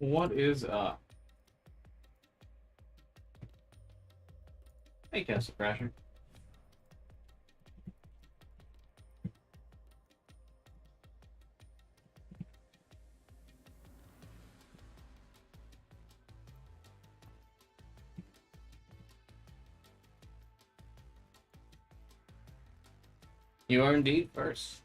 What is up? Hey, Castle Crasher. You are indeed first.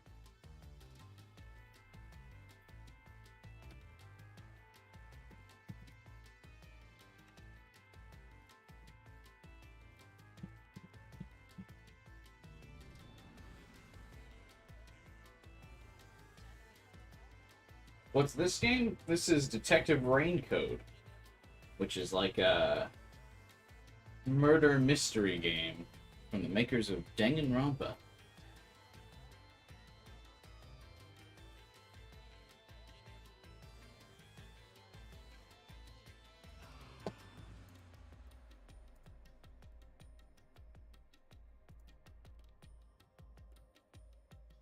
What's this game? This is Detective Raincoat, which is like a murder mystery game from the makers of Danganronpa.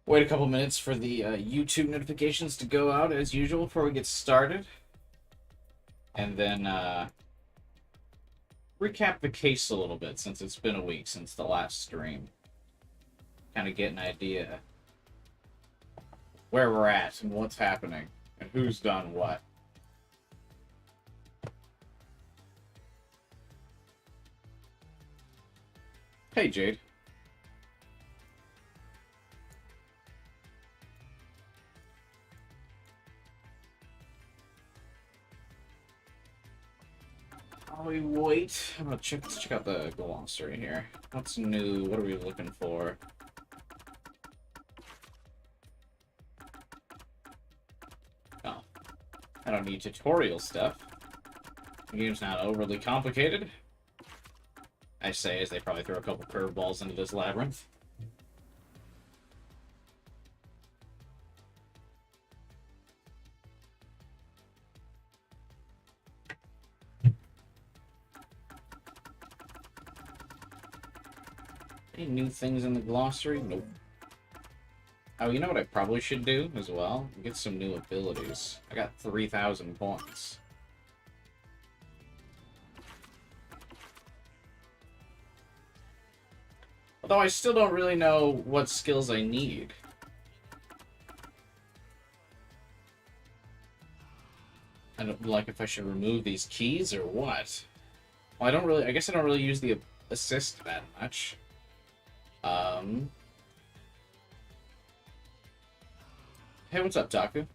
Wait a couple minutes for the YouTube notifications to go out as usual before we get started. And then recap the case a little bit since it's been a week since the last stream. Kind of get an idea where we're at and what's happening and who's done what. Hey, Jade. While we wait, I'm gonna check out the glossary here. What's new? What are we looking for? Oh, I don't need tutorial stuff. The game's not overly complicated. I say as they probably throw a couple curveballs into this labyrinth. Any new things in the glossary? Nope. Oh, you know what I probably should do as well? Get some new abilities. I got 3,000 points. Although I still don't really know what skills I need. I don't like if I should remove these keys or what. Well, I guess I don't really use the assist that much. Hey, what's up, Taku?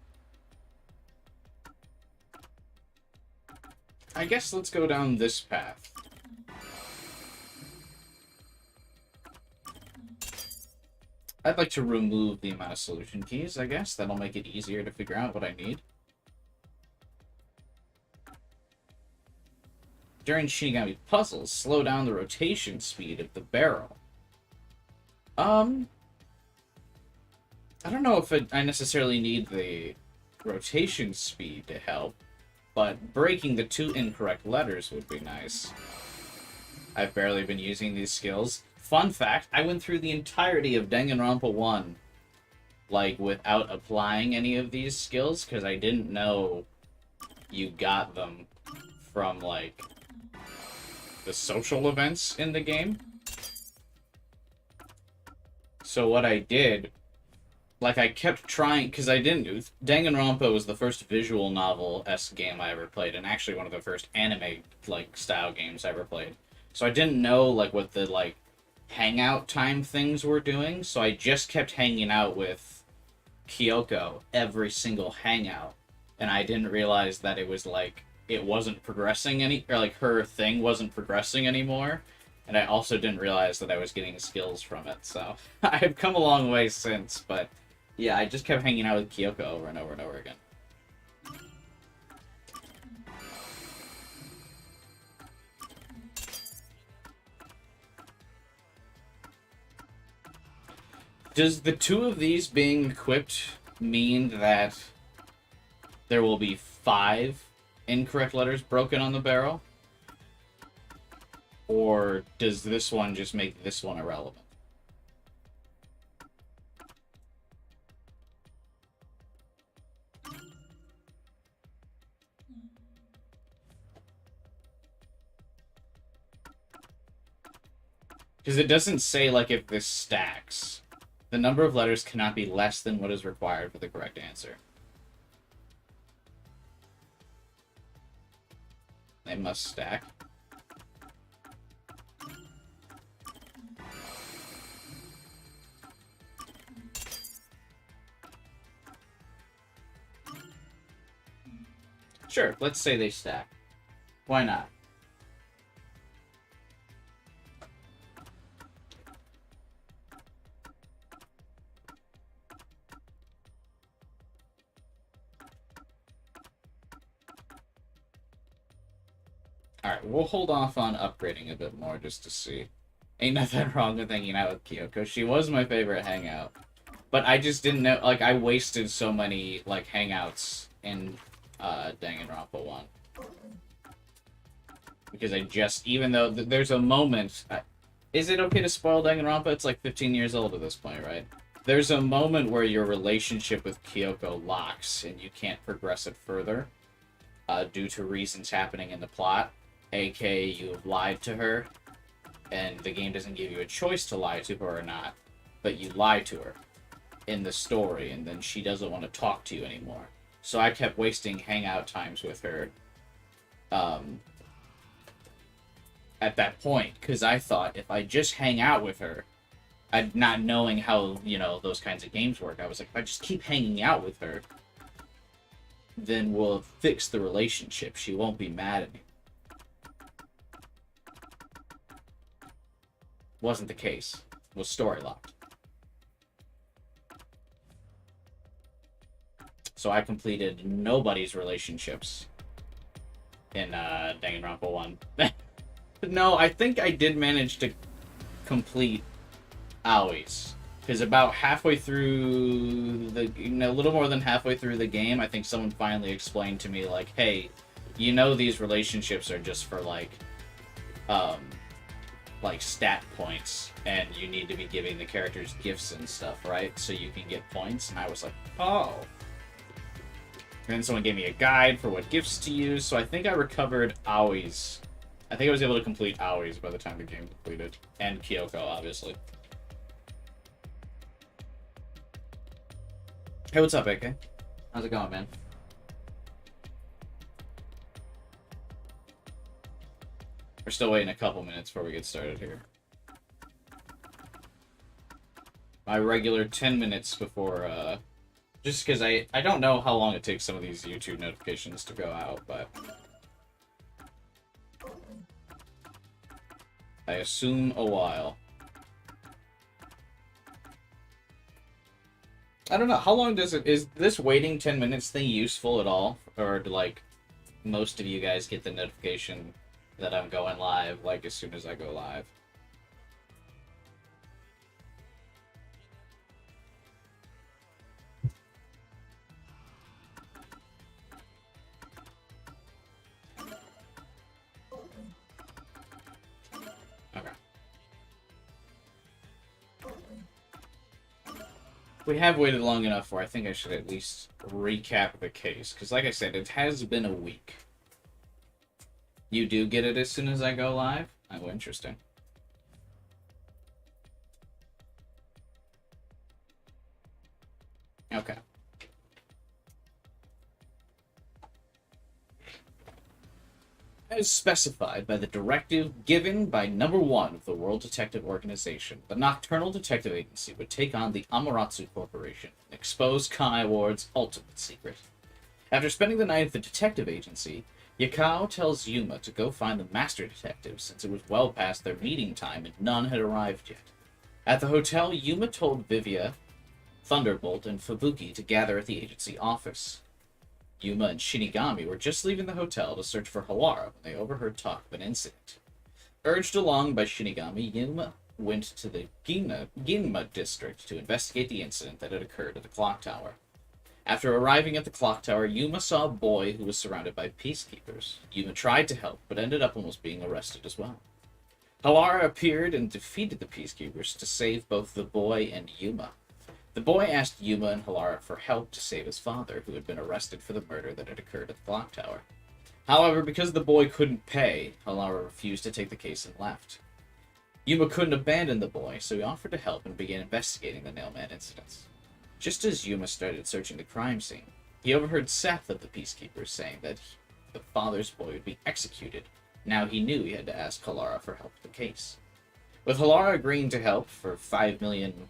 I guess let's go down this path. I'd like to remove the amount of solution keys, I guess. That'll make it easier to figure out what I need. During Shinigami puzzles, slow down the rotation speed of the barrel. I don't know if I necessarily need the rotation speed to help, but breaking the 2 incorrect letters would be nice. I've barely been using these skills. Fun fact, I went through the entirety of Danganronpa 1, like, without applying any of these skills, because I didn't know you got them from, like, the social events in the game. So what I did, like, I kept trying, because I didn't. Danganronpa was the first visual novel-esque game I ever played, and actually one of the first anime, like, style games I ever played. So I didn't know, like, what the, like, hangout time things were doing, so I just kept hanging out with Kyoko every single hangout, and I didn't realize that it was, like, it wasn't progressing or, like, her thing wasn't progressing anymore. And I also didn't realize that I was getting skills from it, so I've come a long way since, but yeah, I just kept hanging out with Kyoko over and over and over again. Does the 2 of these being equipped mean that there will be 5 incorrect letters broken on the barrel? Or does this one just make this one irrelevant? Because it doesn't say, like, if this stacks. The number of letters cannot be less than what is required for the correct answer. They must stack. Sure, let's say they stack. Why not? Alright, we'll hold off on upgrading a bit more just to see. Ain't nothing wrong with hanging out with Kyoko. She was my favorite hangout. But I just didn't know, like, I wasted so many, like, hangouts in Danganronpa 1. Because I just, even though there's a moment... is it okay to spoil Danganronpa? It's like 15 years old at this point, right? There's a moment where your relationship with Kyoko locks, and you can't progress it further, due to reasons happening in the plot. A.k.a. you have lied to her, and the game doesn't give you a choice to lie to her or not, but you lie to her in the story, and then she doesn't want to talk to you anymore. So I kept wasting hangout times with her at that point, because I thought if I just hang out with her, not knowing how, you know, those kinds of games work, I was like, if I just keep hanging out with her, then we'll fix the relationship. She won't be mad at me. Wasn't the case. Was story locked. So I completed nobody's relationships in Danganronpa 1. No, I think I did manage to complete Aoi's. Because about halfway through the... a little more than halfway through the game, I think someone finally explained to me, like, hey, you know these relationships are just for, like stat points, and you need to be giving the characters gifts and stuff, right? So you can get points, and I was like, oh. And then someone gave me a guide for what gifts to use, so I think I recovered Aoi's. I think I was able to complete Aoi's by the time the game completed. And Kyoko, obviously. Hey, what's up, AK? How's it going, man? We're still waiting a couple minutes before we get started here. My regular 10 minutes before, just because I don't know how long it takes some of these YouTube notifications to go out, but I assume a while. I don't know, how long does it... is this waiting 10 minutes thing useful at all? Or do, like, most of you guys get the notification that I'm going live, like, as soon as I go live? Okay. We have waited long enough where I think I should at least recap the case, because like I said, it has been a week. You do get it as soon as I go live? Oh, interesting. Okay. As specified by the directive given by Number 1 of the World Detective Organization, the Nocturnal Detective Agency would take on the Amaterasu Corporation and expose Kanai Ward's ultimate secret. After spending the night at the detective agency, Yakao tells Yuma to go find the master detective since it was well past their meeting time and none had arrived yet. At the hotel, Yuma told Vivia, Thunderbolt, and Fubuki to gather at the agency office. Yuma and Shinigami were just leaving the hotel to search for Halara when they overheard talk of an incident. Urged along by Shinigami, Yuma went to the Ginma district to investigate the incident that had occurred at the clock tower. After arriving at the clock tower, Yuma saw a boy who was surrounded by peacekeepers. Yuma tried to help, but ended up almost being arrested as well. Halara appeared and defeated the peacekeepers to save both the boy and Yuma. The boy asked Yuma and Halara for help to save his father, who had been arrested for the murder that had occurred at the clock tower. However, because the boy couldn't pay, Halara refused to take the case and left. Yuma couldn't abandon the boy, so he offered to help and began investigating the Nailman incidents. Just as Yuma started searching the crime scene, he overheard Seth of the Peacekeepers saying that the father's boy would be executed. Now he knew he had to ask Halara for help with the case. With Halara agreeing to help for 5 million,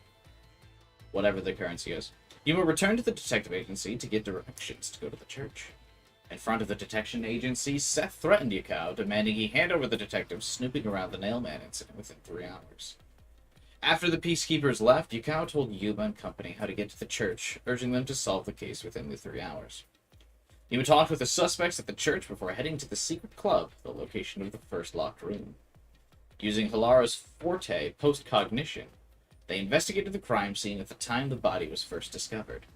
whatever the currency is, Yuma returned to the detective agency to get directions to go to the church. In front of the detection agency, Seth threatened Yukao, demanding he hand over the detectives snooping around the Nailman incident within 3 hours. After the Peacekeepers left, Yukao told Yuma and company how to get to the church, urging them to solve the case within the 3 hours. Yuma talked with the suspects at the church before heading to the secret club, the location of the first locked room. Using Halara's forte, post-cognition, they investigated the crime scene at the time the body was first discovered.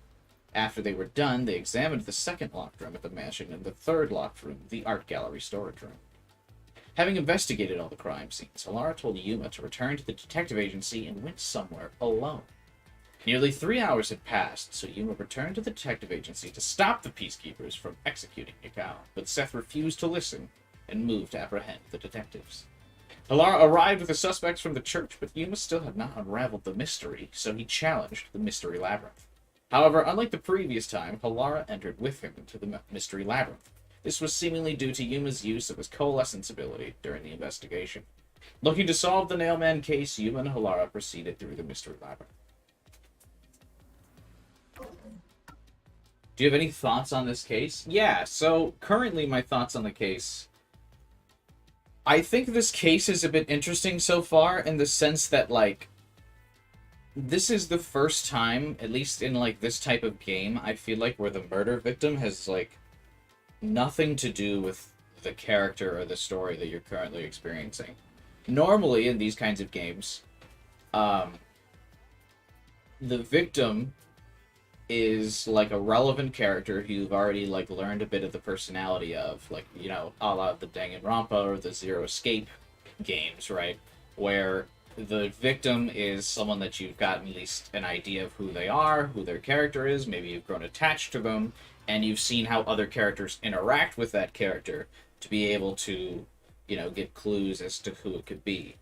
After they were done, they examined the second locked room at the mansion and the third locked room, the art gallery storage room. Having investigated all the crime scenes, Halara told Yuma to return to the detective agency and went somewhere alone. Nearly 3 hours had passed, so Yuma returned to the detective agency to stop the Peacekeepers from executing Yukao, but Seth refused to listen and moved to apprehend the detectives. Halara arrived with the suspects from the church, but Yuma still had not unraveled the mystery, so he challenged the mystery labyrinth. However, unlike the previous time, Halara entered with him into the mystery labyrinth. This was seemingly due to Yuma's use of his coalescence ability during the investigation. Looking to solve the Nailman case, Yuma and Halara proceeded through the mystery labyrinth. Do you have any thoughts on this case? Yeah, so currently my thoughts on the case. I think this case is a bit interesting so far in the sense that, like, this is the first time, at least in, like, this type of game, I feel like where the murder victim has, like, nothing to do with the character or the story that you're currently experiencing. Normally, in these kinds of games, the victim is like a relevant character who you've already like learned a bit of the personality of, like, you know, a la the Danganronpa or the Zero Escape games, right? Where the victim is someone that you've gotten at least an idea of who they are, who their character is, maybe you've grown attached to them, and you've seen how other characters interact with that character to be able to, you know, get clues as to who it could be,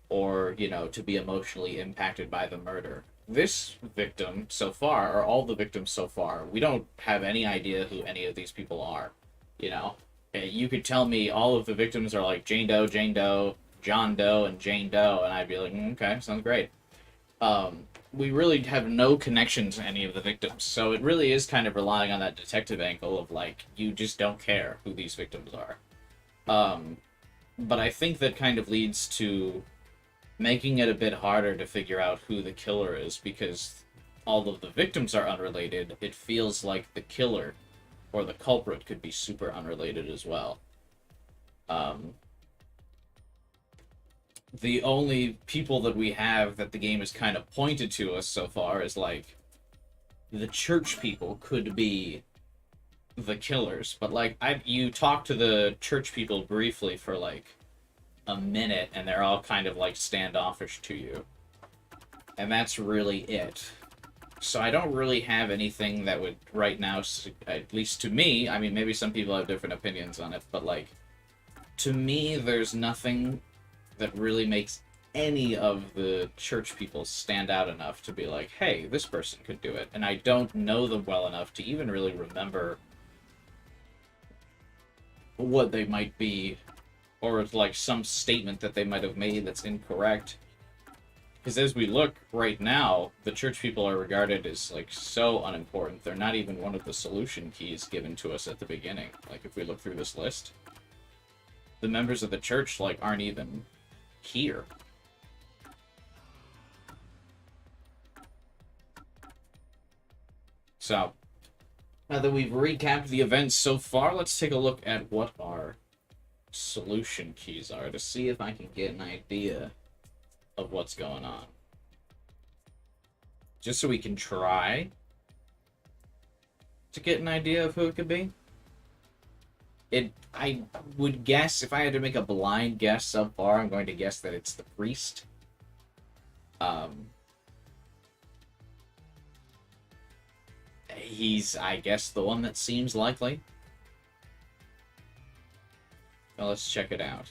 or, you know, to be emotionally impacted by the murder. This victim so far, or all the victims so far, we don't have any idea who any of these people are, you know? You could tell me all of the victims are like Jane Doe, John Doe, and Jane Doe, and I'd be like, okay, sounds great. We really have no connection to any of the victims, so it really is kind of relying on that detective angle of, like, you just don't care who these victims are. But I think that kind of leads to making it a bit harder to figure out who the killer is, because although the victims are unrelated, it feels like the killer or the culprit could be super unrelated as well. The only people that we have that the game has kind of pointed to us so far is, like, the church people could be the killers, but, like, you talk to the church people briefly for, like, a minute, and they're all kind of, like, standoffish to you. And that's really it. So I don't really have anything that would, right now, at least to me, I mean, maybe some people have different opinions on it, but, like, to me, there's nothing that really makes any of the church people stand out enough to be like, hey, this person could do it. And I don't know them well enough to even really remember what they might be, or like some statement that they might have made that's incorrect. Because as we look right now, the church people are regarded as, like, so unimportant. They're not even one of the solution keys given to us at the beginning. Like, if we look through this list, the members of the church, like, aren't even here. So, now that we've recapped the events so far, let's take a look at what our solution keys are to see if I can get an idea of what's going on. Just so we can try to get an idea of who it could be. I would guess, if I had to make a blind guess so far, I'm going to guess that it's the priest. He's, I guess, the one that seems likely. Well, let's check it out.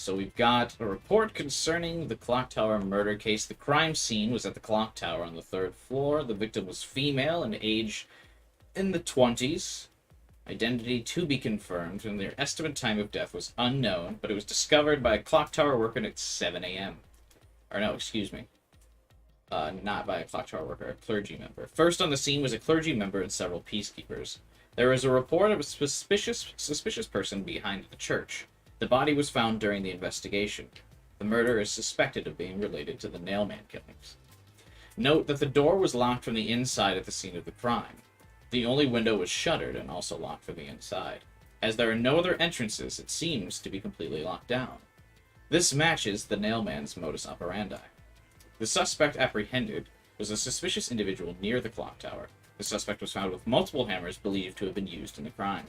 So we've got a report concerning the clock tower murder case. The crime scene was at the clock tower on the 3rd floor. The victim was female and age in the 20s. Identity to be confirmed, and their estimate time of death was unknown, but it was discovered by a clock tower worker at 7 a.m. Or no, excuse me. Not by a clock tower worker, a clergy member. First on the scene was a clergy member and several peacekeepers. There was a report of a suspicious person behind the church. The body was found during the investigation. The murder is suspected of being related to the Nailman killings. Note that the door was locked from the inside at the scene of the crime. The only window was shuttered and also locked from the inside. As there are no other entrances, it seems to be completely locked down. This matches the Nailman's modus operandi. The suspect apprehended was a suspicious individual near the clock tower. The suspect was found with multiple hammers believed to have been used in the crime.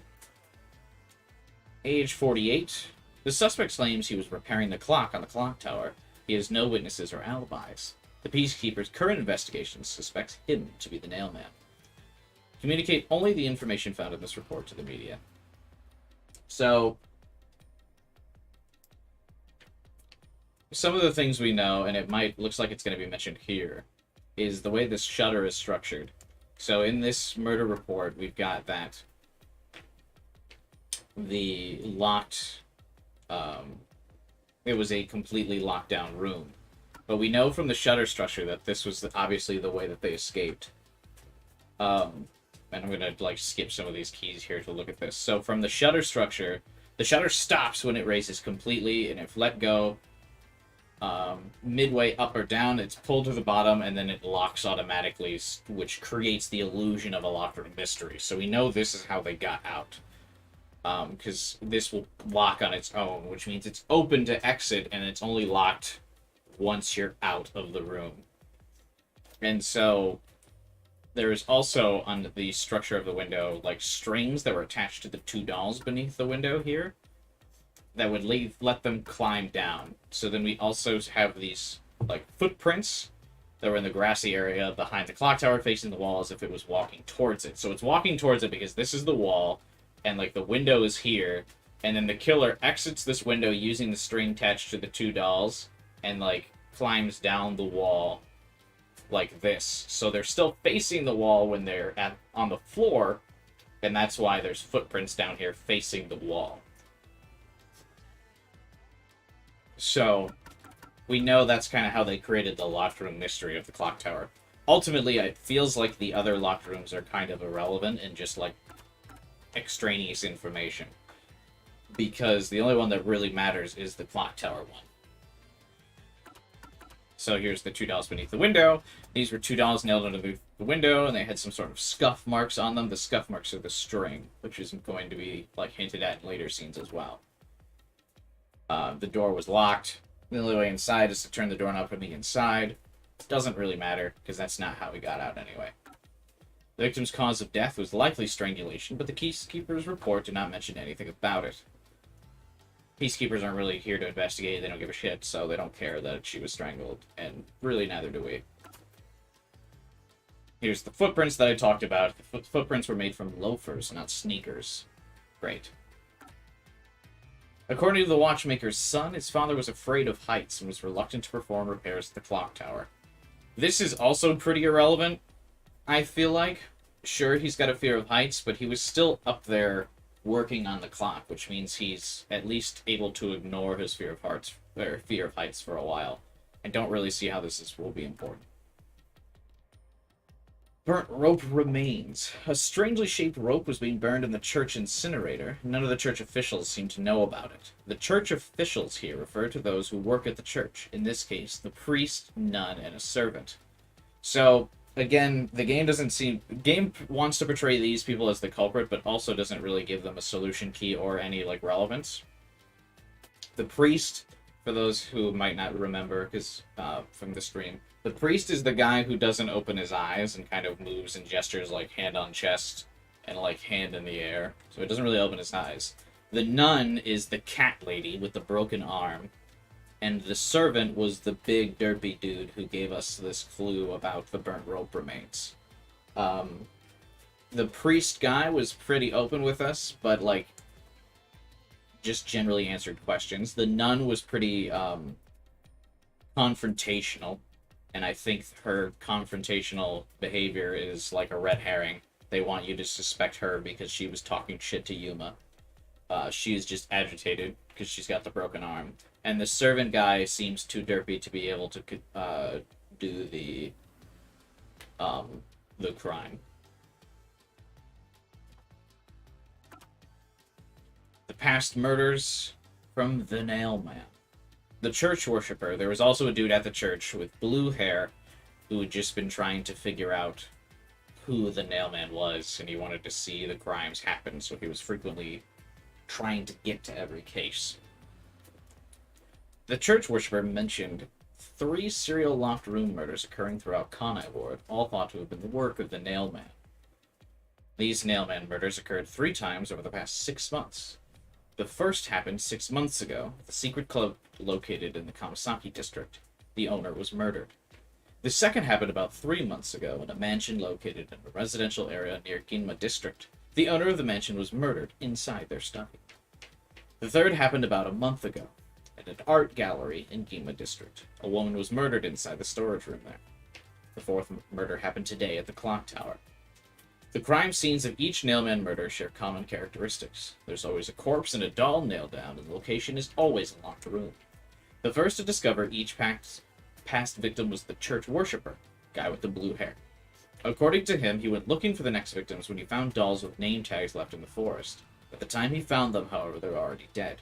Age 48. The suspect claims he was repairing the clock on the clock tower. He has no witnesses or alibis. The peacekeeper's current investigation suspects him to be the Nailman. Communicate only the information found in this report to the media. So, some of the things we know, and looks like it's going to be mentioned here, is the way this shutter is structured. So in this murder report, we've got that the locked, it was a completely locked down room. But we know from the shutter structure that this was obviously the way that they escaped. And I'm going to skip some of these keys here to look at this. So from the shutter structure, the shutter stops when it raises completely, and if let go midway up or down, it's pulled to the bottom, and then it locks automatically, which creates the illusion of a locked room mystery. So we know this is how they got out. Because this will lock on its own, which means it's open to exit, and it's only locked once you're out of the room. And so there is also, on the structure of the window, strings that were attached to the 2 dolls beneath the window here that would let them climb down. So then we also have these, footprints that were in the grassy area behind the clock tower facing the wall as if it was walking towards it. So it's walking towards it because this is the wall, and, the window is here, and then the killer exits this window using the string attached to the 2 dolls and, climbs down the wall like this. So they're still facing the wall when they're on the floor, and that's why there's footprints down here facing the wall. So we know that's kind of how they created the locked room mystery of the clock tower. Ultimately, it feels like the other locked rooms are kind of irrelevant and just extraneous information, because the only one that really matters is the clock tower one. So here's the 2 dolls beneath the window. These were 2 dolls nailed under the window, and they had some sort of scuff marks on them. The scuff marks are the string, which is going to be hinted at in later scenes as well. The door was locked. The only way inside is to turn the doorknob from the inside. Doesn't really matter, because that's not how we got out anyway. The victim's cause of death was likely strangulation, but the peacekeeper's report did not mention anything about it. Peacekeepers aren't really here to investigate. They don't give a shit, so they don't care that she was strangled, and really neither do we. Here's the footprints that I talked about. The footprints were made from loafers, not sneakers. Great. According to the watchmaker's son, his father was afraid of heights and was reluctant to perform repairs at the clock tower. This is also pretty irrelevant, I feel like. Sure, he's got a fear of heights, but he was still up there working on the clock, which means he's at least able to ignore his fear of heights for a while. I don't really see how will be important. Burnt rope remains. A strangely shaped rope was being burned in the church incinerator. None of the church officials seem to know about it. The church officials here refer to those who work at the church. In this case, the priest, nun, and a servant. So, again, the game wants to portray these people as the culprit, but also doesn't really give them a solution key or any, relevance. The priest, for those who might not remember, because from the stream, the priest is the guy who doesn't open his eyes and kind of moves and gestures hand on chest and hand in the air. So it doesn't really open his eyes. The nun is the cat lady with the broken arm. And the servant was the big derpy dude who gave us this clue about the burnt rope remains. The priest guy was pretty open with us, but just generally answered questions. The nun was pretty confrontational, and I think her confrontational behavior is like a red herring. They want you to suspect her because she was talking shit to Yuma. She is just agitated because she's got the broken arm. And the servant guy seems too derpy to be able to do the crime. The past murders from the Nail Man. The church worshiper. There was also a dude at the church with blue hair who had just been trying to figure out who the Nail Man was, and he wanted to see the crimes happen, so he was frequently trying to get to every case. The church worshiper mentioned 3 serial locked room murders occurring throughout Conai Ward, all thought to have been the work of the Nail Man. These Nail Man murders occurred 3 times over the past 6 months. The first happened 6 months ago at the secret club located in the Kamasaki district. The owner was murdered. The second happened about 3 months ago in a mansion located in a residential area near Ginma district. The owner of the mansion was murdered inside their study. The third happened about a month ago at an art gallery in Ginma district. A woman was murdered inside the storage room there. The fourth murder happened today at the clock tower. The crime scenes of each Nailman murder share common characteristics. There's always a corpse and a doll nailed down, and the location is always a locked room. The first to discover each past victim was the church worshiper, guy with the blue hair. According to him, he went looking for the next victims when he found dolls with name tags left in the forest. At the time he found them, however, they were already dead.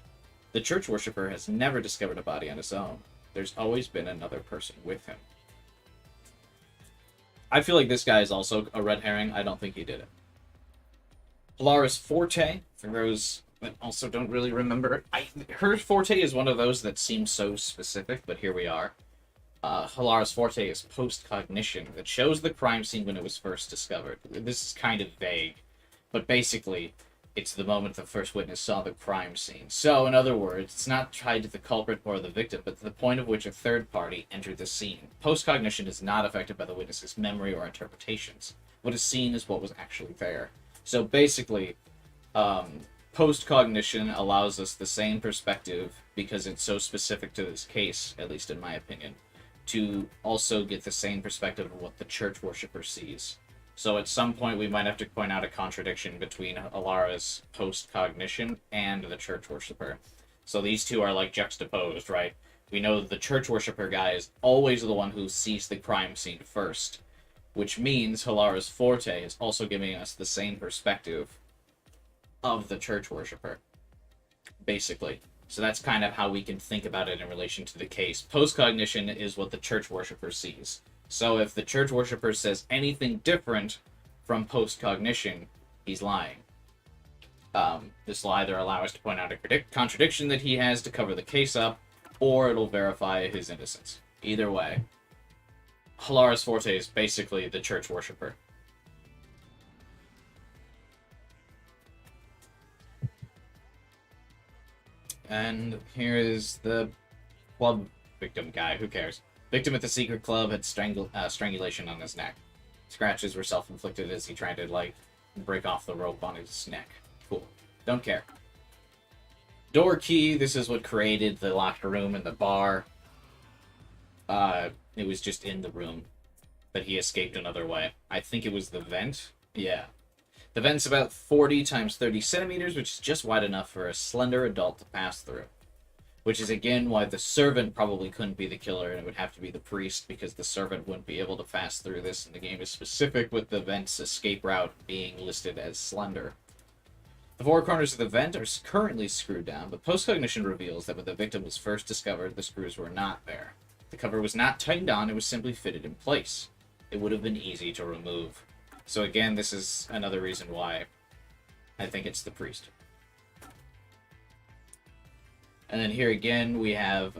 The church worshiper has never discovered a body on his own. There's always been another person with him. I feel like this guy is also a red herring. I don't think he did it. Halara's forte, for those that also don't really remember, her forte is one of those that seems so specific, but here we are. Halara's forte is post-cognition that shows the crime scene when it was first discovered. This is kind of vague, but basically, it's the moment the first witness saw the crime scene. So, in other words, it's not tied to the culprit or the victim, but to the point of which a third party entered the scene. Post-cognition is not affected by the witness's memory or interpretations. What is seen is what was actually there. So basically, post-cognition allows us the same perspective, because it's so specific to this case, at least in my opinion, to also get the same perspective of what the church worshiper sees. So at some point we might have to point out a contradiction between Halara's post-cognition and the church worshiper. So these two are like juxtaposed, right? We know the church worshiper guy is always the one who sees the crime scene first, which means Halara's forte is also giving us the same perspective of the church worshiper, basically. So that's kind of how we can think about it in relation to the case. Post-cognition is what the church worshiper sees. So if the church worshiper says anything different from post-cognition, he's lying. This will either allow us to point out a contradiction that he has to cover the case up, or it'll verify his innocence. Either way, Halara's forte is basically the church worshiper. And here is the club victim guy. Who cares? Victim at the secret club had strangulation on his neck. Scratches were self-inflicted as he tried to, break off the rope on his neck. Cool. Don't care. Door key. This is what created the locked room in the bar. It was just in the room, but he escaped another way. I think it was the vent. Yeah. The vent's about 40 times 30 centimeters, which is just wide enough for a slender adult to pass through. Which is, again, why the servant probably couldn't be the killer, and it would have to be the priest, because the servant wouldn't be able to pass through this, and the game is specific with the vent's escape route being listed as slender. The 4 corners of the vent are currently screwed down, but post-cognition reveals that when the victim was first discovered, the screws were not there. The cover was not tightened on, it was simply fitted in place. It would have been easy to remove. So again, this is another reason why I think it's the priest. And then here again, we have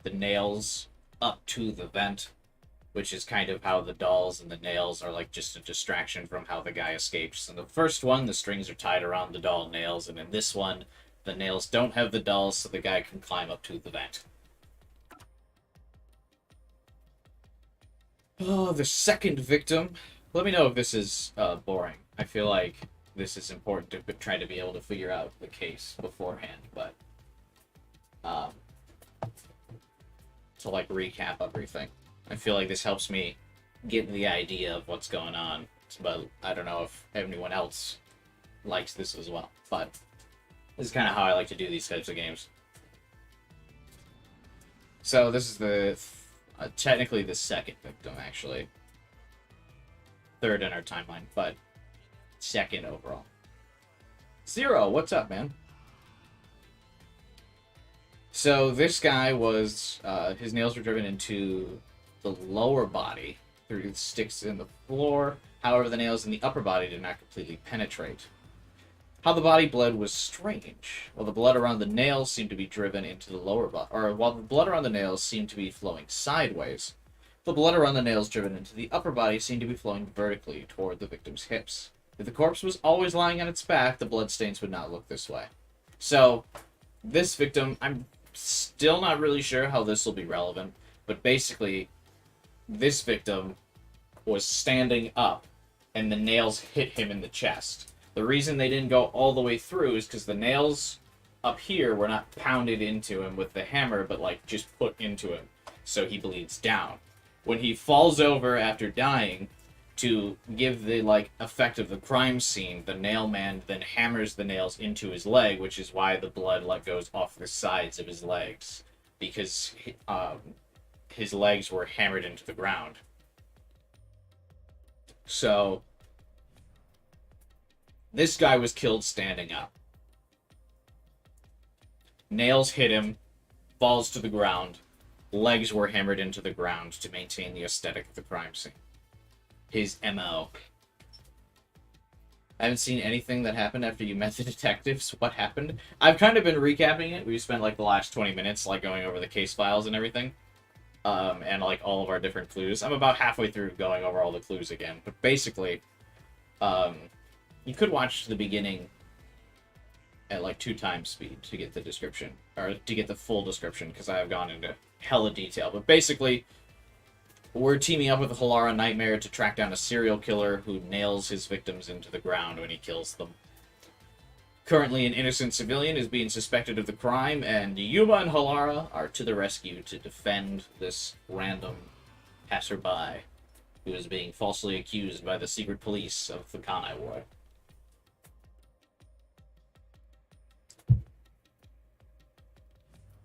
the nails up to the vent, which is kind of how the dolls and the nails are just a distraction from how the guy escapes. In the first one, the strings are tied around the doll nails, and in this one, the nails don't have the dolls, so the guy can climb up to the vent. Oh, the second victim. Let me know if this is boring. I feel like this is important to try to be able to figure out the case beforehand, but to like recap everything. I feel like this helps me get the idea of what's going on, but I don't know if anyone else likes this as well. But this is kind of how I like to do these types of games. So this is the technically the second victim, actually. Third in our timeline, but second overall. Zero, what's up, man? So this guy was, his nails were driven into the lower body through sticks in the floor. However, the nails in the upper body did not completely penetrate. How the body bled was strange. While the blood around the nails seemed to be driven into the lower body, or while the blood around the nails seemed to be flowing sideways, the blood around the nails driven into the upper body seemed to be flowing vertically toward the victim's hips. If the corpse was always lying on its back, the bloodstains would not look this way. So, this victim, I'm still not really sure how this will be relevant, but basically, this victim was standing up, and the nails hit him in the chest. The reason they didn't go all the way through is because the nails up here were not pounded into him with the hammer, but like just put into him, so he bleeds down. When he falls over after dying, to give the like effect of the crime scene, the nail man then hammers the nails into his leg, which is why the blood like goes off the sides of his legs, because his legs were hammered into the ground. So this guy was killed standing up. Nails hit him, falls to the ground, legs were hammered into the ground to maintain the aesthetic of the crime scene. His MO. I haven't seen anything that happened after you met the detectives. What happened? I've kind of been recapping it. We spent like the last 20 minutes like going over the case files and everything. And like all of our different clues. I'm about halfway through going over all the clues again. But basically, you could watch the beginning at like 2 times speed to get the description, or to get the full description, because I have gone into hella detail. But basically, we're teaming up with the Halara Nightmare to track down a serial killer who nails his victims into the ground when he kills them. Currently, an innocent civilian is being suspected of the crime, and Yuma and Halara are to the rescue to defend this random passerby who is being falsely accused by the secret police of the Kanai War.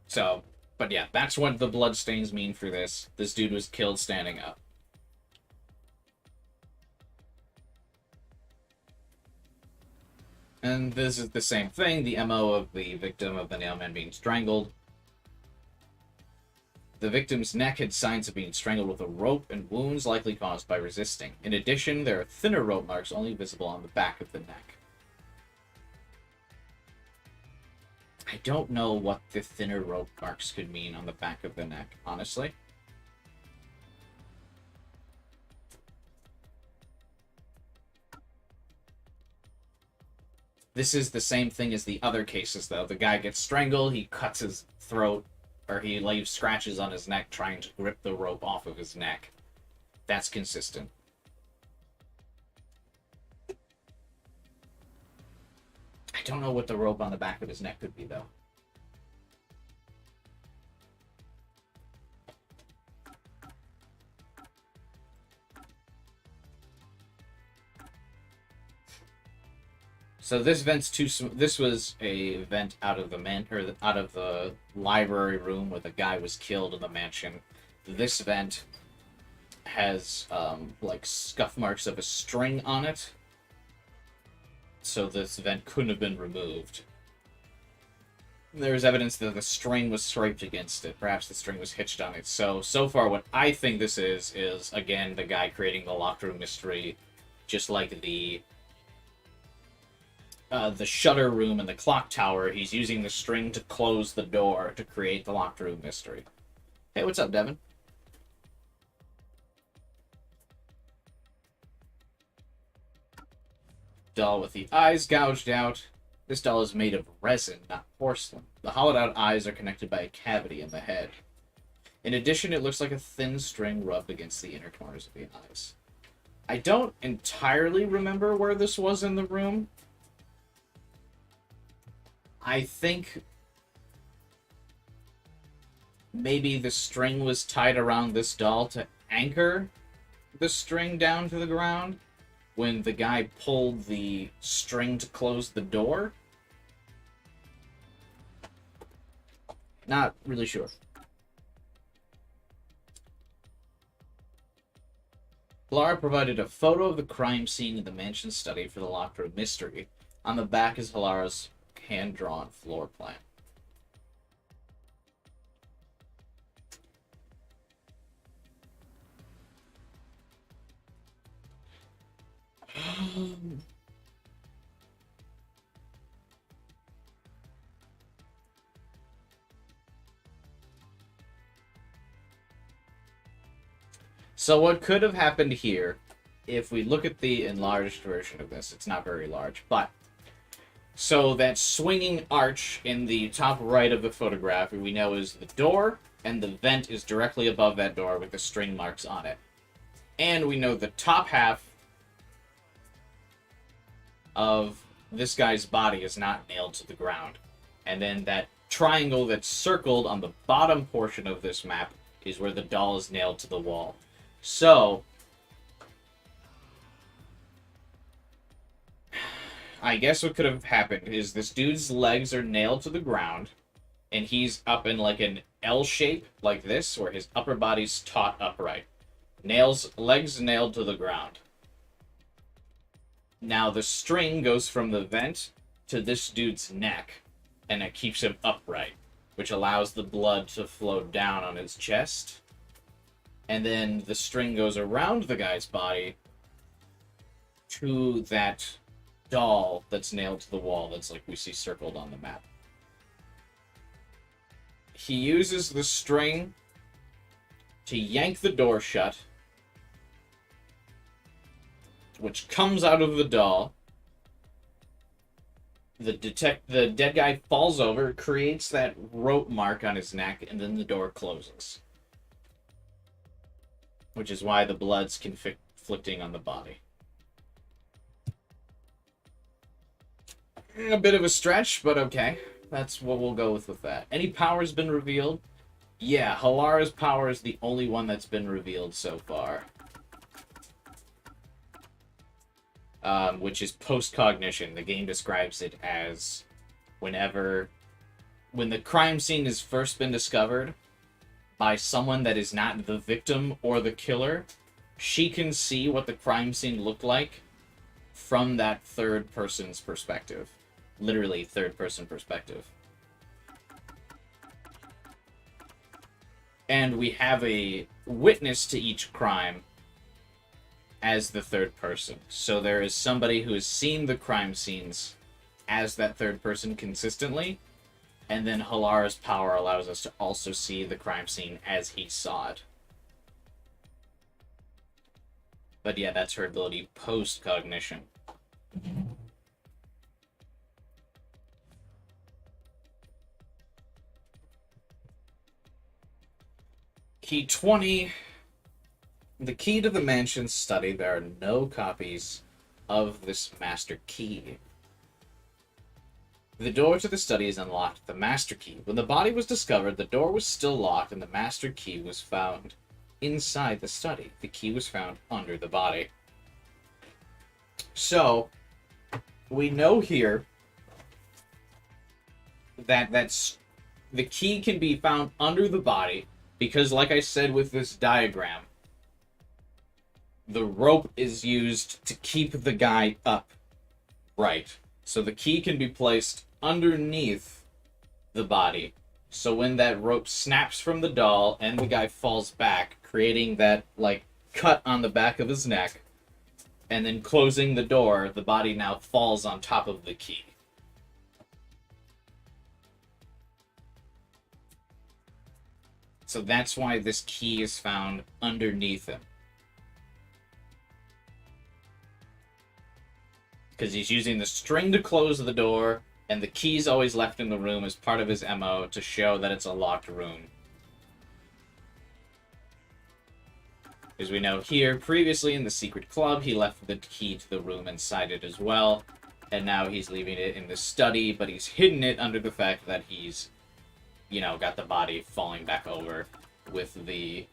So, but yeah, that's what the bloodstains mean for this. This dude was killed standing up. And this is the same thing, the MO of the victim of the nailman being strangled. The victim's neck had signs of being strangled with a rope and wounds likely caused by resisting. In addition, there are thinner rope marks only visible on the back of the neck. I don't know what the thinner rope marks could mean on the back of the neck, honestly. This is the same thing as the other cases, though. The guy gets strangled, he cuts his throat, or he leaves scratches on his neck trying to grip the rope off of his neck. That's consistent. I don't know what the rope on the back of his neck could be, though. So this vent's too. This was a vent out of the out of the library room where the guy was killed in the mansion. This vent has like scuff marks of a string on it. So this vent couldn't have been removed. There's evidence that the string was scraped against it. Perhaps the string was hitched on it. So far what I think this is, again, the guy creating the locked room mystery, just like the shutter room and the clock tower. He's using the string to close the door to create the locked room mystery. Hey, what's up, Devin? Doll with the eyes gouged out. This doll is made of resin, not porcelain. The hollowed out eyes are connected by a cavity in the head. In addition, it looks like a thin string rubbed against the inner corners of the eyes. I don't entirely remember where this was in the room. I think maybe the string was tied around this doll to anchor the string down to the ground when the guy pulled the string to close the door. Not really sure. Halara provided a photo of the crime scene in the mansion study for the locked room mystery. On the back is Halara's hand-drawn floor plan. So what could have happened here, if we look at the enlarged version of this, it's not very large, but so that swinging arch in the top right of the photograph we know is the door, and the vent is directly above that door with the string marks on it. And we know the top half of this guy's body is not nailed to the ground. And then that triangle that's circled on the bottom portion of this map is where the doll is nailed to the wall. So, I guess what could have happened is this dude's legs are nailed to the ground, and he's up in like an L shape, like this, where his upper body's taut upright. Legs nailed to the ground. Now the string goes from the vent to this dude's neck, and it keeps him upright, which allows the blood to flow down on his chest. And then the string goes around the guy's body to that doll that's nailed to the wall that's like we see circled on the map. He uses the string to yank the door shut, which comes out of the doll. The dead guy falls over, creates that rope mark on his neck, and then the door closes. Which is why the blood's conflicting on the body. A bit of a stretch, but okay. That's what we'll go with that. Any power's been revealed? Yeah, Halara's power is the only one that's been revealed so far. Which is post-cognition. The game describes it as when the crime scene has first been discovered by someone that is not the victim or the killer, she can see what the crime scene looked like from that third person's perspective. Literally third person perspective. And we have a witness to each crime as the third person. So there is somebody who has seen the crime scenes as that third person consistently, and then Halara's power allows us to also see the crime scene as he saw it. But yeah, that's her ability post-cognition. Key 20. The key to the mansion study. There are no copies of this master key. The door to the study is unlocked. The master key. When the body was discovered, the door was still locked and the master key was found inside the study. The key was found under the body. So, we know here that the key can be found under the body because, like I said with this diagram, the rope is used to keep the guy up, right? So the key can be placed underneath the body. So when that rope snaps from the doll and the guy falls back, creating that, like, cut on the back of his neck, and then closing the door, the body now falls on top of the key. So that's why this key is found underneath him. Because he's using the string to close the door, and the key's always left in the room as part of his MO to show that it's a locked room. As we know here, previously in the secret club, he left the key to the room inside it as well, and now he's leaving it in the study, but he's hidden it under the fact that he's, you know, got the body falling back over with the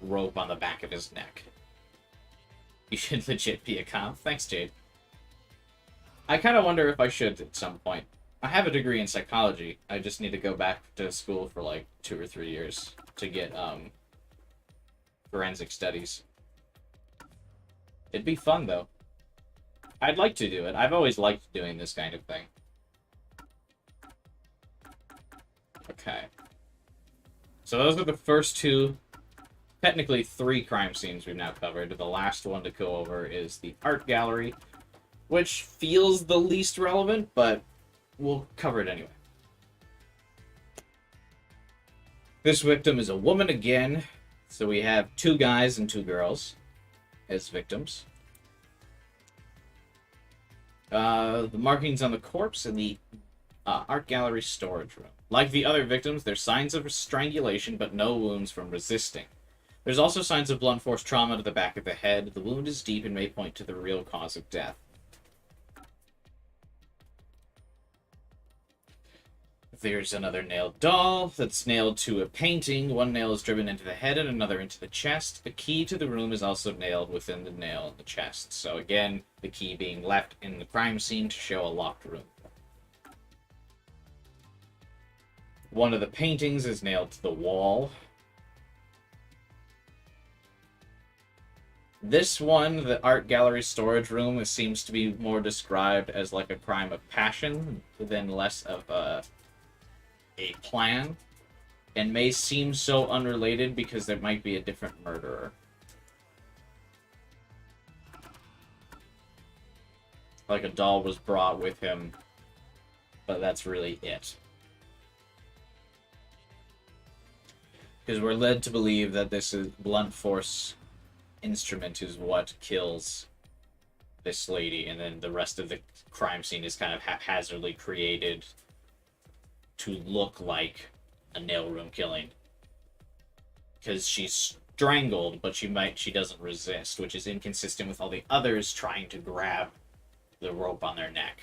rope on the back of his neck. You should legit be a cop. Thanks, Jade. I kind of wonder if I should at some point. I have a degree in psychology. I just need to go back to school for like 2 or 3 years to get, forensic studies. It'd be fun, though. I'd like to do it. I've always liked doing this kind of thing. Okay. So those are the first 2, technically 3 crime scenes we've now covered. The last one to go over is the art gallery, which feels the least relevant, but we'll cover it anyway. This victim is a woman again. So we have 2 guys and 2 girls as victims. The markings on the corpse in the art gallery storage room. Like the other victims, there's signs of strangulation, but no wounds from resisting. There's also signs of blunt force trauma to the back of the head. The wound is deep and may point to the real cause of death. There's another nailed doll that's nailed to a painting. 1 nail is driven into the head and another into the chest. The key to the room is also nailed within the nail in the chest. So again, the key being left in the crime scene to show a locked room. One of the paintings is nailed to the wall. This one, the art gallery storage room, it seems to be more described as like a crime of passion than less of a plan, and may seem so unrelated because there might be a different murderer. Like a doll was brought with him, but that's really it. Because we're led to believe that this is blunt force instrument is what kills this lady, and then the rest of the crime scene is kind of haphazardly created to look like a nail room killing. Because she's strangled, but she doesn't resist, which is inconsistent with all the others trying to grab the rope on their neck.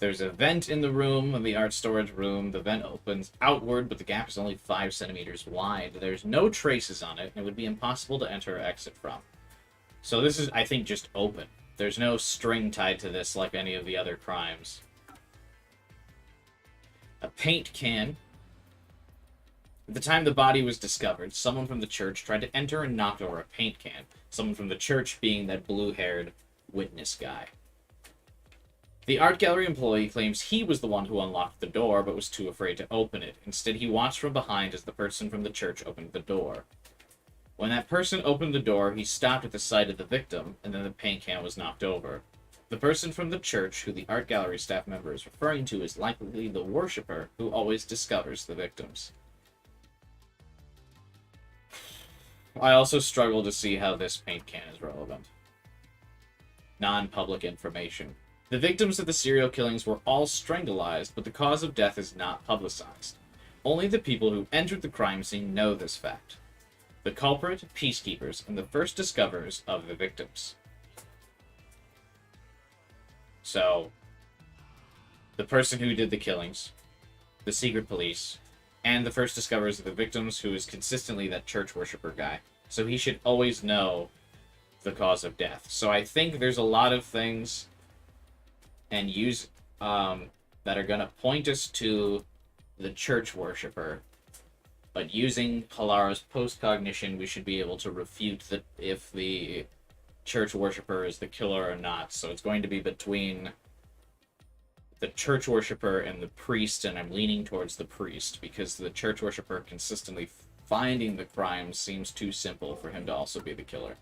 There's a vent in the room, in the art storage room. The vent opens outward, but the gap is only 5 centimeters wide. There's no traces on it, and it would be impossible to enter or exit from. So this is, I think, just open. There's no string tied to this like any of the other crimes. A paint can. At the time the body was discovered, someone from the church tried to enter and knocked over a paint can. Someone from the church being that blue-haired witness guy. The art gallery employee claims he was the one who unlocked the door, but was too afraid to open it. Instead, he watched from behind as the person from the church opened the door. When that person opened the door, he stopped at the sight of the victim, and then the paint can was knocked over. The person from the church, who the art gallery staff member is referring to, is likely the worshipper who always discovers the victims. I also struggle to see how this paint can is relevant. Non-public information. The victims of the serial killings were all strangulized, but the cause of death is not publicized. Only the people who entered the crime scene know this fact. The culprit, peacekeepers, and the first discoverers of the victims. So, the person who did the killings, the secret police, and the first discoverers of the victims, who is consistently that church worshiper guy. So he should always know the cause of death. So I think there's a lot of things and that are going to point us to the church worshiper. But using Halara's post-cognition, we should be able to refute if the church worshiper is the killer or not. So it's going to be between the church worshiper and the priest, and I'm leaning towards the priest, because the church worshiper consistently finding the crimes seems too simple for him to also be the killer.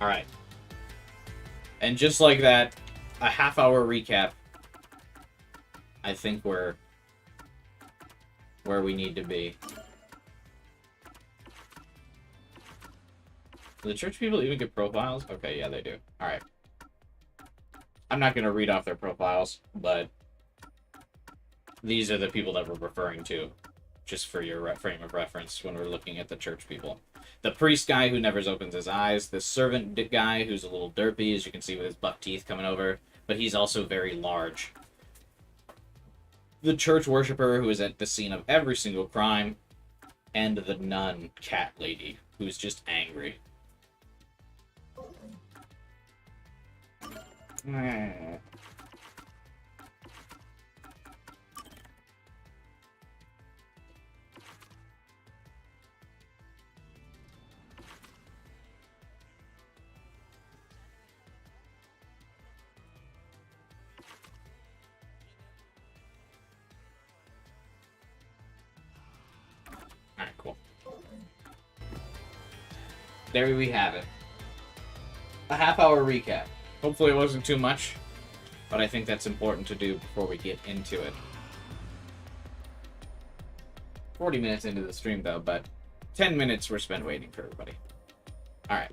Alright. And just like that, a half-hour recap. I think we're where we need to be. Do the church people even get profiles? Okay, yeah, they do. Alright. I'm not going to read off their profiles, but these are the people that we're referring to, just for your frame of reference when we're looking at the church people. The priest guy who never opens his eyes, the servant guy who's a little derpy, as you can see with his buck teeth coming over, but he's also very large. The church worshiper who is at the scene of every single crime, and the nun cat lady who's just angry. Alright, cool. There we have it. A half-hour recap. Hopefully it wasn't too much, but I think that's important to do before we get into it. 40 minutes into the stream, though, but 10 minutes were spent waiting for everybody. Alright.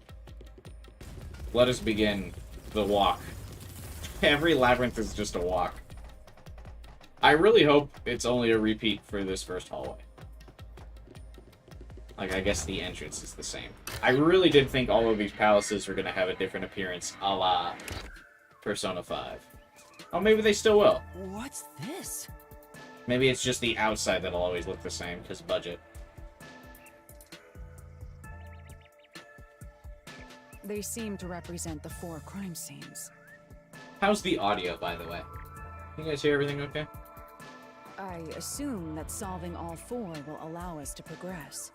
Let us begin the walk. Every labyrinth is just a walk. I really hope it's only a repeat for this first hallway. Like, I guess the entrance is the same. I really did think all of these palaces were going to have a different appearance, a la Persona 5. Oh, maybe they still will. What's this? Maybe it's just the outside that'll always look the same, because budget. They seem to represent the 4 crime scenes. How's the audio, by the way? You guys hear everything okay? I assume that solving all 4 will allow us to progress.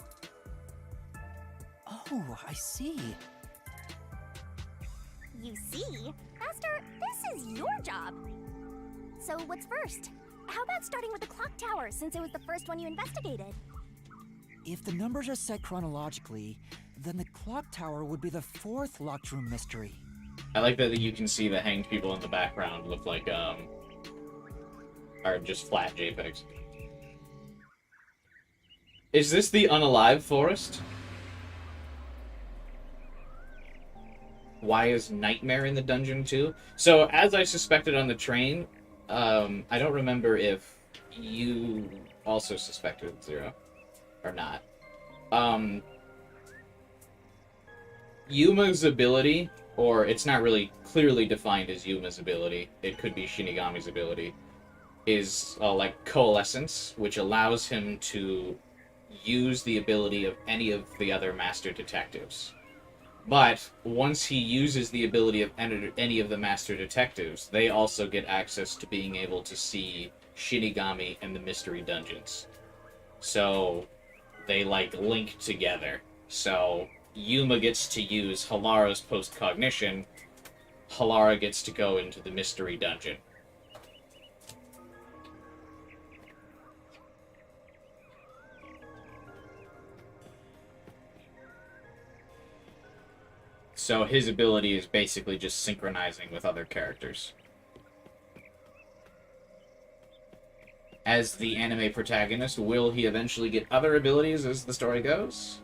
Oh, I see. You see? Master, this is your job. So what's first? How about starting with the clock tower, since it was the first one you investigated? If the numbers are set chronologically, then the clock tower would be the 4th locked room mystery. I like that you can see the hanged people in the background look like, are just flat JPEGs. Is this the unalive forest? Why is Nightmare in the dungeon too? So, as I suspected on the train, I don't remember if you also suspected Zero or not. Yuma's ability, or it's not really clearly defined as Yuma's ability, it could be Shinigami's ability, is like Coalescence, which allows him to use the ability of any of the other master detectives. But once he uses the ability of any of the master detectives, they also get access to being able to see Shinigami and the mystery dungeons. So they like link together. So Yuma gets to use Halara's post-cognition. Halara gets to go into the mystery dungeon. So his ability is basically just synchronizing with other characters. As the anime protagonist, will he eventually get other abilities as the story goes?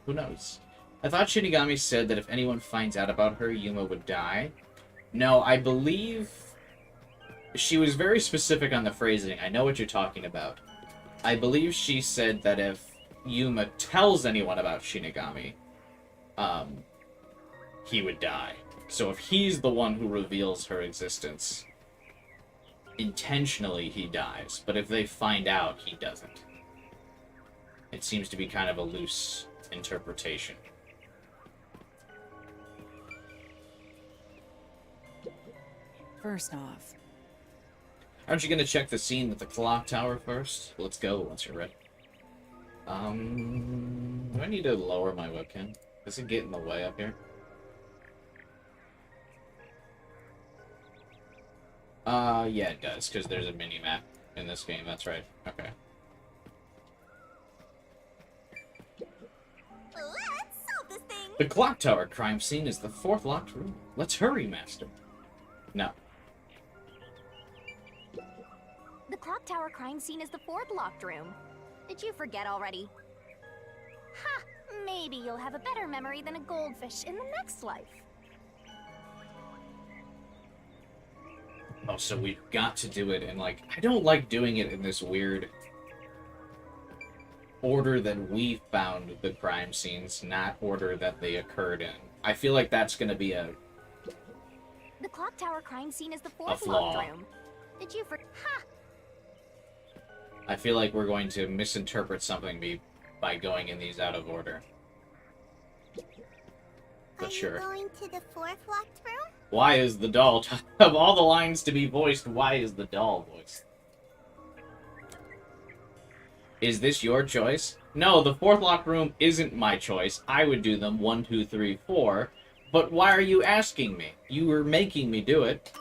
Who knows? I thought Shinigami said that if anyone finds out about her, Yuma would die. No, I believe she was very specific on the phrasing. I know what you're talking about. I believe she said that if Yuma tells anyone about Shinigami, he would die. So if he's the one who reveals her existence, intentionally he dies. But if they find out, he doesn't. It seems to be kind of a loose interpretation. First off, Aren't you going to check the scene with the clock tower first? Let's go once you're ready. Do I need to lower my webcam? Does it get in the way up here? Yeah, it does, because there's a mini-map in this game, that's right. Okay. Let's solve this thing! The clock tower crime scene is the 4th locked room. Let's hurry, Master. No. The clock tower crime scene is the 4th locked room. Did you forget already? Ha! maybe you'll have a better memory than a goldfish in the next life. Oh, so we've got to do it in, like... I don't like doing it in this weird order that we found the crime scenes, not order that they occurred in. I feel like that's going to be a The clock tower crime scene is the fourth flaw. locked room. Did you Ha! I feel like we're going to misinterpret something by going in these out of order. But sure. Are you going to the fourth locked room? Why is the doll... of all the lines to be voiced, why is the doll voiced? Is this your choice? No, the fourth locked room isn't my choice. I would do them 1, 2, 3, 4. But why are you asking me? You were making me do it.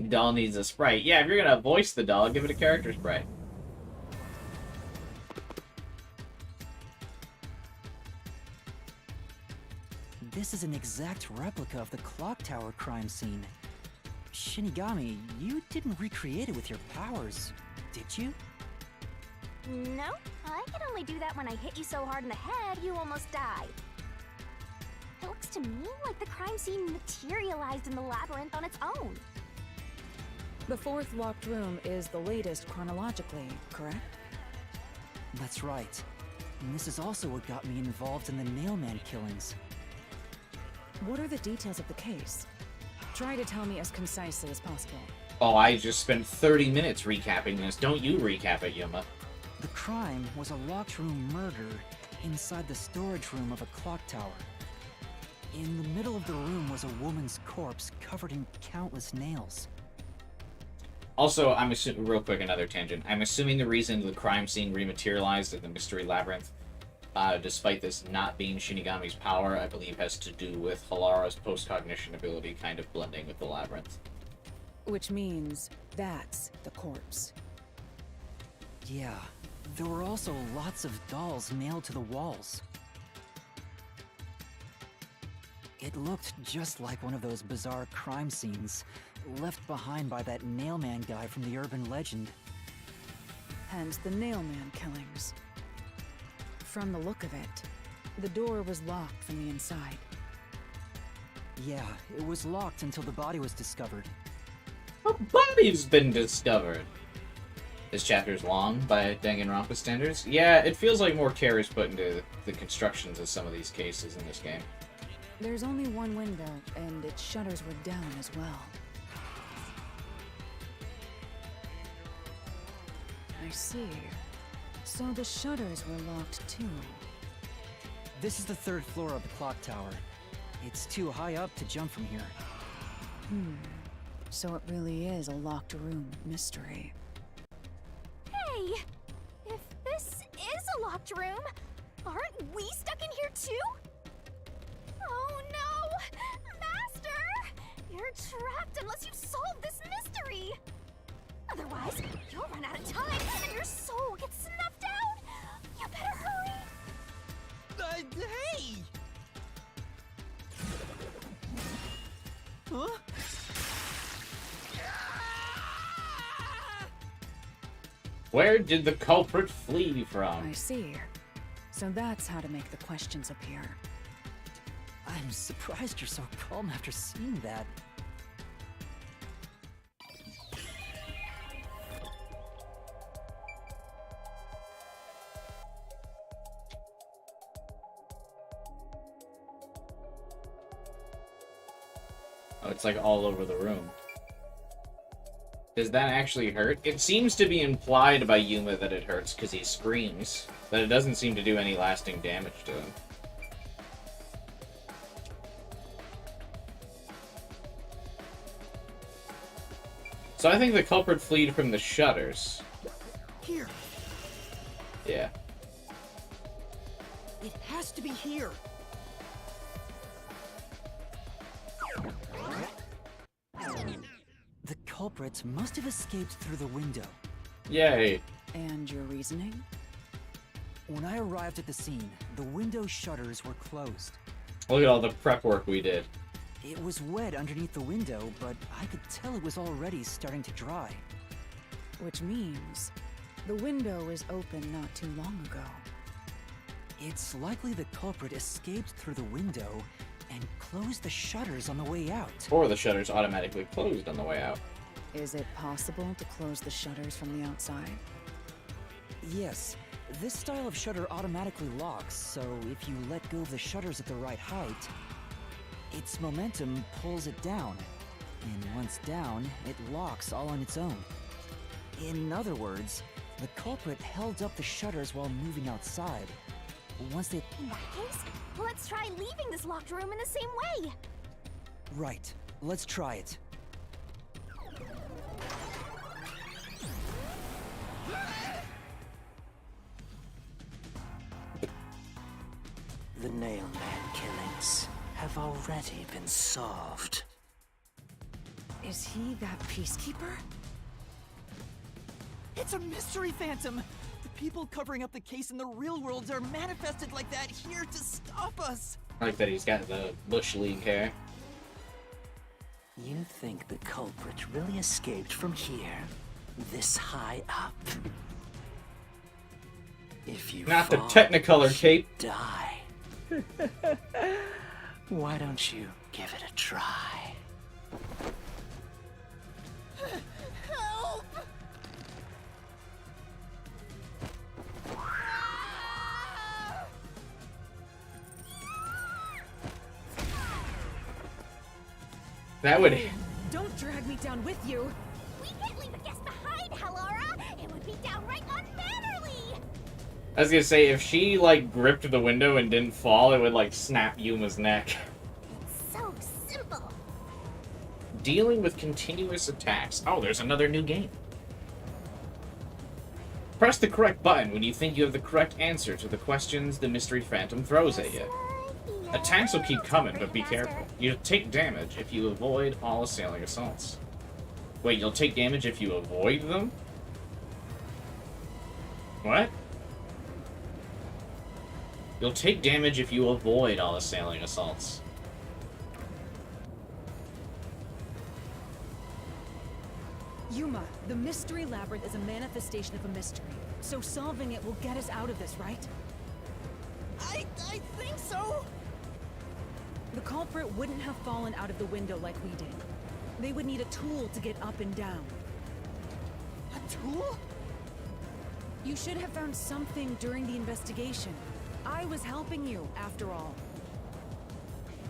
Doll needs a sprite. Yeah, if you're gonna voice the doll, give it a character sprite. This is an exact replica of the clock tower crime scene. Shinigami, you didn't recreate it with your powers, did you? No, I can only do that when I hit you so hard in the head you almost died. It looks to me like the crime scene materialized in the labyrinth on its own. The fourth locked room is the latest chronologically, correct? That's right. And this is also what got me involved in the Nailman killings. What are the details of the case? Try to tell me as concisely as possible. Oh, I just spent 30 minutes recapping this. Don't you recap it, Yuma. The crime was a locked room murder inside the storage room of a clock tower. In the middle of the room was a woman's corpse covered in countless nails. Also, I'm assuming, real quick, another tangent. I'm assuming the reason the crime scene rematerialized in the Mystery Labyrinth, despite this not being Shinigami's power, I believe has to do with Halara's post-cognition ability kind of blending with the Labyrinth. Which means that's the corpse. Yeah, there were also lots of dolls nailed to the walls. It looked just like one of those bizarre crime scenes left behind by that Nailman guy from the urban legend. Hence the Nailman killings. From the look of it, the door was locked from the inside. Yeah, it was locked until the body was discovered. A body's been discovered! This chapter's long by Danganronpa standards. Yeah, it feels like more care is put into the constructions of some of these cases in this game. There's only one window, and its shutters were down as well. I see. So the shutters were locked too. This is the third floor of the clock tower. It's too high up to jump from here. So it really is a locked room mystery. Hey! If this is a locked room, aren't we stuck in here too? Oh no! Master! You're trapped unless you solve this mystery! Otherwise, you'll run out of time and your soul gets snuffed out! You better hurry! Hey! Huh? Where did the culprit flee I from? see. So that's how to make the questions appear. I'm surprised you're so calm after seeing that. Oh, it's like all over the room. Does that actually hurt? It seems to be implied by Yuma that it hurts because he screams, but it doesn't seem to do any lasting damage to him. So I think the culprit fled from the shutters. Here. Yeah. It has to be here. The culprit must have escaped through the window. Yay. And your reasoning? When I arrived at the scene, the window shutters were closed. Look at all the prep work we did. It was wet underneath the window, but I could tell it was already starting to dry. Which means the window is open not too long ago. It's likely the culprit escaped through the window and closed the shutters on the way out. Or the shutters automatically closed on the way out. Is it possible to close the shutters from the outside? Yes, this style of shutter automatically locks, so if you let go of the shutters at the right height, its momentum pulls it down. And once down, it locks all on its own. In other words, the culprit held up the shutters while moving outside. Once they... In that case, let's try leaving this locked room in the same way. Right, let's try it. The Nailman killings have already been solved. Is he that peacekeeper? It's a mystery phantom! The people covering up the case in the real world are manifested like that here to stop us! I like that he's got the Bush League hair. You think the culprit really escaped from here? This high up? If you Not the fall, Technicolor cape. die. Why don't you give it a try? Help! That would... Don't drag me down with you! We can't leave a guest behind, Halara! It would be downright unmannerly! I was gonna say, if she, like, gripped the window and didn't fall, it would, like, snap Yuma's neck. It's so simple. Dealing with continuous attacks. Oh, there's another new game. Press the correct button when you think you have the correct answer to the questions the Mystery Phantom throws at you. Attacks will keep coming, but be careful. You'll take damage if you avoid all assailing assaults. Wait, you'll take damage if you avoid them? What? You'll take damage if you avoid all assailing assaults. Yuma, the mystery labyrinth is a manifestation of a mystery. So solving it will get us out of this, right? I think so! The culprit wouldn't have fallen out of the window like we did. They would need a tool to get up and down. A tool? You should have found something during the investigation. I was helping you, after all.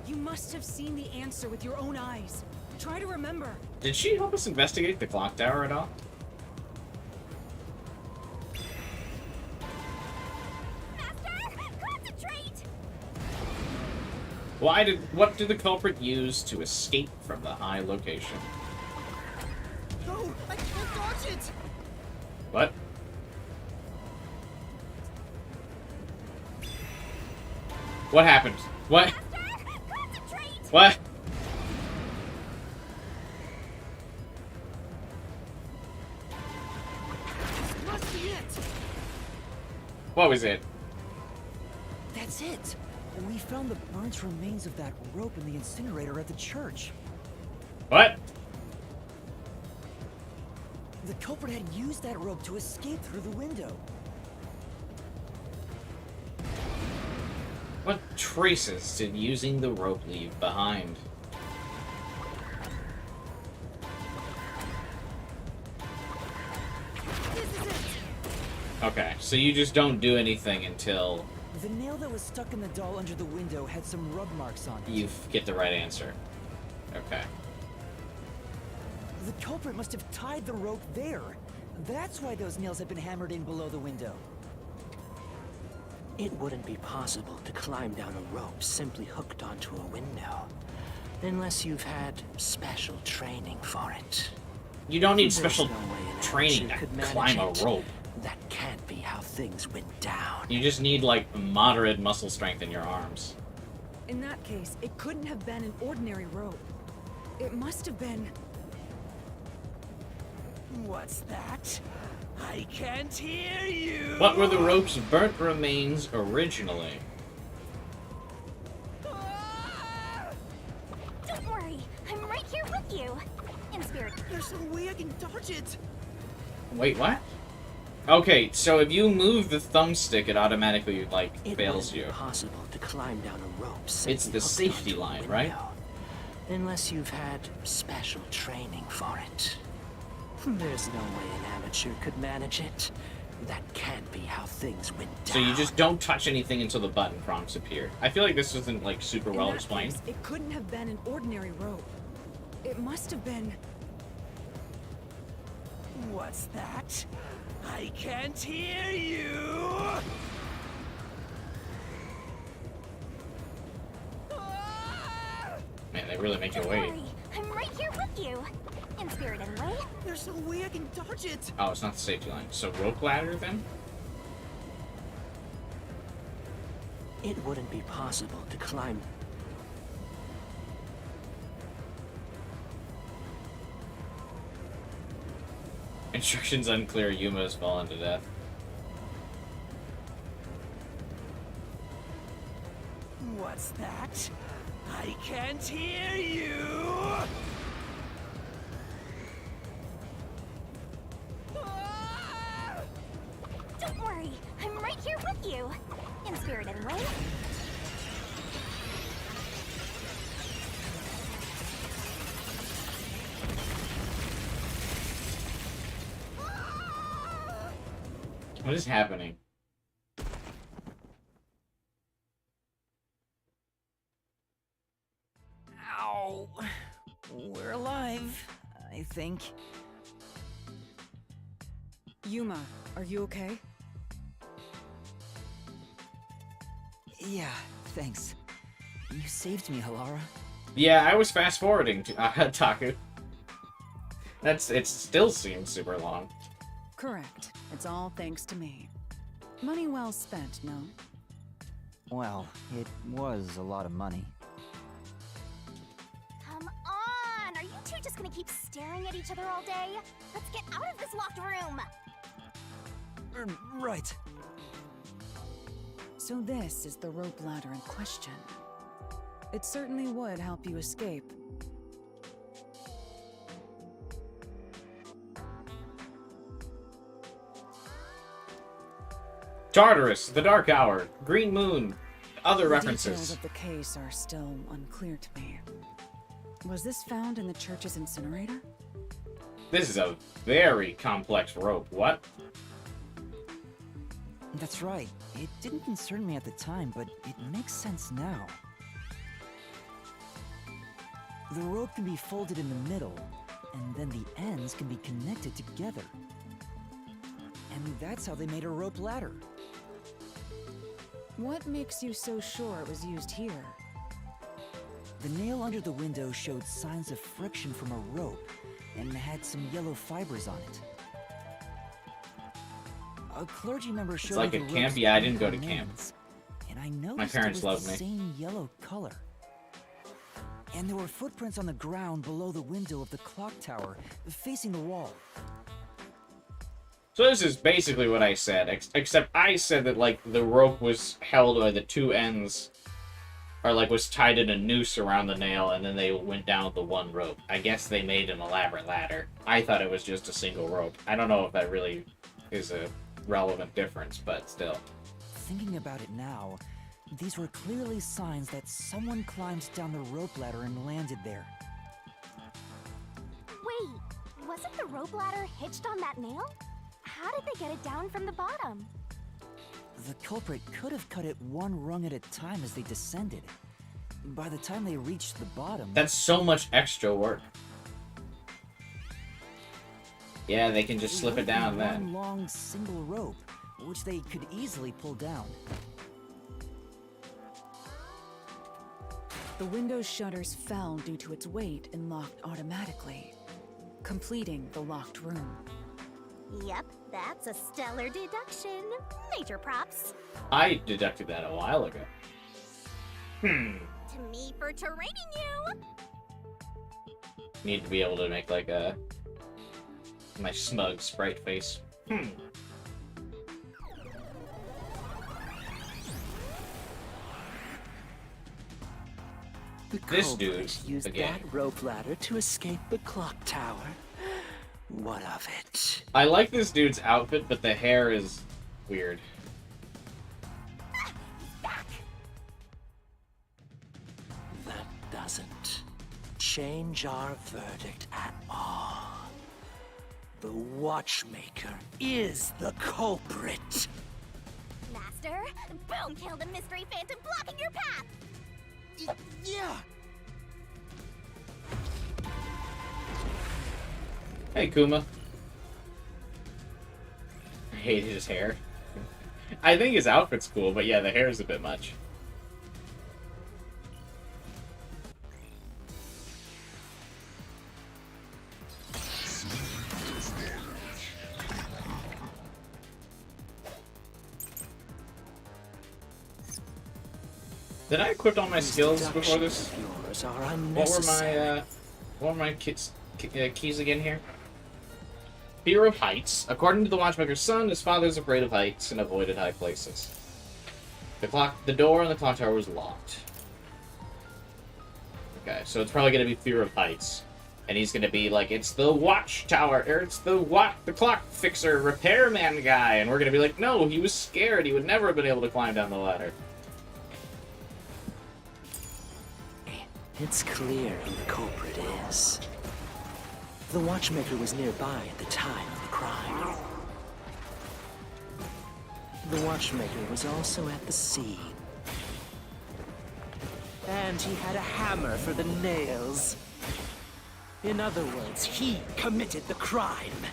You must have seen the answer with your own eyes. Try to remember. Did she help us investigate the clock tower at all? Master, concentrate! What did the culprit use to escape from the high location? No, I can't dodge it! What? What happened? What? Master, concentrate! What? Must be it! What was it? That's it! We found the burnt remains of that rope in the incinerator at the church. What? The culprit had used that rope to escape through the window. What traces did using the rope leave behind? This is it! Okay, so you just don't do anything until The nail that was stuck in the doll under the window had some rub marks on it. you get the right answer. Okay. The culprit must have tied the rope there. That's why those nails had been hammered in below the window. It wouldn't be possible to climb down a rope simply hooked onto a window. Unless you've had special training for it. You don't need There's special no way an training amateur to could manage climb a it. rope. That can't be how things went down. You just need, like, moderate muscle strength in your arms. In that case, it couldn't have been an ordinary rope. It must have been... What's that? I can't hear you! What were the rope's burnt remains originally? Don't worry, I'm right here with you. In spirit. There's no way I can dodge it! Wait, what? Okay, so if you move the thumbstick, it automatically, like, It fails wouldn't you. be possible to climb down a rope. It's simply the hooked safety onto a line, right? window, unless you've had special training for it. There's no way an amateur could manage it. That can't be how things went down. So you just don't touch anything until the button prompts appear. I feel like this isn't, like, super In well that explained. case, it couldn't have been an ordinary rope. It must have been... What's that? I can't hear you! Man, they really make you Don't wait. worry, I'm right here with you. In spirit, anyway. There's no way I can dodge it. Oh, it's not the safety line. So rope ladder, then? It wouldn't be possible to climb. Instructions unclear. Yuma has fallen to death. What's that? I can't hear you! Don't worry, I'm right here with you. In spirit, anyway. What is happening? Ow. We're alive, I think. Yuma, are you okay? Yeah, thanks. You saved me, Halara. Yeah, I was fast forwarding to Taku. It still seems super long. Correct. It's all thanks to me. Money well spent, no? Well, it was a lot of money. Come on! Are you two just gonna keep staring at each other all day? Let's get out of this locked room! Right. So this is the rope ladder in question. It certainly would help you escape. Tartarus, the Dark Hour, Green Moon, other The references. details of the case are still unclear to me. Was this found in the church's incinerator? This is a very complex rope. What? That's right. It didn't concern me at the time, but it makes sense now. The rope can be folded in the middle, and then the ends can be connected together. And that's how they made a rope ladder. What makes you so sure it was used here? The nail under the window showed signs of friction from a rope, and had some yellow fibers on it. A clergy member showed like me a the camp? rope's Yeah, I didn't go to remains, camp. and I noticed My parents it was loved the me. same yellow color. And there were footprints on the ground below the window of the clock tower, facing the wall. So this is basically what I said, except I said that, like, the rope was held by the two ends, or, like, was tied in a noose around the nail, and then they went down with the one rope. I guess they made an elaborate ladder. I thought it was just a single rope. I don't know if that really is a relevant difference, but still. Thinking about it now, these were clearly signs that someone climbed down the rope ladder and landed there. Wait, wasn't the rope ladder hitched on that nail? How did they get it down from the bottom? The culprit could have cut it one rung at a time as they descended. By the time they reached the bottom... That's so much extra work. Yeah, they can just slip it down then. One long single rope, which they could easily pull down. The window's shutters fell due to its weight and locked automatically, completing the locked room. Yep, that's a stellar deduction. Major props. I deducted that a while ago. To me for training you. Need to be able to make, like, a... my smug sprite face. The This culprit dude, used again. that rope ladder to escape the clock tower. what of it? I like this dude's outfit, but the hair is weird. That doesn't change our verdict at all. The Watchmaker is the culprit. Master, boom! Kill the mystery phantom blocking your path! Yeah! Hey, Kuma. I hate his hair. I think his outfit's cool, but yeah, the hair is a bit much. Did I equip all my skills before this? Yours are What unnecessary. were my keys again here? Fear of heights. According to the Watchmaker's son, his father is afraid of heights and avoided high places. The door on the clock tower was locked. Okay, so it's probably gonna be fear of heights, and he's gonna be like, it's the watchtower, or it's the clock fixer repairman guy, and we're gonna be like, no, he was scared. He would never have been able to climb down the ladder. It's clear who the culprit is. The Watchmaker was nearby at the time of the crime. The Watchmaker was also at the scene. And he had a hammer for the nails. In other words, he committed the crime.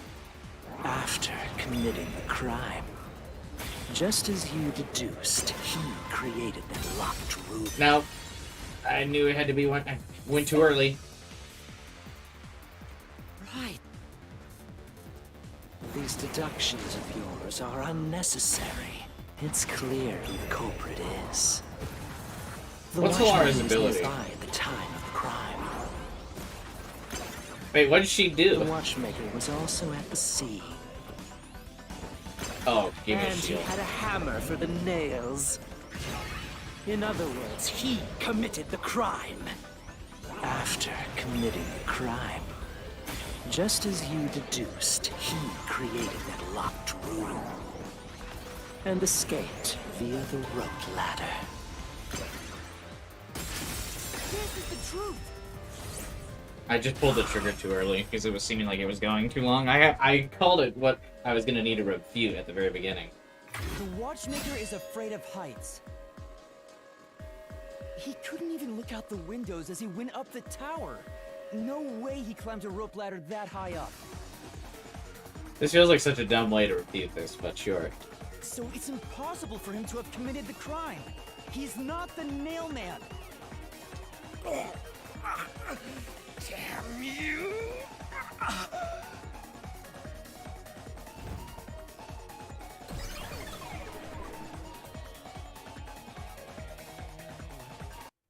After committing the crime, just as you deduced, he created that locked room. Now, I knew it had to be one. I went too early. Right. These deductions of yours are unnecessary. It's clear who the culprit is. The What's Watchmaker Halara's was ability? nearby at the time of the crime. Wait, what did she The do? Watchmaker was also at the scene. Oh, give me a And he shield. had a hammer for the nails. In other words, he committed the crime. After committing the crime, just as you deduced, he created that locked room and escaped via the rope ladder. This is the truth. I just pulled the trigger too early because it was seeming like it was going too long. I called it what I was gonna need to refute at the very beginning. The Watchmaker is afraid of heights. He couldn't even look out the windows as he went up the tower. No way he climbed a rope ladder that high up. This feels like such a dumb way to repeat this, but sure. So it's impossible for him to have committed the crime. He's not the nailman. Damn you!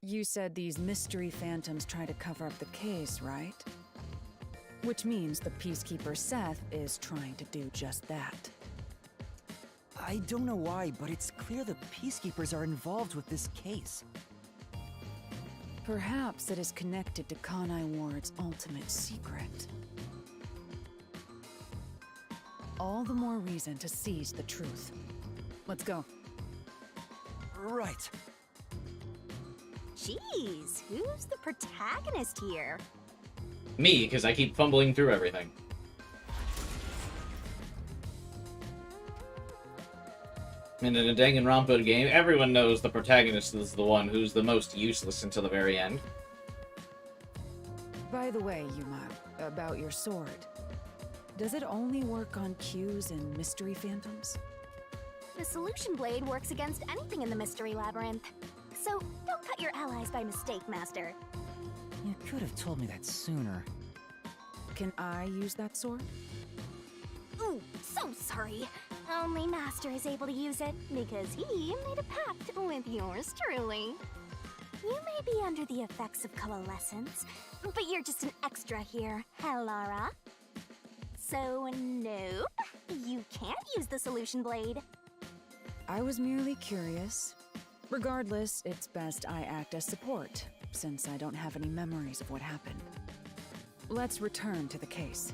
You said these mystery phantoms try to cover up the case, right? Which means the Peacekeeper Seth is trying to do just that. I don't know why, but it's clear the Peacekeepers are involved with this case. Perhaps it is connected to Kanai Ward's ultimate secret. All the more reason to seize the truth. Let's go. Right. Jeez, who's the protagonist here? Me, because I keep fumbling through everything. And in a Danganronpa game, everyone knows the protagonist is the one who's the most useless until the very end. By the way, Yuma, about your sword. Does it only work on cues and mystery phantoms? The solution blade works against anything in the mystery labyrinth. So don't cut your allies by mistake, Master. You could have told me that sooner. Can I use that sword? Ooh, so sorry. Only Master is able to use it because he made a pact with yours truly. You may be under the effects of coalescence, but you're just an extra here, Halara. So nope, you can't use the solution blade. I was merely curious. Regardless, it's best I act as support, since I don't have any memories of what happened. Let's return to the case.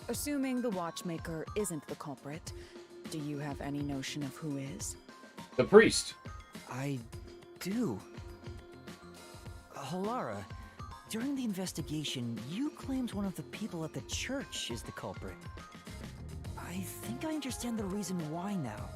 Assuming the watchmaker isn't the culprit, do you have any notion of who is? The priest. I do. Halara, during the investigation, you claimed one of the people at the church is the culprit. I think I understand the reason why now.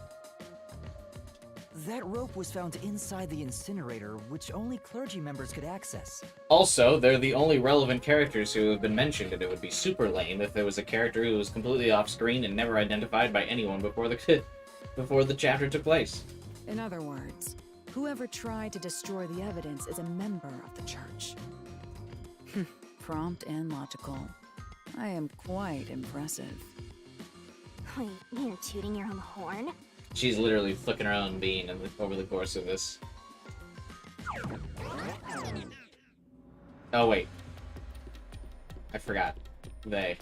That rope was found inside the incinerator, which only clergy members could access. Also, they're the only relevant characters who have been mentioned, and it would be super lame if there was a character who was completely off-screen and never identified by anyone before the chapter took place. In other words, whoever tried to destroy the evidence is a member of the church. Prompt and logical. I am quite impressive. Wait, you're tooting your own horn? She's literally flicking her own bean over the course of this. Oh, wait. I forgot. They.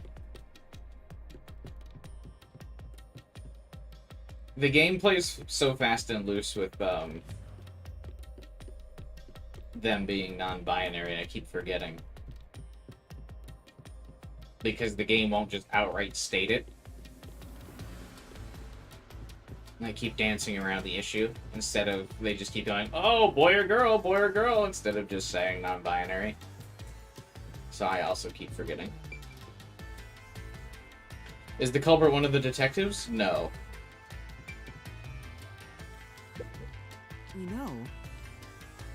The game plays so fast and loose with, them being non-binary, and I keep forgetting. Because the game won't just outright state it. And I keep dancing around the issue, instead of, they just keep going, oh, boy or girl, instead of just saying non-binary. So I also keep forgetting. Is the culprit one of the detectives? No. You know,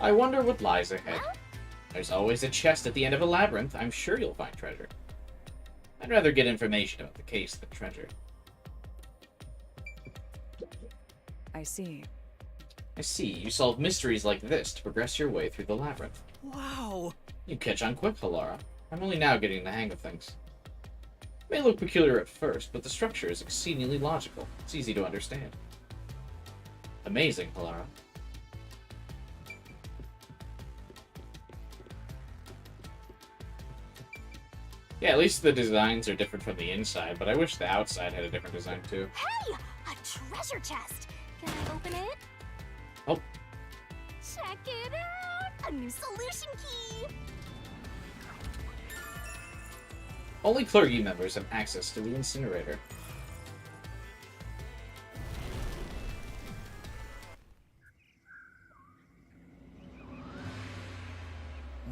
I wonder what lies ahead. There's always a chest at the end of a labyrinth. I'm sure you'll find treasure. I'd rather get information about the case than treasure. I see. I see. You solve mysteries like this to progress your way through the labyrinth. wow! You catch on quick, Halara. I'm only now getting the hang of things. It may look peculiar at first, but the structure is exceedingly logical. It's easy to understand. Amazing, Halara. Yeah, at least the designs are different from the inside, but I wish the outside had a different design too. Hey! A treasure chest! Can I open it? Oh. Check it out! A new solution key! Only clergy members have access to the incinerator.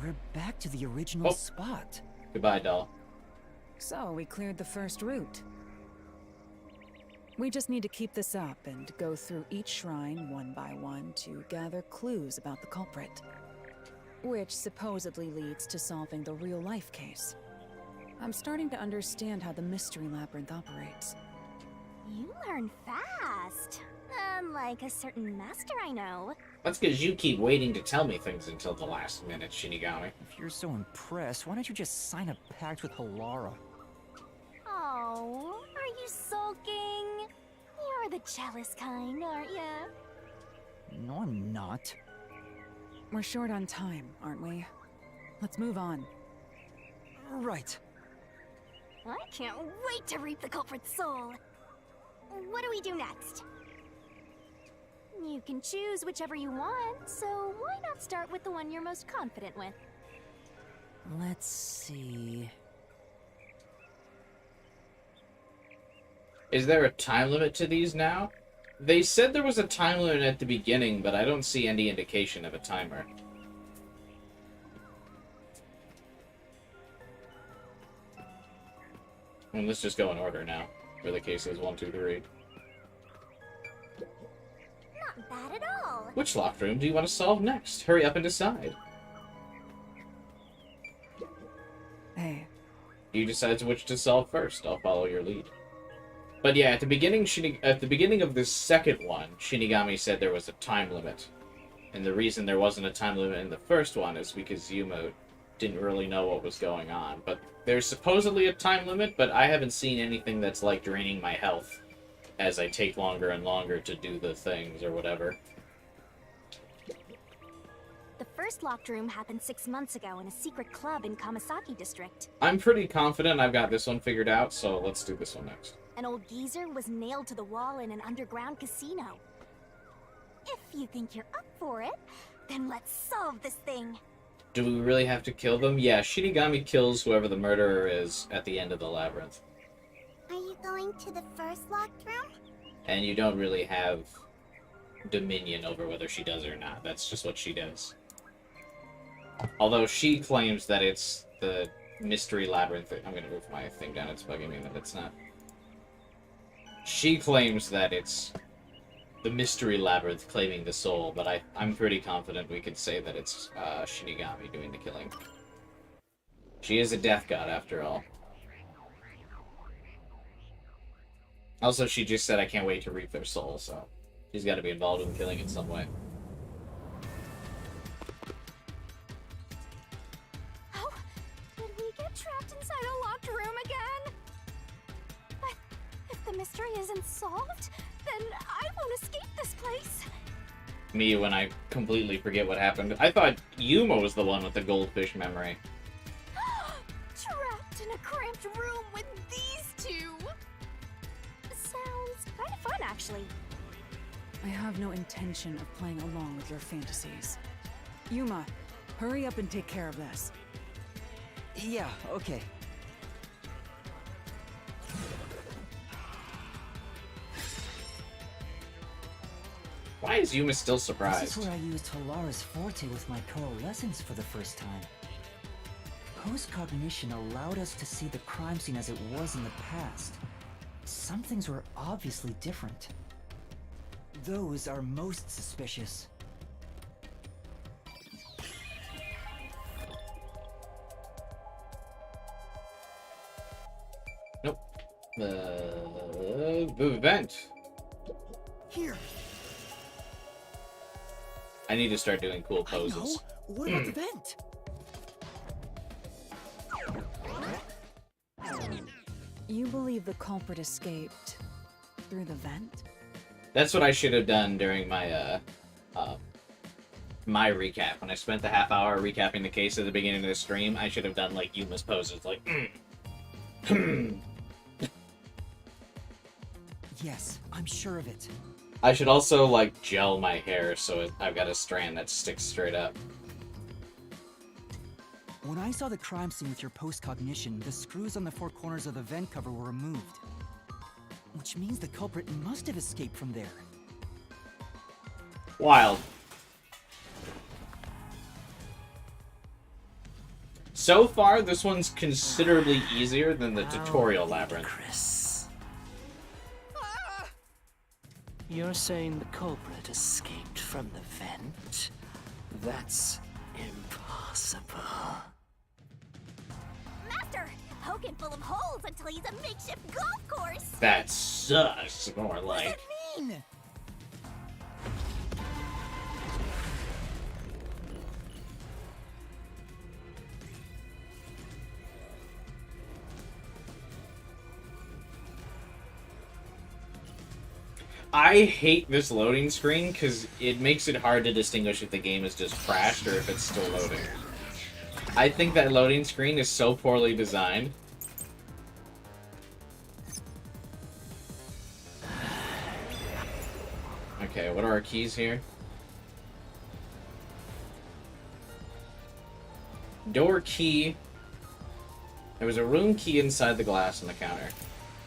We're back to the original Oh. spot. Goodbye, doll. So, we cleared the first route. We just need to keep this up and go through each shrine one by one to gather clues about the culprit. Which supposedly leads to solving the real-life case. I'm starting to understand how the Mystery Labyrinth operates. You learn fast. Unlike a certain master I know. That's because you keep waiting to tell me things until the last minute, Shinigami. If you're so impressed, why don't you just sign a pact with Halara? Oh, are you sulking? You're the jealous kind, aren't ya? No, I'm not. We're short on time, aren't we? Let's move on. Right. I can't wait to reap the culprit's soul. What do we do next? You can choose whichever you want, so why not start with the one you're most confident with? Let's see. Is there a time limit to these now? They said there was a time limit at the beginning, but I don't see any indication of a timer. And let's just go in order now, for the cases 1, 2, 3. Not bad at all. Which locked room do you want to solve next? Hurry up and decide. Hey, You decide which to solve first. I'll follow your lead. But yeah, at the beginning of this second one, Shinigami said there was a time limit. And the reason there wasn't a time limit in the first one is because Yuma didn't really know what was going on. But there's supposedly a time limit, but I haven't seen anything that's like draining my health as I take longer and longer to do the things or whatever. The first locked room happened 6 months ago in a secret club in Kamasaki district. I'm pretty confident I've got this one figured out, so let's do this one next. An old geezer was nailed to the wall in an underground casino. If you think you're up for it, then let's solve this thing. Do we really have to kill them? Yeah, Shinigami kills whoever the murderer is at the end of the labyrinth. going to the first locked room? And you don't really have dominion over whether she does or not. That's just what she does. Although she claims that it's the mystery labyrinth. I'm gonna move my thing down. It's bugging me that it's not. She claims that it's the mystery labyrinth claiming the soul, but I'm pretty confident we could say that it's Shinigami doing the killing. She is a death god, after all. Also, she just said, I can't wait to reap their soul, so she's got to be involved in killing in some way. Oh, did we get trapped inside a locked room again? But if the mystery isn't solved, then I won't escape this place. Me, when I completely forget what happened. I thought Yuma was the one with the goldfish memory. Trapped in a cramped room with these two. Sounds kind of fun, actually. I have no intention of playing along with your fantasies. Yuma, hurry up and take care of this. Yeah, okay. Why is Yuma still This surprised? is where I used Halara's forte with my coalescence for the first time. Post-cognition allowed us to see the crime scene as it was in the past. Some things were obviously different. Those are most suspicious. Nope. The event. Here, I need to start doing cool I know. poses. What about the vent? You believe the culprit escaped through the vent? That's what I should have done during my my recap. When I spent the half hour recapping the case at the beginning of the stream, I should have done like Yuma's poses, like. Yes, I'm sure of it. I should also like gel my hair so I've got a strand that sticks straight up. When I saw the crime scene with your post-cognition, the screws on the four corners of the vent cover were removed. Which means the culprit must have escaped from there. Wild. So far, this one's considerably easier than the tutorial labyrinth. Chris. You're saying the culprit escaped from the vent? That's impossible. Master, poking full of holes until he's a makeshift golf course. That sucks, more like. What does that mean? I hate this loading screen because it makes it hard to distinguish if the game is just crashed or if it's still loading. I think that loading screen is so poorly designed. Okay, what are our keys here? Door key. There was a room key inside the glass on the counter.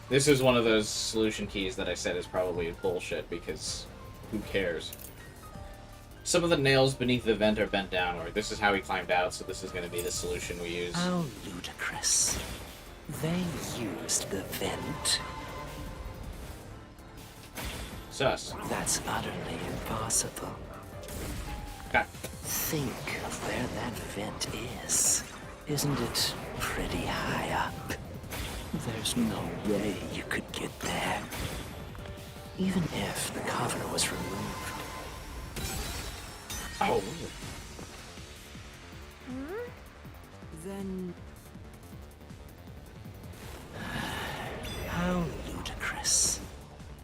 This is one of those solution keys that I said is probably bullshit because who cares? Some of the nails beneath the vent are bent downward. This is how we climbed out, so this is going to be the solution we use. How ludicrous. They used the vent. Sus. That's utterly impossible. God. Think of where that vent is. Isn't it pretty high up? There's no way you could get there. Even if the cover was removed. Oh. Then How ludicrous.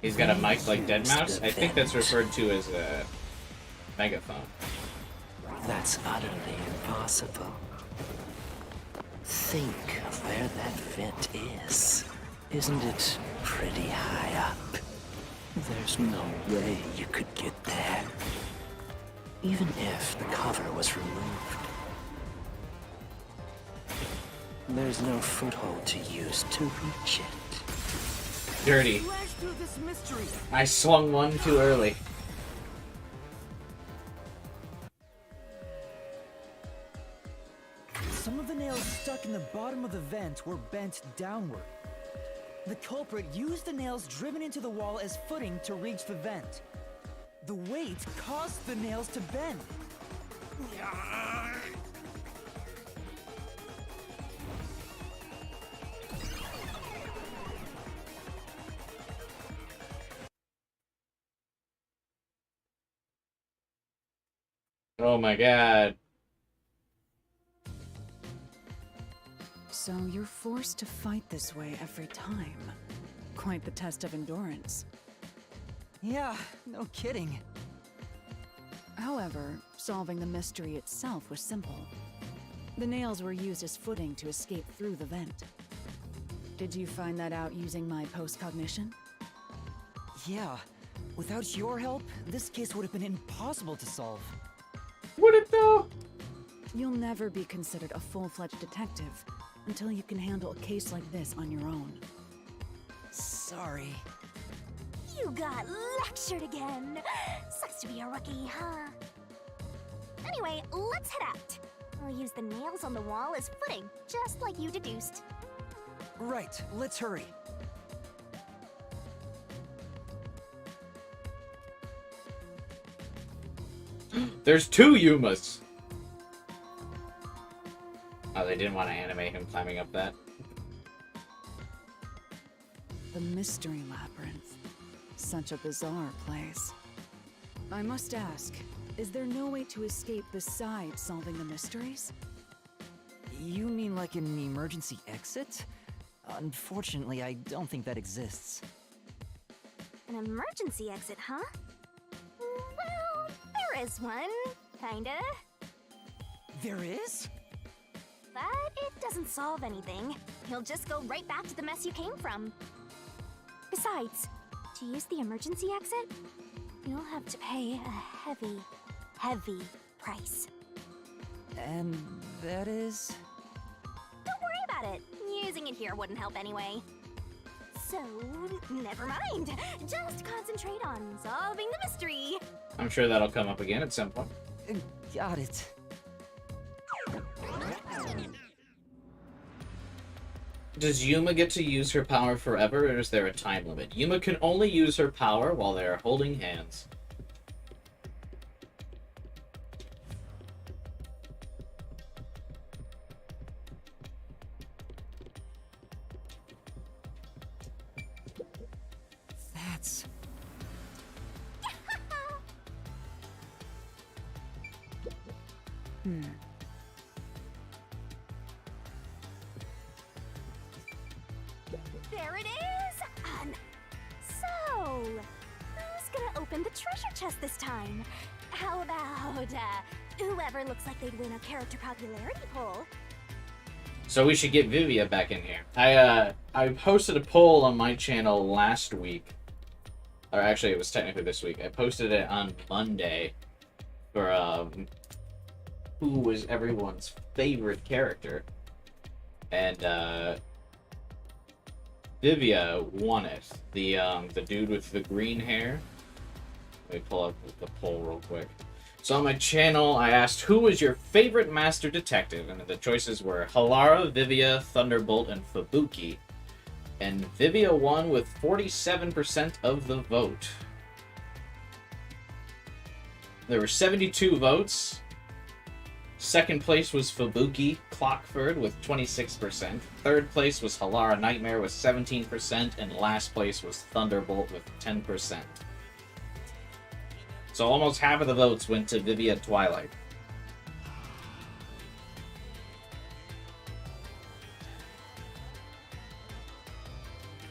He's got a mic like Deadmau5? I think that's referred to as a megaphone. That's utterly impossible. Think of where that vent is. Isn't it pretty high up? There's no way you could get there. Even if the cover was removed. There's no foothold to use to reach it. Dirty. Slash through this mystery. I swung one too early. Some of the nails stuck in the bottom of the vent were bent downward. The culprit used the nails driven into the wall as footing to reach the vent. The weight caused the nails to bend. Oh my god. So you're forced to fight this way every time. Quite the test of endurance. Yeah, no kidding. However, solving the mystery itself was simple. The nails were used as footing to escape through the vent. Did you find that out using my post-cognition? Yeah, without your help, this case would have been impossible to solve. Would it though? You'll never be considered a full-fledged detective until you can handle a case like this on your own. Sorry. You got lectured again. Sucks to be a rookie, huh? Anyway, let's head out. I'll use the nails on the wall as footing, just like you deduced. Right, let's hurry. There's two Yumas! Oh, they didn't want to animate him climbing up that. The Mystery Labyrinth. Such a bizarre place. I must ask, is there no way to escape besides solving the mysteries? You mean like an emergency exit? Unfortunately, I don't think that exists. An emergency exit, huh? Well, there is one, kinda. There is? But it doesn't solve anything. You'll just go right back to the mess you came from. Besides, to use the emergency exit, you'll have to pay a heavy, heavy price. And that is? Don't worry about it. Using it here wouldn't help anyway. So, never mind. Just concentrate on solving the mystery. I'm sure that'll come up again at some point. Got it. Does Yuma get to use her power forever, or is there a time limit? Yuma can only use her power while they are holding hands. That's... There it is! So, who's gonna open the treasure chest this time? How about, whoever looks like they'd win a character popularity poll? So we should get Vivia back in here. I posted a poll on my channel last week. Or actually, it was technically this week. I posted it on Monday for, who was everyone's favorite character. And, Vivia won it. The dude with the green hair. Let me pull up the poll real quick. So on my channel, I asked, who was your favorite master detective? And the choices were Halara, Vivia, Thunderbolt, and Fubuki. And Vivia won with 47% of the vote. There were 72 votes. Second place was Fubuki Clockford with 26%. Third place was Halara Nightmare with 17%. And last place was Thunderbolt with 10%. So almost half of the votes went to Vivia Twilight.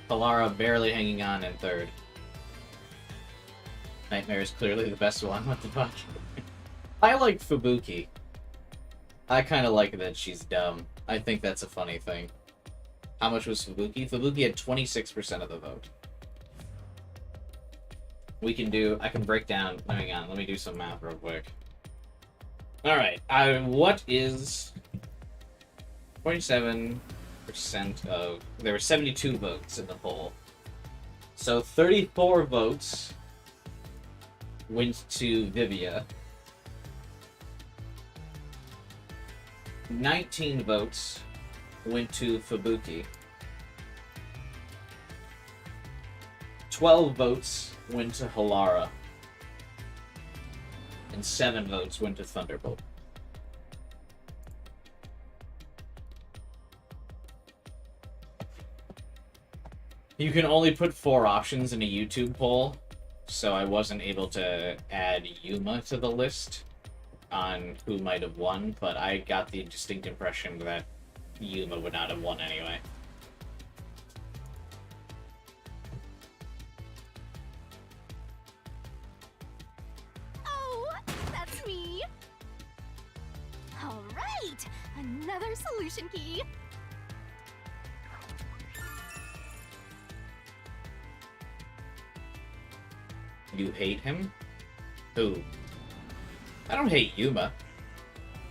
Halara barely hanging on in third. Nightmare is clearly the best one. What the fuck? I like Fubuki. I kind of like that she's dumb. I think that's a funny thing. How much was Fubuki? Fubuki had 26% of the vote. I can break down, hang on, let me do some math real quick. Alright, what is 47% of, there were 72 votes in the poll. So 34 votes went to Vivia. 19 votes went to Fubuki. 12 votes went to Halara. And 7 votes went to Thunderbolt. You can only put 4 options in a YouTube poll, so I wasn't able to add Yuma to the list on who might have won, but I got the distinct impression that Yuma would not have won anyway. Oh, that's me. All right, another solution key. You hate him? Who? I don't hate Yuma.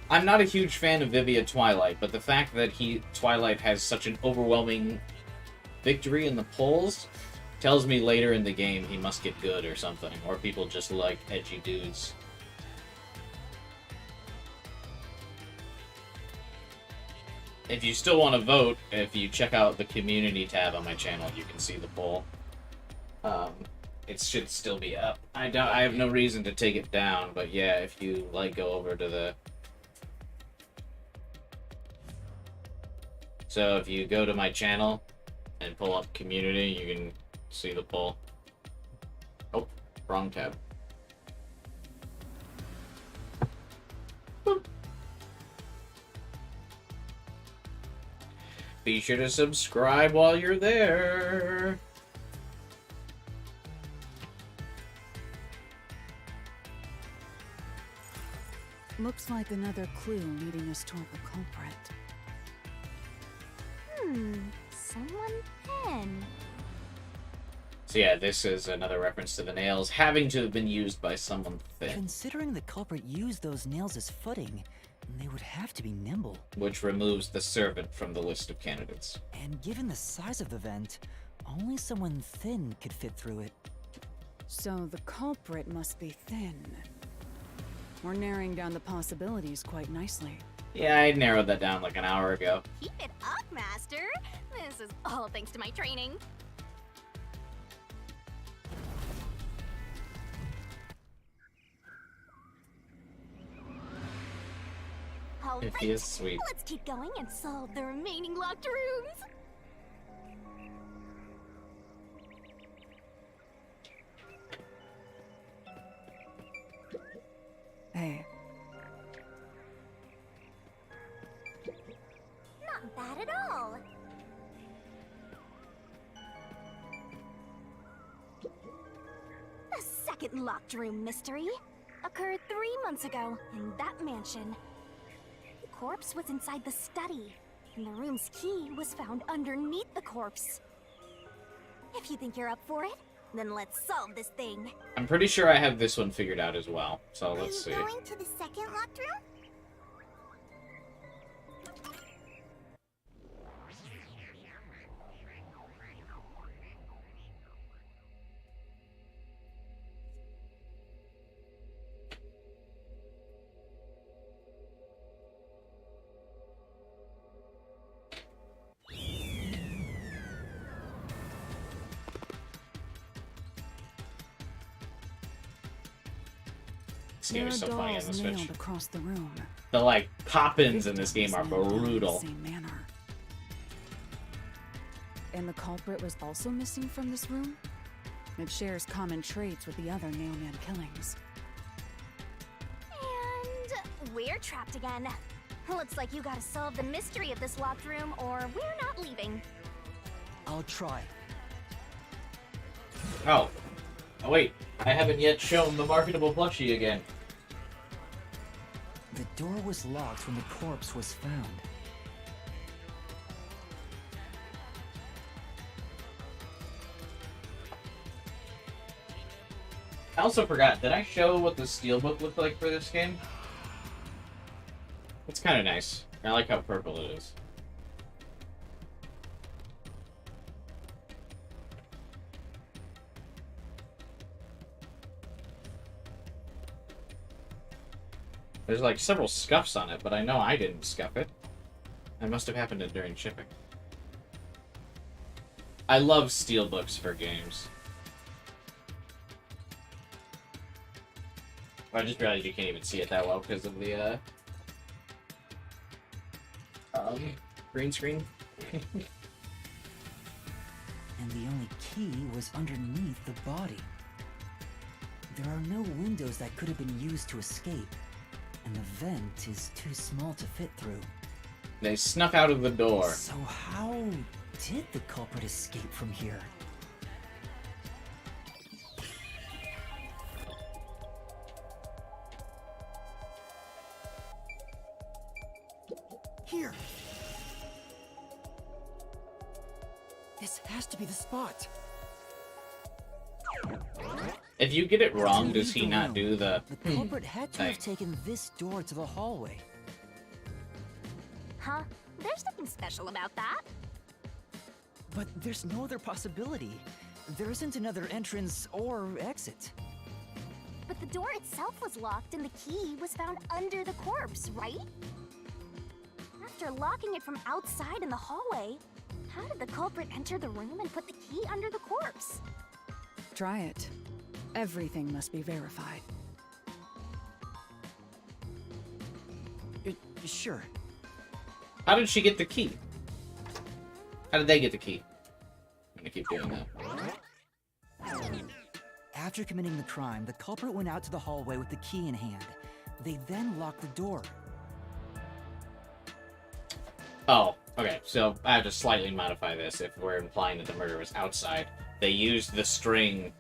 I'm not a huge fan of Vivia Twilight, but the fact that Twilight has such an overwhelming victory in the polls tells me later in the game he must get good or something, or people just like edgy dudes. If you still want to vote, if you check out the community tab on my channel, you can see the poll. It should still be up. I have no reason to take it down, but yeah, if you go over to the... So if you go to my channel and pull up community, you can see the poll. Oh, wrong tab. Boop. Be sure to subscribe while you're there. Looks like another clue leading us toward the culprit. Someone thin. So yeah, this is another reference to the nails having to have been used by someone thin, Considering the culprit used those nails as footing, they would have to be nimble. which removes the servant from the list of candidates. And given the size of the vent, only someone thin could fit through it. So the culprit must be thin. We're narrowing down the possibilities quite nicely. Yeah, I narrowed that down like an hour ago. Keep it up, Master. This is all thanks to my training. All If right, he is sweet. let's keep going and solve the remaining locked rooms. Hey, Not bad at all. The second locked room mystery occurred 3 months ago in that mansion. The corpse was inside the study, and the room's key was found underneath the corpse. If you think you're up for it, then let's solve this thing. I'm pretty sure I have this one figured out as well, so let's see. Are you going to the second locked room? This game is so funny on the dolls Switch. nailed across the room. The pop-ins in this game are Victims nailed down in the brutal. same manner. And the culprit was also missing from this room? It shares common traits with the other Nailman killings. And we're trapped again. Looks like you gotta solve the mystery of this locked room, or we're not leaving. I'll try. Oh. Oh wait, I haven't yet shown the marketable plushie again. The door was locked when the corpse was found. I also forgot, did I show what the steelbook looked like for this game? It's kind of nice. I like how purple it is. There's like several scuffs on it, but I know I didn't scuff it. It must have happened during shipping. I love steelbooks for games. I just realized you can't even see it that well because of the green screen. And the only key was underneath the body. There are no windows that could have been used to escape, and the vent is too small to fit through. They snuck out of the door. So how did the culprit escape from here? Here! This has to be the spot. If you get it wrong, does he not do the The culprit had to have thing? taken this door to the hallway. Huh? There's nothing special about that. But there's no other possibility. There isn't another entrance or exit. But the door itself was locked and the key was found under the corpse, right? After locking it from outside in the hallway, how did the culprit enter the room and put the key under the corpse? Try it. Everything must be verified. Sure. How did she get the key? How did they get the key? I'm gonna keep doing that. After committing the crime, the culprit went out to the hallway with the key in hand. They then locked the door. Oh, okay. So I have to slightly modify this if we're implying that the murder was outside. They used the string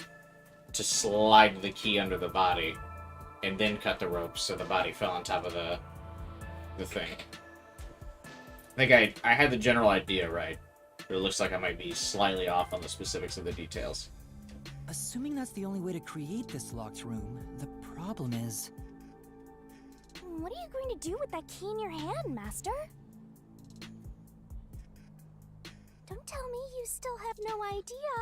to slide the key under the body and then cut the rope so the body fell on top of the thing. I think I had the general idea right, but it looks like I might be slightly off on the specifics of the details. Assuming that's the only way to create this locked room, the problem is... What are you going to do with that key in your hand, Master? Don't tell me you still have no idea.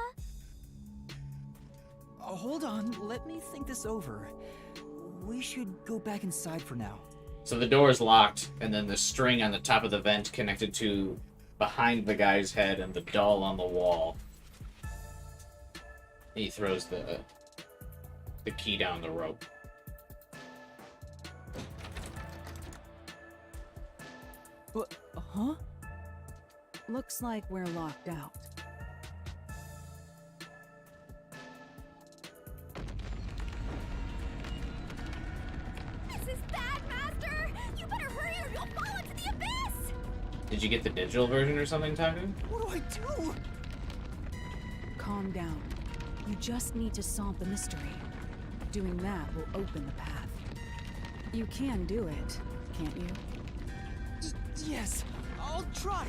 Hold on, let me think this over. We should go back inside for now. So the door is locked, and then the string on the top of the vent connected to behind the guy's head and the doll on the wall. He throws the key down the rope. But, huh? Looks like we're locked out. This is bad, Master! You better hurry or you'll fall into the abyss! Did you get the digital version or something, Taku? What do I do? Calm down. You just need to solve the mystery. Doing that will open the path. You can do it, can't you? Yes, I'll try.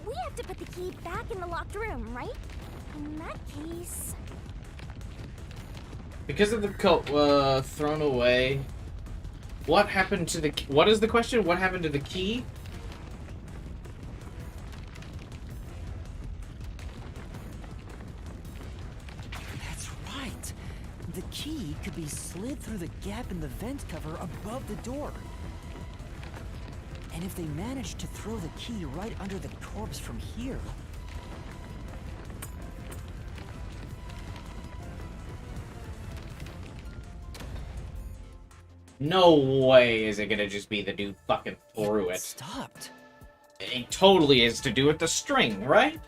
We have to put the key back in the locked room, right? In that case... Because of the cult thrown away, what happened to the... What is the question? What happened to the key? That's right. The key could be slid through the gap in the vent cover above the door. And if they managed to throw the key right under the corpse from here... No way is it gonna just be the dude fucking threw it. stopped. It totally is to do with the string, right?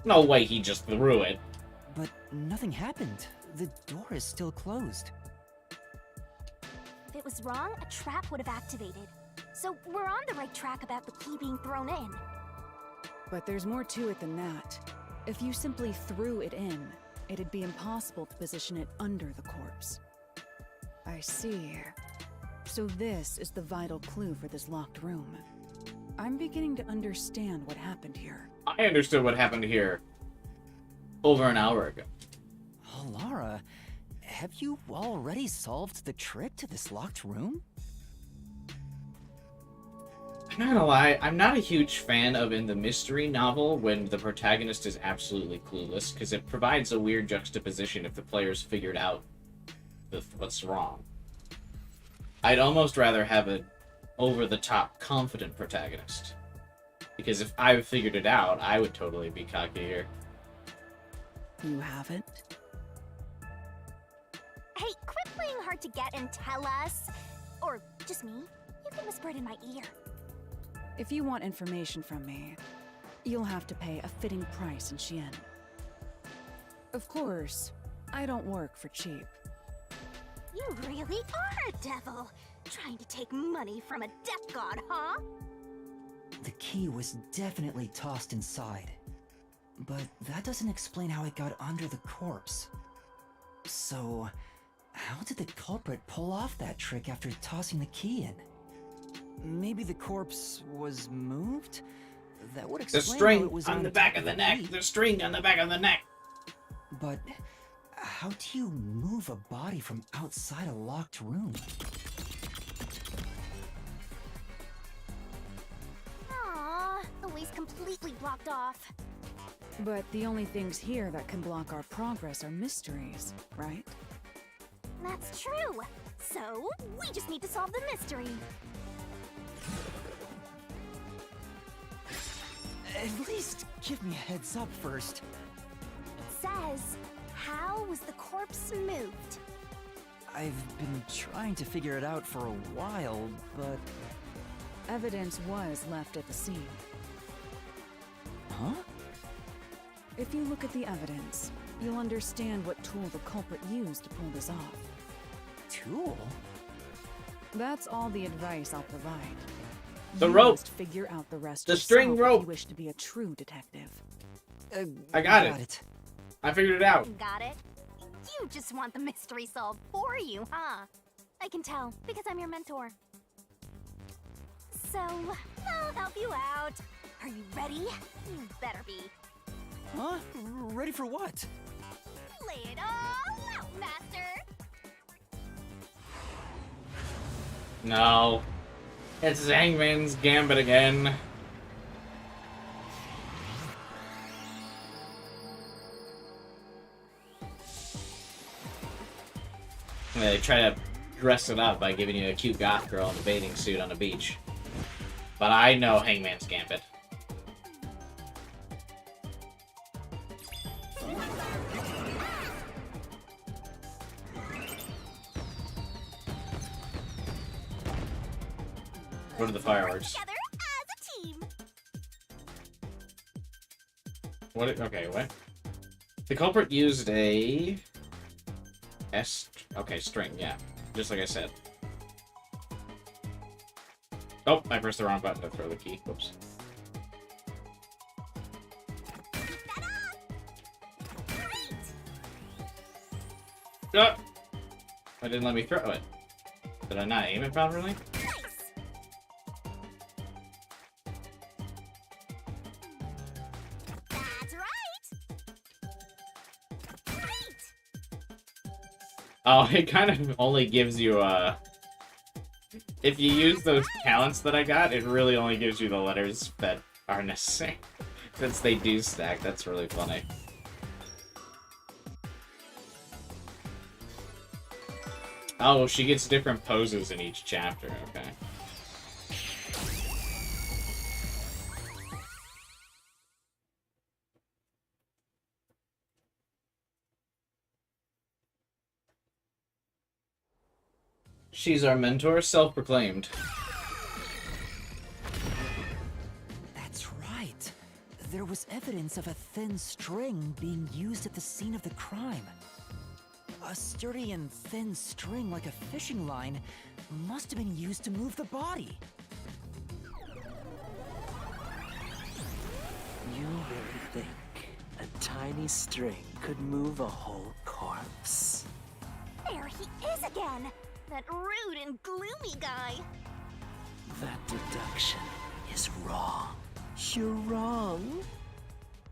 No way he just threw it. But nothing happened. The door is still closed. If it was wrong, a trap would have activated. So we're on the right track about the key being thrown in. But there's more to it than that. If you simply threw it in, it'd be impossible to position it under the corpse. I see. So this is the vital clue for this locked room. I'm beginning to understand what happened here. I understood what happened here over an hour ago. Halara, have you already solved the trick to this locked room? I'm not gonna lie, I'm not a huge fan of in the mystery novel when the protagonist is absolutely clueless, because it provides a weird juxtaposition if the player's figured out what's wrong. I'd almost rather have an over-the-top confident protagonist. Because if I figured it out, I would totally be cocky here. You haven't? Hey, quit playing hard to get and tell us. Or just me. You can whisper it in my ear. If you want information from me, you'll have to pay a fitting price in Xi'an. Of course, I don't work for cheap. You really are a devil. Trying to take money from a death god, huh? The key was definitely tossed inside. But that doesn't explain how it got under the corpse. So, how did the culprit pull off that trick after tossing the key in? Maybe the corpse was moved? That would explain The how string it was on the top back of the neck. key. The string on the back of the neck. But how do you move a body from outside a locked room? Aww, the way's completely blocked off. But the only things here that can block our progress are mysteries, right? That's true. So, we just need to solve the mystery. At least give me a heads up first. It says, how was the corpse moved? I've been trying to figure it out for a while, but... Evidence was left at the scene. Huh? If you look at the evidence, you'll understand what tool the culprit used to pull this off. Tool? That's all the advice I'll provide. The You rope. must figure out the rest The yourself string if rope. you wish to be a true detective. I got it. I figured it out. Got it? You just want the mystery solved for you, huh? I can tell, because I'm your mentor. So, I'll help you out. Are you ready? You better be. Huh? Ready for what? Lay it all out, Master! No. It's Hangman's Gambit again. They try to dress it up by giving you a cute goth girl in a bathing suit on the beach. But I know Hangman's Gambit. Go to the fireworks. Together as a team! What? Okay, what? The culprit used a... Okay, string, yeah. Just like I said. Oh, I pressed the wrong button to throw the key. Whoops. Great! Ah! I didn't let me throw it. Did I not aim it properly? Nice! That's right! Great! Oh, it kind of only gives you, if you use those talents that I got, it really only gives you the letters that are necessary. Since they do stack, that's really funny. Oh, she gets different poses in each chapter, okay. She's our mentor, self-proclaimed. That's right. There was evidence of a thin string being used at the scene of the crime. A sturdy and thin string like a fishing line must have been used to move the body. You really think a tiny string could move a whole corpse? There he is again! That rude and gloomy guy! That deduction is wrong. You're wrong.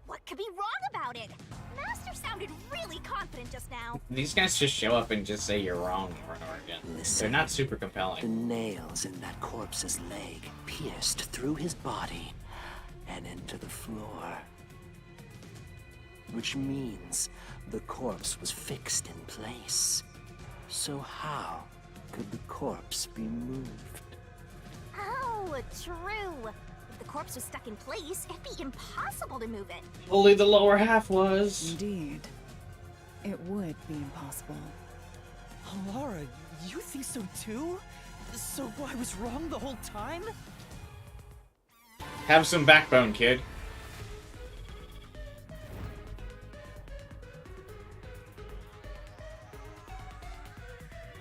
What could be wrong about it? Master sounded really confident just now. These guys just show up and just say you're wrong over and over again. Listen. They're not super The compelling. nails in that corpse's leg pierced through his body and into the floor. Which means the corpse was fixed in place. So how could the corpse be moved? Oh, true. If the corpse was stuck in place, it'd be impossible to move it. Only the lower half was. Indeed. It would be impossible. Halara, you think so too? So I was wrong the whole time? Have some backbone, kid.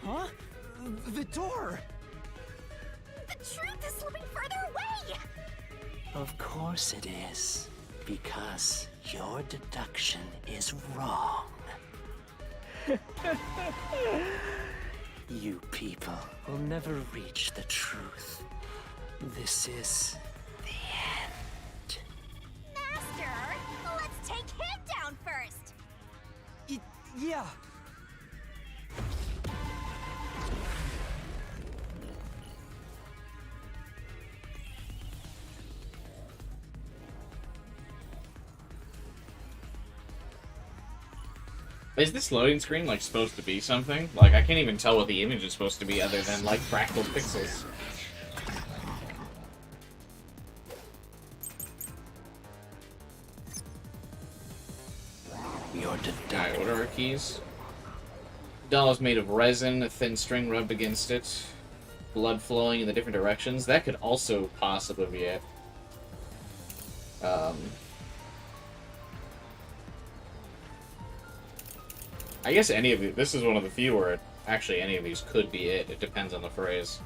Huh? The door! The truth is slipping further away! Of course it is. Because your deduction is wrong. You people will never reach the truth. This is the end. Master, let's take him down first! Yeah. Is this loading screen, like, supposed to be something? Like, I can't even tell what the image is supposed to be other than, like, fractal pixels. Your Alright, deduction. what are our keys? Doll is made of resin, a thin string rubbed against it. Blood flowing in the different directions. That could also possibly be it. I guess any of these, this is one of the few where actually any of these could be it. It depends on the phrase.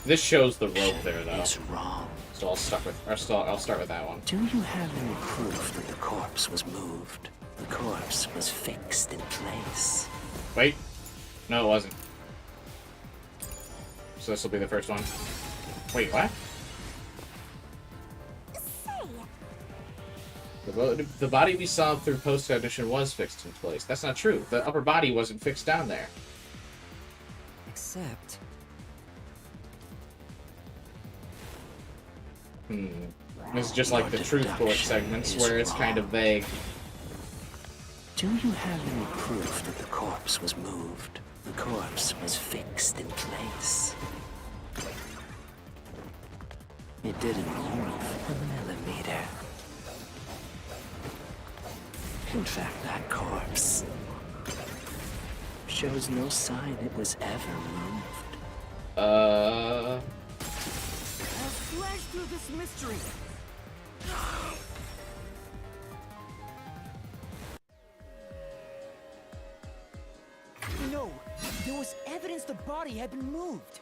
This shows the rope there, though. Is wrong. So I'll start with that one. Do you have any proof that the corpse was moved? The corpse was fixed in place. Wait. No, it wasn't. So this will be the first one. Wait, what? Say, The body we saw through post-audition was fixed in place. That's not true. The upper body wasn't fixed down there. Except... This is just like the truth bullet segments where it's kind of vague. Do you have any proof that the corpse was moved? The corpse was fixed in place. It didn't move a millimeter. In fact, that corpse shows no sign it was ever moved. I'll flash through this mystery! No! There was evidence the body had been moved!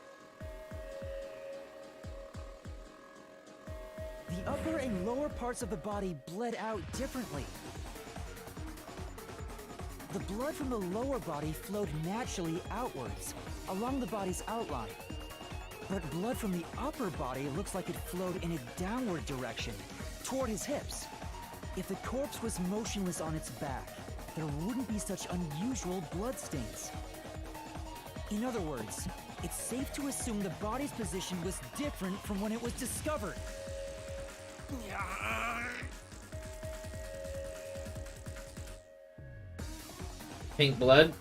The upper and lower parts of the body bled out differently. The blood from the lower body flowed naturally outwards, along the body's outline. But blood from the upper body looks like it flowed in a downward direction, toward his hips. If the corpse was motionless on its back, there wouldn't be such unusual bloodstains. In other words, it's safe to assume the body's position was different from when it was discovered. Pink blood?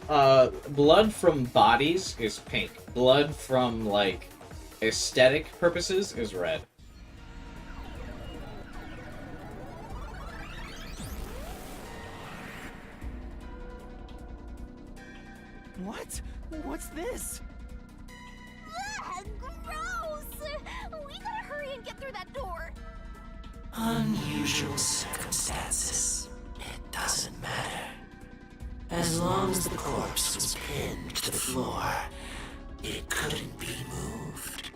Blood from bodies is pink. Blood from, like, aesthetic purposes is red. What? What's this? ugh, gross! We gotta hurry and get through that door. Unusual circumstances. It doesn't matter. As long as the corpse was pinned to the floor, it couldn't be moved.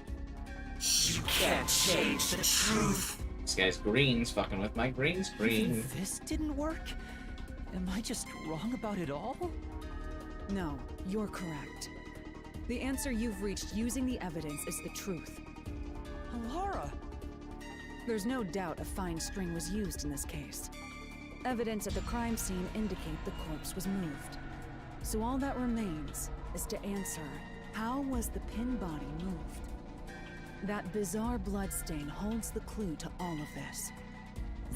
You can't change the truth. This guy's green's fucking with my green screen. Even this didn't work? Am I just wrong about it all? No, you're correct. The answer you've reached using the evidence is the truth. Halara! There's no doubt a fine string was used in this case. Evidence at the crime scene indicate the corpse was moved. So all that remains is to answer, how was the pinned body moved? That bizarre bloodstain holds the clue to all of this.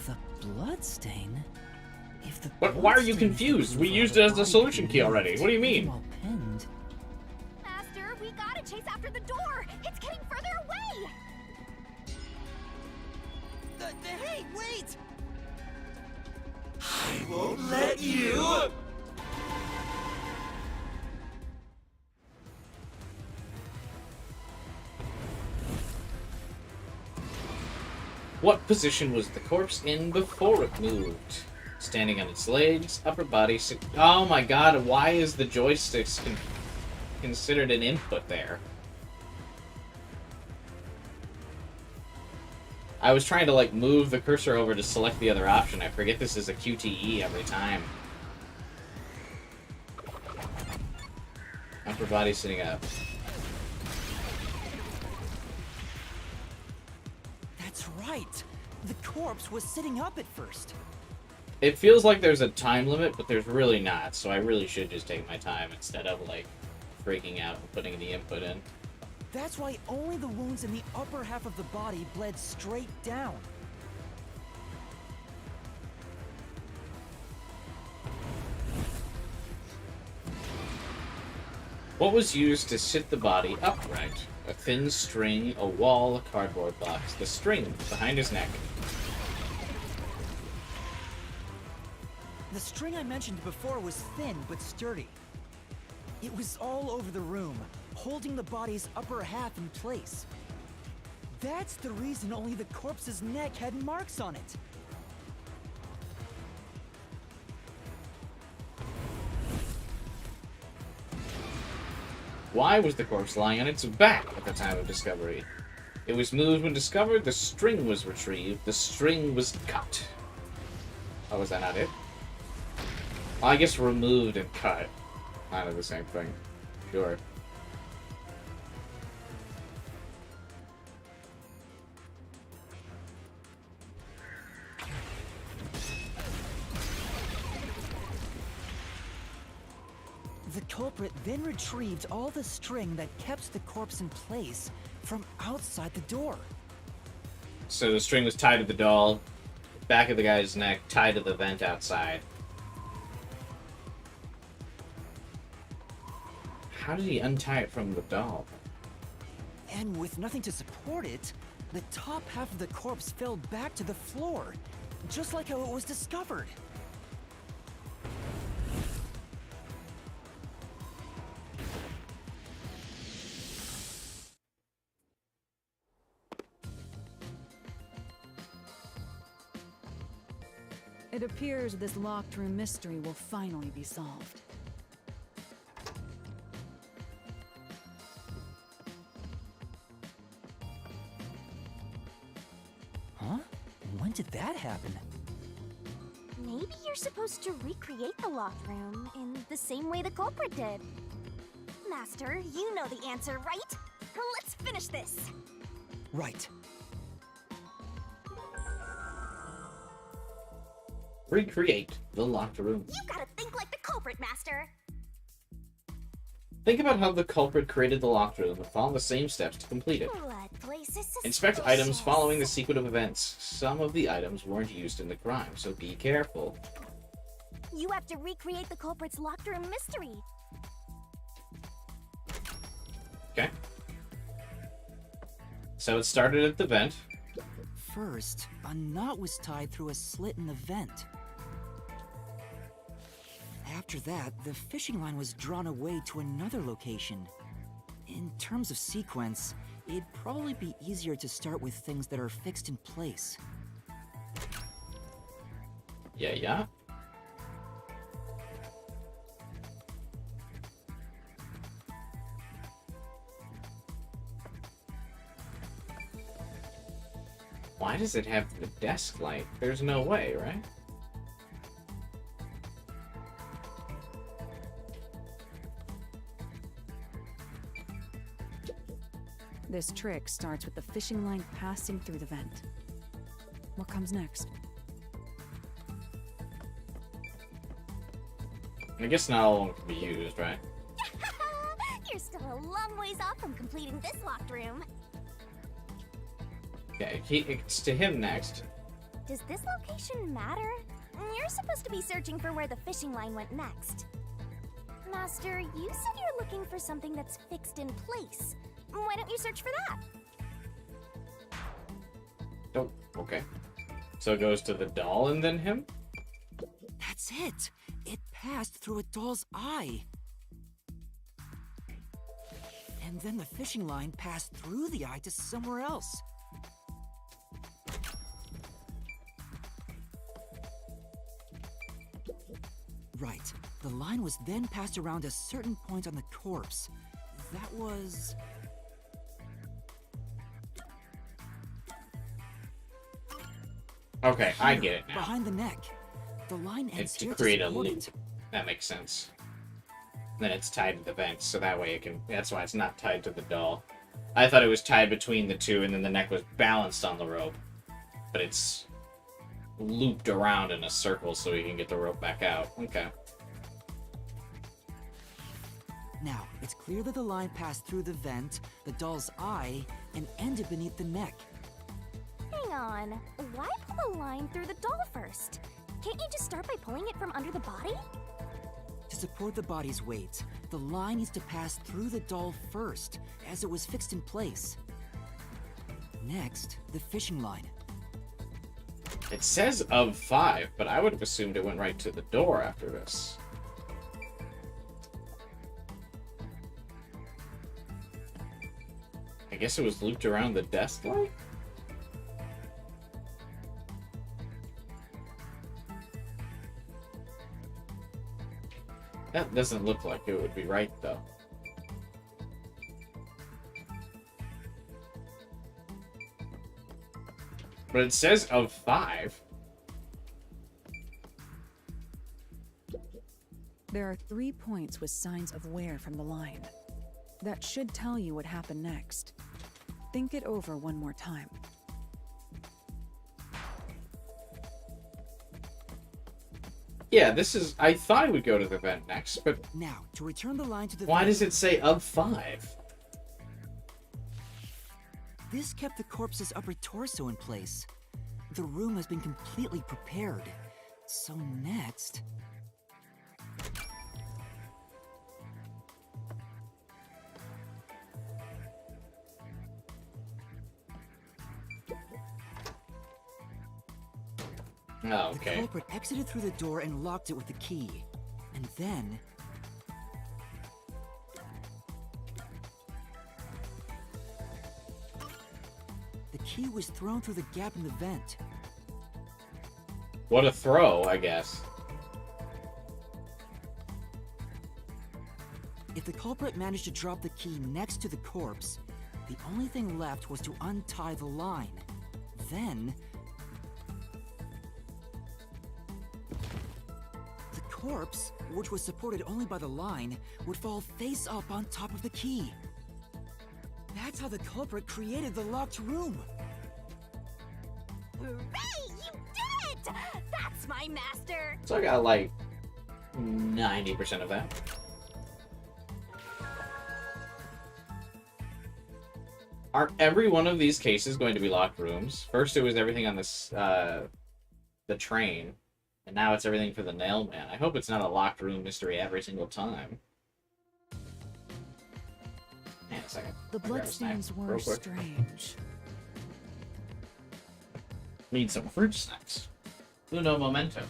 The bloodstain? If the But why are you bloodstains confused? We improve used while it as the the body solution key remains already. What do you mean? while pinned, Master, we gotta chase after the door. It's getting further away. hey, wait! I won't let you! What position was the corpse in before it moved? Standing on its legs, upper body... Oh my god, why is the joysticks considered an input there? I was trying to, like, move the cursor over to select the other option. I forget this is a QTE every time. Upper body sitting up. That's right! The corpse was sitting up at first. It feels like there's a time limit, but there's really not, so I really should just take my time instead of, like, freaking out and putting the input in. That's why only the wounds in the upper half of the body bled straight down. What was used to sit the body upright? A thin string, a wall, a cardboard box. The string behind his neck. The string I mentioned before was thin but sturdy. It was all over the room, holding the body's upper half in place. That's the reason only the corpse's neck had marks on it. Why was the corpse lying on its back at the time of discovery? It was moved when discovered, the string was retrieved, the string was cut. Oh, was that not it? Well, I guess removed and cut. Kind of the same thing. Sure. The culprit then retrieved all the string that kept the corpse in place from outside the door. So the string was tied to the doll, back of the guy's neck, tied to the vent outside. How did he untie it from the doll? And with nothing to support it, the top half of the corpse fell back to the floor, just like how it was discovered. It appears this locked room mystery will finally be solved. Huh? When did that happen? Maybe you're supposed to recreate the locked room in the same way the culprit did. Master, you know the answer, right? Let's finish this. Right. Recreate the locked room. You gotta think like the culprit, Master. Think about how the culprit created the locked room and follow the same steps to complete it. What place is Inspect items suspicious? following the sequence of events. Some of the items weren't used in the crime, so be careful. You have to recreate the culprit's locked room mystery. Okay. So it started at the vent. First, a knot was tied through a slit in the vent. After that, the fishing line was drawn away to another location. In terms of sequence, it'd probably be easier to start with things that are fixed in place. Yeah. Why does it have the desk light? There's no way, right? This trick starts with the fishing line passing through the vent. What comes next? I guess not all of them can be used, right? You're still a long ways off from completing this locked room. Yeah, it's to him next. Does this location matter? You're supposed to be searching for where the fishing line went next. Master, you said you're looking for something that's fixed in place. Why don't you search for that? Oh, okay. So it goes to the doll and then him? That's it! It passed through a doll's eye. And then the fishing line passed through the eye to somewhere else. Right. The line was then passed around a certain point on the corpse. That was... Okay, I here, get it now. Behind the neck. The line ends It's to here create a support loop. it. That makes sense. Then it's tied to the vent, so that way it can... That's why it's not tied to the doll. I thought it was tied between the two, and then the neck was balanced on the rope. But it's looped around in a circle so he can get the rope back out. Okay. Now, it's clear that the line passed through the vent, the doll's eye, and ended beneath the neck. Hang on. Why pull the line through the doll first? Can't you just start by pulling it from under the body? To support the body's weight, the line needs to pass through the doll first, as it was fixed in place. Next, the fishing line. It says of 5, but I would have assumed it went right to the door after this. I guess it was looped around the desk light? That doesn't look like it would be right, though. But it says of 5. There are 3 points with signs of wear from the line. That should tell you what happened next. Think it over one more time. Yeah, this is... I thought I would go to the vent next, but Now, to return the line to the why vent, does it say of 5? this kept the corpse's upper torso in place. The room has been completely prepared. So next... Oh, The okay. culprit exited through the door and locked it with the key. And then... the key was thrown through the gap in the vent. What a throw, I guess. If the culprit managed to drop the key next to the corpse, the only thing left was to untie the line. Then... the corpse, which was supported only by the line, would fall face up on top of the key. That's how the culprit created the locked room. Hooray! You did it! That's my master! So I got like 90% of that. Are every one of these cases going to be locked rooms? First it was everything on this, the train, and now it's everything for the nailman. I hope it's not a locked room mystery every single time. Man, a second. The I'll grab a snack bloodstains were real quick. strange. Need some fruit snacks. Uno momento.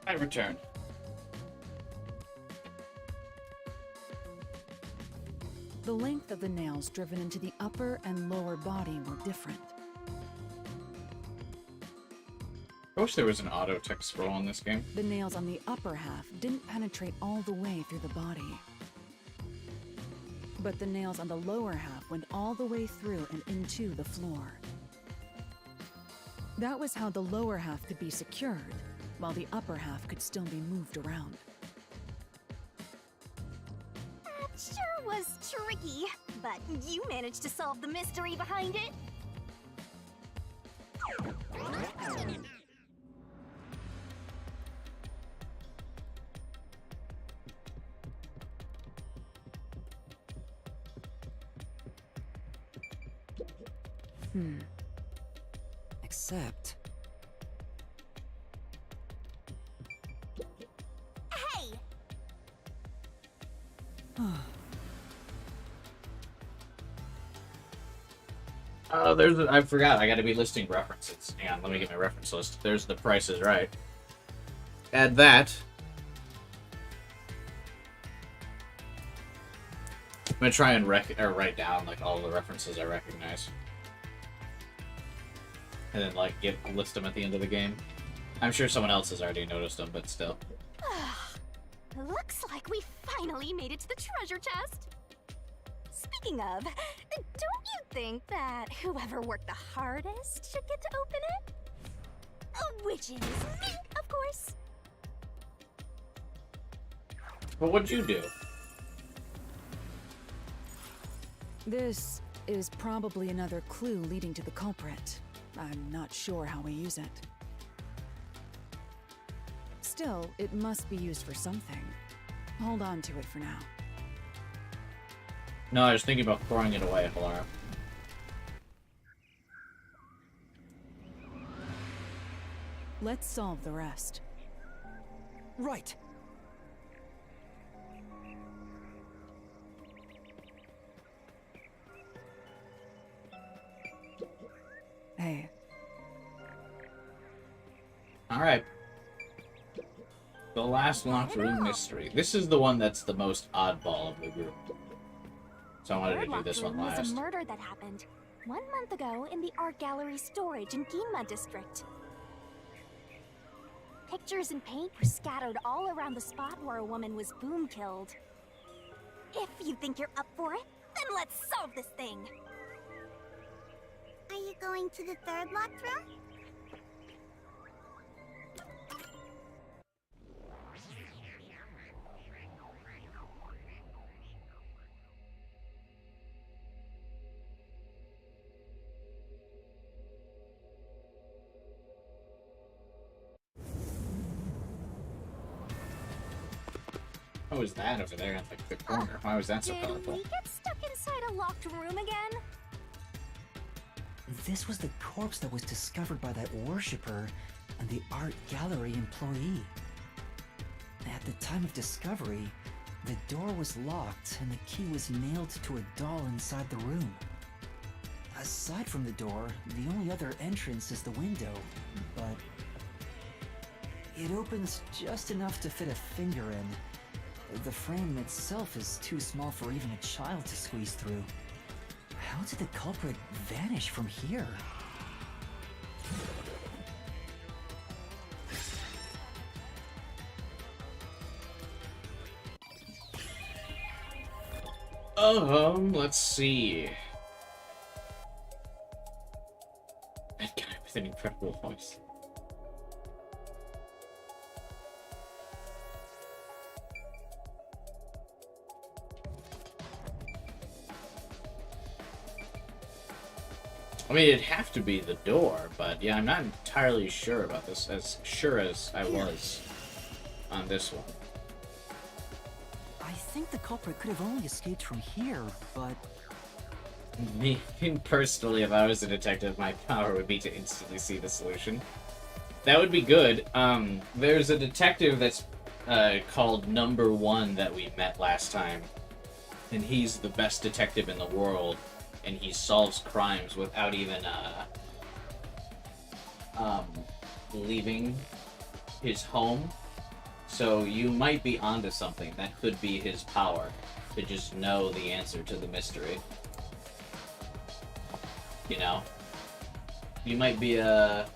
I return. The length of the nails driven into the upper and lower body were different. I wish there was an auto text scroll in this game. The nails on the upper half didn't penetrate all the way through the body. But the nails on the lower half went all the way through and into the floor. That was how the lower half could be secured, while the upper half could still be moved around. That sure was tricky, but you managed to solve the mystery behind it. Except... Hey! I forgot. I gotta be listing references. Hang on, let me get my reference list. There's The Price is Right. Add that. I'm gonna try and write down like all the references I recognize, and then like list them at the end of the game. I'm sure someone else has already noticed them, but still. Looks like we finally made it to the treasure chest. Speaking of, don't you think that whoever worked the hardest should get to open it? Which is me, of course. But what'd you do? This is probably another clue leading to the culprit. I'm not sure how we use it. Still, it must be used for something. Hold on to it for now. No, I was thinking about throwing it away, Halara. Let's solve the rest. Right. Hey, Alright. The last locked room mystery. This is the one that's the most oddball of the group. So I wanted to do this one Was last. a murder that happened 1 month ago in the art gallery storage in Ginma district. Pictures and paint were scattered all around the spot where a woman was boom killed. If you think you're up for it, then let's solve this thing. Are you going to the third locked room? What was that over there in like, the corner? Why was that so Did colorful? we get stuck inside a locked room again? This was the corpse that was discovered by that worshipper and the art gallery employee. At the time of discovery, the door was locked and the key was nailed to a doll inside the room. Aside from the door, the only other entrance is the window, but it opens just enough to fit a finger in. The frame itself is too small for even a child to squeeze through. How did the culprit vanish from here? Let's see. That guy with an incredible voice. I mean, it'd have to be the door, but yeah, I'm not entirely sure about this, as sure as I was on this one. I think the culprit could have only escaped from here, but... Me, personally, if I was a detective, my power would be to instantly see the solution. That would be good. There's a detective that's called Number One that we met last time, and he's the best detective in the world. And he solves crimes without even leaving his home. So you might be onto something. That could be his power, to just know the answer to the mystery. You know? You might be onto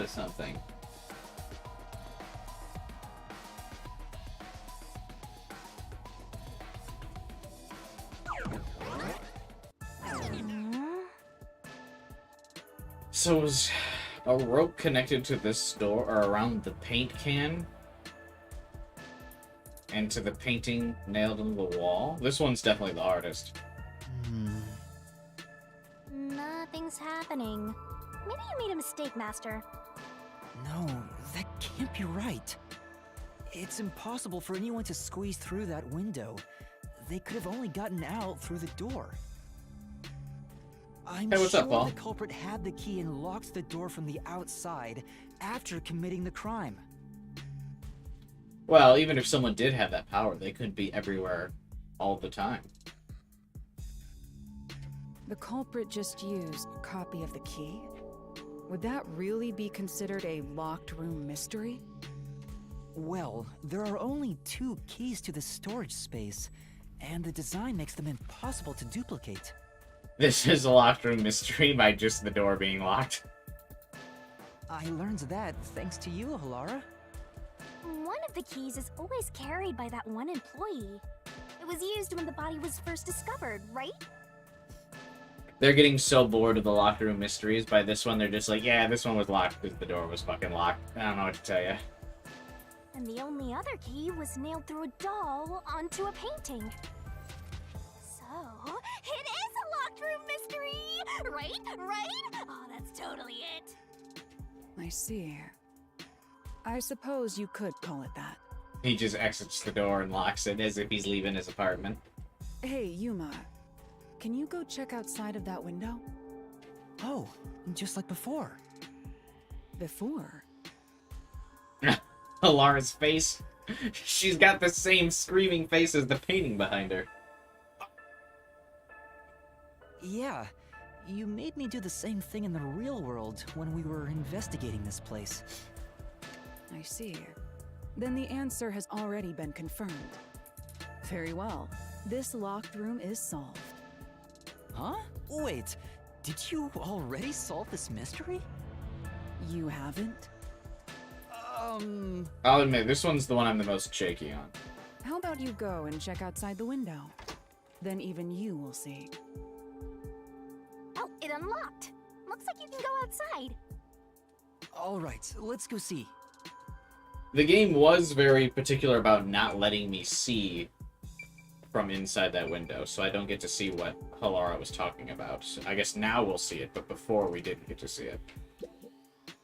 something. So was a rope connected to this door or around the paint can? And to the painting nailed in the wall? This one's definitely the hardest. Nothing's happening. Maybe you made a mistake, Master. No, that can't be right. It's impossible for anyone to squeeze through that window. They could have only gotten out through the door. I'm Hey, what's sure up, Paul? the culprit had the key and locked the door from the outside after committing the crime. Well, even if someone did have that power, they couldn't be everywhere all the time. The culprit just used a copy of the key? Would that really be considered a locked room mystery? Well, there are only 2 keys to the storage space, and the design makes them impossible to duplicate. This is a locked room mystery by just the door being locked. I learned that thanks to you, Halara. One of the keys is always carried by that one employee. It was used when the body was first discovered, right? They're getting so bored of the locked room mysteries. By this one, they're just like, yeah, this one was locked because the door was fucking locked. I don't know what to tell you. And the only other key was nailed through a doll onto a painting. So, it is a locked room mystery! Right? Right? Oh, that's totally it. I see. I suppose you could call it that. He just exits the door and locks it as if he's leaving his apartment. Hey, Yuma. Can you go check outside of that window? Oh, just like before. Before? Halara's face. She's got the same screaming face as the painting behind her. Yeah, you made me do the same thing in the real world when we were investigating this place. I see. Then the answer has already been confirmed. Very well. This locked room is solved. Huh? Wait, did you already solve this mystery? You haven't? I'll admit, this one's the one I'm the most shaky on. How about you go and check outside the window? Then even you will see. Oh, it unlocked. Looks like you can go outside. Alright, let's go see. The game was very particular about not letting me see from inside that window, so I don't get to see what Halara was talking about. So I guess now we'll see it, but before we didn't get to see it.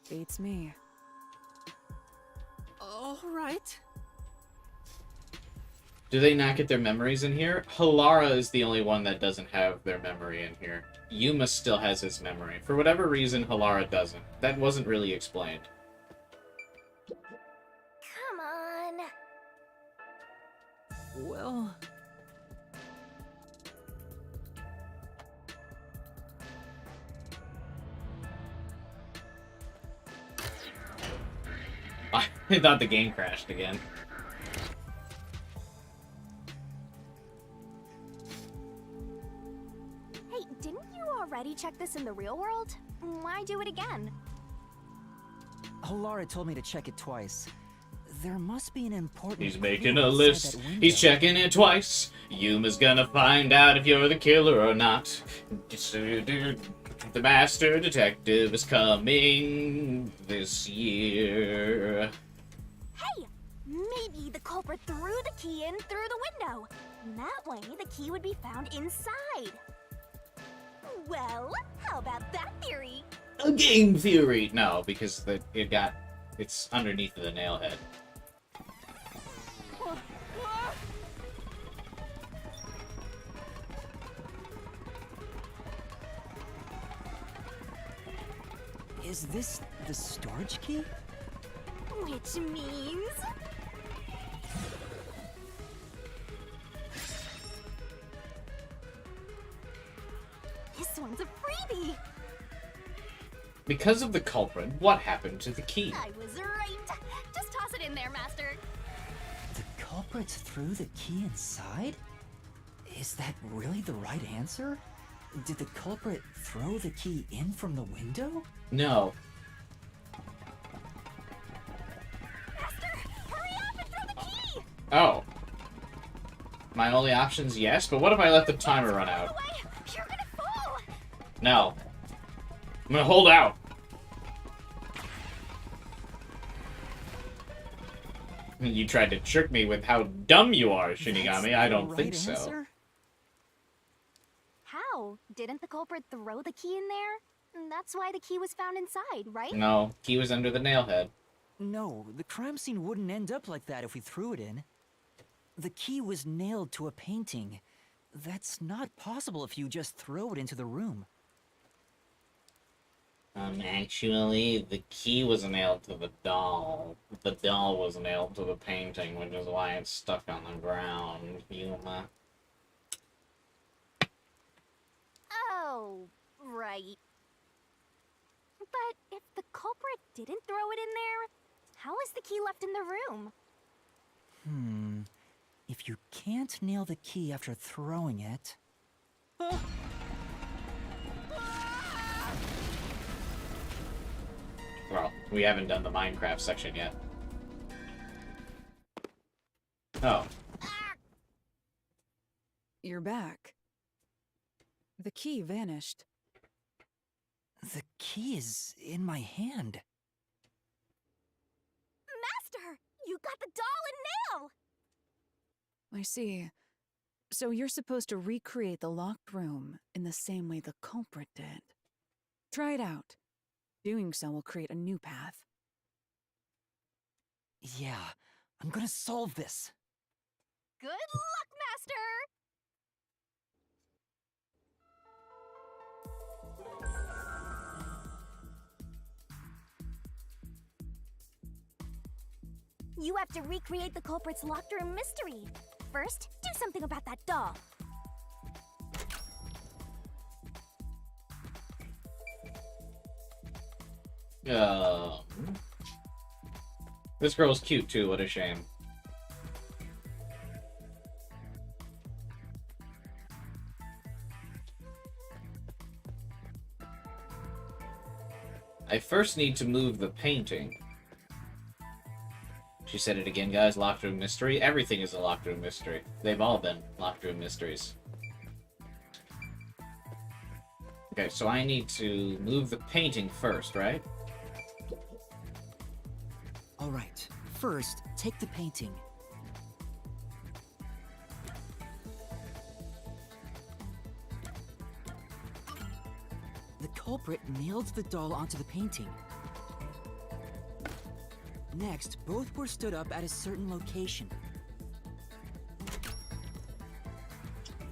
Beats me. Alright. Do they not get their memories in here? Halara is the only one that doesn't have their memory in here. Yuma still has his memory. For whatever reason, Halara doesn't. That wasn't really explained. Come on. Well... I thought the game crashed again. Hey, didn't you already check this in the real world? Why do it again? Halara told me to check it twice. There must be an important... He's making clue a outside list. that window. He's checking it twice. Yuma's gonna find out if you're the killer or not. The master detective is coming this year. Hey, maybe the culprit threw the key in through the window. That way, the key would be found inside. Well, how about that theory? A game theory. No, because it's underneath the nail head. Is this the storage key? Which means... this one's a freebie! Because of the culprit, what happened to the key? I was right. Just toss it in there, Master. The culprit threw the key inside? Is that really the right answer? Did the culprit throw the key in from the window? No. Master, hurry up and throw the key! Oh. My only option's yes, but what if I let the timer run out? Away! You're gonna fall! No. I'm gonna hold out. You tried to trick me with how dumb you are, Shinigami. That's I the don't right think so. answer? How? Didn't the culprit throw the key in there? That's why the key was found inside, right? No, key was under the nail head. No, the crime scene wouldn't end up like that if we threw it in. The key was nailed to a painting. That's not possible if you just throw it into the room. Actually, the key was nailed to the doll. The doll was nailed to the painting, which is why it's stuck on the ground. Yuma. Oh, right. But if the culprit didn't throw it in there, how is the key left in the room? If you can't nail the key after throwing it... Well, we haven't done the Minecraft section yet. Oh. You're back. The key vanished. The key is in my hand. Master, you got the doll and nail! I see. So you're supposed to recreate the locked room in the same way the culprit did. Try it out. Doing so will create a new path. Yeah, I'm gonna solve this. Good luck, Master! You have to recreate the culprit's locked room mystery. First, do something about that doll. This girl's cute too, what a shame. I first need to move the painting. She said it again, guys. Locked room mystery. Everything is a locked room mystery. They've all been locked room mysteries. Okay, so I need to move the painting first, right? Alright, first, take the painting. The culprit nailed the doll onto the painting. Next, both were stood up at a certain location.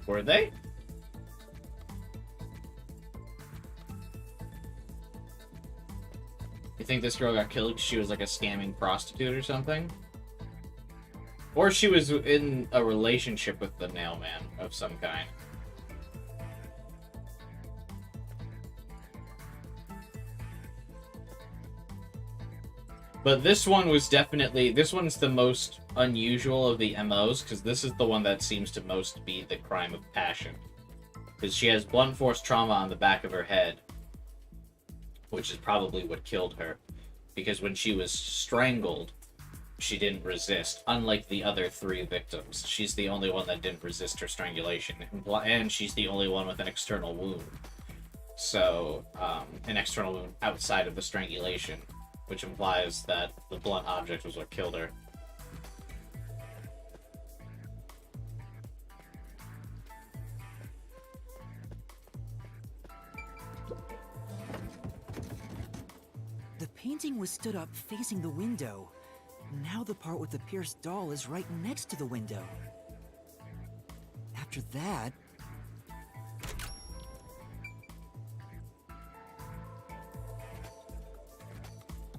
Were they? You think this girl got killed because she was like a scamming prostitute or something? Or she was in a relationship with the nailman of some kind. But this one was definitely... This one's the most unusual of the MOs, because this is the one that seems to most be the crime of passion. Because she has blunt force trauma on the back of her head, which is probably what killed her. Because when she was strangled, she didn't resist, unlike the other 3 victims. She's the only one that didn't resist her strangulation, and she's the only one with an external wound. So, an external wound outside of the strangulation, which implies that the blunt object was what killed her. The painting was stood up facing the window. Now the part with the pierced doll is right next to the window. After that...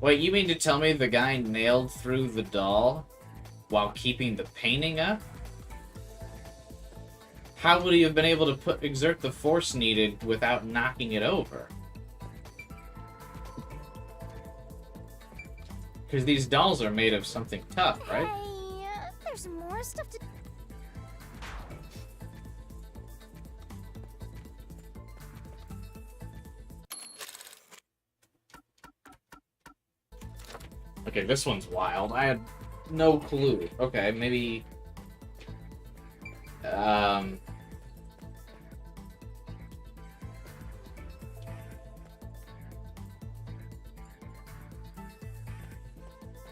Wait, you mean to tell me the guy nailed through the doll while keeping the painting up? How would he have been able to exert the force needed without knocking it over? Because these dolls are made of something tough, right? Hey, there's more stuff to... Okay, this one's wild. I had no clue. Okay, maybe...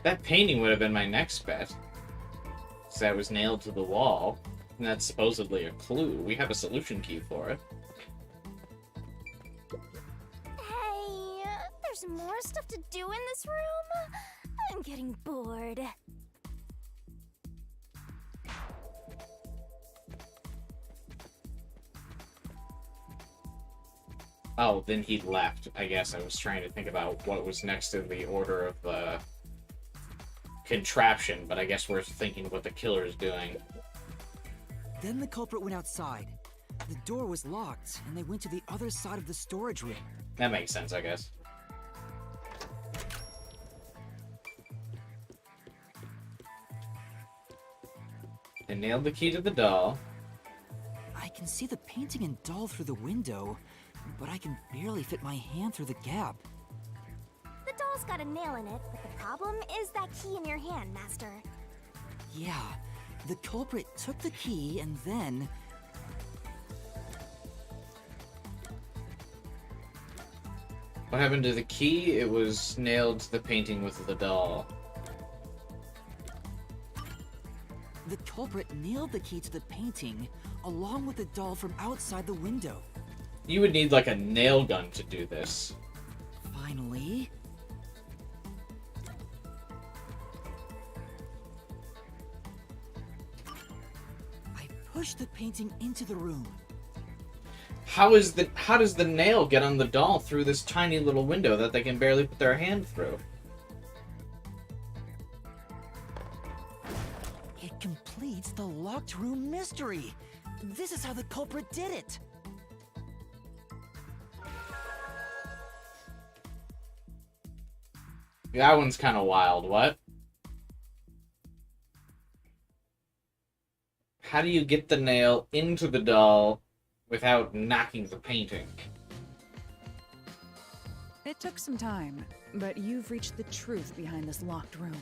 That painting would have been my next bet. So that was nailed to the wall. And that's supposedly a clue. We have a solution key for it. Hey, there's more stuff to do in this room. I'm getting bored. Oh, then he left. I guess I was trying to think about what was next in the order of the contraption, but I guess we're thinking what the killer is doing. Then the culprit went outside. The door was locked, and they went to the other side of the storage room. That makes sense, I guess. They nailed the key to the doll. I can see the painting and doll through the window, but I can barely fit my hand through the gap. The doll's got a nail in it, but the problem is that key in your hand, Master. Yeah, the culprit took the key and then... What happened to the key? It was nailed to the painting with the doll. The culprit nailed the key to the painting, along with the doll from outside the window. You would need like a nail gun to do this. Finally... I pushed the painting into the room. How does the nail get on the doll through this tiny little window that they can barely put their hand through? It completes the locked room mystery. This is how the culprit did it. That one's kind of wild. What? How do you get the nail into the doll without knocking the painting? It took some time, but you've reached the truth behind this locked room.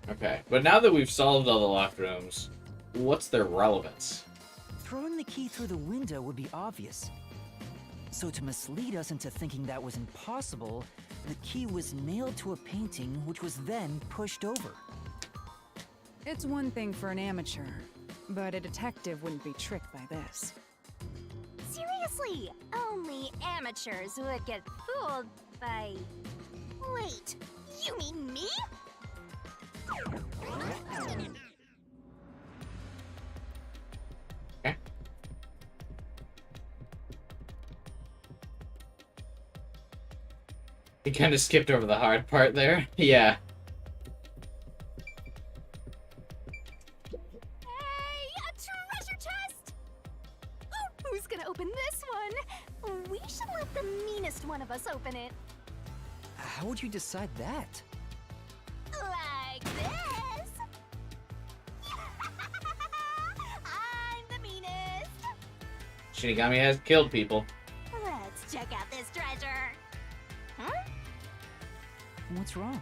Okay, but now that we've solved all the locked rooms, what's their relevance? Throwing the key through the window would be obvious. So to mislead us into thinking that was impossible, the key was nailed to a painting which was then pushed over. It's one thing for an amateur, but a detective wouldn't be tricked by this. Seriously, only amateurs would get fooled by... Wait, you mean me? Okay. He kind of skipped over the hard part there. Yeah. Hey, a treasure chest! Ooh, who's gonna open this one? We should let the meanest one of us open it. How would you decide that? Like this. I'm the meanest. Shinigami has killed people. Let's check out this treasure. Huh? What's wrong?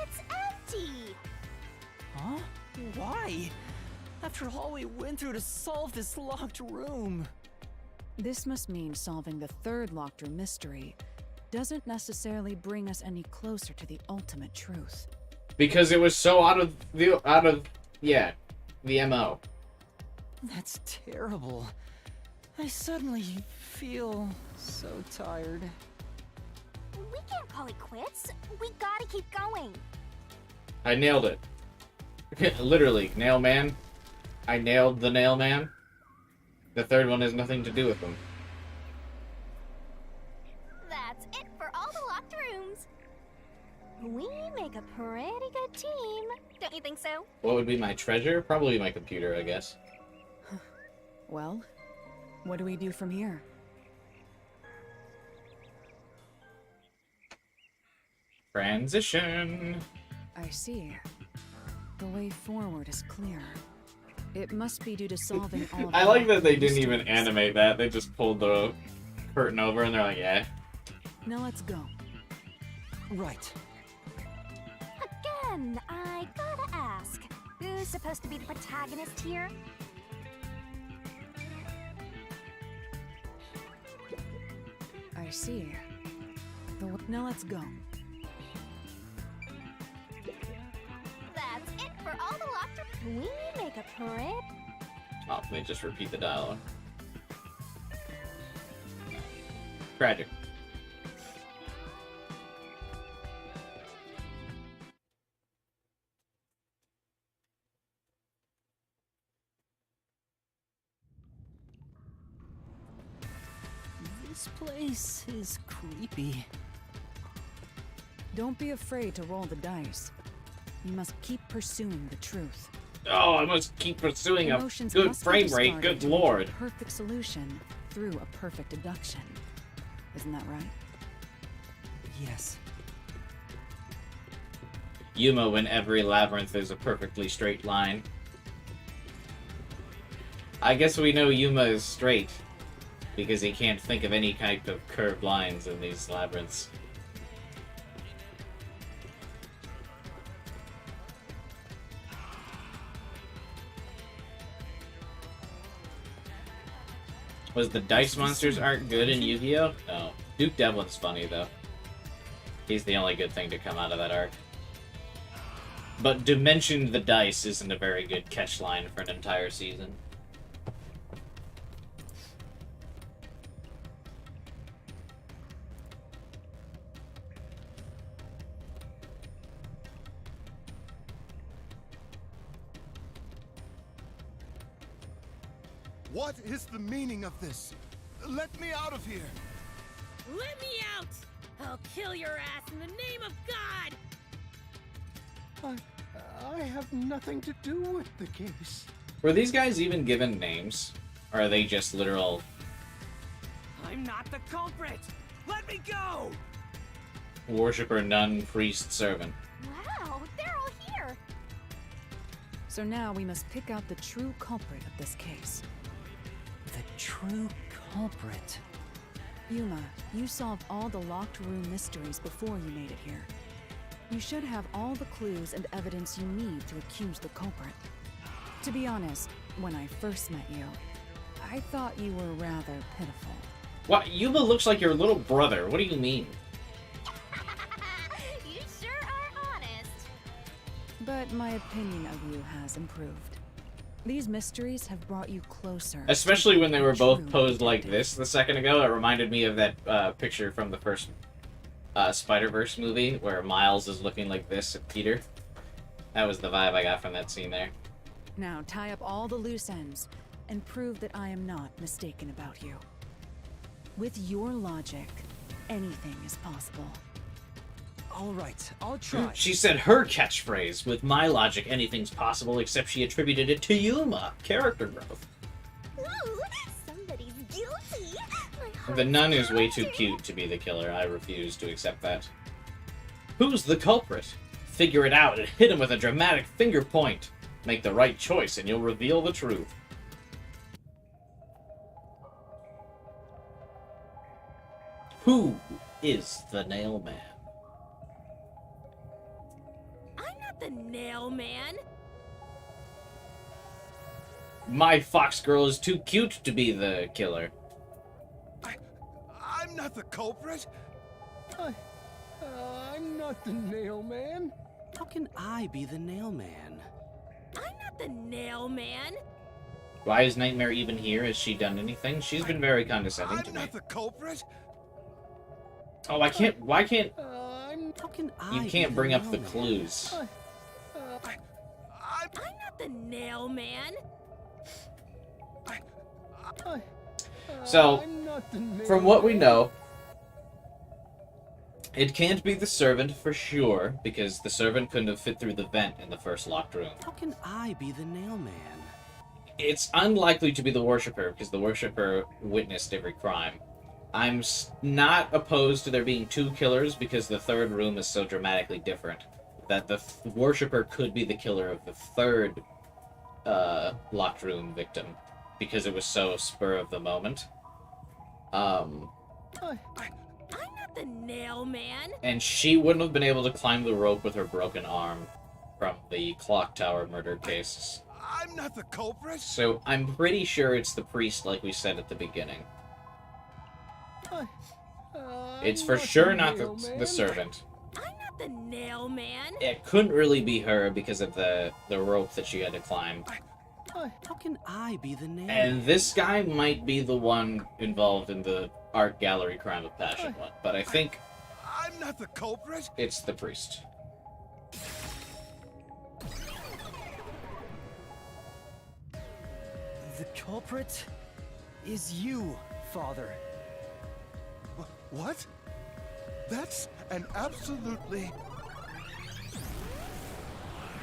It's empty. Huh? Why? After all we went through to solve this locked room. This must mean solving the third locked room mystery doesn't necessarily bring us any closer to the ultimate truth. Because it was so out of the MO. That's terrible. I suddenly feel so tired. We can't call it quits. We gotta keep going. I nailed it. Literally, nail man. I nailed the nail man. The third one has nothing to do with them. That's it for all the locked rooms. We make a pretty good team. Don't you think so? What would be my treasure? Probably my computer, I guess. Well, what do we do from here? Transition. I see. The way forward is clear. It must be due to solving all I the like that they didn't mysteries. even animate that. They just pulled the curtain over and they're like, yeah. Now let's go. Right. Again, I gotta ask. Who's supposed to be the protagonist here? I see. Now let's go. That's it for all the locked. We make a parade. Oh, they just repeat the dialogue. Tragic. This place is creepy. Don't be afraid to roll the dice. You must keep pursuing the truth. Oh, I must keep pursuing a Emotions good must be frame rate. discarded Good to reach lord. a perfect solution through a perfect deduction. Isn't that right? Yes. Yuma, when every labyrinth is a perfectly straight line. I guess we know Yuma is straight because he can't think of any type of curved lines in these labyrinths. Was the Dice Monsters aren't good in Yu-Gi-Oh? No. Duke Devlin's funny, though. He's the only good thing to come out of that arc. But Dimension the Dice isn't a very good catch line for an entire season. What is the meaning of this? Let me out of here! Let me out! I'll kill your ass in the name of God! I have nothing to do with the case. Were these guys even given names? Or are they just literal... I'm not the culprit! Let me go! Worshipper, nun, priest, servant? Wow, they're all here. So now we must pick out the true culprit of this case. The true culprit. Yuma, you solved all the locked room mysteries before you made it here. You should have all the clues and evidence you need to accuse the culprit. To be honest, when I first met you, I thought you were rather pitiful. What? Yuma looks like your little brother. What do you mean? You sure are honest. But my opinion of you has improved. These mysteries have brought you closer. Especially when they were both True posed like detective. this a second ago. It reminded me of that picture from the first Spider-Verse movie where Miles is looking like this at Peter. That was the vibe I got from that scene there. Now tie up all the loose ends and prove that I am not mistaken about you. With your logic, anything is possible. All right, I'll try. She said her catchphrase, with my logic, anything's possible, except she attributed it to Yuma. Character growth. Ooh, somebody's guilty. My The nun heart's is way too pounding. cute to be the killer. I refuse to accept that. Who's the culprit? Figure it out and hit him with a dramatic finger point. Make the right choice and you'll reveal the truth. Who is the nail man? I'm not the nail man! My fox girl is too cute to be the killer. I'm not the culprit. I'm not the nail man. How can I be the nail man? I'm not the nail man! Why is Nightmare even here? Has she done anything? She's been very condescending to I'm me. not the culprit. Oh, I can't. Why can't. How can I You be can't the bring up nail the man? clues. I'm I'm not the nail man! So, I'm not the nail from what we man. know, it can't be the servant for sure, because the servant couldn't have fit through the vent in the first locked room. How can I be the nail man? It's unlikely to be the worshipper, because the worshipper witnessed every crime. I'm not opposed to there being two killers, because the third room is so dramatically different. that the worshiper could be the killer of the third locked room victim because it was so spur of the moment. I'm not the nail man. And she wouldn't have been able to climb the rope with her broken arm from the clock tower murder cases. I'm not the culprit. So I'm pretty sure it's the priest, like we said at the beginning. It's for sure not the servant. I'm not the nail man. It couldn't really be her because of the rope that she had to climb. How can I be the nail? And this guy might be the one involved in the art gallery crime of passion one, but I think I'm not the culprit. it's the priest. The culprit is you, Father. What? That's an absolutely...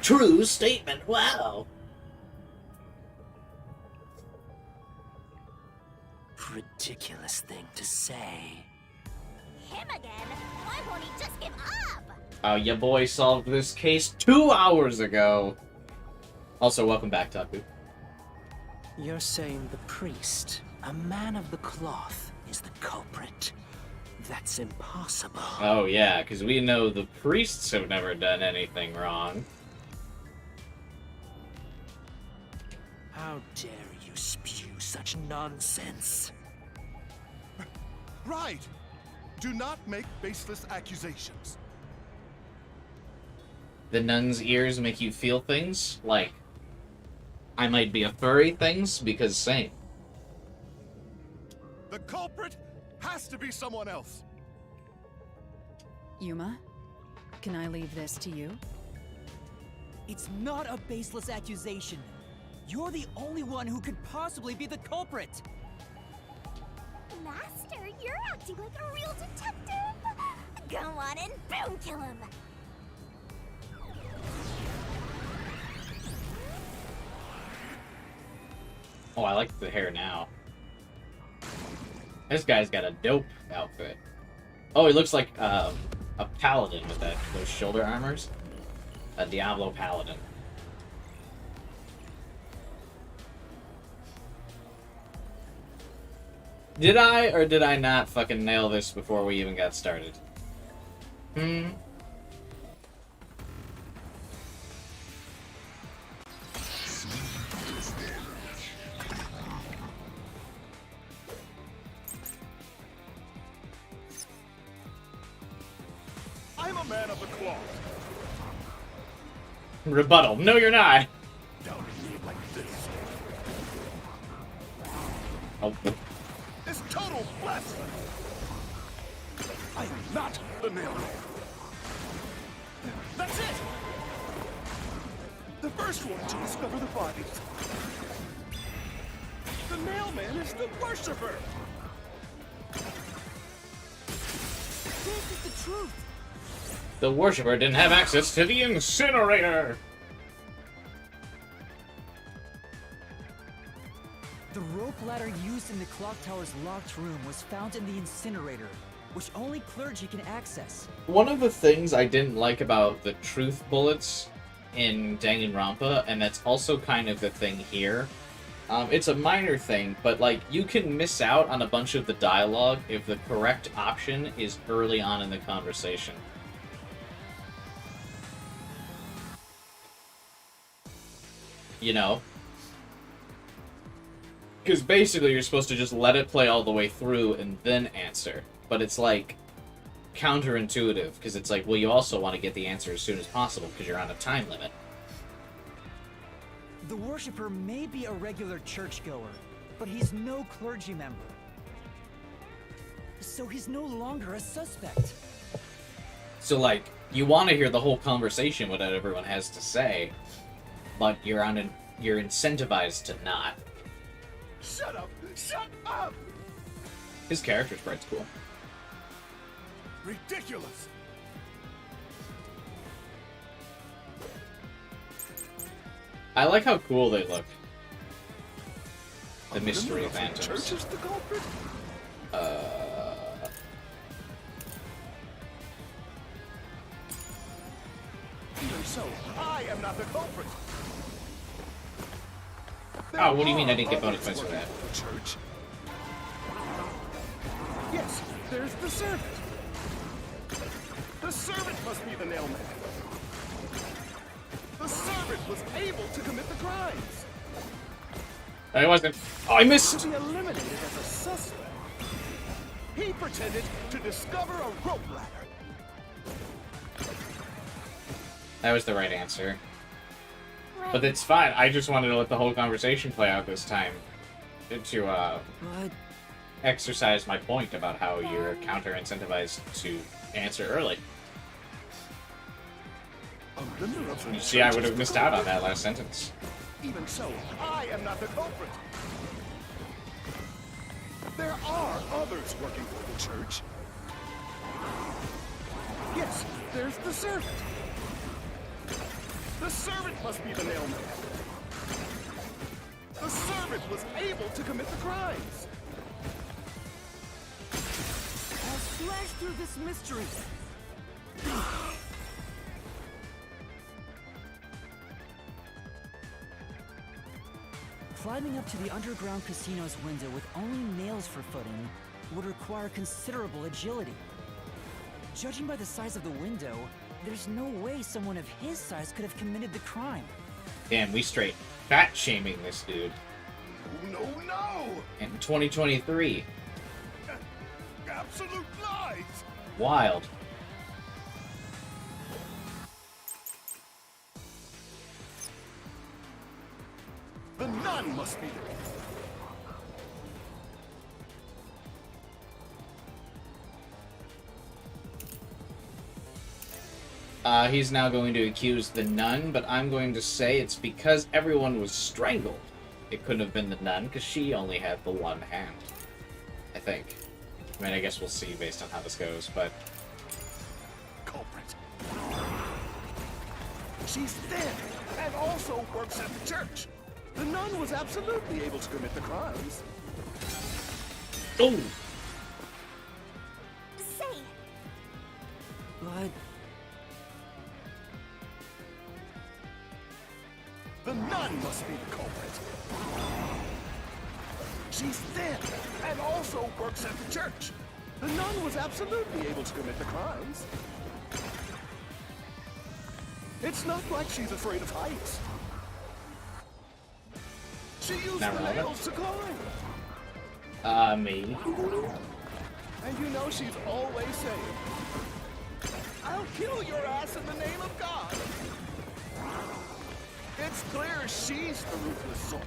True statement, wow! Ridiculous thing to say. Him again? Why won't he just give up? Your boy solved this case 2 hours ago! Also, welcome back, Taku. You're saying the priest, a man of the cloth, is the culprit? That's impossible. Oh yeah, because we know the priests have never done anything wrong. How dare you spew such nonsense? Right! Do not make baseless accusations. The nun's ears make you feel things? Like, I might be a furry things? Because same. The culprit has to be someone else. Yuma, can I leave this to you? It's not a baseless accusation. You're the only one who could possibly be the culprit. Master, you're acting like a real detective. Go on and boom kill him. Oh, I like the hair now. This guy's got a dope outfit. Oh, he looks like a paladin with those shoulder armors. A Diablo paladin. Did I or did I not fucking nail this before we even got started? I'm a man of the cloth. Rebuttal. No, you're not. Doubting me like this. Oh, It's total blasphemy. I am not the nail man. That's it! The first one to discover the bodies. The mailman is the worshiper! This is the truth. the worshiper didn't have access to the incinerator. The rope ladder used in the clock tower's locked room was found in the incinerator, which only clergy can access. One of the things I didn't like about the truth bullets in Danganronpa, and that's also kind of the thing here, it's a minor thing, but like you can miss out on a bunch of the dialogue if the correct option is early on in the conversation. You know? Because basically you're supposed to just let it play all the way through and then answer. But it's like counterintuitive, because it's like, well, you also want to get the answer as soon as possible because you're on a time limit. The worshiper may be a regular churchgoer, but he's no clergy member. So he's no longer a suspect. So, like, you want to hear the whole conversation, what everyone has to say, but you're incentivized to not. Shut up! Shut up! His character sprite's cool. Ridiculous! I like how cool they look. The mystery Member of the phantoms. church is the culprit? not the culprit. Oh, what do you mean I didn't get There bonus are points for others that? working for the church. Yes, there's the servant. The servant must be the nailman. The servant was able to commit the crimes. I wasn't. Oh, I To missed! be eliminated as a suspect. He pretended to discover a rope ladder. That was the right answer. Right. But it's fine. I just wanted to let the whole conversation play out this time. To, But exercise my point about how you're counter-incentivized to answer early. A member of the You see, I church would have is missed out on culprit. that last sentence. Even so, I am not the culprit. There are others working for the church. Yes, there's the servant. The servant must be the nailman. The servant was able to commit the crimes. I'll slash through this mystery. climbing up to the underground casino's window with only nails for footing would require considerable agility. Judging by the size of the window, there's no way someone of his size could have committed the crime. Damn, we straight fat-shaming this dude. No, no! In 2023. Absolute lies! Wild. The nun must be He's now going to accuse the nun, but I'm going to say it's because everyone was strangled. It couldn't have been the nun, because she only had the one hand. I think. I mean, I guess we'll see based on how this goes, but... culprit. She's thin and also works at the church. The nun was absolutely able to commit the crimes. Oh! Say, But The nun must be the culprit. She's thin and also works at the church. The nun was absolutely able to commit the crimes. It's not like she's afraid of heights. She used Not the relevant. nails to climb. Me. And you know she's always saying, "I'll kill your ass in the name of God." It's clear she's the ruthless sort.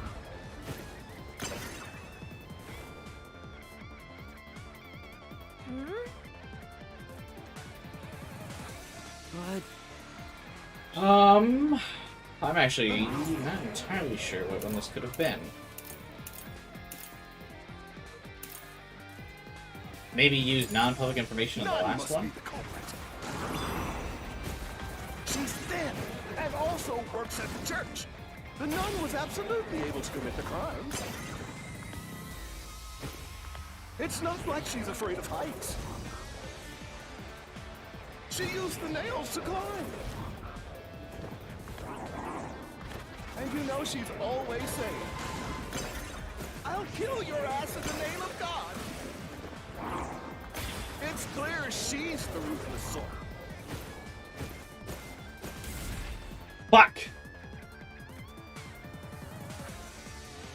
but I'm actually not entirely sure what one this could have been. Maybe use non-public information in the Nun last must one? be the culprit. She's thin and also works at the church. The nun was absolutely able to commit the crimes. It's not like she's afraid of heights. She used the nails to climb. And you know she's always saying, "I'll kill your ass in the name of God." It's clear she's the ruthless sort. Fuck!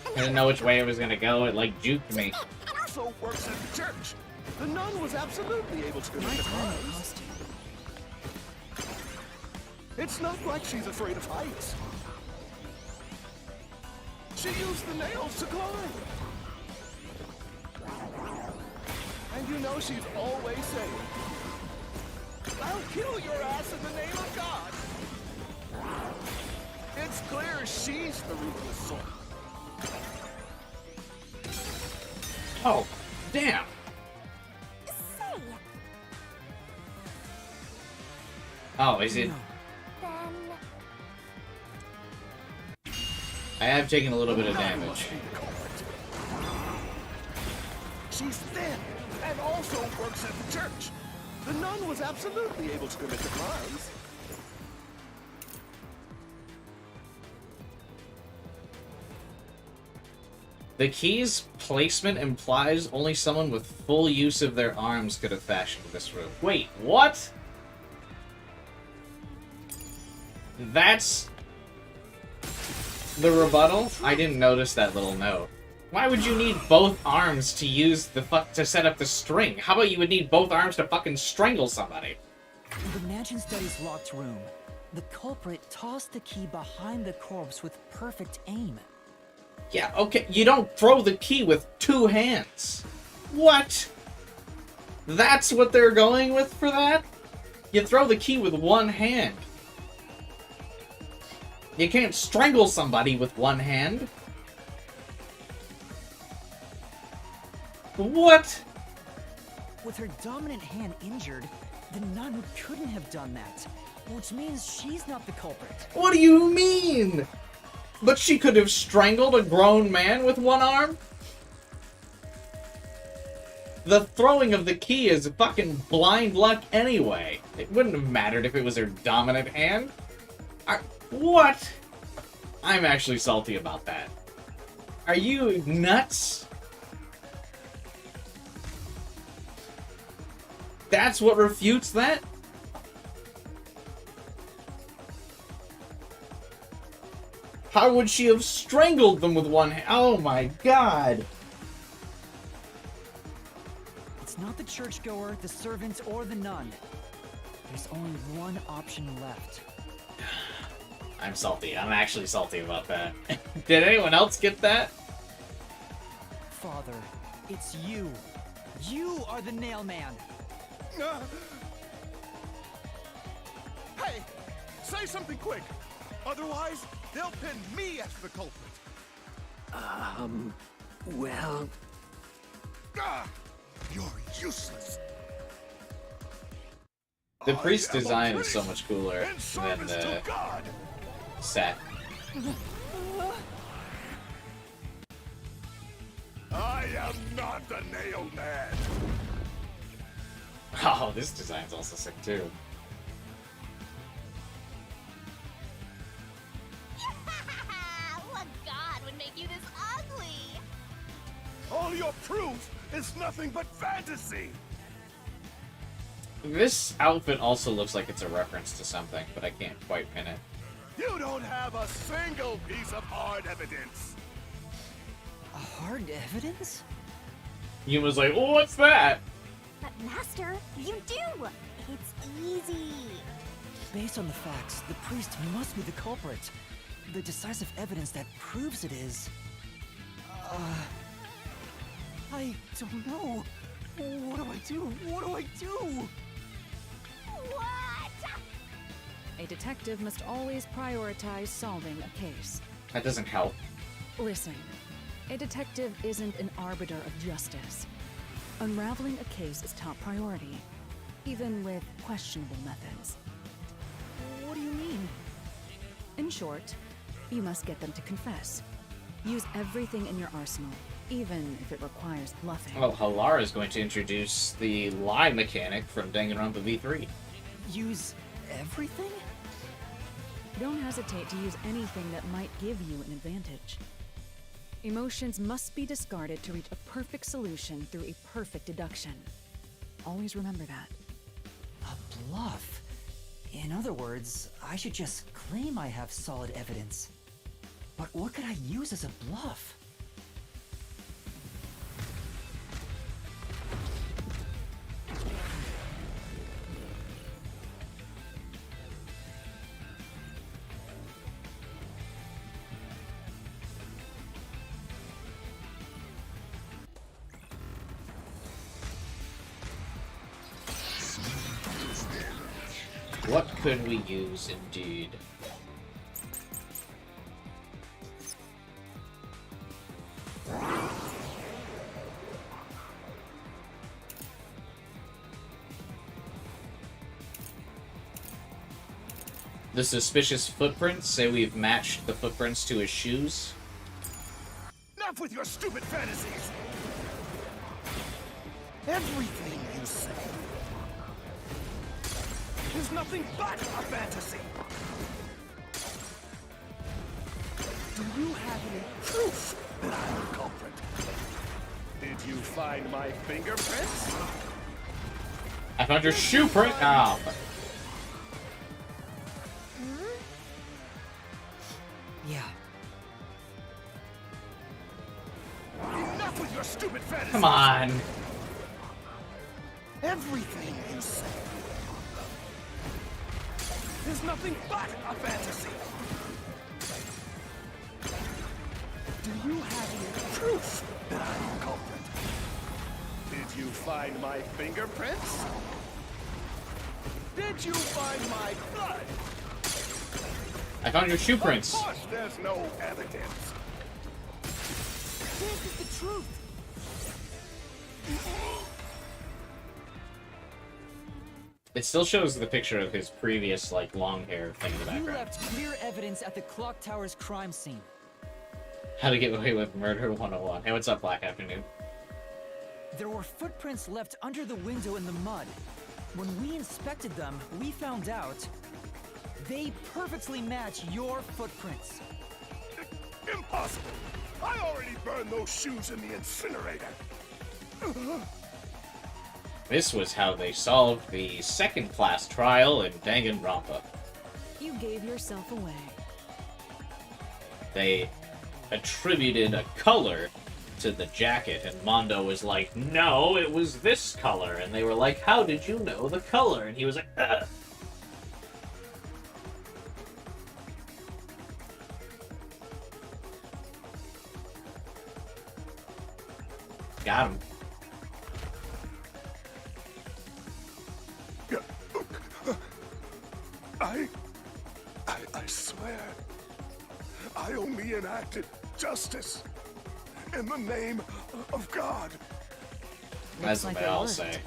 I didn't know which way it was gonna go, it like juked me. Also works at the church. The nun was absolutely able to commit the crimes. It's not like she's afraid of heights. She used the nails to climb. And you know she's always saying, "I'll kill your ass in the name of God." It's clear she's the ruthless sort. Oh, damn! say, Oh, is it? then I have taken a little bit of The nun damage. must be the culprit. She's thin and also works at the church. The nun was absolutely able to commit the crimes. The key's placement implies only someone with full use of their arms could have fashioned this room. Wait, what? That's the rebuttal? I didn't notice that little note. Why would you need both arms to use to set up the string? How about you would need both arms to fucking strangle somebody? In the Mansion Study's locked room, the culprit tossed the key behind the corpse with perfect aim. Yeah, okay, you don't throw the key with two hands. What? That's what they're going with for that? You throw the key with one hand. You can't strangle somebody with one hand. What? With her dominant hand injured, the nun couldn't have done that, which means she's not the culprit. What do you mean? But she could have strangled a grown man with one arm? The throwing of the key is fucking blind luck anyway. It wouldn't have mattered if it was her dominant hand. What? I'm actually salty about that. Are you nuts? That's what refutes that? How would she have strangled them with one hand? Oh my god. It's not the churchgoer, the servants, or the nun. There's only one option left. I'm salty. I'm actually salty about that. Did anyone else get that? Father, it's you. You are the nail man. Hey, say something quick. Otherwise, they'll pin me as the culprit. Well... You're useless. The priest I am a design is priest so much cooler in than service the to God. set. I am not the nail man. Oh, this design's also sick too. What god would make you this ugly? All your proof is nothing but fantasy. This outfit also looks like it's a reference to something, but I can't quite pin it. You don't have a single piece of hard evidence. Hard evidence? Yuma's like, oh, what's that? But Master, you do. It's easy. Based on the facts, the priest must be the culprit. The decisive evidence that proves it is... I don't know. What do I do? What do I do? What? A detective must always prioritize solving a case. That doesn't help. Listen, a detective isn't an arbiter of justice. Unraveling a case is top priority, even with questionable methods. What do you mean? In short, you must get them to confess. Use everything in your arsenal, even if it requires bluffing. Well, Halara is going to introduce the lie mechanic from Danganronpa V3. Use everything? Don't hesitate to use anything that might give you an advantage. Emotions must be discarded to reach a perfect solution through a perfect deduction. Always remember that. A bluff? In other words, I should just claim I have solid evidence. But what could I use as a bluff? What could we use, indeed? The suspicious footprints say we've matched the footprints to his shoes. Enough with your stupid fantasies. Everything you say is nothing but a fantasy. Do you have any proof that I'm the culprit? you find my fingerprints? I found your shoe print. Ah, Yeah. Enough with your stupid fantasy! come on. Everything you say is nothing but a fantasy! Do you have any proof that I'm a culprit? Did you find my fingerprints? Did you find my blood? I found your shoe prints. Of course there's no evidence. This is the truth. It still shows the picture of his previous, like, long hair thing in the You background. left clear evidence at the clock tower's crime scene. How to get away with murder 101. Hey, what's up, Black Afternoon? There were footprints left under the window in the mud. When we inspected them, we found out they perfectly match your footprints. Impossible! I already burned those shoes in the incinerator. This was how they solved the second-class trial in Danganronpa. You gave yourself away. They attributed a color to the jacket, and Mondo was like, no, it was this color. And they were like, how did you know the color? And he was like, ugh. Got him. I swear, I only enacted justice in the name of God. That's what like they it all worked. say.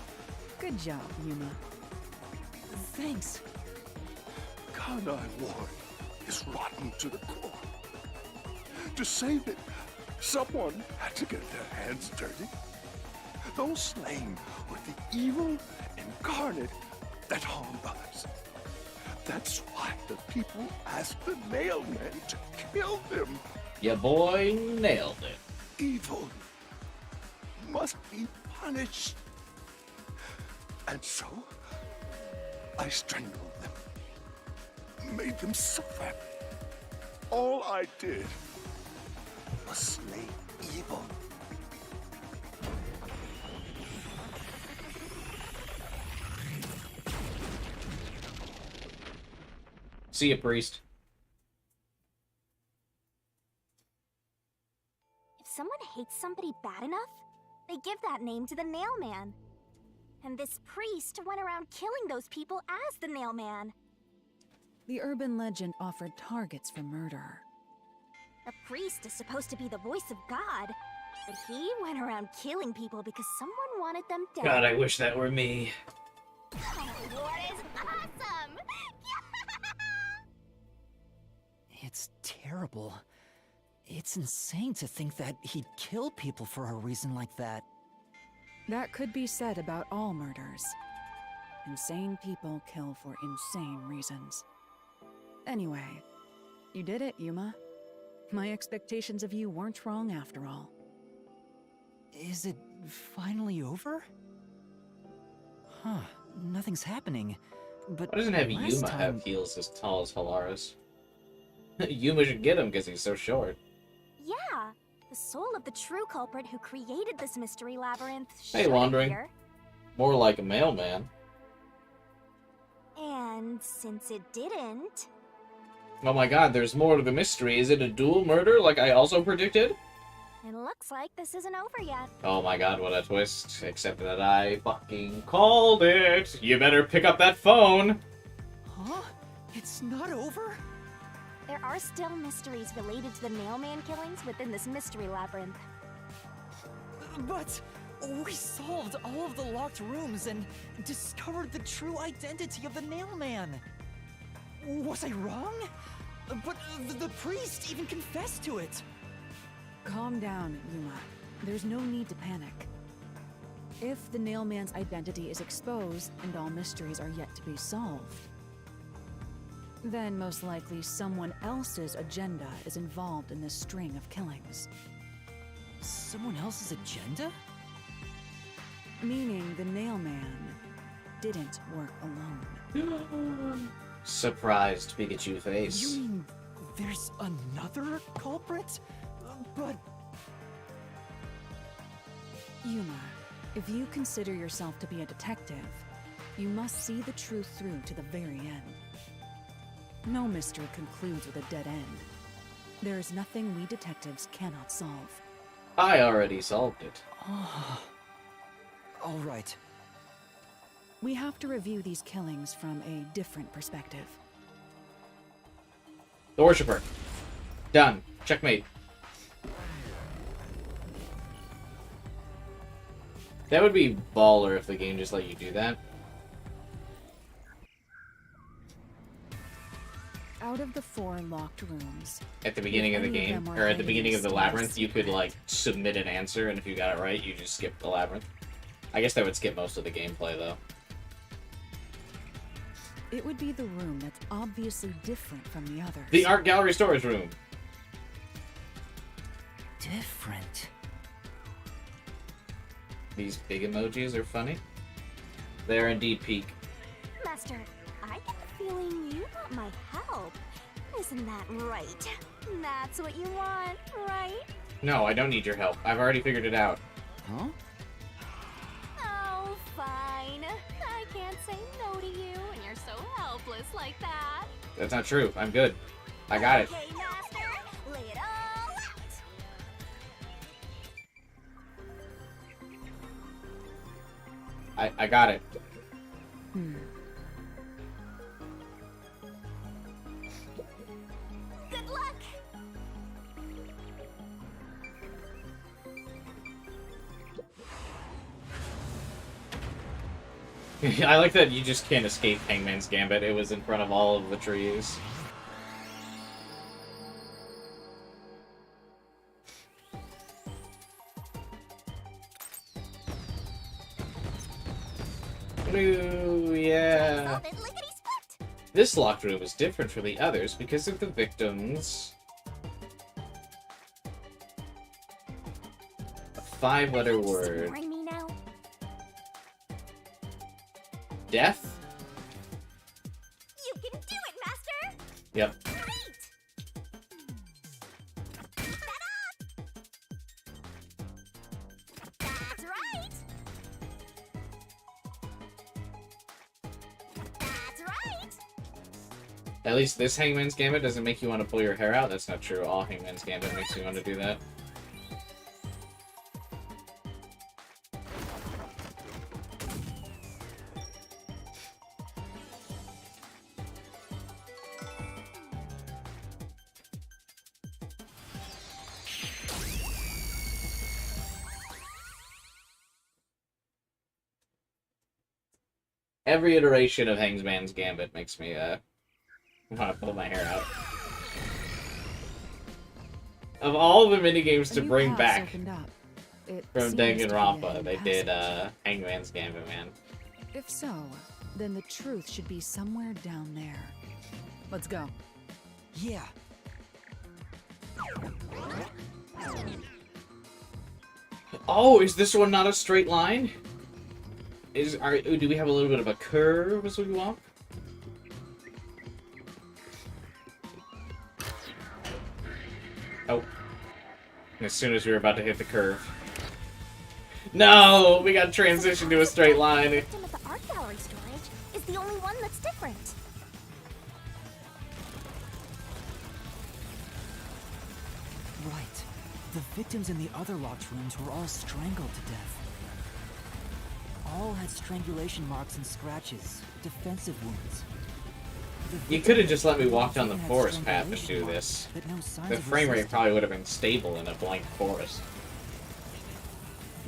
Good job, Yuma. Thanks. Kanai Ward is rotten to the core. To save it, someone had to get their hands dirty. Those slain were the evil incarnate that harm others. That's why the people asked the nailmen to kill them. Your boy nailed it. Evil must be punished. And so, I strangled them, made them suffer. All I did was slay evil. See ya, priest. If someone hates somebody bad enough, they give that name to the Nailman. And this priest went around killing those people as the Nailman. The urban legend offered targets for murder. A priest is supposed to be the voice of God, but he went around killing people because someone wanted them dead. God, I wish that were me. What is awesome? It's terrible. It's insane to think that he'd kill people for a reason like that. That could be said about all murders. Insane people kill for insane reasons. Anyway, you did it, Yuma. My expectations of you weren't wrong after all. Is it finally over? Huh, nothing's happening. But Why doesn't have last Yuma time... have heels as tall as Halara's? Yuma should get him because he's so short. Yeah, the soul of the true culprit who created this mystery labyrinth Hey, should Wandering. appear. More like a mailman. And since it didn't, Oh my god, there's more to the mystery. Is it a dual murder like I also predicted? it looks like this isn't over yet. Oh my god, what a twist. Except that I fucking called it. You better pick up that phone. Huh? It's not over? There are still mysteries related to the Nailman killings within this mystery labyrinth. But we solved all of the locked rooms and discovered the true identity of the Nailman. Was I wrong? But the priest even confessed to it. Calm down, Yuma. There's no need to panic. If the Nailman's identity is exposed and all mysteries are yet to be solved, then most likely someone else's agenda is involved in this string of killings. Someone else's agenda? Meaning the nail man didn't work alone. Surprised Pikachu face. You mean there's another culprit? But Yuma, if you consider yourself to be a detective, you must see the truth through to the very end. No mystery concludes with a dead end. There is nothing we detectives cannot solve. I already solved it. all right. We have to review these killings from a different perspective. The Worshipper. Done. Checkmate. That would be baller if the game just let you do that. Out of the 4 locked rooms, At the beginning of the If any of game, them are or at the hidden beginning of the in labyrinth, space. you could, like, submit an answer, and if you got it right, you just skip the labyrinth. I guess that would skip most of the gameplay, though. it would be the room that's obviously different from the others. The art gallery storage room. Different. These big emojis are funny. They are indeed peak. Master, I get the feeling you want my help. Isn't that right? That's what you want, right? No, I don't need your help. I've already figured it out. Huh? Oh, fine. I can't say no to you when you're so helpless like that. That's not true. I'm good. I got it. Okay, Master, lay it all out. I got it. Good luck. I like that you just can't escape Hangman's Gambit. It was in front of all of the trees. Ooh, yeah. Solve it lickety-split. This locked room is different from the others because of the victims. A 5-letter word. Ignoring me now? Death? You can do it, Master. Yep. Great. That's right. That's right. At least this Hangman's Gambit doesn't make you want to pull your hair out. That's not true. All Hangman's Gambit makes you want to do that. Every iteration of Hangman's Gambit makes me want to pull my hair out. Of all the minigames to A new bring path's back opened up. It from seems to be a Danganronpa, hidden they did passage. Hangman's Gambit, man. If so, then the truth should be somewhere down there. Let's go. Yeah. Oh, is this one not a straight line? Do we have a little bit of a curve as we walk? Oh. As soon as we were about to hit the curve. No! We got transitioned to a straight line. The victim at the art gallery storage is the only one that's different. Right. The victims in the other locked rooms were all strangled to death. All had strangulation marks and scratches, defensive wounds. You could have just let me walk down the forest path and do this. The frame rate probably would have been stable in a blank forest.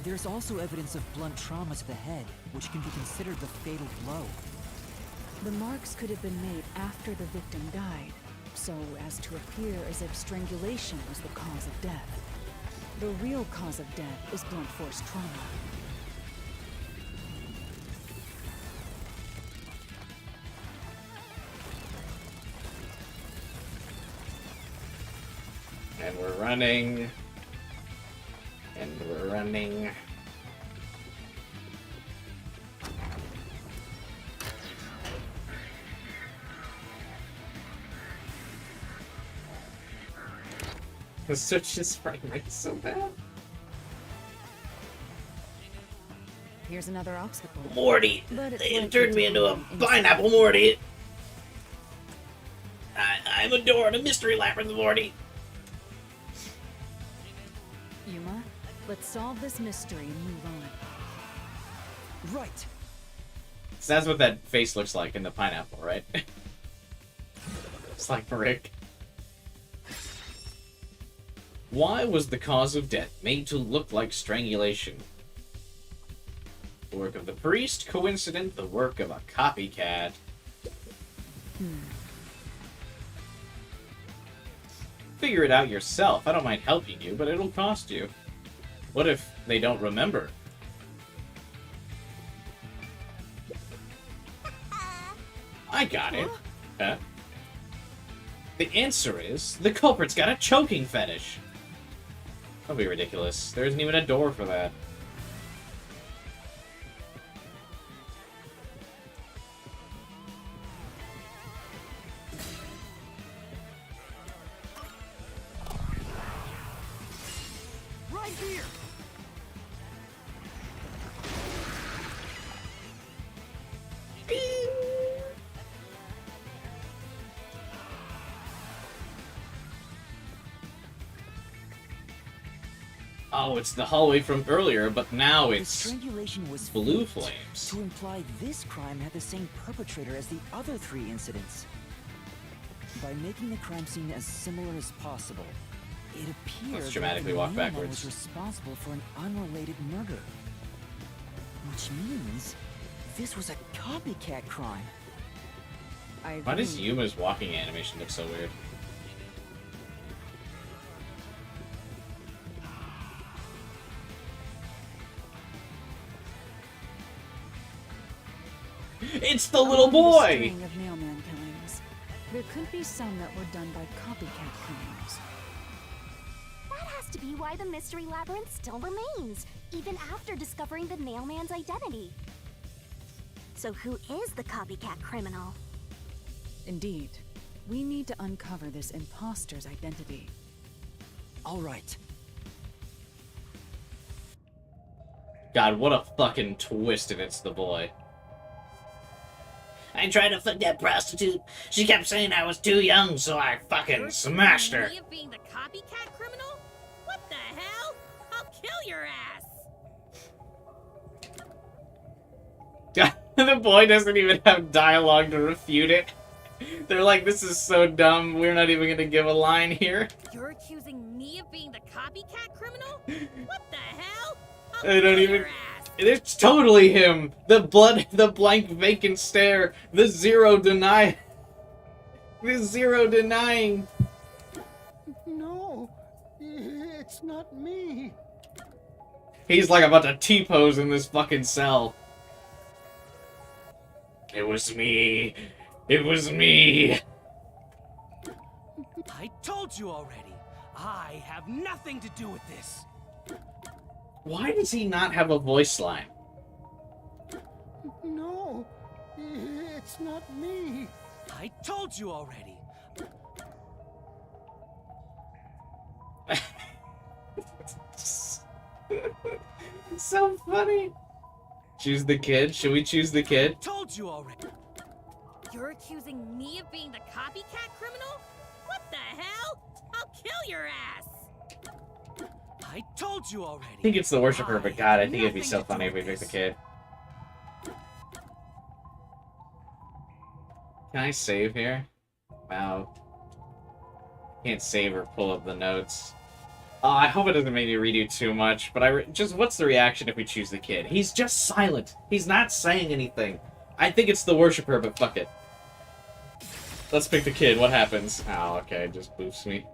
There's also evidence of blunt trauma to the head, which can be considered the fatal blow. The marks could have been made after the victim died, so as to appear as if strangulation was the cause of death. The real cause of death is blunt force trauma. And we're running. And we're running. The Switch's frame rate so bad. Here's another obstacle. Morty! But it's They likely turned to me into a be inside. pineapple Morty! I'm a door in a mystery labyrinth, Morty! Yuma, let's solve this mystery and move on. Right. So that's what that face looks like in the pineapple, right? It's like Rick. Why was the cause of death made to look like strangulation? The work of the priest? Coincident? The work of a copycat? Figure it out yourself. I don't mind helping you, but it'll cost you. What if they don't remember? I got it. Huh? The answer is, the culprit's got a choking fetish. Don't be ridiculous. There isn't even a door for that. Right here. Oh, it's the hallway from earlier, but now The it's strangulation was blue faked flames. to imply this crime had the same perpetrator as the other 3 incidents. By making the crime scene as similar as possible, it appears Let's dramatically that walk the mailman backwards. was responsible for an unrelated murder. Which means this was a copycat crime. I Why does agree. Yuma's walking animation look so weird? It's the little Among the boy! string of mailman killings, there could be some that were done by copycat criminals. That has to be why the mystery labyrinth still remains, even after discovering the mailman's identity. So who is the copycat criminal? Indeed, we need to uncover this imposter's identity. All right. God, what a fucking twist if it's the boy. I tried to fuck that prostitute. She kept saying I was too young, so I fucking You're smashed her. accusing me of being the copycat criminal? What the hell? I'll kill your ass! The boy doesn't even have dialogue to refute it. They're like, this is so dumb, we're not even gonna give a line here. You're accusing me of being the copycat criminal? What the hell? I'll They don't kill even- your ass! It's totally him! The blank vacant stare, the zero denying. No, it's not me. He's like about to T-pose in this fucking cell. It was me. It was me. I told you already. I have nothing to do with this. Why does he not have a voice line? No, it's not me. I told you already. So funny. Choose the kid? Should we choose the kid? Told you already. You're accusing me of being the copycat criminal? What the hell? I'll kill your ass! I told you already. I think it's the worshiper, but God, I think it'd be Nothing so to do funny if we with picked the this. kid. Can I save here? Wow. Can't save or pull up the notes. I hope it doesn't make me redo too much, but just what's the reaction if we choose the kid? He's just silent. He's not saying anything. I think it's the worshiper, but fuck it. Let's pick the kid. What happens? Oh, okay, it just boofs me.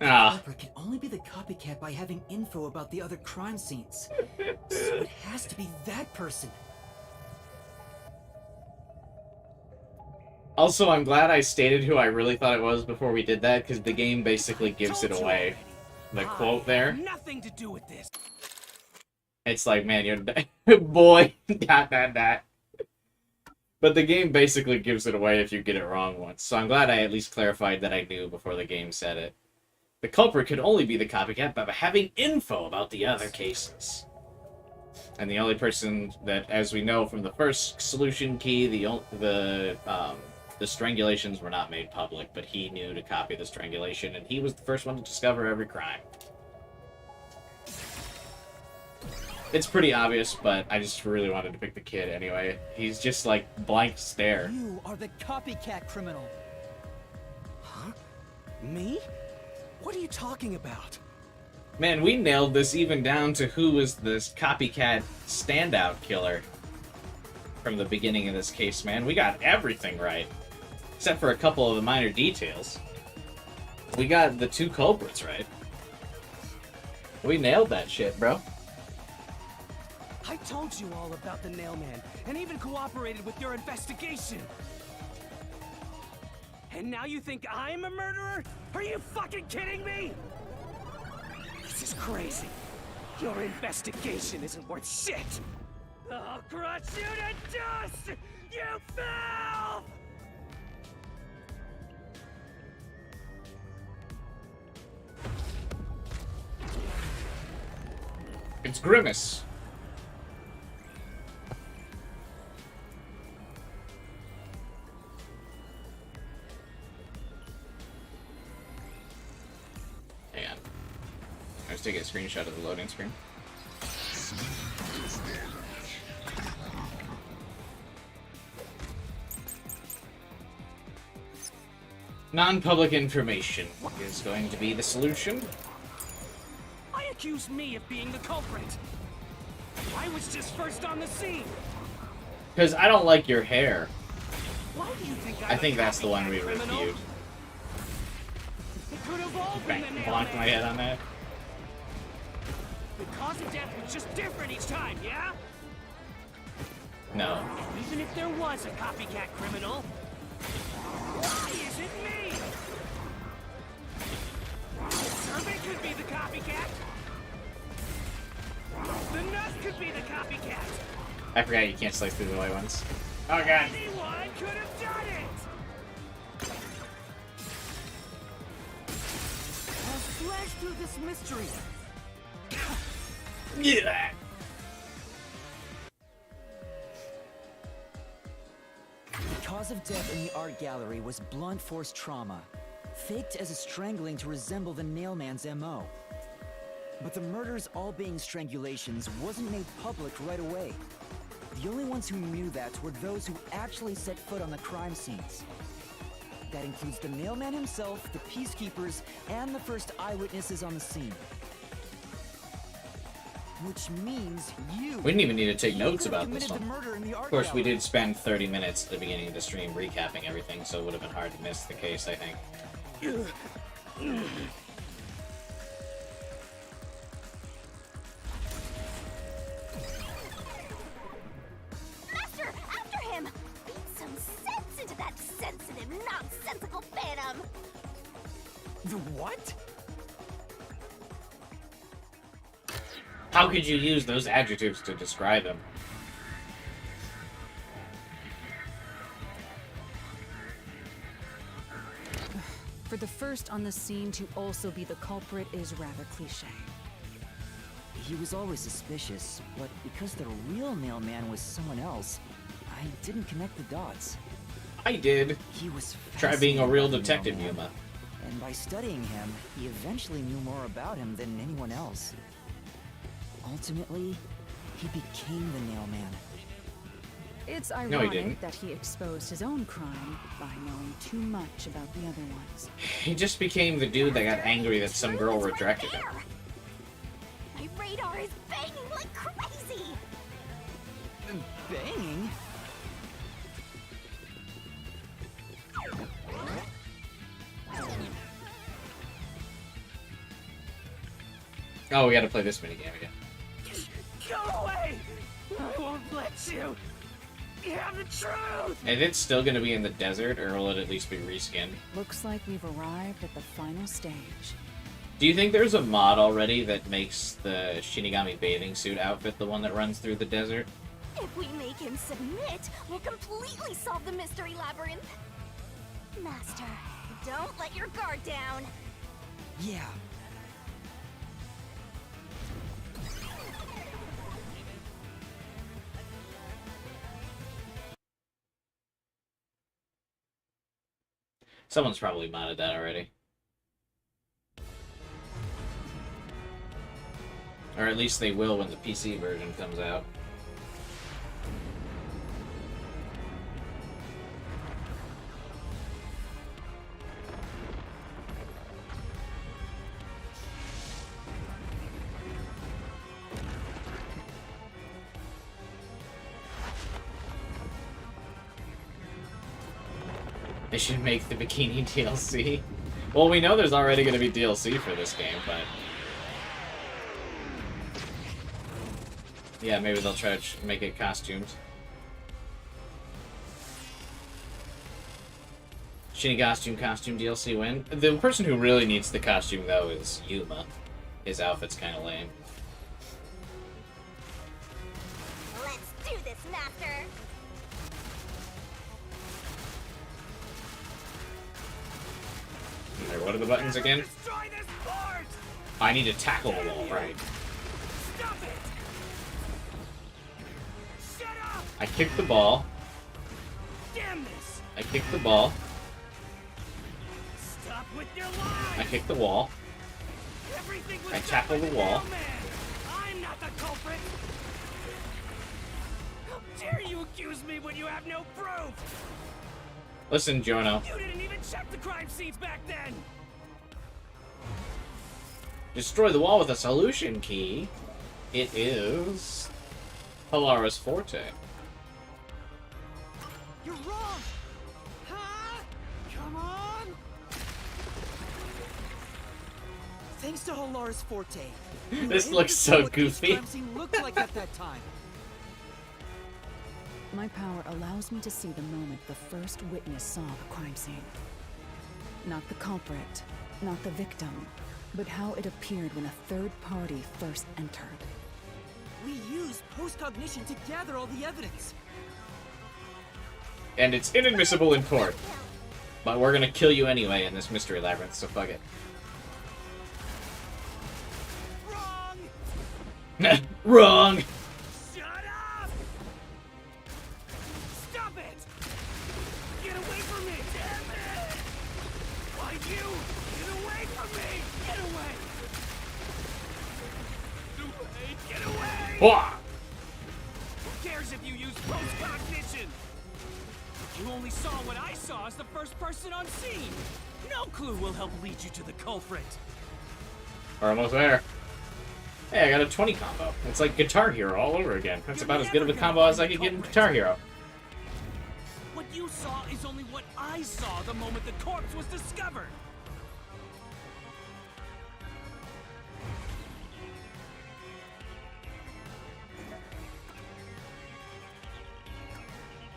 Ah. Culprit can only be the copycat by having info about the other crime scenes. So it has to be that person. Also, I'm glad I stated who I really thought it was before we did that, because the game basically gives it Told you away. already. The I quote there. have nothing to do with this. It's like, man, you're boy, dot. But the game basically gives it away if you get it wrong once, so I'm glad I at least clarified that I knew before the game said it. The culprit could only be the copycat by having info about the other cases. And the only person that, as we know from the first solution key, the strangulations were not made public, but he knew to copy the strangulation, and he was the first one to discover every crime. It's pretty obvious, but I just really wanted to pick the kid anyway. He's just like blank stare. You are the copycat criminal. Huh? Me? What are you talking about? Man, we nailed this even down to who was this copycat standout killer from the beginning of this case, man. We got everything right. Except for a couple of the minor details. We got the two culprits right. We nailed that shit, bro. I told you all about the Nailman, and even cooperated with your investigation. And now you think I'm a murderer? Are you fucking kidding me? This is crazy. Your investigation isn't worth shit. I'll crush you to dust, you fool! It's Grimace. Hang on. Let's take a screenshot of the loading screen. Non-public information is going to be the solution. I accuse me of being the culprit. I was just first on the scene. Because I don't like your hair. Why do you think I think that's the one we criminal? reviewed. It could have all been Bang, the bonked my head on that. The cause of death was just different each time, yeah? No. Even if there was a copycat criminal, why is it me? The servant could be the copycat. The nurse could be the copycat. I forgot you can't slice through the white ones. Oh god. Anyone could have done it. I'll slash through this mystery. Yeah. The cause of death in the art gallery was blunt force trauma, faked as a strangling to resemble the Nailman's MO. But the murders all being strangulations wasn't made public right away. The only ones who knew that were those who actually set foot on the crime scenes. That includes the Nailman himself, the Peacekeepers, and the first eyewitnesses on the scene. Which means you... We didn't even need to take notes could have about this committed one. the murder in the art Of course, we gallery. did spend 30 minutes at the beginning of the stream recapping everything, so it would have been hard to miss the case, I think. Master, after him! Beat some sense into that sensitive, nonsensical phantom! The what? How could you use those adjectives to describe him? For the first on the scene to also be the culprit is rather cliche. He was always suspicious, but because the real Nailman was someone else, I didn't connect the dots. I did. He was Try being a fascinated real by the detective, Nailman, Yuma. and by studying him, he eventually knew more about him than anyone else. Ultimately, he became the Nailman. It's he ironic didn't. that he exposed his own crime by knowing too much about the other ones. He just became the dude that got angry that some girl It's right rejected him. there. My radar is banging like crazy! Banging? Oh, we gotta play this minigame again. Go away! I won't let you. You have the truth. And it's still gonna be in the desert, or will it at least be reskinned? Looks like we've arrived at the final stage. Do you think there's a mod already that makes the Shinigami bathing suit outfit the one that runs through the desert? If we make him submit, we'll completely solve the mystery labyrinth. Master, don't let your guard down. Yeah. Someone's probably modded that already. Or at least they will when the PC version comes out. They should make the bikini DLC. Well, we know there's already going to be DLC for this game, but... yeah, maybe they'll try to make it costumes. Shitty costume DLC win. The person who really needs the costume, though, is Yuma. His outfit's kind of lame. Let's do this, Master. Alright, what are the buttons again? I need to tackle the wall, right. I kick the ball. I kick the ball. I kick the wall. I tackle the wall. I'm not the culprit. How dare you accuse me when you have no proof? Listen, Jono. You didn't even check the crime scenes back then. Destroy the wall with a solution key. It is Halara's forte. You're wrong. Huh? Come on. Thanks to Halara's forte. This looks so goofy. Crime scene looked like at that time. My power allows me to see the moment the first witness saw the crime scene. Not the culprit, not the victim, but how it appeared when a third party first entered. We used post-cognition to gather all the evidence. And it's inadmissible in court. But we're gonna kill you anyway in this mystery labyrinth, so fuck it. Wrong! Wrong! Shut up! Stop it! Get away from me! Damn it! Why you? Get away from me! Get away! Get away! Wah! Who cares if you use post-cognition? You only saw what I saw as the first person on scene. No clue will help lead you to the culprit. We're almost there. Hey, I got a 20 combo. It's like Guitar Hero all over again. That's about as good of a combo as I could get in Guitar Hero. What you saw is only what I saw the moment the corpse was discovered.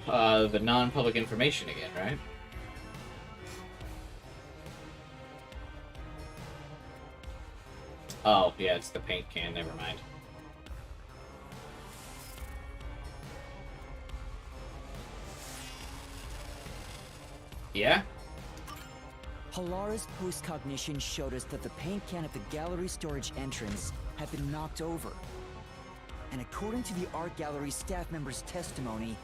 The non-public information again, right? Oh, yeah, it's the paint can, never mind. Yeah? Halara's post-cognition showed us that the paint can at the gallery storage entrance had been knocked over. And according to the art gallery staff member's testimony,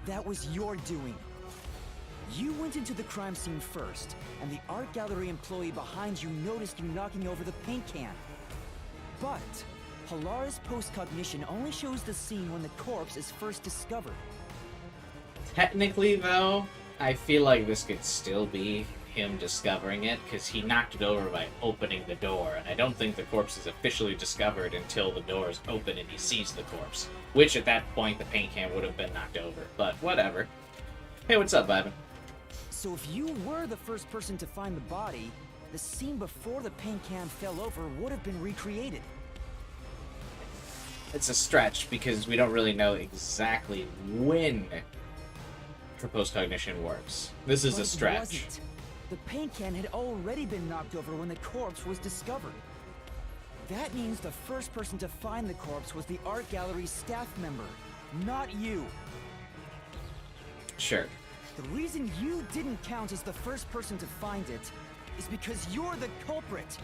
that was your doing. You went into the crime scene first, and the art gallery employee behind you noticed you knocking over the paint can. But Halara's post-cognition only shows the scene when the corpse is first discovered. Technically, though, I feel like this could still be him discovering it, because he knocked it over by opening the door, and I don't think the corpse is officially discovered until the door is open and he sees the corpse. Which, at that point, the paint can would have been knocked over. But, whatever. Hey, what's up, Ivan? So if you were the first person to find the body, the scene before the paint can fell over would have been recreated. It's a stretch, because we don't really know exactly when her post-cognition works. This is But a it stretch. wasn't. The paint can had already been knocked over when the corpse was discovered. That means the first person to find the corpse was the art gallery staff member. not you. Sure. The reason you didn't count as the first person to find it is because you're the culprit.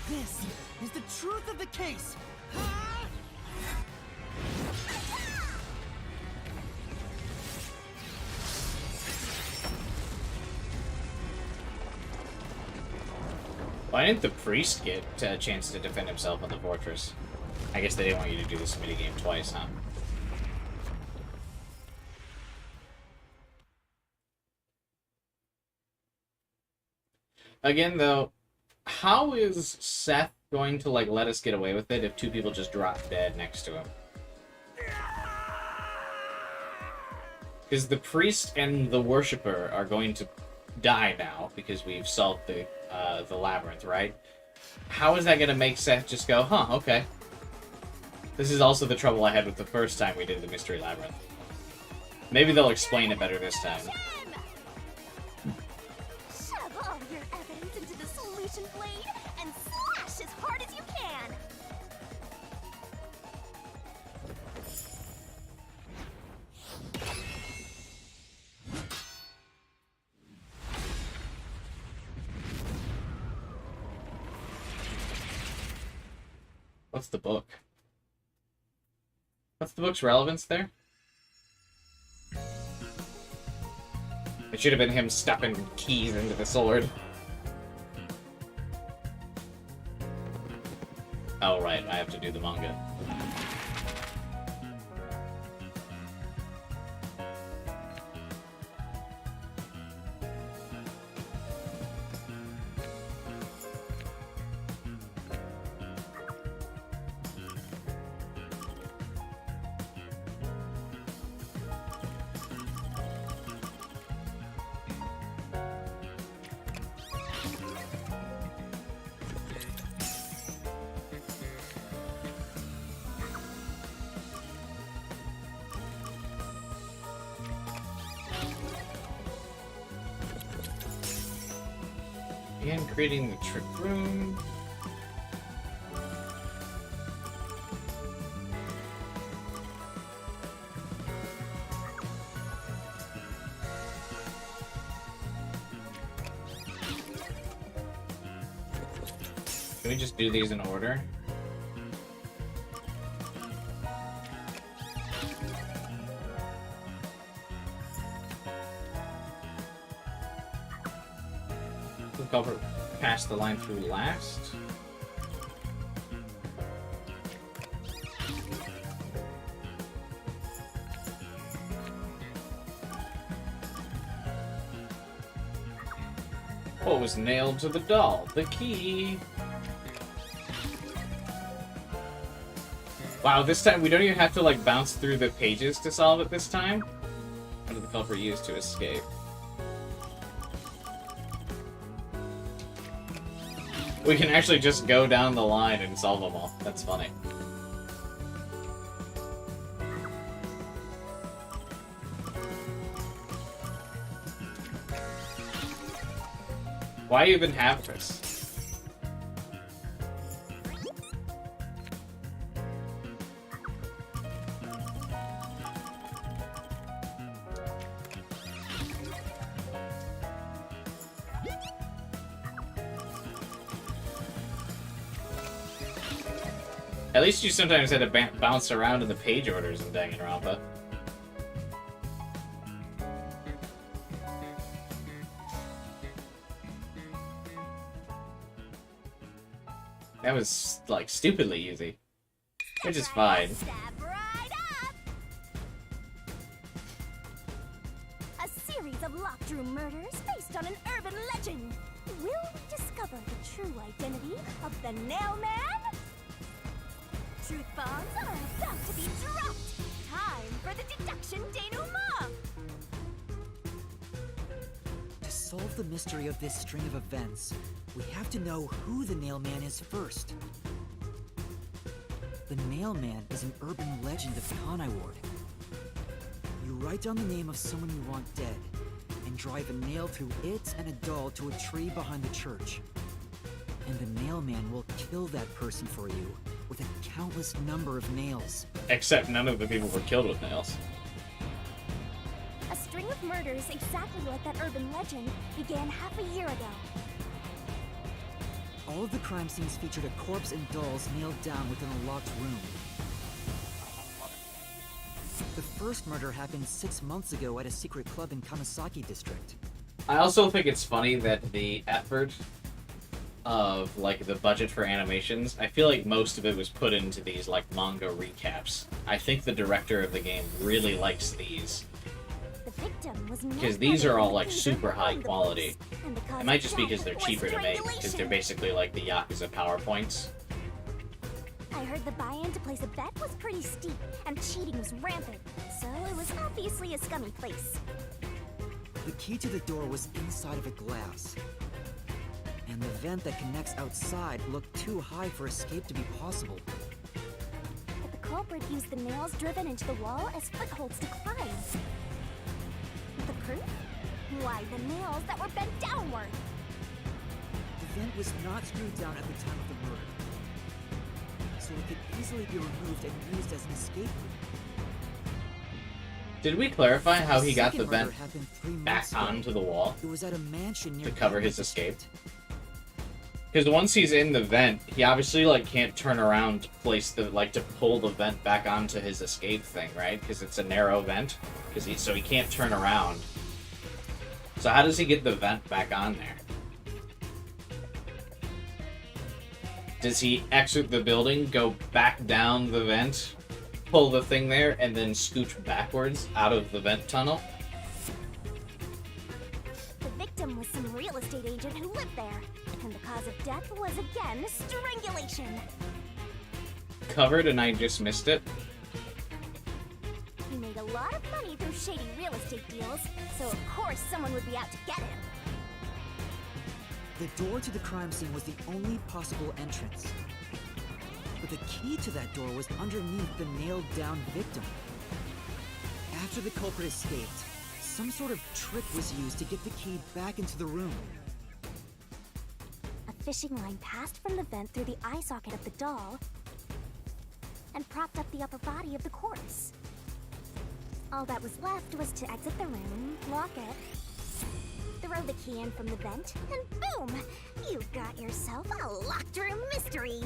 This is the truth of the case. Why didn't the priest get a chance to defend himself in the fortress? I guess they didn't want you to do this minigame twice, huh? Again, though, how is Seth going to, like, let us get away with it if two people just drop dead next to him? Because the priest and the worshipper are going to die now because we've solved the labyrinth, right? How is that going to make Seth just go, huh, okay. This is also the trouble I had with the first time we did the mystery labyrinth. Maybe they'll explain it better this time. Shove all your evidence into the solution blade and slash as hard as you can. What's the book? What's the book's relevance there? It should have been him stuffing keys into the sword. Oh, right, I have to do the manga. Again, creating the trick room. Can we just do these in order? Cover pass the line through last. What was nailed to the doll? The key. Wow, this time we don't even have to like bounce through the pages to solve it this time. What did the culprit use to escape? We can actually just go down the line and solve them all. That's funny. Why even have this? At least you sometimes had to bounce around in the page orders in Danganronpa. That was, like, stupidly easy. Which is fine. Step right up. A series of locked room murders based on an urban legend. Will we discover the true identity of the Nail Man? Truth bombs are about to be dropped. Time for the deduction denouement. To solve the mystery of this string of events, we have to know who the Nail Man is first. The Nail Man is an urban legend of Kanai Ward. You write down the name of someone you want dead, and drive a nail through it and a doll to a tree behind the church. And the Nail Man will kill that person for you, with a countless number of nails. Except none of the people were killed with nails. A string of murders exactly like that urban legend began half a year ago. All of the crime scenes featured a corpse and dolls nailed down within a locked room. The first murder happened 6 months ago at a secret club in Kamasaki district. I also think it's funny that the effort of, like, the budget for animations, I feel like most of it was put into these, like, manga recaps. I think the director of the game really likes these. The victim was Because these are all, like, super high quality. It might just be because they're cheaper to make, because they're basically like the Yakuza PowerPoints. I heard the buy-in to place a bet was pretty steep, and cheating was rampant, so it was obviously a scummy place. The key to the door was inside of a glass. And the vent that connects outside looked too high for escape to be possible. But the culprit used the nails driven into the wall as footholds to climb. The proof? Why, the nails that were bent downward. The vent was not screwed down at the time of the murder, so it could easily be removed and used as an escape route. Did we clarify how he got the second murder vent happened 3 back months ago. onto the wall It was at a mansion near to cover Kansas his escape? District. Because once he's in the vent, he obviously, like, can't turn around to place the, like, to pull the vent back onto his escape thing, right? Because it's a narrow vent. So he can't turn around. So how does he get the vent back on there? Does he exit the building, go back down the vent, pull the thing there, and then scooch backwards out of the vent tunnel? The victim was some real estate agent who lived there, and the cause of death was again strangulation. Covered and I just missed it? He made a lot of money through shady real estate deals, so of course someone would be out to get him. The door to the crime scene was the only possible entrance. But the key to that door was underneath the nailed-down victim. After the culprit escaped, some sort of trick was used to get the key back into the room. A fishing line passed from the vent through the eye socket of the doll and propped up the upper body of the corpse. All that was left was to exit the room, lock it, throw the key in from the vent, and boom! You've got yourself a locked room mystery!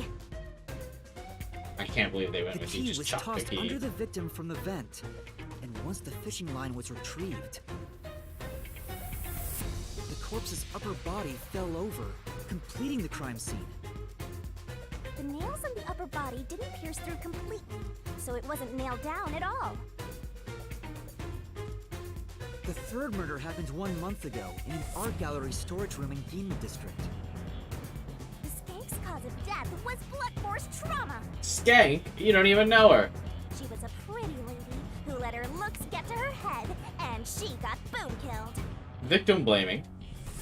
I can't believe they went The with he key just was chopped the tossed key. under the victim from the vent, and once the fishing line was retrieved, the corpse's upper body fell over, completing the crime scene. The nails on the upper body didn't pierce through completely, so it wasn't nailed down at all. The third murder happened 1 month ago in an art gallery storage room in Ginma District. The skank's cause of death was blunt force trauma. Skank? You don't even know her. She was a pretty lady who let her looks get to her head, and she got boom killed. Victim blaming.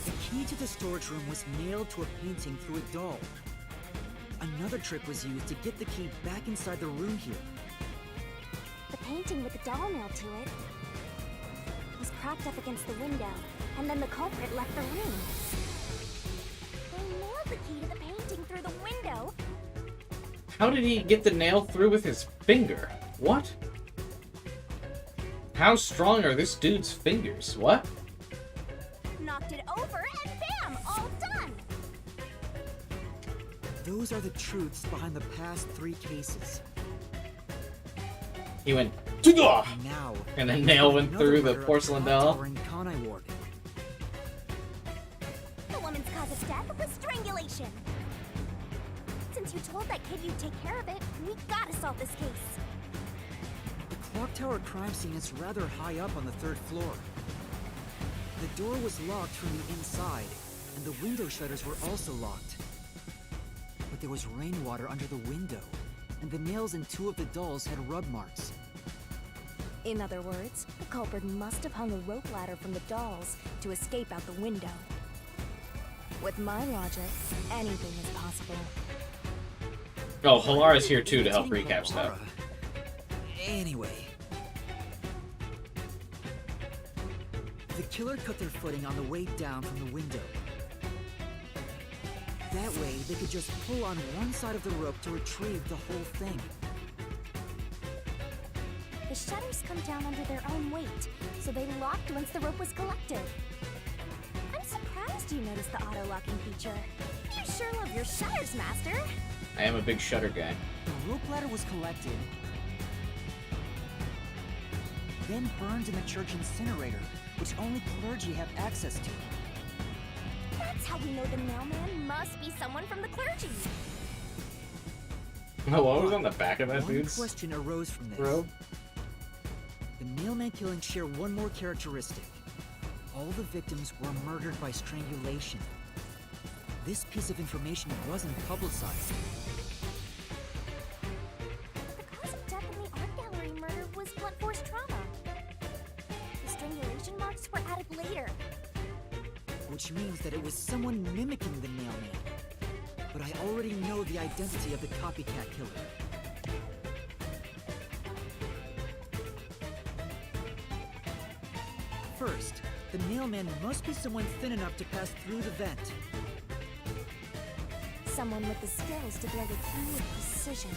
The key to the storage room was nailed to a painting through a doll. Another trick was used to get the key back inside the room here. The painting with the doll nailed to it was propped up against the window, and then the culprit left the room. They nailed the key to the painting through the window. How did he get the nail through with his finger? What? How strong are this dude's fingers? What? Knocked it over, and bam! All done! Those are the truths behind the past 3 cases. He went, "Tuga!" And now, And the nail went another through the murder at porcelain Clock doll. Tower in Kanai Ward. The woman's cause of death was strangulation. Since you told that kid you'd take care of it, we gotta solve this case. The Clock Tower crime scene is rather high up on the 3rd floor. The door was locked from the inside, and the window shutters were also locked. But there was rainwater under the window, and the nails in 2 of the dolls had rub marks. In other words, the culprit must have hung a rope ladder from the dolls to escape out the window. With my logic, anything is possible. Oh, Halara's here too to help Imitating recap stuff. Halara. Anyway. The killer cut their footing on the way down from the window. That way, they could just pull on one side of the rope to retrieve the whole thing. The shutters come down under their own weight, so they locked once the rope was collected. I'm surprised you noticed the auto-locking feature. You sure love your shutters, Master. I am a big shutter guy. The rope ladder was collected, then burned in the church incinerator, which only clergy have access to. That's how we know the mailman must be someone from the clergy. Oh, what was on the back of that One dude's question arose from this. robe? The mailman killings share one more characteristic. All the victims were murdered by strangulation. This piece of information wasn't publicized. The cause of death in the art gallery murder was blunt force trauma. The strangulation marks were added later. Which means that it was someone mimicking the mailman. But I already know the identity of the copycat killer. First, the mailman must be someone thin enough to pass through the vent. Someone with the skills to throw the key with precision.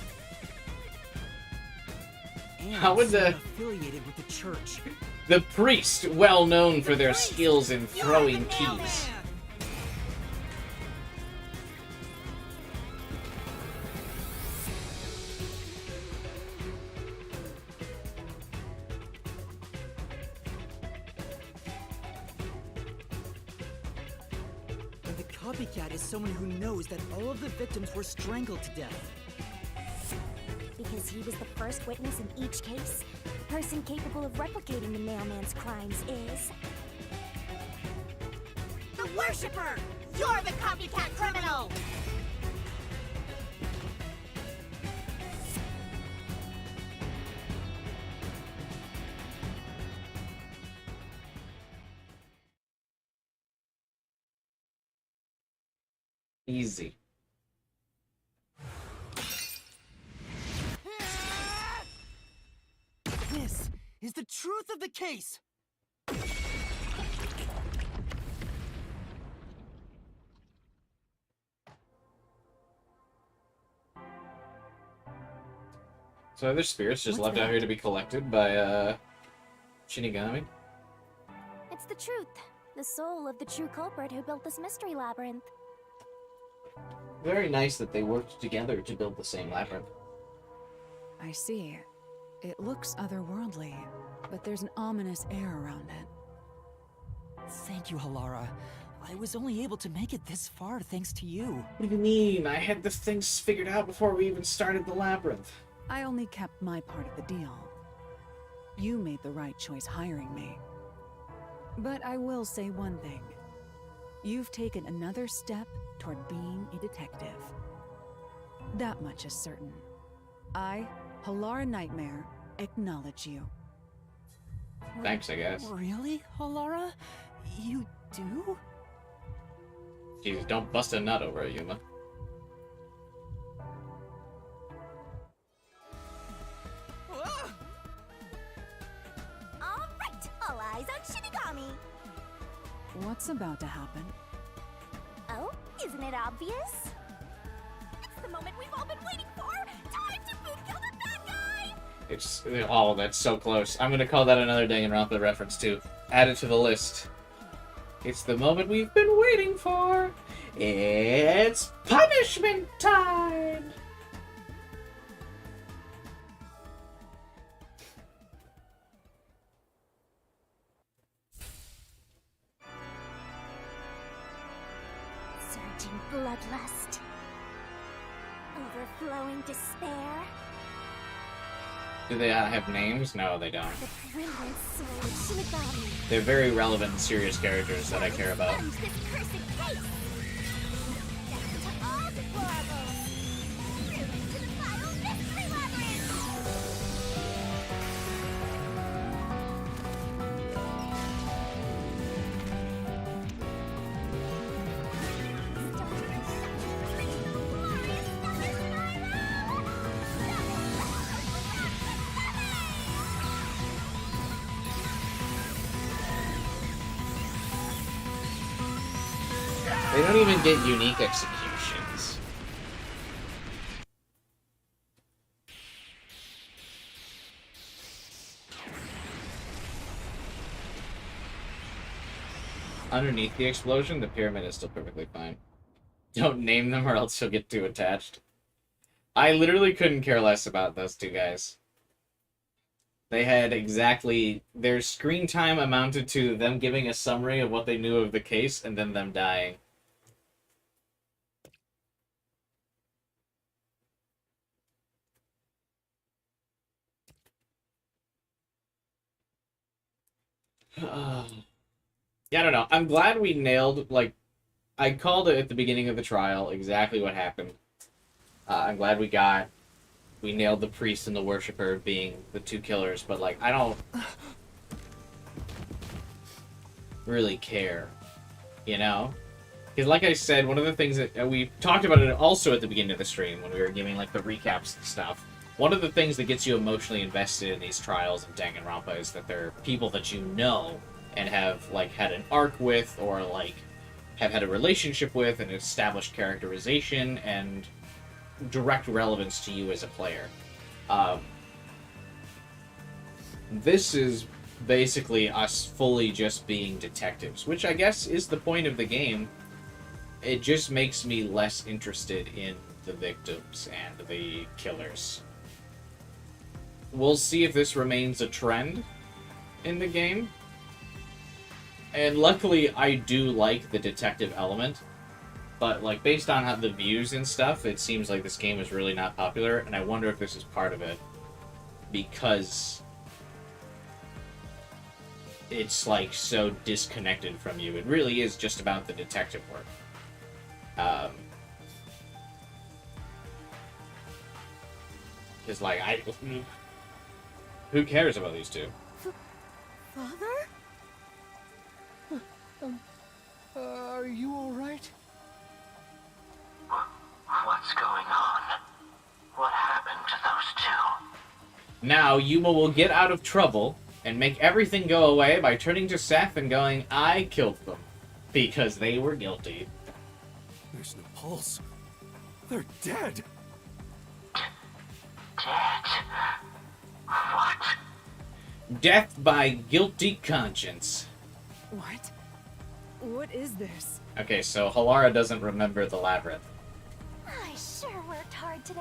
And How would someone the- affiliated with the church. The priest, well known for their skills in throwing keys. And the copycat is someone who knows that all of the victims were strangled to death. Because he was the first witness in each case, the person capable of replicating the mailman's crimes is... The Worshipper! You're the copycat criminal! Easy. This is the truth of the case! So are there spirits just What's left out that? here to be collected by, Shinigami? It's the truth. The soul of the true culprit who built this mystery labyrinth. Very nice that they worked together to build the same labyrinth. I see. It looks otherworldly, but there's an ominous air around it. Thank you, Halara. I was only able to make it this far thanks to you. What do you mean? I had this thing figured out before we even started the labyrinth. I only kept my part of the deal. You made the right choice hiring me. But I will say one thing. You've taken another step toward being a detective. That much is certain. I, Halara Nightmare, acknowledge you. Thanks, I guess. Really, Halara? You do? Jesus, don't bust a nut over it, Yuma. All right, all eyes on Shinigami. What's about to happen? Oh, isn't it obvious? It's the moment we've all been waiting for. Time to boot kill the bad guy. It's oh, that's so close. I'm gonna call that another Danganronpa reference too. Add it to the list. It's the moment we've been waiting for. It's punishment time. Surging bloodlust. Overflowing despair. Do they have names? No, they don't. The brilliant soul of Shinigami. They're very relevant and serious characters that I care about. Expunge this cursed case. Death to all deplorables. Through to the final mystery labyrinth. They don't even get unique executions. Underneath the explosion, the pyramid is still perfectly fine. Don't name them or else you'll get too attached. I literally couldn't care less about those two guys. They had exactly... Their screen time amounted to them giving a summary of what they knew of the case and then them dying. Yeah, I don't know. I'm glad we nailed, like... I called it at the beginning of the trial exactly what happened. I'm glad we nailed the priest and the worshiper being the two killers, but, like, I don't really care, you know? Because, like I said, one of the things that we talked about it also at the beginning of the stream when we were giving, like, the recaps and stuff. One of the things that gets you emotionally invested in these trials of Danganronpa is that they're people that you know and have, like, had an arc with or, like, have had a relationship with, an established characterization, and direct relevance to you as a player. This is basically us fully just being detectives, which I guess is the point of the game. It just makes me less interested in the victims and the killers. We'll see if this remains a trend in the game. And luckily, I do like the detective element. But, like, based on how the views and stuff, it seems like this game is really not popular, and I wonder if this is part of it. Because it's, like, so disconnected from you. It really is just about the detective work. Because, like, who cares about these two? Father? Are you all right? What's going on? What happened to those two? Now, Yuma will get out of trouble and make everything go away by turning to Seth and going, I killed them. Because they were guilty. There's no pulse. They're dead. Dead? What? Death by guilty conscience. What? What is this? Okay, so Halara doesn't remember the Labyrinth. I sure worked hard today.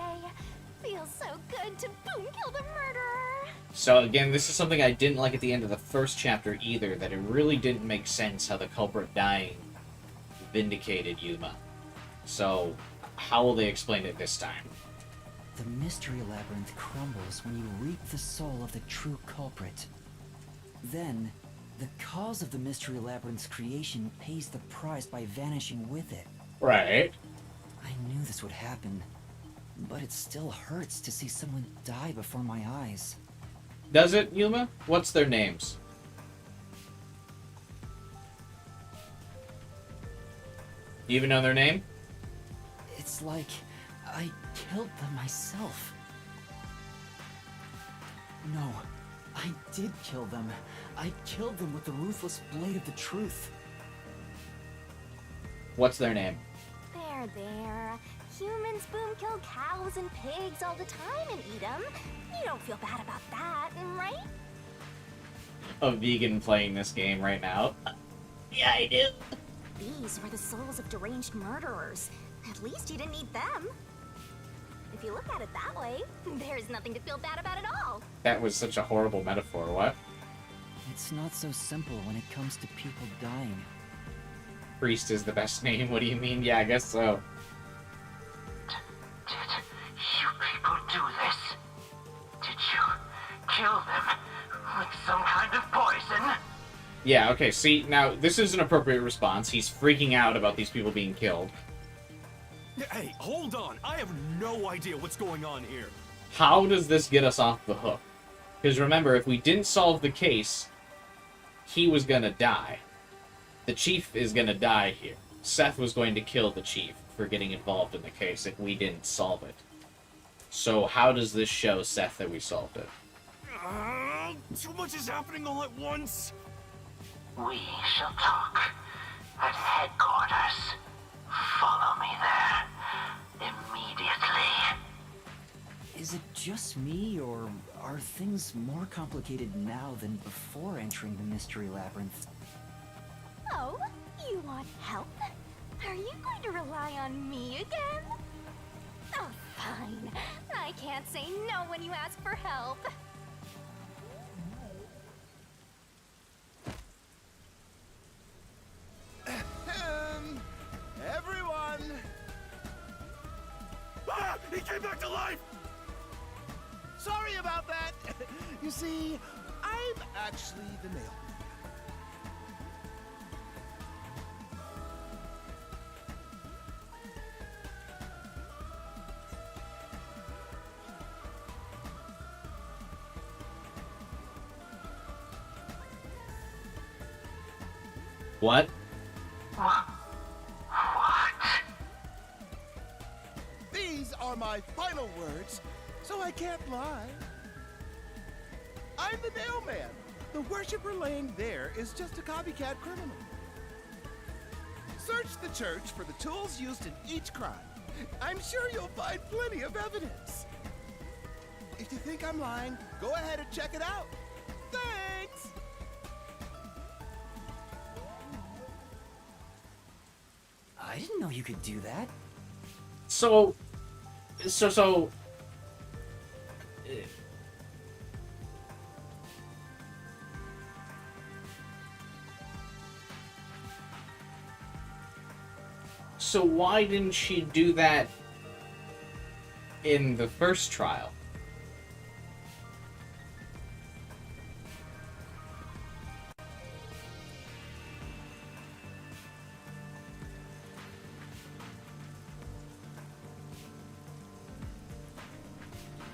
Feels so good to boom kill the murderer. So again, this is something I didn't like at the end of the first chapter either, that it really didn't make sense how the culprit dying vindicated Yuma. So, how will they explain it this time? The mystery labyrinth crumbles when you reap the soul of the true culprit. Then, the cause of the mystery labyrinth's creation pays the price by vanishing with it. Right. I knew this would happen, but it still hurts to see someone die before my eyes. Does it, Yuma? What's their names? You even know their name? It's like I killed them myself. No, I did kill them. I killed them with the ruthless blade of the truth. What's their name? There. Humans boom kill cows and pigs all the time and eat them. You don't feel bad about that, right? A vegan playing this game right now. Yeah, I do. These were the souls of deranged murderers. At least you didn't eat them. If you look at it that way, there's nothing to feel bad about at all. That was such a horrible metaphor, what? It's not so simple when it comes to people dying. Priest is the best name, what do you mean? Yeah, I guess so. Did you people do this? Did you kill them with some kind of poison? Yeah, okay, see, now, this is an appropriate response. He's freaking out about these people being killed. Hey, hold on. I have no idea what's going on here. How does this get us off the hook? Because remember, if we didn't solve the case, he was gonna die. The chief is gonna die here. Seth was going to kill the chief for getting involved in the case if we didn't solve it. So how does this show Seth that we solved it? Too much is happening all at once. We shall talk at headquarters. just me, or are things more complicated now than before entering the Mystery Labyrinth? Oh, you want help? Are you going to rely on me again? Oh, fine. I can't say no when you ask for help. Everyone! Ah! He came back to life! Sorry about that! You see, I'm actually the nail. What? These are my final words, so I can't lie. I'm the nail man. The worshiper laying there is just a copycat criminal. Search the church for the tools used in each crime. I'm sure you'll find plenty of evidence. If you think I'm lying, go ahead and check it out. Thanks! I didn't know you could do that. So. So why didn't she do that in the first trial?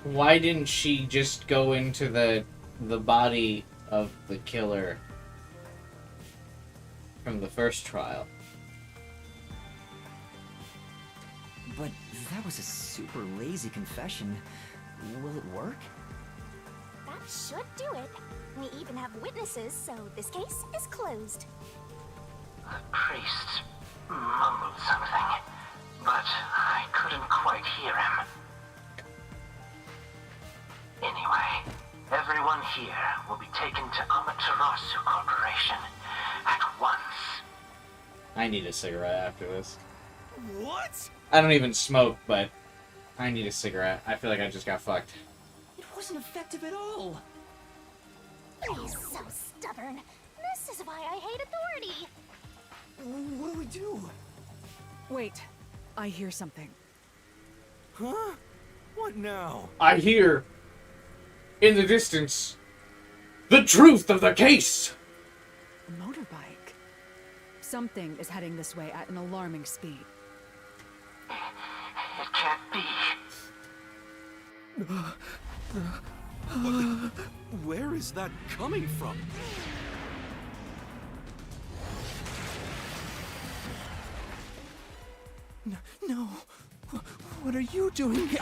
Why didn't she just go into the body of the killer from the first trial? But that was a super lazy confession. Will it work? That should do it. We even have witnesses, so this case is closed. The priest mumbled something, but I couldn't quite hear him. Anyway, everyone here will be taken to Amaterasu Corporation at once. I need a cigarette after this. What? I don't even smoke, but I need a cigarette. I feel like I just got fucked. It wasn't effective at all. He's so stubborn. This is why I hate authority. What do we do? Wait, I hear something. Huh? What now? I hear, in the distance, the truth of the case! A motorbike. Something is heading this way at an alarming speed. It can't be. Where is that coming from? No. What are you doing here?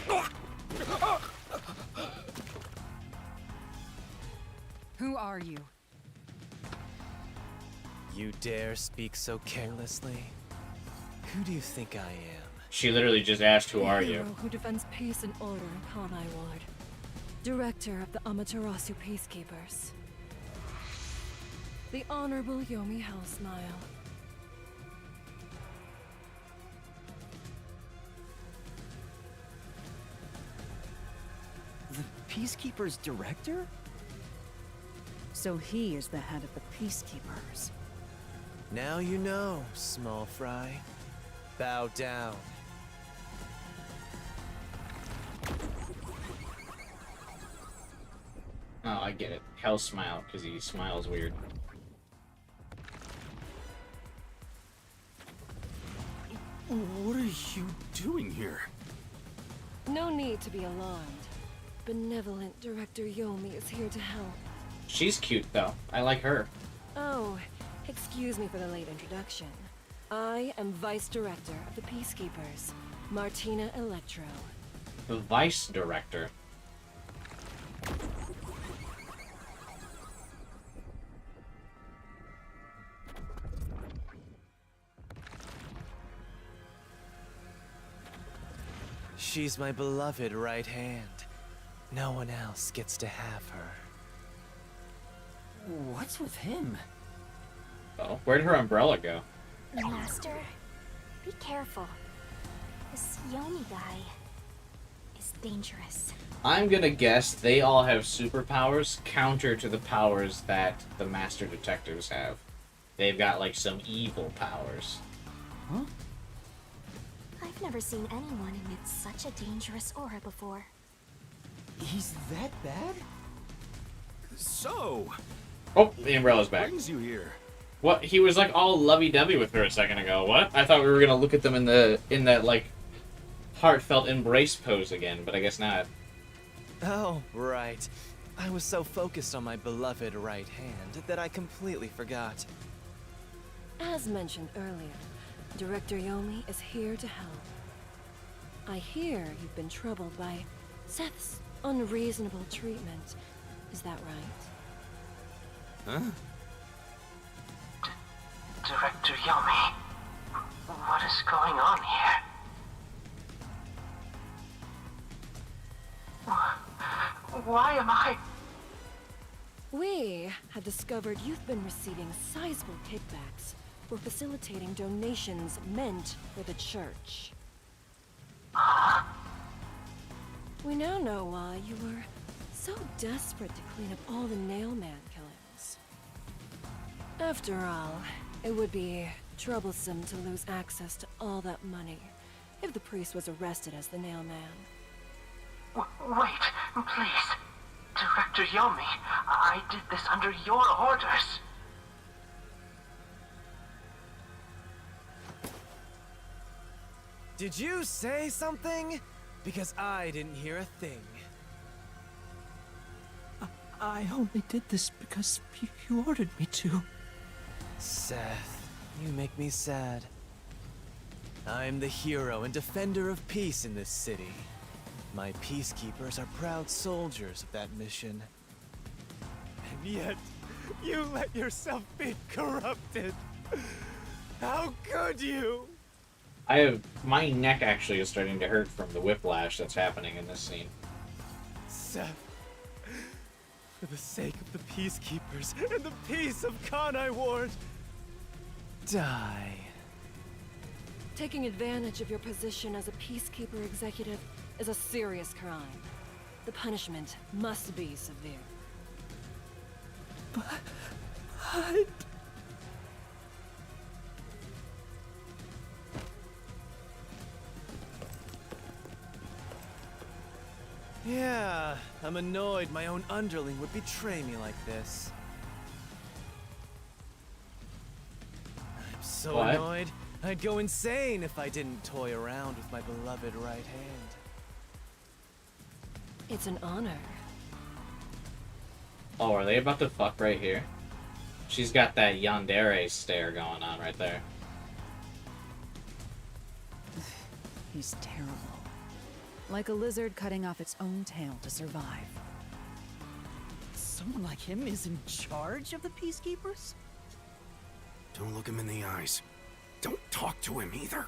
Who are you? You dare speak so carelessly? Who do you think I am? She literally just asked, who are you? Hero who defends peace and order in Kanai Ward. Director of the Amaterasu Peacekeepers. The Honorable Yomi Hellsmile. The Peacekeeper's director? So he is the head of the Peacekeepers. Now you know, small fry. Bow down. Oh, I get it. Hell smile, because he smiles weird. What are you doing here? No need to be alarmed. Benevolent Director Yomi is here to help. She's cute, though. I like her. Oh, excuse me for the late introduction. I am Vice Director of the Peacekeepers, Martina Electro. The Vice Director. She's my beloved right hand. No one else gets to have her. What's with him? Oh, where'd her umbrella go? Master, be careful. This Yomi guy is dangerous. I'm gonna guess they all have superpowers counter to the powers that the master detectives have. They've got like some evil powers. Huh? I've never seen anyone emit such a dangerous aura before. He's that bad? So, Oh, the umbrella's back. brings you here? What? He was like all lovey-dovey with her a second ago. What? I thought we were gonna look at them in that like heartfelt embrace pose again, but I guess not. Oh, right. I was so focused on my beloved right hand that I completely forgot. As mentioned earlier, Director Yomi is here to help. I hear you've been troubled by Seth's unreasonable treatment. Is that right? Huh? Director Yomi, what is going on here? Why am I... We have discovered you've been receiving sizable kickbacks for facilitating donations meant for the church. We now know why you were so desperate to clean up all the Nailman killings. After all, it would be troublesome to lose access to all that money if the priest was arrested as the Nailman. Wait, please. Director Yomi, I did this under your orders. Did you say something? Because I didn't hear a thing. I only did this because you ordered me to. Seth, you make me sad. I'm the hero and defender of peace in this city. My peacekeepers are proud soldiers of that mission. And yet, you let yourself be corrupted. How could you? My neck actually is starting to hurt from the whiplash that's happening in this scene. Seth, for the sake of the peacekeepers and the peace of Kanai Ward, die. Taking advantage of your position as a peacekeeper executive is a serious crime. The punishment must be severe. But... Yeah, I'm annoyed my own underling would betray me like this. I'm so What? annoyed, I'd go insane if I didn't toy around with my beloved right hand. It's an honor. Oh, are they about to fuck right here? She's got that yandere stare going on right there. He's terrible. Like a lizard cutting off its own tail to survive. Someone like him is in charge of the Peacekeepers? Don't look him in the eyes. Don't talk to him either.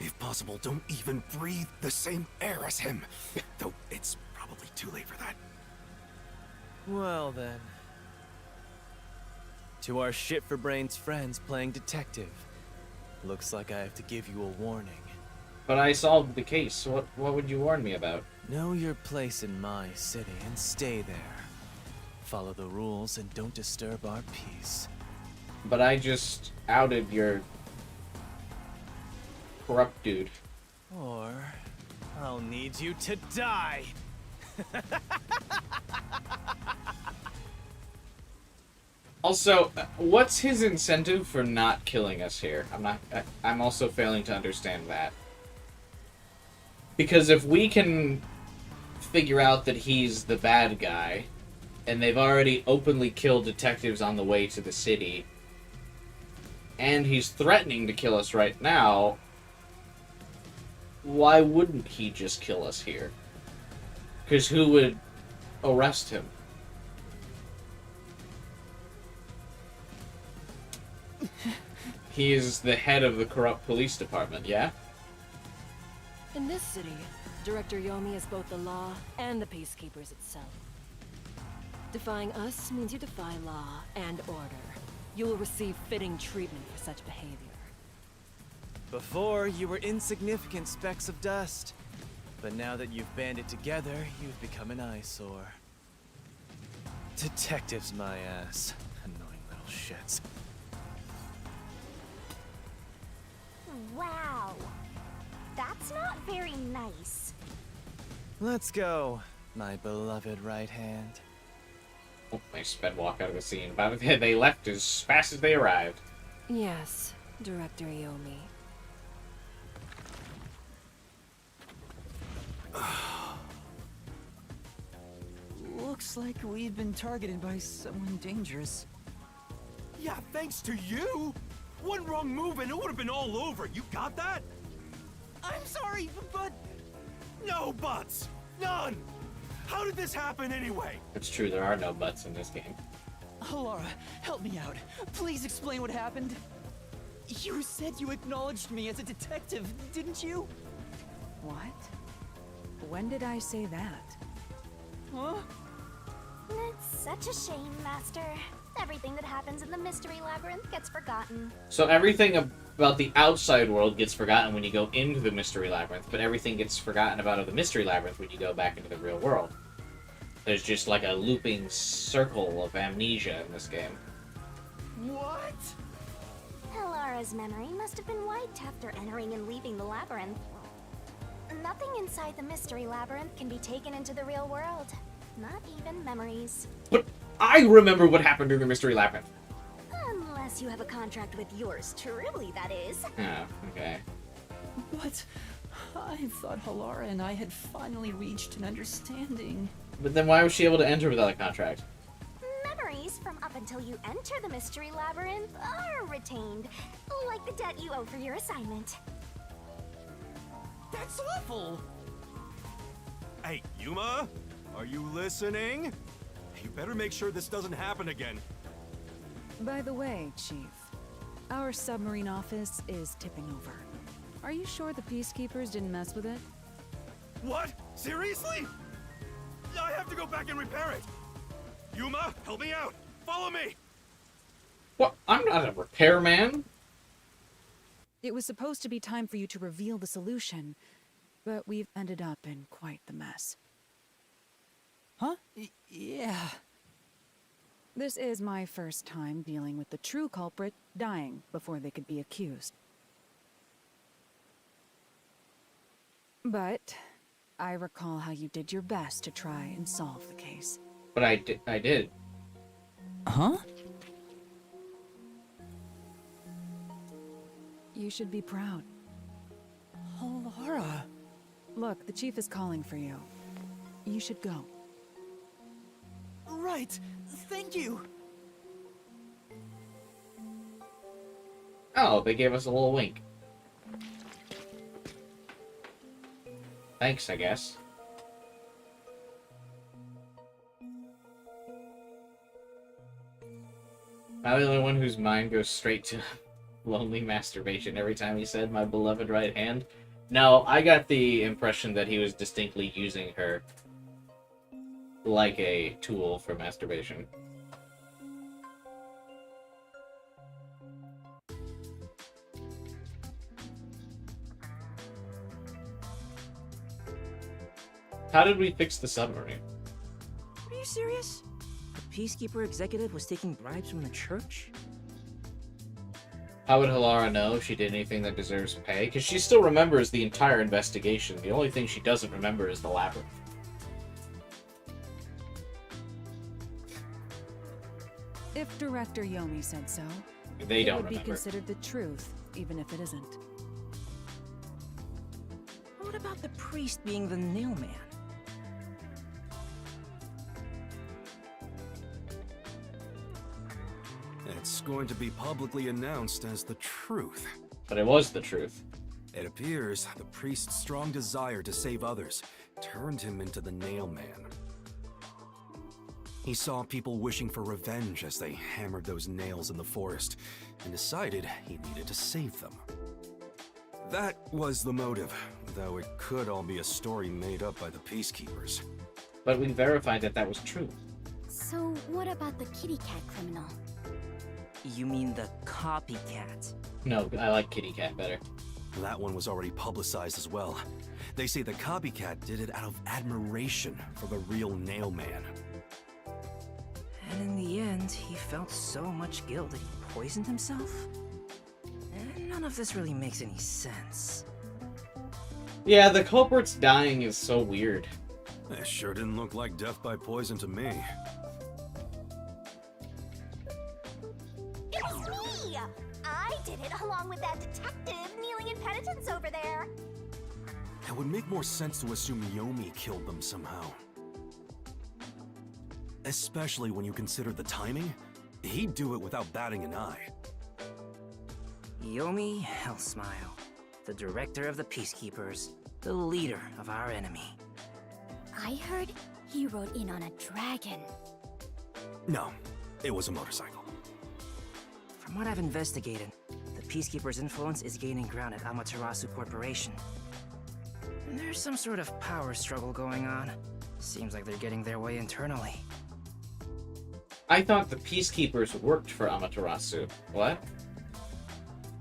If possible, don't even breathe the same air as him. Though it's probably too late for that. Well then. To our shit-for-brains friends playing detective. Looks like I have to give you a warning. But I solved the case, so what would you warn me about? Know your place in my city and stay there. Follow the rules and don't disturb our peace. But I just outed your corrupt dude. Or I'll need you to die. Also, what's his incentive for not killing us here? I'm also failing to understand that. Because if we can figure out that he's the bad guy, and they've already openly killed detectives on the way to the city, and he's threatening to kill us right now, why wouldn't he just kill us here? Because who would arrest him? He is the head of the corrupt police department, yeah? In this city, Director Yomi is both the law and the Peacekeepers itself. Defying us means you defy law and order. You will receive fitting treatment for such behavior. Before, you were insignificant specks of dust. But now that you've banded together, you've become an eyesore. Detectives, my ass. Annoying little shits. Wow. That's not very nice. Let's go, my beloved right hand. Oh, they sped walk out of the scene. But they left as fast as they arrived. Yes, Director Yomi. Looks like we've been targeted by someone dangerous. Yeah, thanks to you! One wrong move and it would have been all over. You got that? I'm sorry, but No buts! None! How did this happen anyway? It's true, there are no butts in this game. Halara, help me out. Please explain what happened. You said you acknowledged me as a detective, didn't you? What? When did I say that? Huh? It's such a shame, Master. Everything that happens in the Mystery Labyrinth gets forgotten. So everything about the outside world gets forgotten when you go into the Mystery Labyrinth, but everything gets forgotten about the Mystery Labyrinth when you go back into the real world. There's just like a looping circle of amnesia in this game. what? Halara's memory must have been wiped after entering and leaving the labyrinth. Nothing inside the Mystery Labyrinth can be taken into the real world. Not even memories. But I remember what happened in the Mystery Labyrinth. Unless you have a contract with yours truly, that is. Oh, okay. But I thought Halara and I had finally reached an understanding. But then why was she able to enter without a contract? Memories from up until you enter the Mystery Labyrinth are retained, like the debt you owe for your assignment. That's awful! Hey, Yuma? Are you listening? You better make sure this doesn't happen again. By the way, Chief, our submarine office is tipping over. Are you sure the Peacekeepers didn't mess with it? What? Seriously? I have to go back and repair it. Yuma, help me out. Follow me. What? I'm not a repairman. It was supposed to be time for you to reveal the solution, but we've ended up in quite the mess. Huh? Yeah. This is my first time dealing with the true culprit dying before they could be accused. But I recall how you did your best to try and solve the case. But I did. Huh? You should be proud. Halara. Look, the chief is calling for you. You should go. Right. Thank you. Oh, they gave us a little wink. Thanks, I guess. I'm the only one whose mind goes straight to lonely masturbation every time he said my beloved right hand. No, I got the impression that he was distinctly using her like a tool for masturbation. How did we fix the submarine? Are you serious? The Peacekeeper executive was taking bribes from the church? How would Halara know if she did anything that deserves pay? Because she still remembers the entire investigation. The only thing she doesn't remember is the labyrinth. If Director Yomi said so, They don't it would be remember. considered the truth, even if it isn't. What about the priest being the nail man? It's going to be publicly announced as the truth. But it was the truth. It appears the priest's strong desire to save others turned him into the nail man. He saw people wishing for revenge as they hammered those nails in the forest, and decided he needed to save them. That was the motive, though it could all be a story made up by the Peacekeepers. But we verified that that was true. So, what about the kitty cat criminal? You mean the copycat? No, I like Kitty Cat better. That one was already publicized as well. They say the copycat did it out of admiration for the real Nail Man. And in the end, he felt so much guilt that he poisoned himself? And none of this really makes any sense. Yeah, the culprit's dying is so weird. It sure didn't look like death by poison to me. It was me! I did it along with that detective kneeling in penitence over there. It would make more sense to assume Yomi killed them somehow. Especially when you consider the timing. He'd do it without batting an eye. Yomi Hellsmile, the director of the Peacekeepers, the leader of our enemy. I heard he rode in on a dragon. No, it was a motorcycle. From what I've investigated, the Peacekeepers' influence is gaining ground at Amaterasu Corporation. There's some sort of power struggle going on. Seems like they're getting their way internally. I thought the Peacekeepers worked for Amaterasu. What?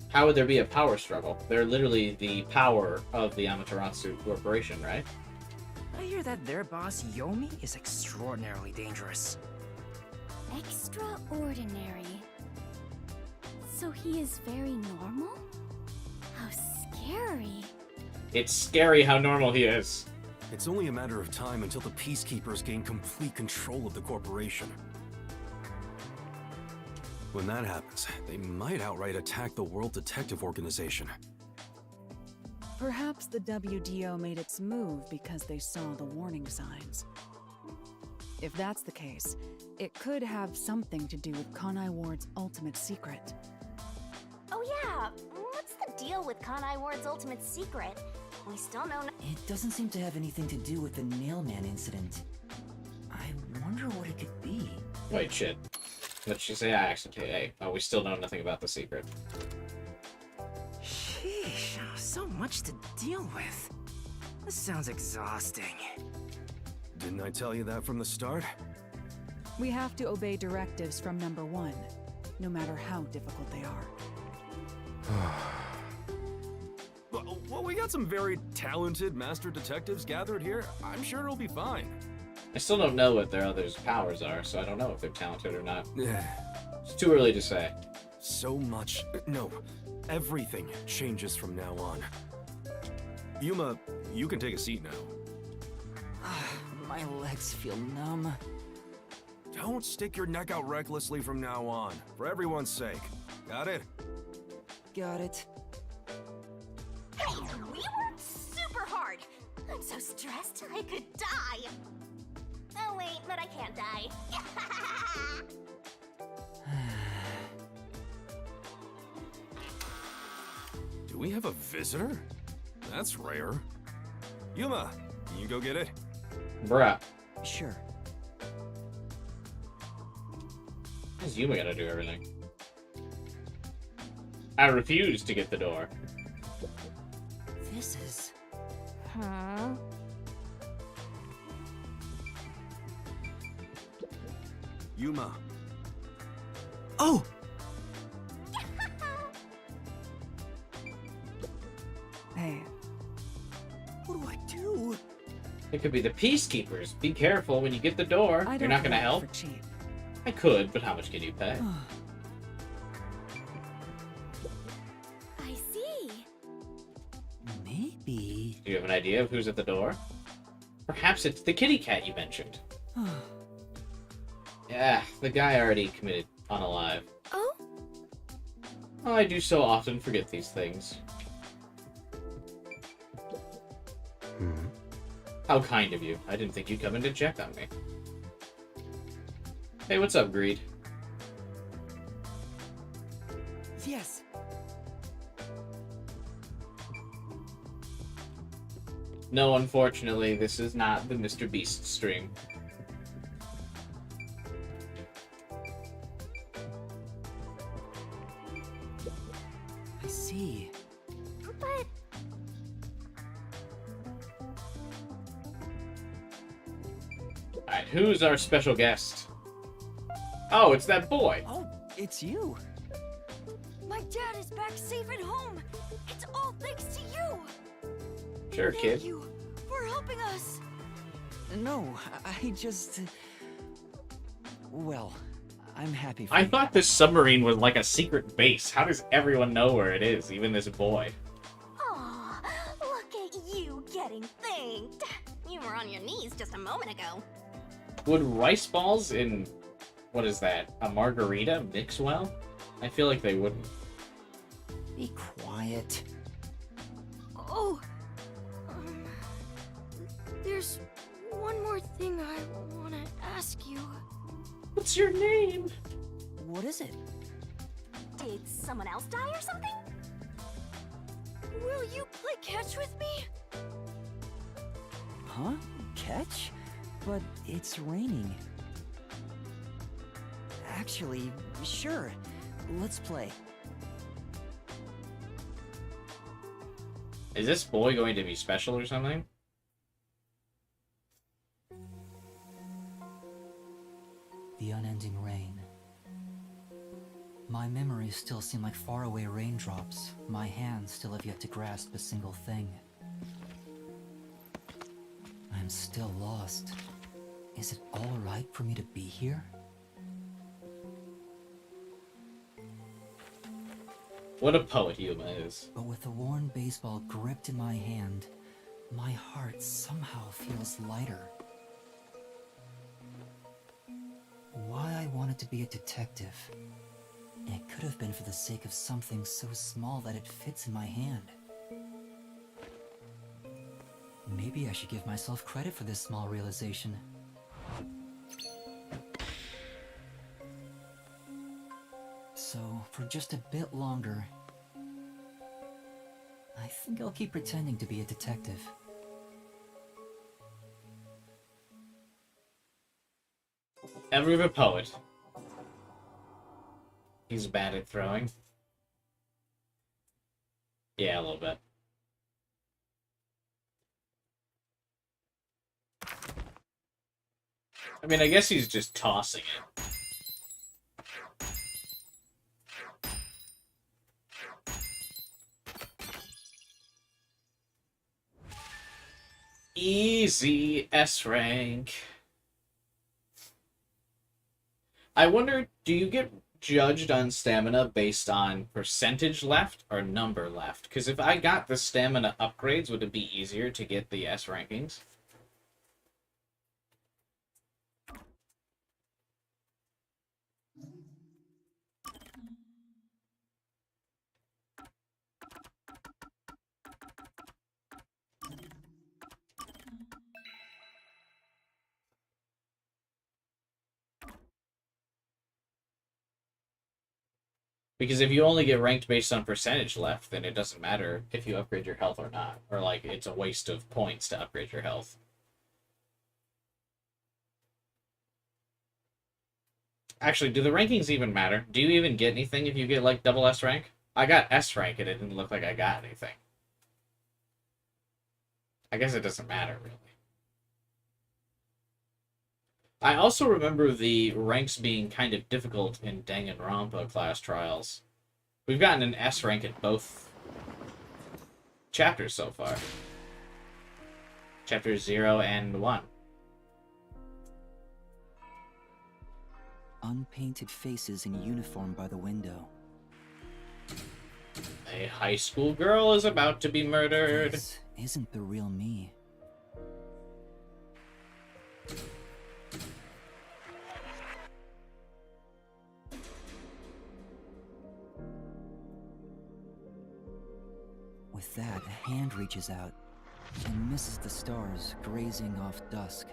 How would there be a power struggle? They're literally the power of the Amaterasu Corporation, right? I hear that their boss, Yomi, is extraordinarily dangerous. Extraordinary. So he is very normal? How scary. It's scary how normal he is. It's only a matter of time until the Peacekeepers gain complete control of the corporation. When that happens, they might outright attack the World Detective Organization. Perhaps the WDO made its move because they saw the warning signs. If that's the case, it could have something to do with Kanai Ward's ultimate secret. Oh yeah, what's the deal with Kanai Ward's ultimate secret? We still know It doesn't seem to have anything to do with the Nailman incident. I wonder what it could be. Wait, shit. What'd she say? I actually... Hey, oh, we still know nothing about the secret. Sheesh, so much to deal with. This sounds exhausting. Didn't I tell you that from the start? We have to obey directives from number 1, no matter how difficult they are. Well, we got some very talented master detectives gathered here. I'm sure it'll be fine. I still don't know what their other's powers are, so I don't know if they're talented or not. It's too early to say. So much... No, everything changes from now on. Yuma, you can take a seat now. My legs feel numb. Don't stick your neck out recklessly from now on, for everyone's sake. Got it? Got it. Hey, we worked super hard. I'm so stressed I could die. Oh wait, but I can't die. Do we have a visitor? That's rare. Yuma, can you go get it? Bruh. Sure. How's Yuma gonna do everything? I refuse to get the door. This is... Huh? Yuma. Oh! Hey. What do I do? It could be the Peacekeepers. Be careful when you get the door. I You're don't not gonna work help? for cheap. I could, but how much can you pay? I see. Maybe... Do you have an idea of who's at the door? Perhaps it's the kitty cat you mentioned. Yeah, the guy already committed unalive. Oh? Oh, I do so often forget these things. How kind of you. I didn't think you'd come in to check on me. Hey, what's up, Greed? Yes. No, unfortunately, this is not the Mr. Beast stream. I see. But Alright, who's our special guest? Oh, it's that boy. Oh, it's you. My dad is back safe at home. It's all thanks to you. Sure, kid. Thank you for helping us. No, I just... Well, I'm happy for I you. thought this submarine was like a secret base. How does everyone know where it is, even this boy? Aw, look at you getting thanked. You were on your knees just a moment ago. Would rice balls in, what is that, a margarita mix well? I feel like they wouldn't. Be quiet. Oh, there's one more thing I want to ask you. What's your name? What is it? Did someone else die or something? Will you play catch with me? Huh? Catch? But it's raining. Actually, sure. Let's play. Is this boy going to be special or something? The unending rain. My memories still seem like faraway raindrops. My hands still have yet to grasp a single thing. I'm still lost. Is it all right for me to be here? What a poet Yuma is. But with a worn baseball gripped in my hand, my heart somehow feels lighter. Why I wanted to be a detective. It could have been for the sake of something so small that it fits in my hand. Maybe I should give myself credit for this small realization. So, for just a bit longer, I think I'll keep pretending to be a detective. Ever a poet. He's bad at throwing. Yeah, a little bit. I mean, I guess he's just tossing it. Easy S rank. I wonder, do you get judged on stamina based on percentage left or number left? Because if I got the stamina upgrades, would it be easier to get the S rankings? Because if you only get ranked based on percentage left, then it doesn't matter if you upgrade your health or not. Or, like, it's a waste of points to upgrade your health. Actually, do the rankings even matter? Do you even get anything if you get, like, double S rank? I got S rank and it didn't look like I got anything. I guess it doesn't matter, really. I also remember the ranks being kind of difficult in Danganronpa class trials. We've gotten an S rank in both chapters so far. Chapters 0 and 1. Unpainted faces in uniform by the window. A high school girl is about to be murdered. This isn't the real me. With that, a hand reaches out and misses the stars grazing off dusk.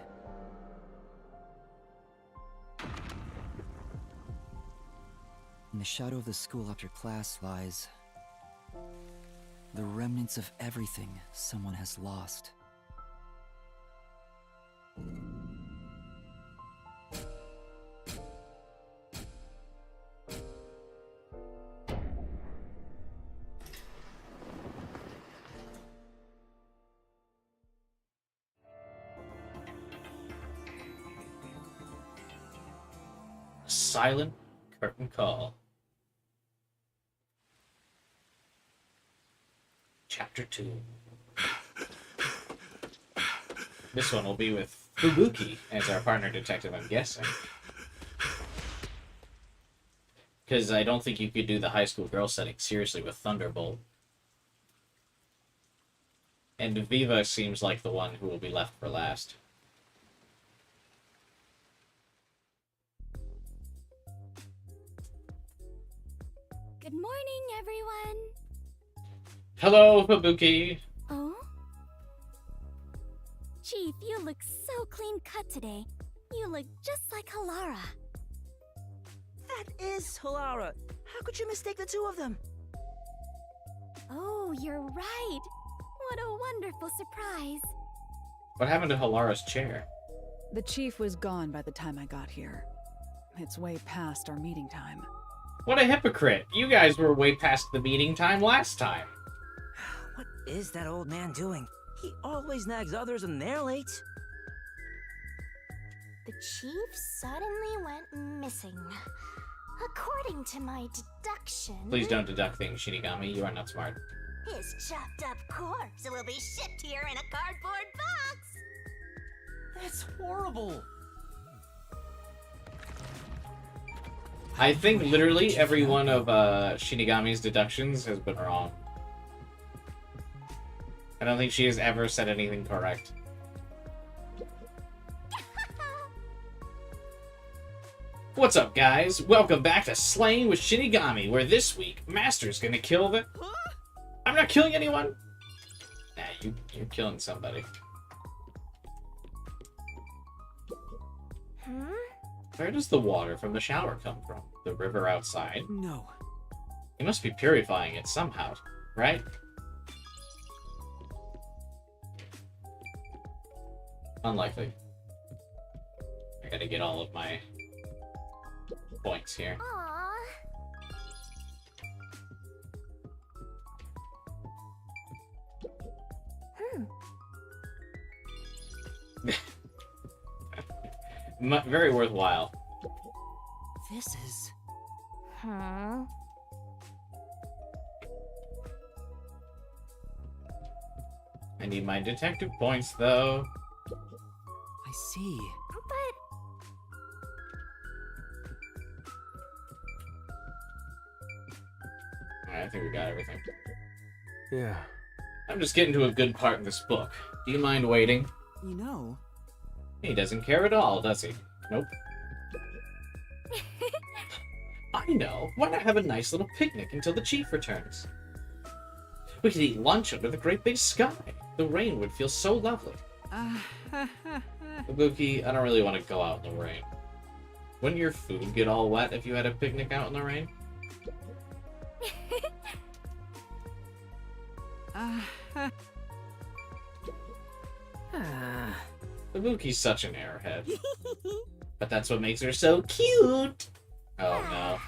In the shadow of the school after class lies the remnants of everything someone has lost. silent curtain call. Chapter 2. This one will be with Fubuki as our partner detective, I'm guessing. Because I don't think you could do the high school girl setting seriously with Thunderbolt. And Viva seems like the one who will be left for last. Good morning, everyone. Hello, Fubuki. Oh? Chief, you look so clean cut today. You look just like Halara. That is Halara. How could you mistake the two of them? Oh, you're right. What a wonderful surprise. What happened to Halara's chair? The chief was gone by the time I got here. It's way past our meeting time. What a hypocrite! You guys were way past the meeting time last time. What is that old man doing? He always nags others when they're late. The chief suddenly went missing. According to my deduction... Please don't deduct things, Shinigami. You are not smart. His chopped up corpse will be shipped here in a cardboard box! That's horrible. I think literally every one of Shinigami's deductions has been wrong. I don't think she has ever said anything correct. What's up, guys? Welcome back to Slaying with Shinigami, where this week, Master's gonna kill the... I'm not killing anyone! Nah, you're killing somebody. Where does the water from the shower come from? The river outside? No. He must be purifying it somehow, right? Unlikely. I gotta get all of my points here. Aww. Very worthwhile. This is... Hmm? I need my detective points, though. I see. Alright, I think we got everything. Yeah. I'm just getting to a good part in this book. Do you mind waiting? You know... He doesn't care at all, does he? Nope. I know. Why not have a nice little picnic until the chief returns? We could eat lunch under the great big sky. The rain would feel so lovely. Ibuki, I don't really want to go out in the rain. Wouldn't your food get all wet if you had a picnic out in the rain? Ibuki's such an airhead. But that's what makes her so cute! Oh no.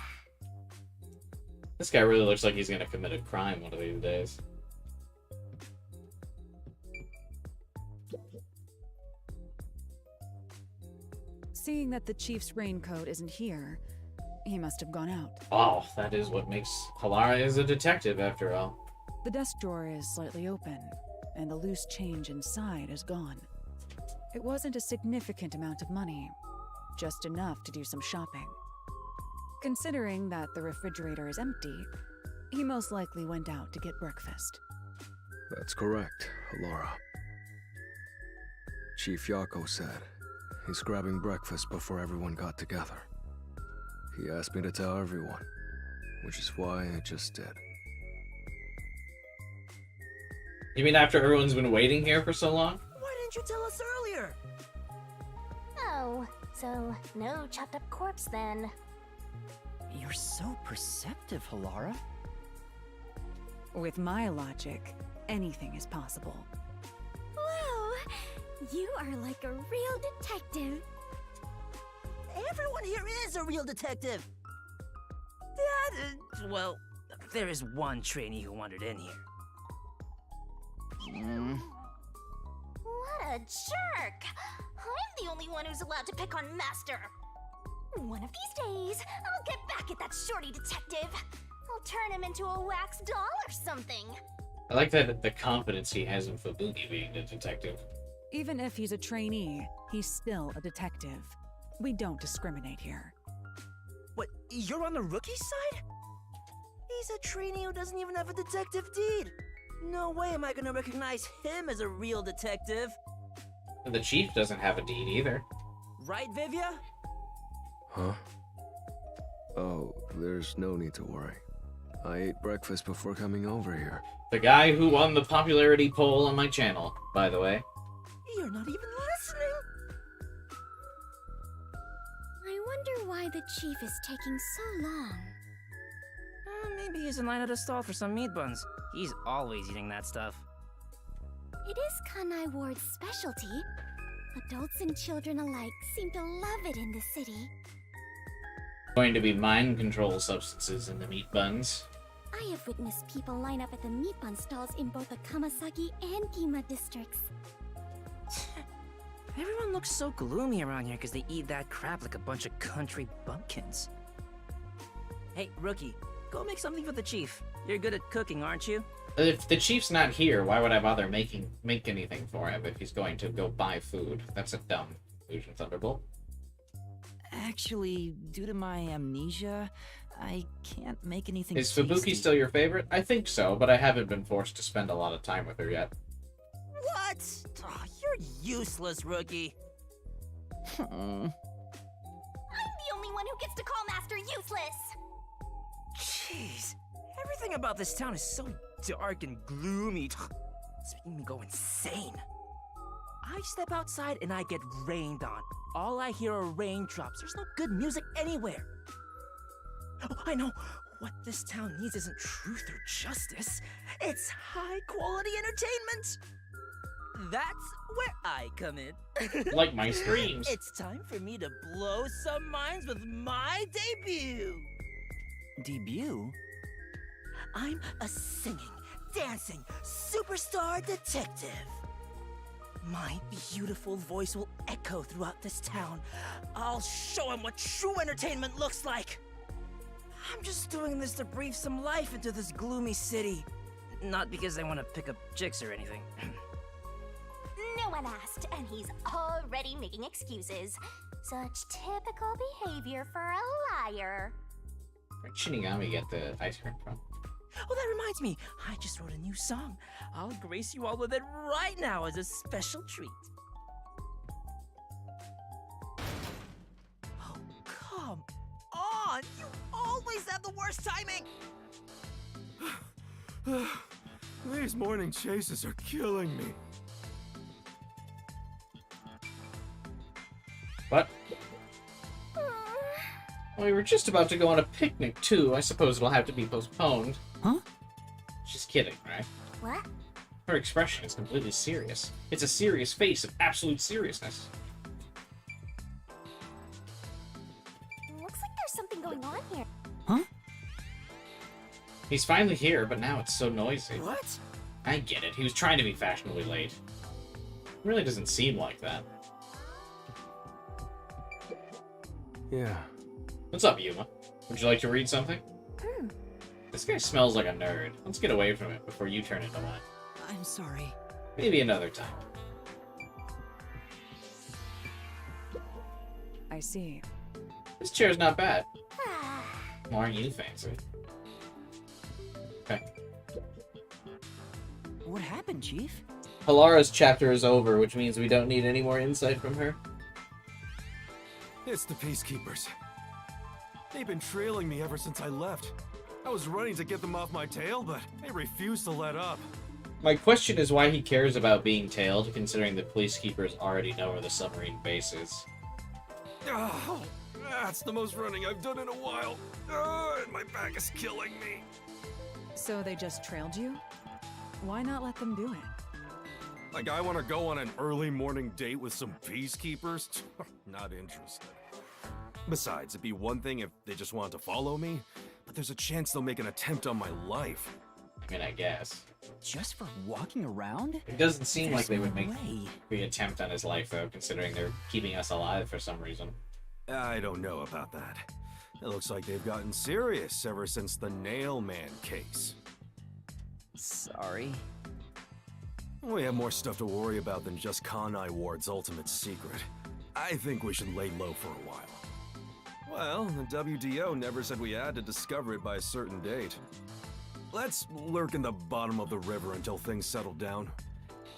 This guy really looks like he's gonna commit a crime one of these days. Seeing that the chief's raincoat isn't here, he must have gone out. Oh, that is what makes Halara is a detective after all. The desk drawer is slightly open, and the loose change inside is gone. It wasn't a significant amount of money, just enough to do some shopping. Considering that the refrigerator is empty, he most likely went out to get breakfast. That's correct, Halara. Chief Yako said he's grabbing breakfast before everyone got together. He asked me to tell everyone, which is why I just did. You mean after everyone's been waiting here for so long? Why didn't you tell us earlier? Oh, so no chopped up corpse then. You're so perceptive, Halara. With my logic, anything is possible. Whoa! You are like a real detective. Everyone here is a real detective. Well, there is one trainee who wandered in here. What a jerk! I'm the only one who's allowed to pick on Master. One of these days, I'll get back at that shorty detective. I'll turn him into a wax doll or something. I like that the confidence he has in Fubuki being the detective. Even if he's a trainee, he's still a detective. We don't discriminate here. What, you're on the rookie side? He's a trainee who doesn't even have a detective deed. No way am I gonna recognize him as a real detective. And the chief doesn't have a deed either. Right, Vivia? Huh? Oh, there's no need to worry. I ate breakfast before coming over here. The guy who won the popularity poll on my channel, by the way. You're not even listening. I wonder why the chief is taking so long. Maybe he's in line at a stall for some meat buns. He's always eating that stuff. It is Kanai Ward's specialty. Adults and children alike seem to love it in the city. Going to be mind control substances in the meat buns. I have witnessed people line up at the meat bun stalls in both the Kamasaki and Gima districts. Everyone looks so gloomy around here because they eat that crap like a bunch of country bumpkins. Hey, rookie, go make something for the chief. You're good at cooking, aren't you? If the chief's not here, why would I bother make anything for him if he's going to go buy food? That's a dumb conclusion, Thunderbolt. Actually, due to my amnesia, I can't make anything Is tasty. Fubuki still your favorite? I think so, but I haven't been forced to spend a lot of time with her yet. What? Oh, you're useless, rookie. I'm the only one who gets to call Master useless! Jeez, everything about this town is so dark and gloomy. It's making me go insane. I step outside and I get rained on. All I hear are raindrops. There's no good music anywhere. Oh, I know. What this town needs isn't truth or justice. It's high-quality entertainment. That's where I come in. Like my streams. It's time for me to blow some minds with my debut. Debut? I'm a singing, dancing, superstar detective. My beautiful voice will echo throughout this town. I'll show him what true entertainment looks like. I'm just doing this to breathe some life into this gloomy city. Not because I want to pick up chicks or anything. No one asked, and he's already making excuses. Such typical behavior for a liar. Where'd Shinigami get the ice cream from? Oh, that reminds me. I just wrote a new song. I'll grace you all with it right now as a special treat. Oh, come on! You always have the worst timing! These morning chases are killing me. What? Well, we were just about to go on a picnic, too. I suppose it'll have to be postponed. Huh? She's kidding, right? What? Her expression is completely serious. It's a serious face of absolute seriousness. Looks like there's something going on here. Huh? He's finally here, but now it's so noisy. What? I get it. He was trying to be fashionably late. It really doesn't seem like that. Yeah. What's up, Yuma? Would you like to read something? This guy smells like a nerd. Let's get away from it before you turn into one. I'm sorry. Maybe another time. I see. This chair's not bad. Why aren't you fancy? Okay. What happened, Chief? Halara's chapter is over, which means we don't need any more insight from her. It's the Peacekeepers. They've been trailing me ever since I left. I was running to get them off my tail, but they refused to let up. My question is why he cares about being tailed, considering the Peacekeepers already know where the submarine base is. Oh, that's the most running I've done in a while. And my back is killing me. So they just trailed you? Why not let them do it? Like I want to go on an early morning date with some Peacekeepers? Not interested. Besides, it'd be one thing if they just wanted to follow me, but there's a chance they'll make an attempt on my life. I mean, I guess. Just for walking around? It doesn't seem like they would make way. the attempt on his life, though, considering they're keeping us alive for some reason. I don't know about that. It looks like they've gotten serious ever since the Nail Man case. Sorry. We have more stuff to worry about than just Kanai Ward's ultimate secret. I think we should lay low for a while. Well, the WDO never said we had to discover it by a certain date. Let's lurk in the bottom of the river until things settle down.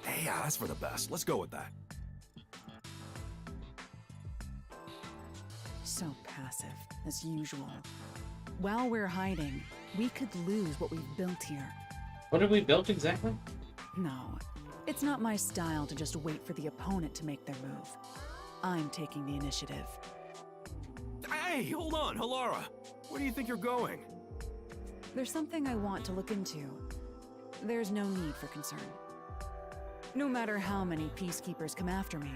Hey, yeah, that's for the best. Let's go with that. So passive, as usual. While we're hiding, we could lose what we've built here. What have we built exactly? No, it's not my style to just wait for the opponent to make their move. I'm taking the initiative. Hey, hold on, Halara! Where do you think you're going? There's something I want to look into. There's no need for concern. No matter how many peacekeepers come after me,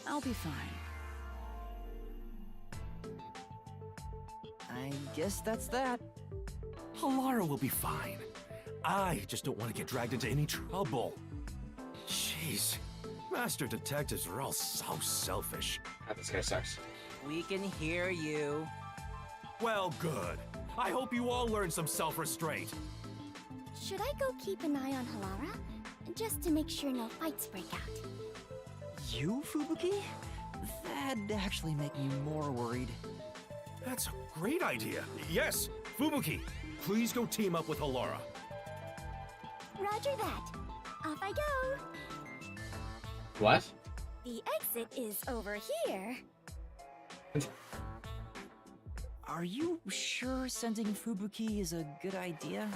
I'll be fine. I guess that's that. Halara will be fine. I just don't want to get dragged into any trouble. Jeez. Master detectives are all so selfish. This guy sucks. We can hear you. Well, good. I hope you all learn some self-restraint. Should I go keep an eye on Halara? Just to make sure no fights break out. You, Fubuki? That'd actually make me more worried. That's a great idea. Yes, Fubuki, please go team up with Halara. Roger that. Off I go. What? The exit is over here. Are you sure sending Fubuki is a good idea?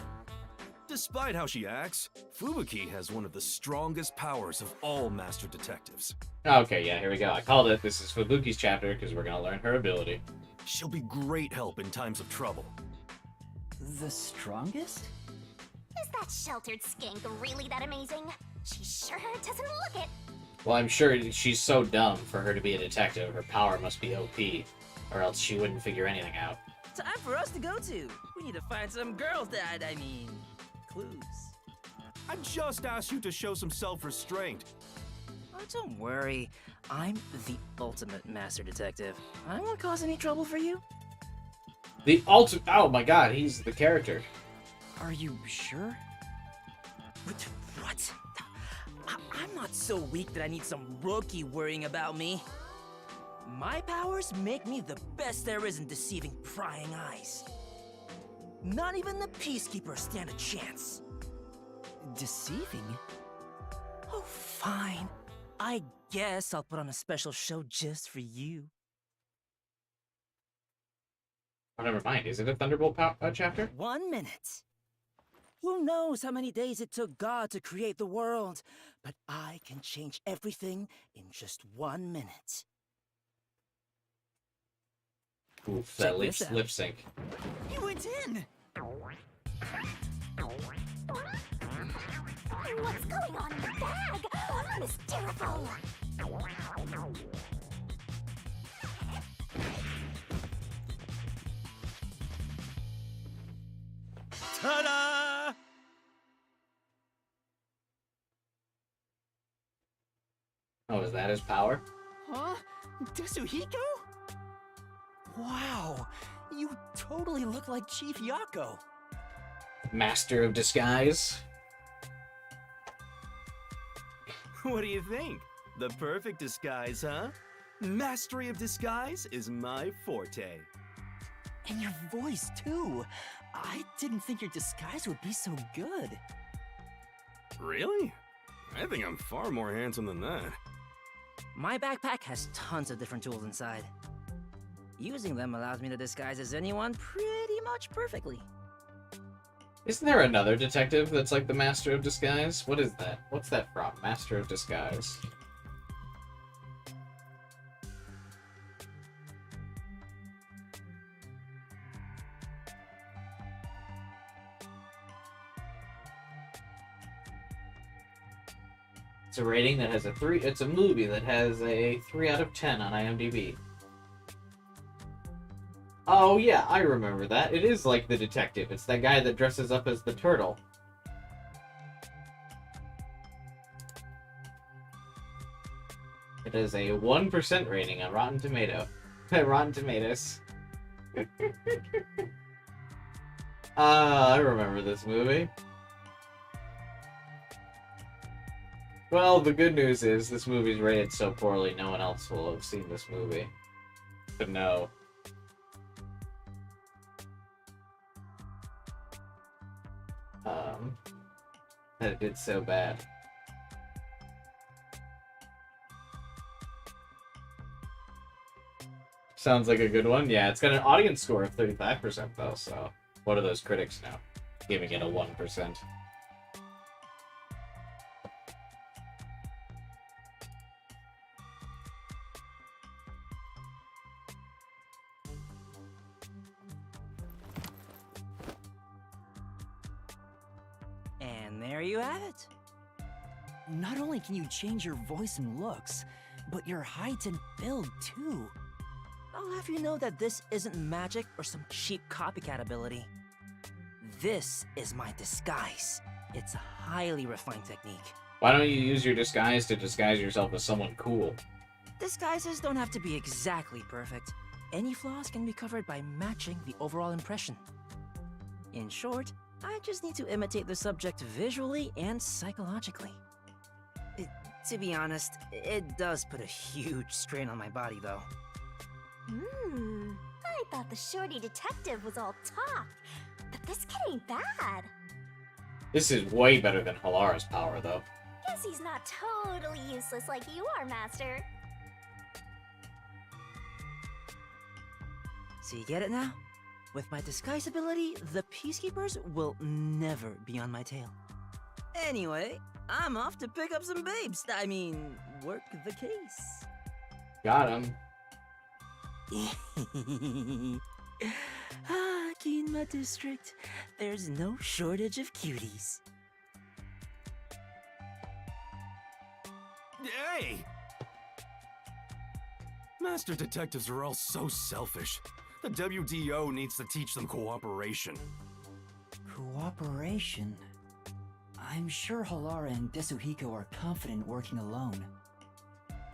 Despite how she acts, Fubuki has one of the strongest powers of all master detectives. Okay, yeah, here we go. I called it. This is Fubuki's chapter because we're gonna learn her ability. She'll be great help in times of trouble. The strongest? Is that sheltered skink really that amazing? She sure doesn't look it. Well, I'm sure she's so dumb for her to be a detective. Her power must be OP, or else she wouldn't figure anything out. Time for us to go to. We need to find some girls that, clues. I just asked you to show some self-restraint. Oh, don't worry. I'm the ultimate master detective. I won't cause any trouble for you. The ultimate... Oh my god, he's the character. Are you sure? What? I'm not so weak that I need some rookie worrying about me. My powers make me the best there is in deceiving prying eyes. Not even the Peacekeepers stand a chance. Deceiving? Oh, fine. I guess I'll put on a special show just for you. Oh, never mind. Is it a Thunderbolt chapter? 1 minute. Who knows how many days it took God to create the world, but I can change everything in just 1 minute. Oof, that lip sync. He went in! What's going on in the bag? Miss Terrible! Ta-da! Oh, is that his power? Huh? Tetsuhiko? Wow, you totally look like Chief Yako. Master of Disguise? What do you think? The perfect disguise, huh? Mastery of disguise is my forte. And your voice, too. I didn't think your disguise would be so good. Really? I think I'm far more handsome than that. My backpack has tons of different tools inside. Using them allows me to disguise as anyone pretty much perfectly. Isn't there another detective that's like the Master of Disguise? What is that? What's that from? Master of Disguise. It's a rating that has a 3. It's a movie that has a 3 out of 10 on IMDb. Oh yeah, I remember that. It is like the detective. It's that guy that dresses up as the turtle. It has a 1% rating on Rotten Tomato. Rotten Tomatoes. I remember this movie. Well, the good news is this movie's rated so poorly, no one else will have seen this movie. But no. That it did so bad. Sounds like a good one. Yeah, it's got an audience score of 35% though, so what are those critics now? Giving it a 1%. And there you have it. Not only can you change your voice and looks, but your height and build too. I'll have you know that this isn't magic or some cheap copycat ability. This is my disguise. It's a highly refined technique. Why don't you use your disguise to disguise yourself as someone cool? Disguises don't have to be exactly perfect. Any flaws can be covered by matching the overall impression. In short, I just need to imitate the subject visually and psychologically. To be honest, it does put a huge strain on my body, though. I thought the shorty detective was all talk, but this kid ain't bad. This is way better than Halara's power, though. Guess he's not totally useless like you are, Master. So you get it now? With my disguise ability, the Peacekeepers will never be on my tail. Anyway, I'm off to pick up some babes. I mean, work the case. Got him. In my district, there's no shortage of cuties. Hey! Master detectives are all so selfish. The WDO needs to teach them cooperation. Cooperation? I'm sure Halara and Desuhiko are confident working alone.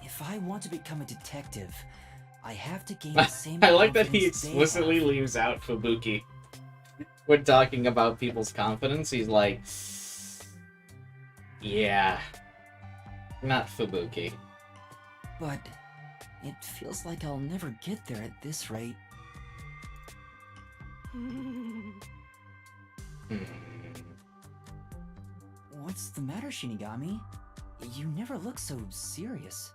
If I want to become a detective, I have to gain the same I like that he confidence they explicitly have. leaves out Fubuki. When talking about people's confidence, he's like, yeah, not Fubuki. But it feels like I'll never get there at this rate. What's the matter, Shinigami? You never look so serious.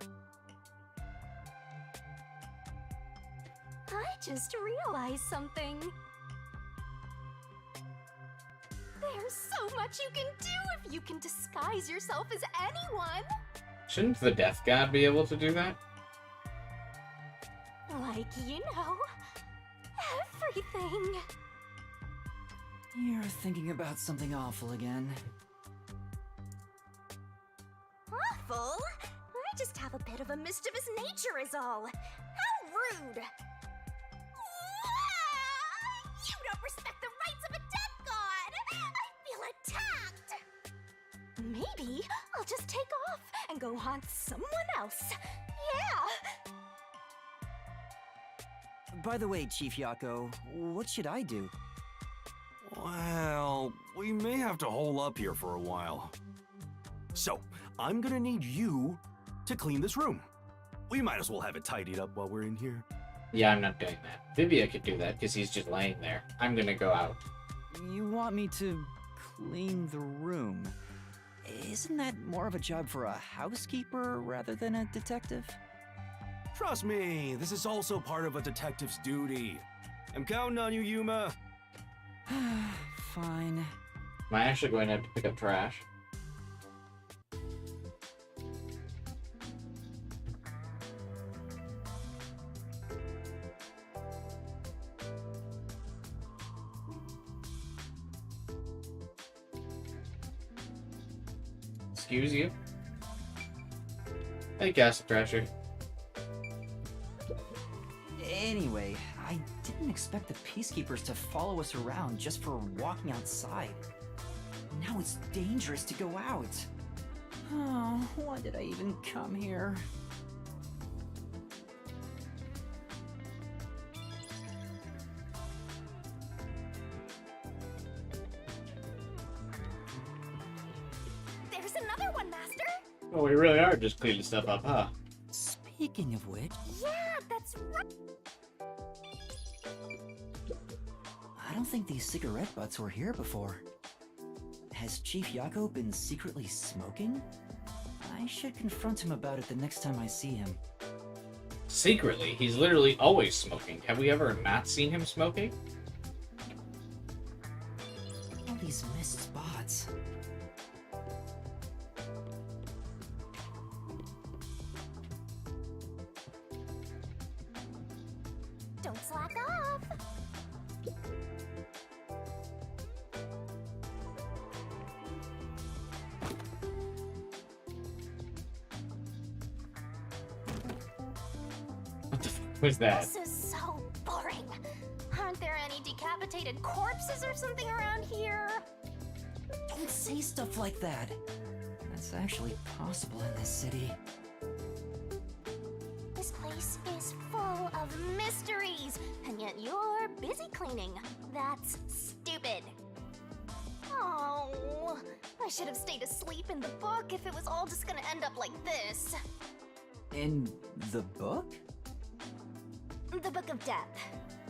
I just realized something. There's so much you can do if you can disguise yourself as anyone. Shouldn't the Death God be able to do that? Like, you know, everything. You're thinking about something awful again. Awful? I just have a bit of a mischievous nature is all. How rude! You don't respect the rights of a death god! I feel attacked! Maybe I'll just take off and go haunt someone else. Yeah! By the way, Chief Yako, what should I do? Well, we may have to hole up here for a while. So, I'm gonna need you to clean this room. We might as well have it tidied up while we're in here. Yeah, I'm not doing that. Vivia could do that, because he's just laying there. I'm gonna go out. You want me to clean the room? Isn't that more of a job for a housekeeper rather than a detective? Trust me, this is also part of a detective's duty. I'm counting on you, Yuma. Fine. Am I actually going to have to pick up trash? Excuse you? Hey, Gas Trasher. Anyway, I didn't expect the Peacekeepers to follow us around just for walking outside. Now it's dangerous to go out. Oh, why did I even come here? Oh, we really are just cleaning stuff up, huh? Speaking of which, Yeah, that's right. I don't think these cigarette butts were here before. Has Chief Yako been secretly smoking? I should confront him about it the next time I see him. Secretly, he's literally always smoking. Have we ever not seen him smoking? All these missed spots. Don't slack off. What the fuck was that? This is so boring. Aren't there any decapitated corpses or something around here? Don't say stuff like that. That's actually possible in this city. This place is full of mysteries, and yet you're busy cleaning. That's stupid. Oh, I should have stayed asleep in the book if it was all just gonna end up like this. In the book? The Book of Death.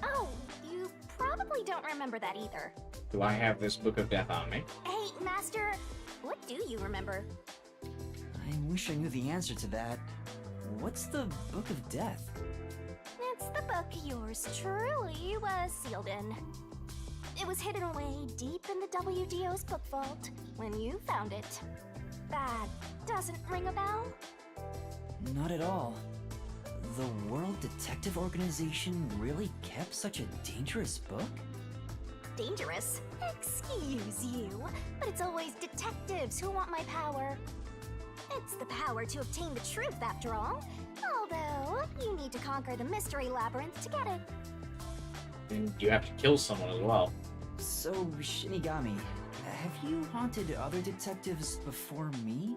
Oh, you probably don't remember that either. Do I have this Book of Death on me? Hey, Master, what do you remember? I wish I knew the answer to that. What's the Book of Death? It's the book yours truly was sealed in. It was hidden away deep in the WDO's book vault when you found it. That doesn't ring a bell? Not at all. The World Detective Organization really kept such a dangerous book? Dangerous? Excuse you, but it's always detectives who want my power. It's the power to obtain the truth, after all. Although, you need to conquer the mystery labyrinth to get it. And you have to kill someone as well. So, Shinigami, have you haunted other detectives before me?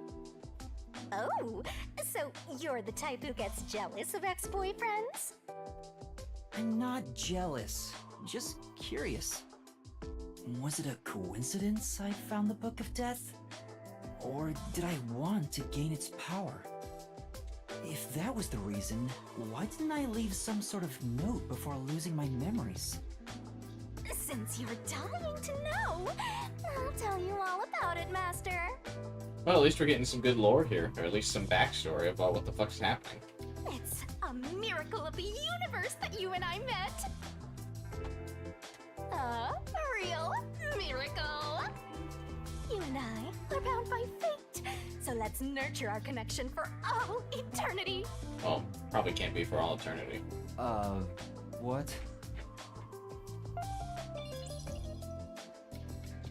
Oh, so you're the type who gets jealous of ex-boyfriends? I'm not jealous, just curious. Was it a coincidence I found the Book of Death? Or did I want to gain its power? If that was the reason, why didn't I leave some sort of note before losing my memories? Since you're dying to know, I'll tell you all about it, Master. Well, at least we're getting some good lore here, or at least some backstory about what the fuck's happening. It's a miracle of the universe that you and I met. A real miracle. You and I are bound by fate, so let's nurture our connection for all eternity. Well, probably can't be for all eternity. What?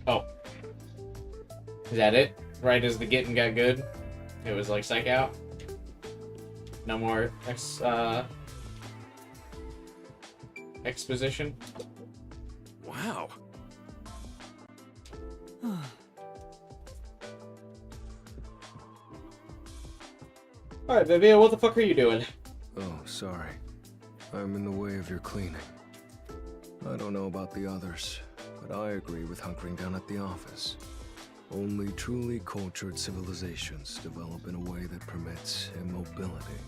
Oh. Is that it? Right as the getting got good, it was like psych out. No more exposition. Wow. Alright, Vivian, what the fuck are you doing? Oh, sorry. I'm in the way of your cleaning. I don't know about the others, but I agree with hunkering down at the office. Only truly cultured civilizations develop in a way that permits immobility.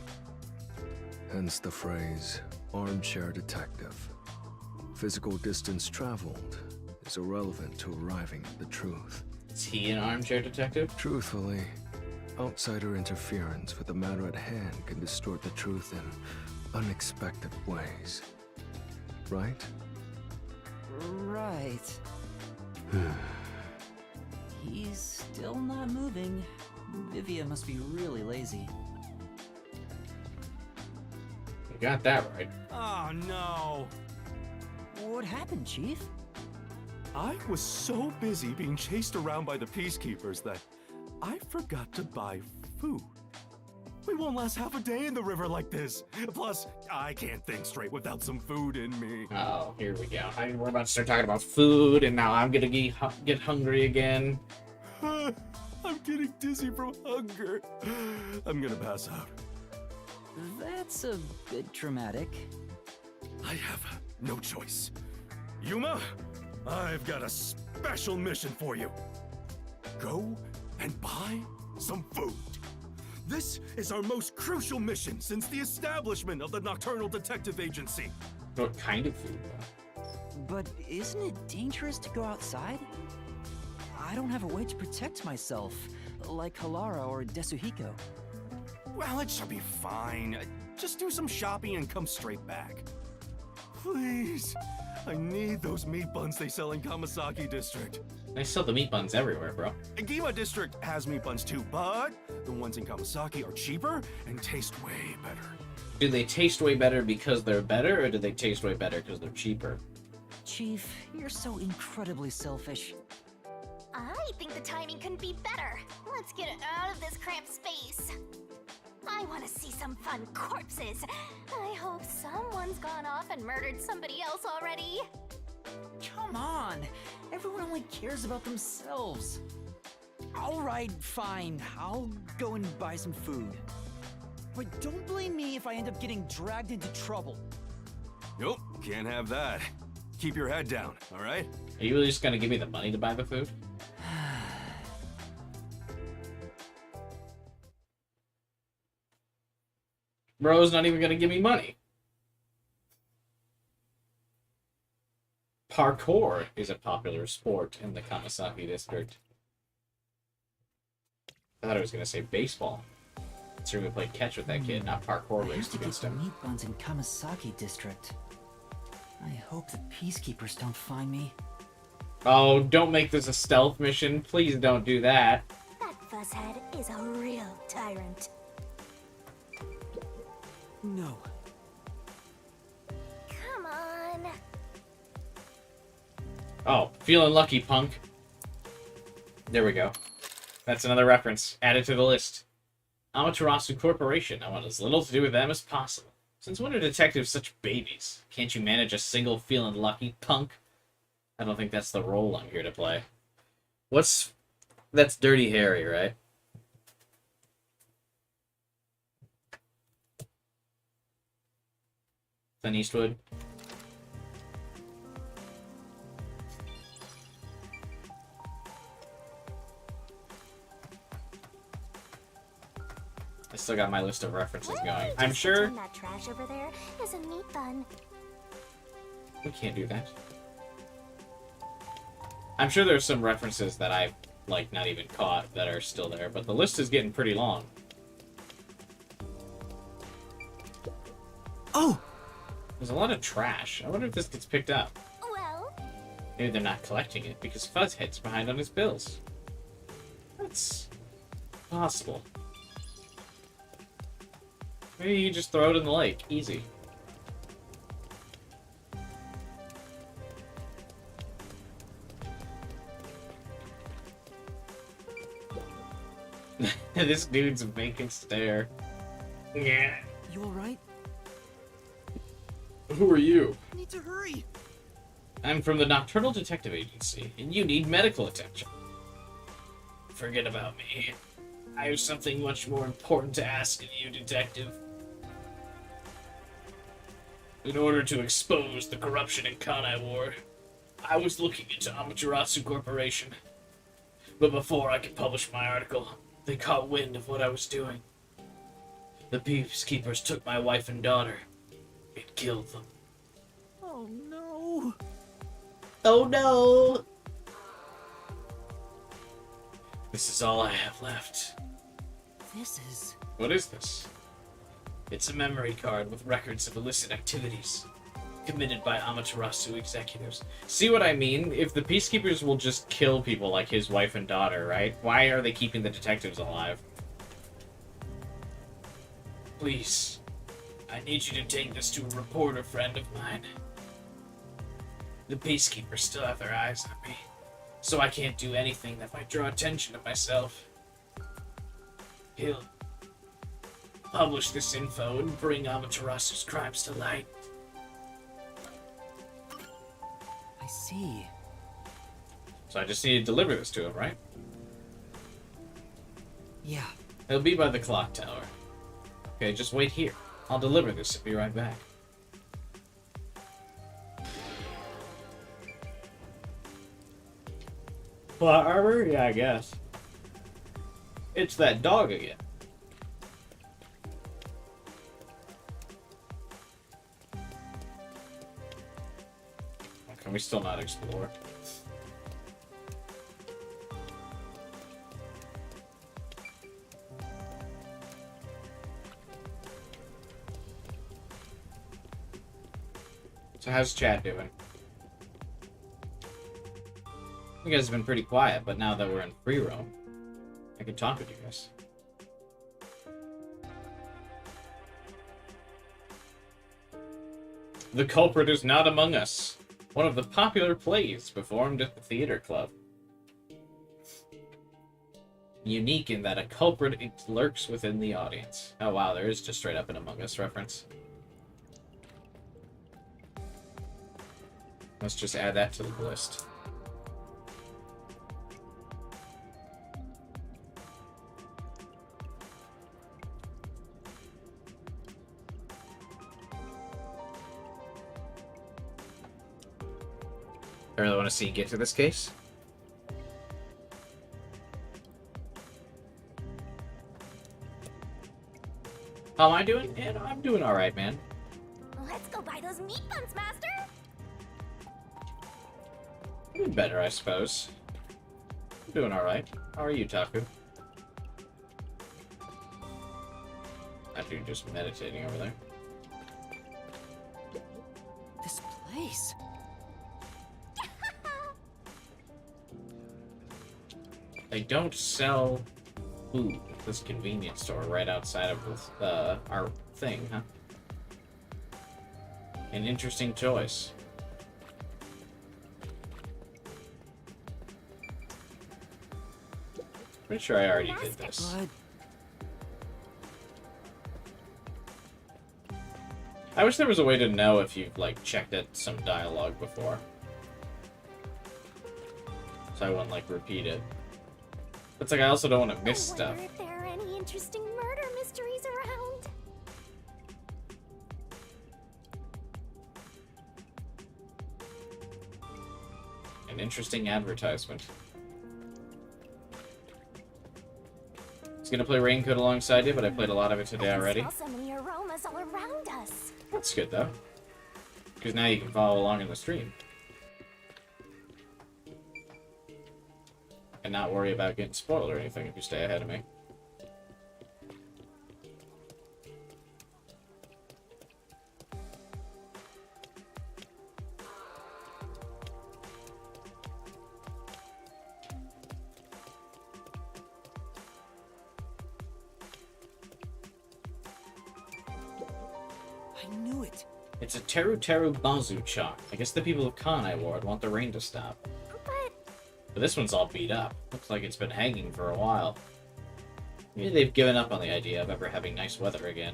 Hence the phrase, armchair detective. Physical distance traveled is irrelevant to arriving at the truth. Is he an armchair detective? Truthfully, outsider interference with the matter at hand can distort the truth in unexpected ways. Right? Right. He's still not moving. Vivia must be really lazy. You got that right. Oh no! What happened, Chief? I was so busy being chased around by the Peacekeepers that I forgot to buy food. We won't last half a day in the river like this. Plus, I can't think straight without some food in me. Oh, here we go. We're about to start talking about food, and now I'm gonna get hungry again. I'm getting dizzy from hunger. I'm gonna pass out. That's a bit dramatic. I have no choice. Yuma, I've got a special mission for you. Go and buy some food. This is our most crucial mission since the establishment of the Nocturnal Detective Agency. What kind of food? But isn't it dangerous to go outside? I don't have a way to protect myself, like Halara or Desuhiko. Well, it should be fine. Just do some shopping and come straight back. Please. I need those meat buns they sell in Kamasaki District. They sell the meat buns everywhere, bro. Gima District has meat buns too, but the ones in Kamasaki are cheaper and taste way better. Do they taste way better because they're better, or do they taste way better because they're cheaper? Chief, you're so incredibly selfish. I think the timing couldn't be better. Let's get out of this cramped space. I want to see some fun corpses. I hope someone's gone off and murdered somebody else already. Come on! Everyone only cares about themselves. Alright, fine. I'll go and buy some food. But don't blame me if I end up getting dragged into trouble. Nope, can't have that. Keep your head down, alright? Are you really just gonna give me the money to buy the food? Bro's not even gonna give me money. Parkour is a popular sport in the Kamasaki district. I thought I was gonna say baseball. So we played catch with that kid, not parkour I raced have to get against the him. meat buns in Kamasaki district. I hope the peacekeepers don't find me. Oh, don't make this a stealth mission. Please don't do that. That fuzzhead is a real tyrant. No. Come on. Oh, feeling lucky, punk. There we go. That's another reference. Added to the list. Amaterasu Corporation. I want as little to do with them as possible. Since when are detectives such babies? Can't you manage a single feeling lucky, punk? I don't think that's the role I'm here to play. What's... That's Dirty Harry, right? Clint Eastwood. I still got my list of references going. I'm sure That trash over there is a meat bun. we can't do that. I'm sure there's some references that I've, like, not even caught that are still there, but the list is getting pretty long. Oh! There's a lot of trash. I wonder if this gets picked up. Well, Maybe they're not collecting it because Fuzzhead's behind on his bills. That's possible. Maybe you just throw it in the lake. Easy. This dude's vacant stare. Yeah. You alright? Who are you? I need to hurry. I'm from the Nocturnal Detective Agency, and you need medical attention. Forget about me. I have something much more important to ask of you, Detective. In order to expose the corruption in Kanai War, I was looking into Amaterasu Corporation. But before I could publish my article, they caught wind of what I was doing. The peacekeepers took my wife and daughter and killed them. Oh no! Oh no! This is all I have left. This is... What is this? It's a memory card with records of illicit activities committed by Amaterasu executives. See what I mean? If the peacekeepers will just kill people like his wife and daughter, right? Why are they keeping the detectives alive? Please, I need you to take this to a reporter friend of mine. The peacekeepers still have their eyes on me, so I can't do anything that might draw attention to myself. He'll publish this info and bring Amaterasu's crimes to light. I see. So I just need to deliver this to him, right? Yeah. He'll be by the clock tower. Okay, just wait here. I'll deliver this and be right back. Plot armor? Yeah, I guess. It's that dog again. Can we still not explore? So how's chat doing? You guys have been pretty quiet, but now that we're in free roam, I can talk with you guys. The culprit is not among us. One of the popular plays performed at the theater club. Unique in that a culprit lurks within the audience. Oh wow, there is just straight up an Among Us reference. Let's just add that to the list. I really want to see you get to this case. How am I doing? Yeah, no, I'm doing alright, man. Let's go buy those meat buns, Master! Doing better, I suppose. I'm doing alright. How are you, Taku? After you're just meditating over there. This place. They don't sell food at this convenience store right outside of this, our thing, huh? An interesting choice. Pretty sure I already did this. I wish there was a way to know if you've, like, checked at some dialogue before. So I wouldn't, like, repeat it. It's like I also don't want to miss stuff. If there are any interesting murder mysteries around. An interesting advertisement. I was gonna play Raincoat alongside you, but I played a lot of it today already. Smell so many aromas all around us. That's good though, because now you can follow along in the stream and not worry about getting spoiled or anything if you stay ahead of me. I knew it. It's a Teru Teru Bazu chalk. I guess the people of Kanai Ward want the rain to stop. But this one's all beat up. Looks like it's been hanging for a while. Maybe they've given up on the idea of ever having nice weather again.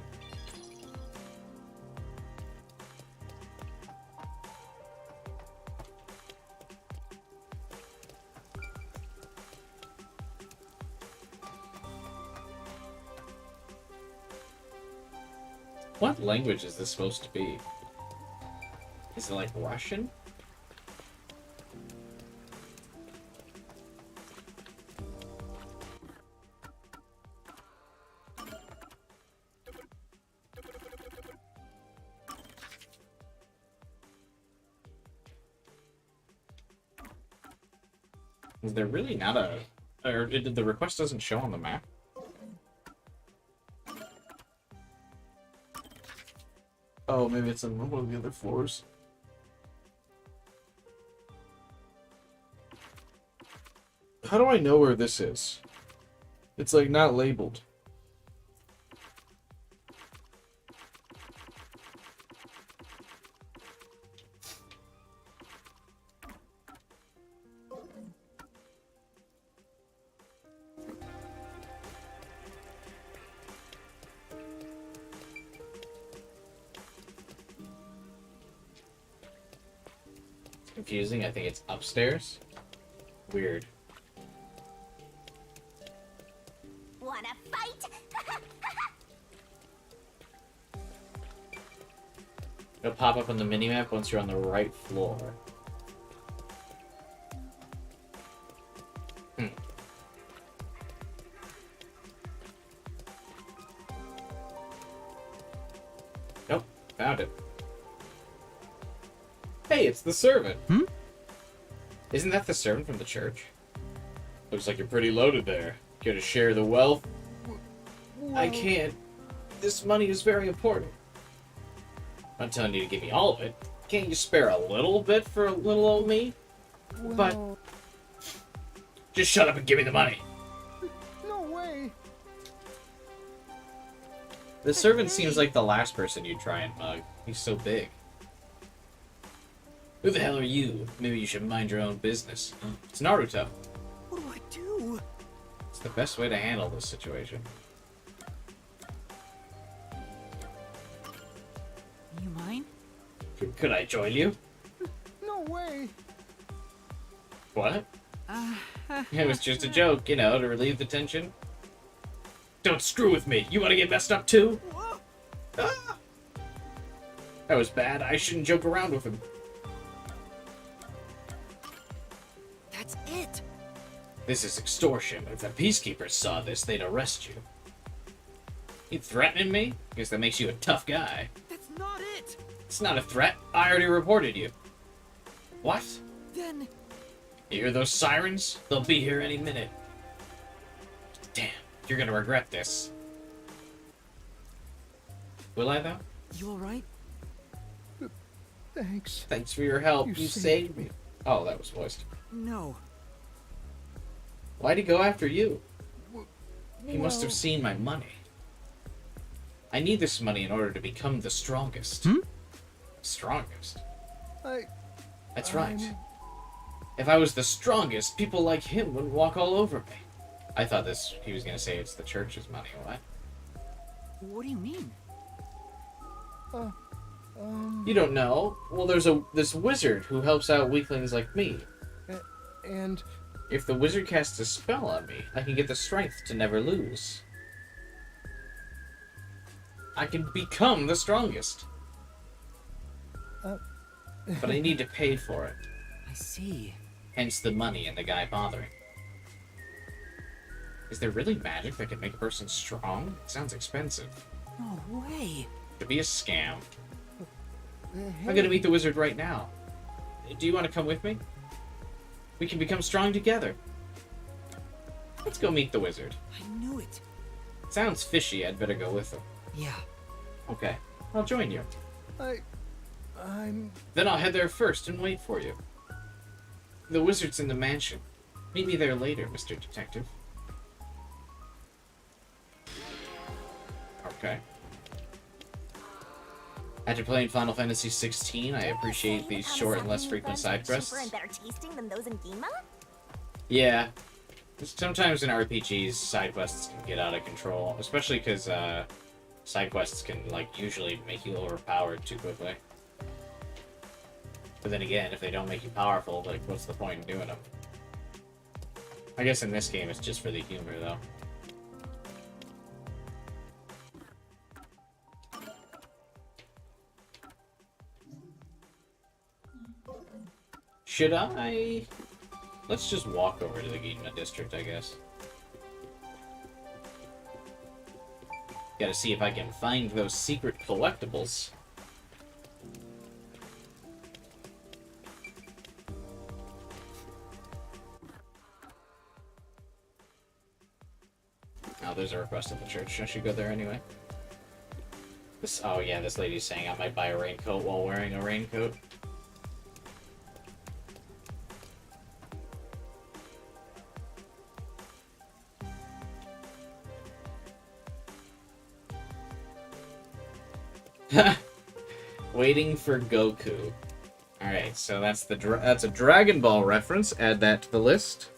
What language is this supposed to be? Is it like Russian? Is there really not a... Or the request doesn't show on the map? Oh, maybe it's on one of the other floors. How do I know where this is? It's like not labeled. Confusing. I think it's upstairs. Weird. Wanna fight? It'll pop up on the minimap once you're on the right floor. Nope, found it. Hey, it's the servant. Hmm? Isn't that the servant from the church? Looks like you're pretty loaded there. Care to share the wealth? I can't. This money is very important. I'm not telling you to give me all of it. Can't you spare a little bit for little old me? But just shut up and give me the money. No way. The servant seems like the last person you'd try and mug. He's so big. Who the hell are you? Maybe you should mind your own business. It's Naruto. What do I do? It's the best way to handle this situation. You mind? Could I join you? No way. What? It was just a joke, you know, to relieve the tension. Don't screw with me. You want to get messed up too? Ah! That was bad. I shouldn't joke around with him. That's it. This is extortion. If the peacekeepers saw this, they'd arrest you. You threatening me? Guess that makes you a tough guy. That's not it. It's not a threat. I already reported you. What? Then You hear those sirens? They'll be here any minute. Damn, you're gonna regret this. Will I, though? you all right? Thanks. Thanks for your help. You You saved saved me. Oh, that was voiced. No. Why'd he go after you? He must have Well- seen my money. I need this money in order to become the strongest. Hmm? Strongest? I. That's right. I'm- If I was the strongest, people like him wouldn't walk all over me. I thought he was gonna say it's the church's money. What? What do you mean? You don't know? Well, there's this wizard who helps out weaklings like me. And If the wizard casts a spell on me, I can get the strength to never lose. I can become the strongest. But I need to pay for it. I see. Hence the money and the guy bothering. Is there really magic that can make a person strong? It sounds expensive. No way. To be a scam. hey, I'm gonna meet the wizard right now. Do you want to come with me? We can become strong together. Let's go meet the wizard. I knew it. Sounds fishy, I'd better go with him. Yeah. Okay, I'll join you. I'm. Then I'll head there first and wait for you. The wizard's in the mansion. Meet me there later, Mr. Detective. Okay. After playing Final Fantasy 16, I appreciate these short and less frequent side quests. Cheaper and better tasting than those in Gima? Yeah. Sometimes in RPGs, side quests can get out of control, especially because side quests can usually make you overpowered too quickly. But then again, if they don't make you powerful, what's the point in doing them? I guess in this game, it's just for the humor, though. Should I? Let's just walk over to the Ginma district, I guess. Gotta see if I can find those secret collectibles. Oh, there's a request at the church. I should go there anyway. Oh yeah, this lady's saying I might buy a raincoat while wearing a raincoat. Waiting for Goku. Alright, so that's a Dragon Ball reference. Add that to the list.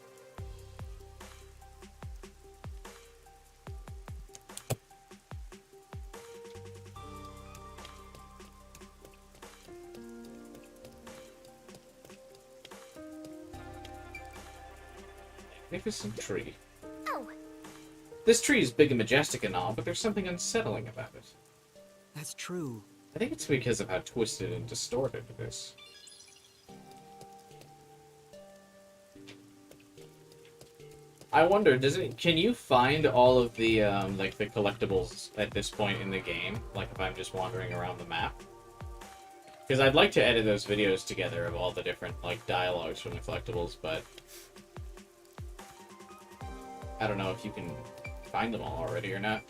Magnificent tree. Oh, This tree is big and majestic and all, but there's something unsettling about it. That's true. I think it's because of how twisted and distorted it is. I wonder, can you find all of the, the collectibles at this point in the game? Like, if I'm just wandering around the map? Because I'd like to edit those videos together of all the different, like, dialogues from the collectibles, but I don't know if you can find them all already or not.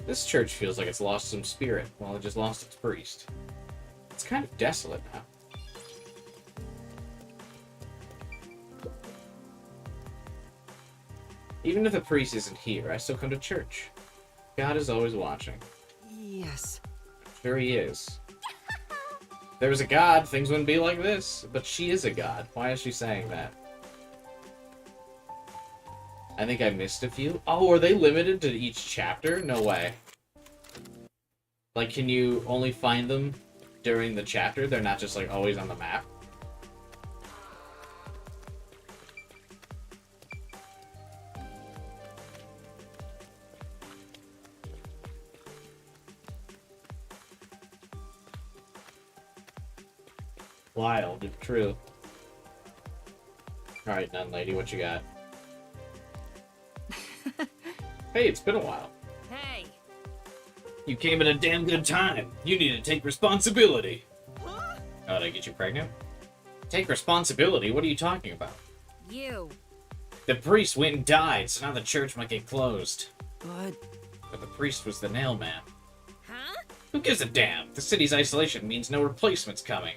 This church feels like it's lost some spirit, while it just lost its priest. It's kind of desolate now. Even if the priest isn't here, I still come to church. God is always watching. Yes. Sure he is. If there was a god, things wouldn't be like this. But she is a god. Why is she saying that? I think I missed a few. Oh, are they limited to each chapter? No way. Like, can you only find them during the chapter? They're not just, like, always on the map? Wild, if true. Alright, nun lady, what you got? Hey, it's been a while. Hey. You came at a damn good time. You need to take responsibility. Huh? Oh, did I get you pregnant? Take responsibility? What are you talking about? You. The priest went and died, so now the church might get closed. But the priest was the nail man. Huh? Who gives a damn? The city's isolation means no replacement's coming.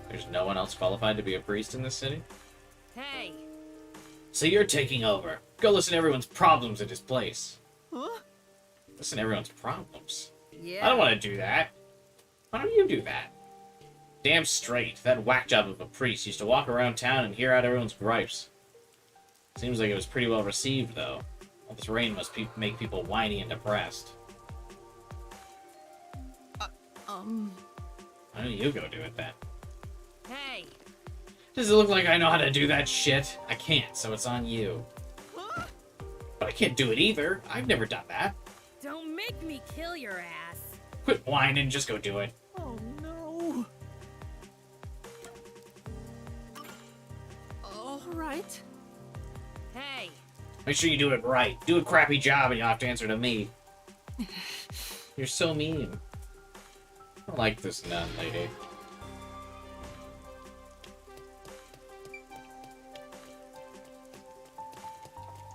There's no one else qualified to be a priest in this city? Hey. So you're taking over. Go listen to everyone's problems at his place. Huh? Listen to everyone's problems? Yeah. I don't want to do that. Why don't you do that? Damn straight, that whack job of a priest used to walk around town and hear out everyone's gripes. Seems like it was pretty well received, though. All this rain must make people whiny and depressed. Why don't you go do it then? Hey. Does it look like I know how to do that shit? I can't, so it's on you. Huh? But I can't do it either. I've never done that. Don't make me kill your ass. Quit whining, just go do it. Oh no. All right. Hey. Make sure you do it right. Do a crappy job and you'll have to answer to me. You're so mean. I don't like this nun lady.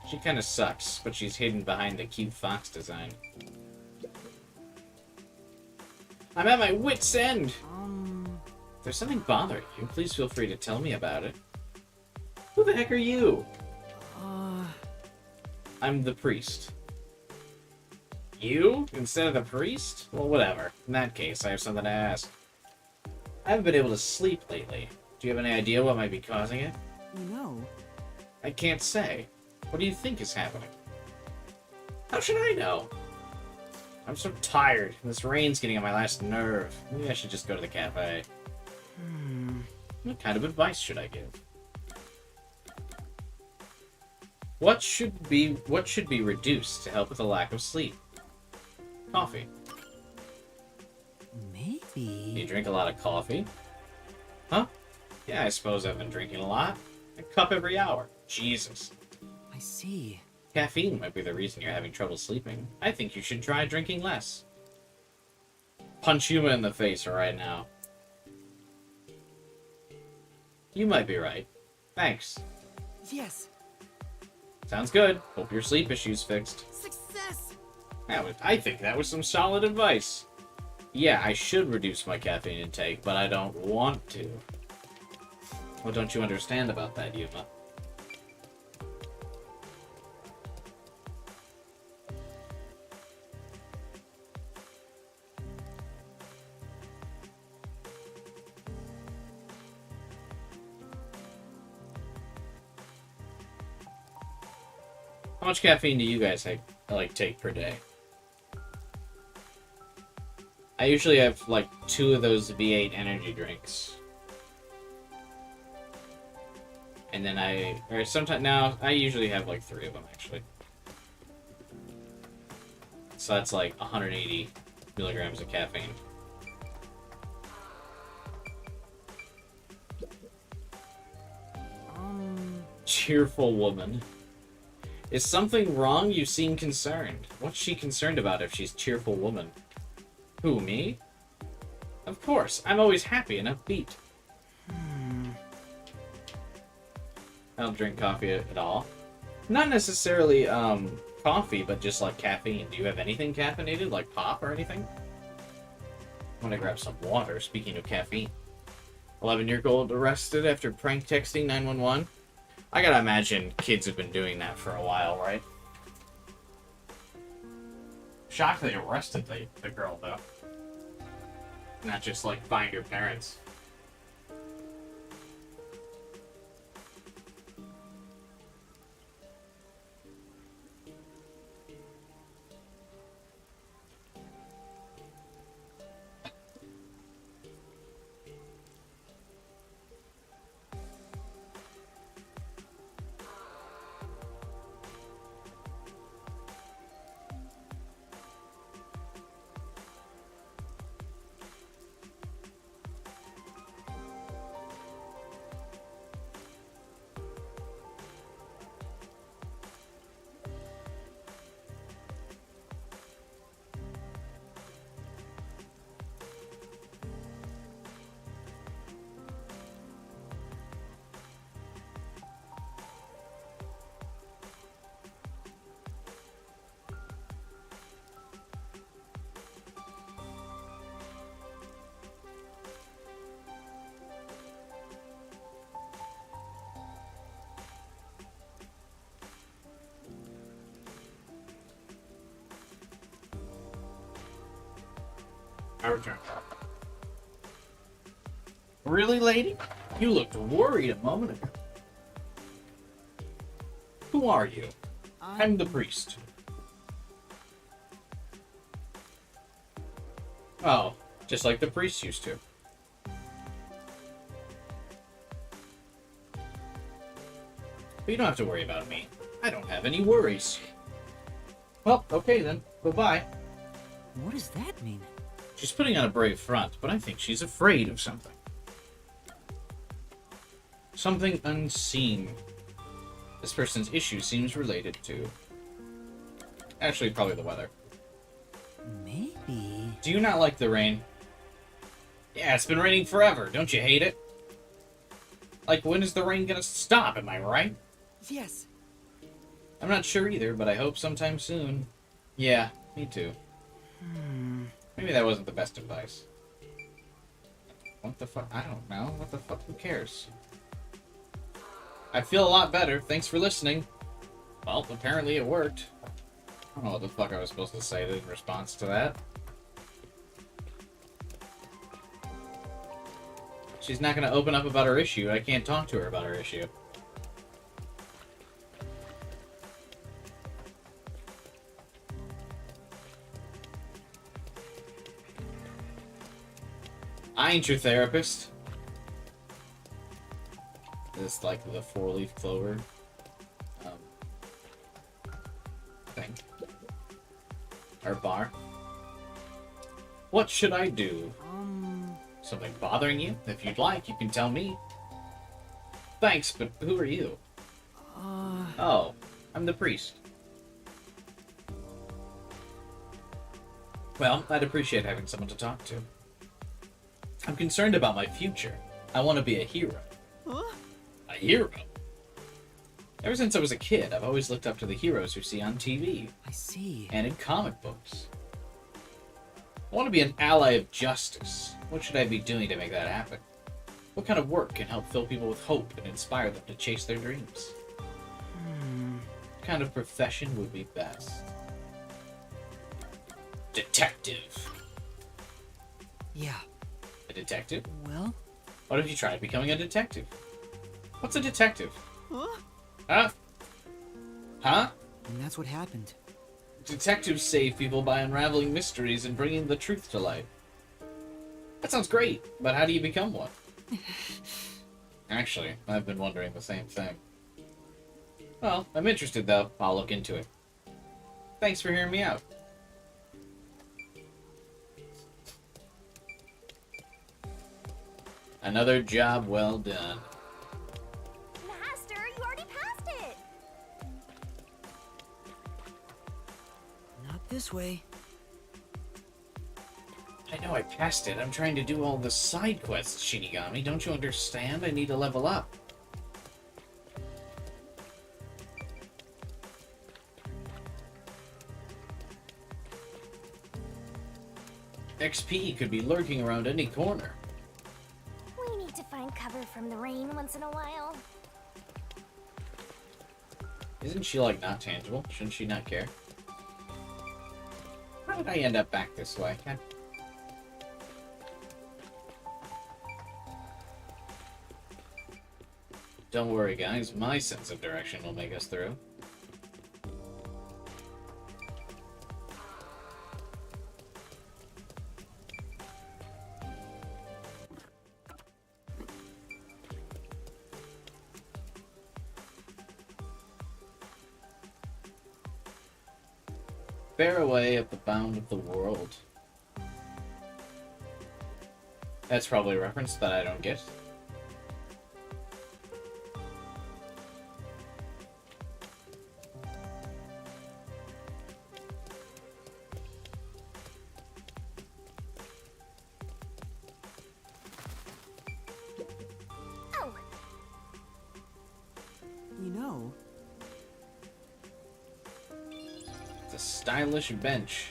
She kind of sucks, but she's hidden behind the cute fox design. I'm at my wit's end! If there's something bothering you, please feel free to tell me about it. Who the heck are you? I'm the priest. You? Instead of the priest? Well, whatever. In that case, I have something to ask. I haven't been able to sleep lately. Do you have any idea what might be causing it? No. I can't say. What do you think is happening? How should I know? I'm so tired, and this rain's getting on my last nerve. Maybe I should just go to the cafe. What kind of advice should I give? What should be reduced to help with the lack of sleep? Coffee. Maybe. You drink a lot of coffee? Huh? Yeah, I suppose I've been drinking a lot. A cup every hour. Jesus. I see. Caffeine might be the reason you're having trouble sleeping. I think you should try drinking less. Punch Yuma in the face right now. You might be right. Thanks. Yes. Sounds good. Hope your sleep issue's fixed. Success. I think that was some solid advice. Yeah, I should reduce my caffeine intake, but I don't want to. What don't you understand about that, Yuma? How much caffeine do you guys take per day? I usually have like 2 of those V8 energy drinks. And then I usually have like 3 of them actually. So that's like 180 milligrams of caffeine. Cheerful woman. Is something wrong? You seem concerned. What's she concerned about if she's cheerful woman? Who, me? Of course, I'm always happy and upbeat. I don't drink coffee at all. Not necessarily, coffee, but just like caffeine. Do you have anything caffeinated, like pop or anything? I'm gonna grab some water, speaking of caffeine. 11-year-old arrested after prank texting 911. I gotta imagine kids have been doing that for a while, right? Shocked they arrested the girl, though. Not just, like, find your parents. I return. Really, lady? You looked worried a moment ago. Who are you? I'm the priest. Oh, just like the priest used to. But you don't have to worry about me. I don't have any worries. Well, okay then. Bye-bye. What does that mean? She's putting on a brave front, but I think she's afraid of something. Something unseen. This person's issue seems related to... Actually, probably the weather. Maybe... Do you not like the rain? Yeah, it's been raining forever. Don't you hate it? Like, when is the rain gonna stop? Am I right? Yes. I'm not sure either, but I hope sometime soon. Yeah, me too. Maybe that wasn't the best advice. What the fuck? I don't know. What the fuck? Who cares? I feel a lot better. Thanks for listening. Well, apparently it worked. I don't know what the fuck I was supposed to say in response to that. She's not going to open up about her issue. I can't talk to her about her issue. I ain't your therapist. This, like, the four-leaf clover thing. Or bar. What should I do? Something bothering you? If you'd like, you can tell me. Thanks, but who are you? Oh, I'm the priest. Well, I'd appreciate having someone to talk to. I'm concerned about my future. I want to be a hero. Huh? A hero? Ever since I was a kid, I've always looked up to the heroes you see on TV. I see. And in comic books. I want to be an ally of justice. What should I be doing to make that happen? What kind of work can help fill people with hope and inspire them to chase their dreams? What kind of profession would be best? Detective. Yeah. A detective? Well? What if you tried becoming a detective? What's a detective? Huh? Huh? Huh? And that's what happened. Detectives save people by unraveling mysteries and bringing the truth to light. That sounds great, but how do you become one? Actually, I've been wondering the same thing. Well, I'm interested though. I'll look into it. Thanks for hearing me out. Another job well done. Master, you already passed it! Not this way. know I passed it. I'm trying to do all the side quests, Shinigami. Don't you understand? I need to level up. XP could be lurking around any corner. We need to find cover from the rain once in a while. Isn't she, like, not tangible? Shouldn't she not care? How did I end up back this way? God. Don't worry, guys. My sense of direction will make us through. Bear away at the bound of the world. That's probably a reference that I don't get. Oh! You know, It's a stylish bench.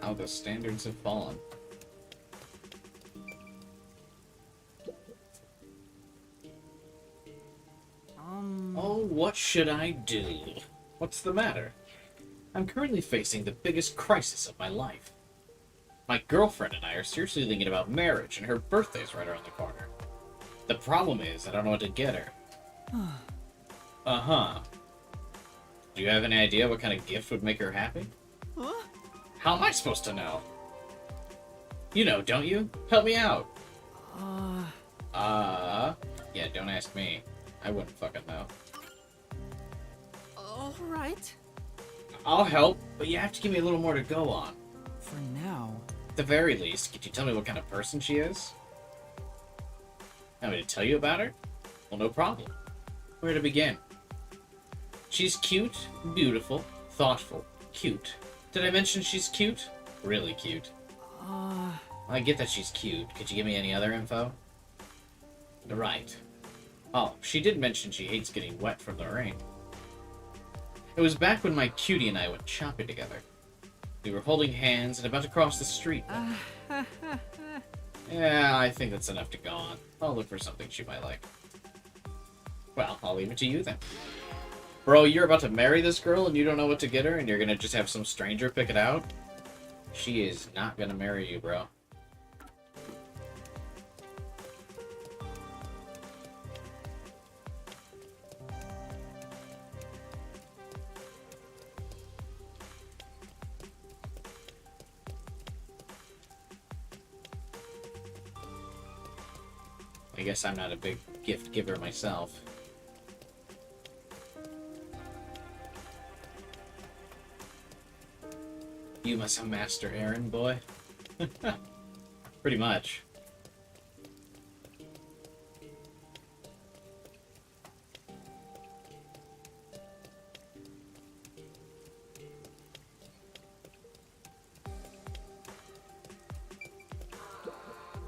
How the standards have fallen. Oh, what should I do? What's the matter? I'm currently facing the biggest crisis of my life. My girlfriend and I are seriously thinking about marriage, and her birthday's right around the corner. The problem is, I don't know what to get her. Uh-huh. Do you have any idea what kind of gift would make her happy? Huh? How am I supposed to know? You know, don't you? Help me out. Yeah, don't ask me. I wouldn't fucking know. Alright. I'll help, but you have to give me a little more to go on. For now. At the very least, could you tell me what kind of person she is? Want me to tell you about her? Well, no problem. Where to begin? She's cute, beautiful, thoughtful, cute. Did I mention she's cute? Really cute. I get that she's cute. Could you give me any other info? Right. Oh, she did mention she hates getting wet from the rain. It was back when my cutie and I went shopping together. We were holding hands and about to cross the street. Yeah, I think that's enough to go on. I'll look for something she might like. Well, I'll leave it to you then. Bro, you're about to marry this girl and you don't know what to get her and you're gonna just have some stranger pick it out? She is not gonna marry you, bro. I guess I'm not a big gift giver myself. You must have master errand boy. Pretty much.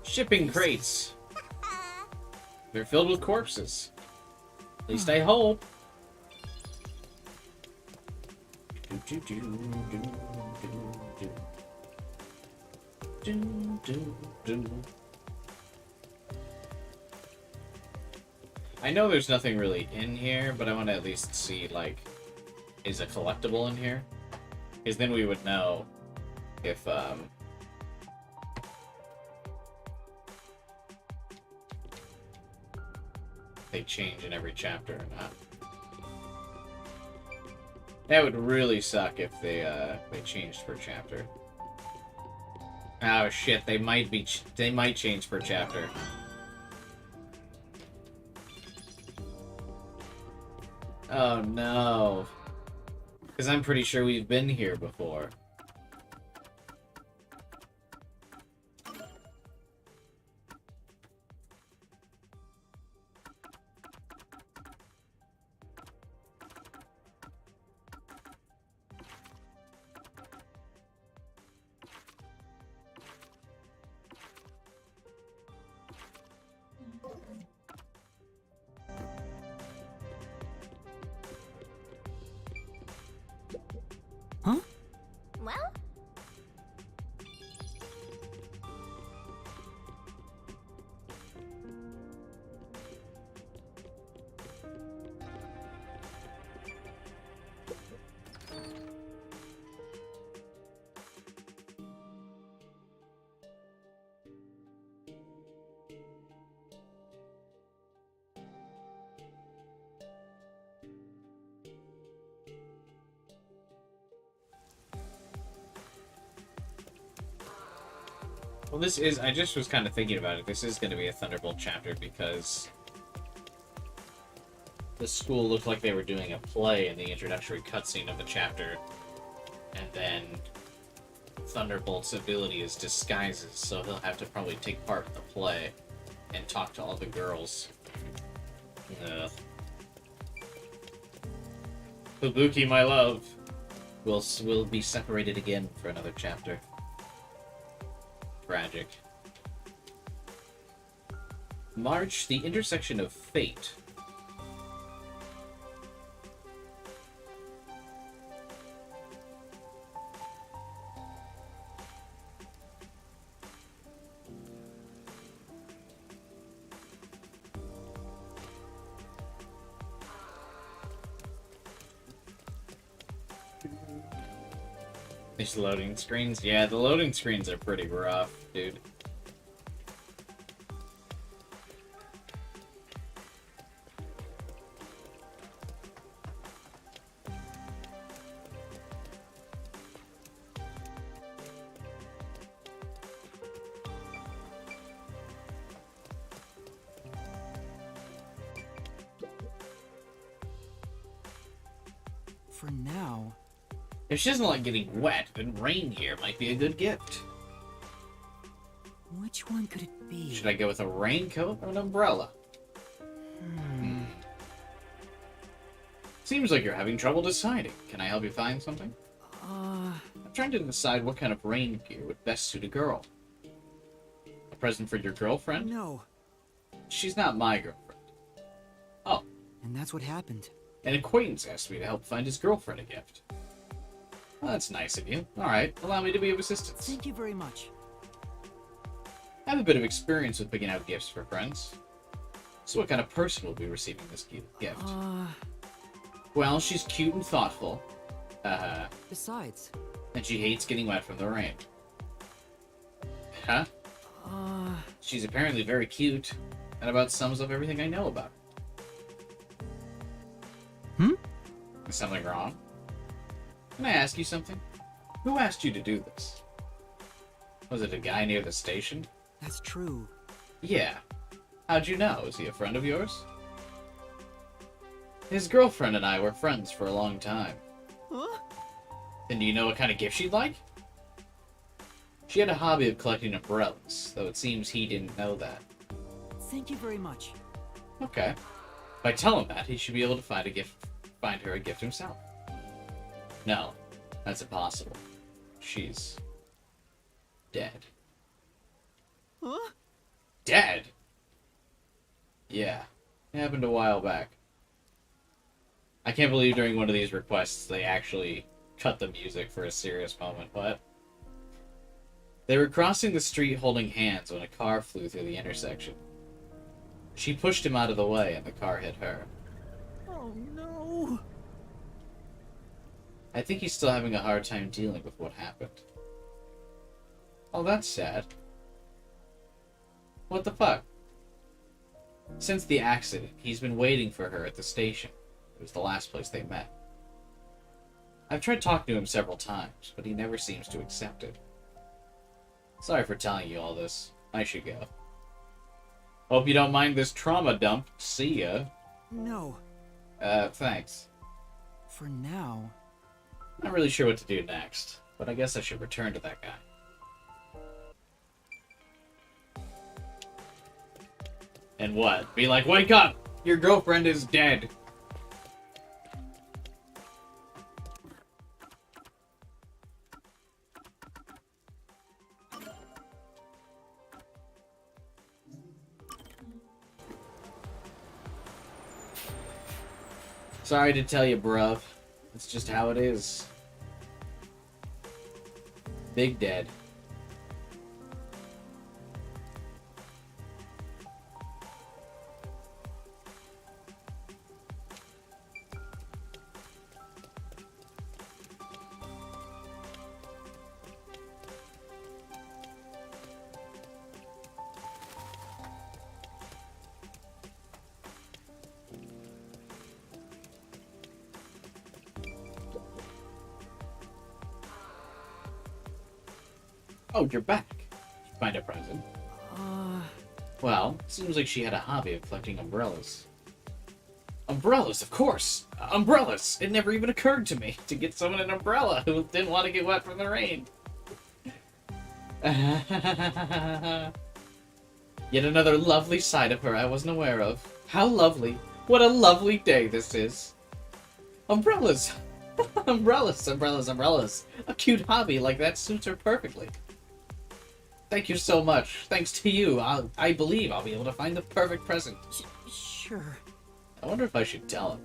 Shipping crates. They're filled with corpses. At least I hope. I know there's nothing really in here, but I want to at least see, like, is a collectible in here? Because then we would know if, they change in every chapter or not. That would really suck if they changed per chapter. Oh shit, they might change per chapter. Oh no. Because I'm pretty sure we've been here before. Well, this is... I just was kind of thinking about it. This is going to be a Thunderbolt chapter because the school looked like they were doing a play in the introductory cutscene of the chapter. And then Thunderbolt's ability is disguises, so he'll have to probably take part in the play and talk to all the girls. Ugh. Fubuki, my love, will be separated again for another chapter. Tragic. March, the intersection of fate. These loading screens? Yeah, the loading screens are pretty rough, dude. For now... If she doesn't like getting wet, then rain gear might be a good gift. Which one could it be? Should I go with a raincoat or an umbrella? Seems like you're having trouble deciding. Can I help you find something? I'm trying to decide what kind of rain gear would best suit a girl. A present for your girlfriend? No. She's not my girlfriend. Oh. And that's what happened. An acquaintance asked me to help find his girlfriend a gift. Well, that's nice of you. Alright, allow me to be of assistance. Thank you very much. I have a bit of experience with picking out gifts for friends. So what kind of person will be receiving this gift? Well, she's cute and thoughtful. Besides. And she hates getting wet from the rain. Huh? She's apparently very cute. That about sums up everything I know about her. Is something wrong? Can I ask you something? Who asked you to do this? Was it a guy near the station? That's true. Yeah. How'd you know? Is he a friend of yours? His girlfriend and I were friends for a long time. Huh? Then do you know what kind of gift she'd like? She had a hobby of collecting umbrellas, though it seems he didn't know that. Thank you very much. Okay. If I tell him that, he should be able to find her a gift himself. No, that's impossible. She's dead. Huh? Dead? Yeah, it happened a while back. I can't believe during one of these requests they actually cut the music for a serious moment, but... They were crossing the street holding hands when a car flew through the intersection. She pushed him out of the way and the car hit her. Oh no! I think he's still having a hard time dealing with what happened. Oh, that's sad. What the fuck? Since the accident, he's been waiting for her at the station. It was the last place they met. I've tried talking to him several times, but he never seems to accept it. Sorry for telling you all this. I should go. Hope you don't mind this trauma dump. See ya. No. Thanks. For now... Not really sure what to do next, but I guess I should return to that guy. And what? Be like, wake up! Your girlfriend is dead! Sorry to tell you, bruv. It's just how it is. Big dead. Oh, you're back. Find a present. Well, seems like she had a hobby of collecting umbrellas. Umbrellas, of course! Umbrellas! It never even occurred to me to get someone an umbrella who didn't want to get wet from the rain. Yet another lovely side of her I wasn't aware of. How lovely. What a lovely day this is. Umbrellas! Umbrellas, umbrellas, umbrellas. A cute hobby like that suits her perfectly. Thank you so much. Thanks to you, I believe I'll be able to find the perfect present. Sure. I wonder if I should tell him.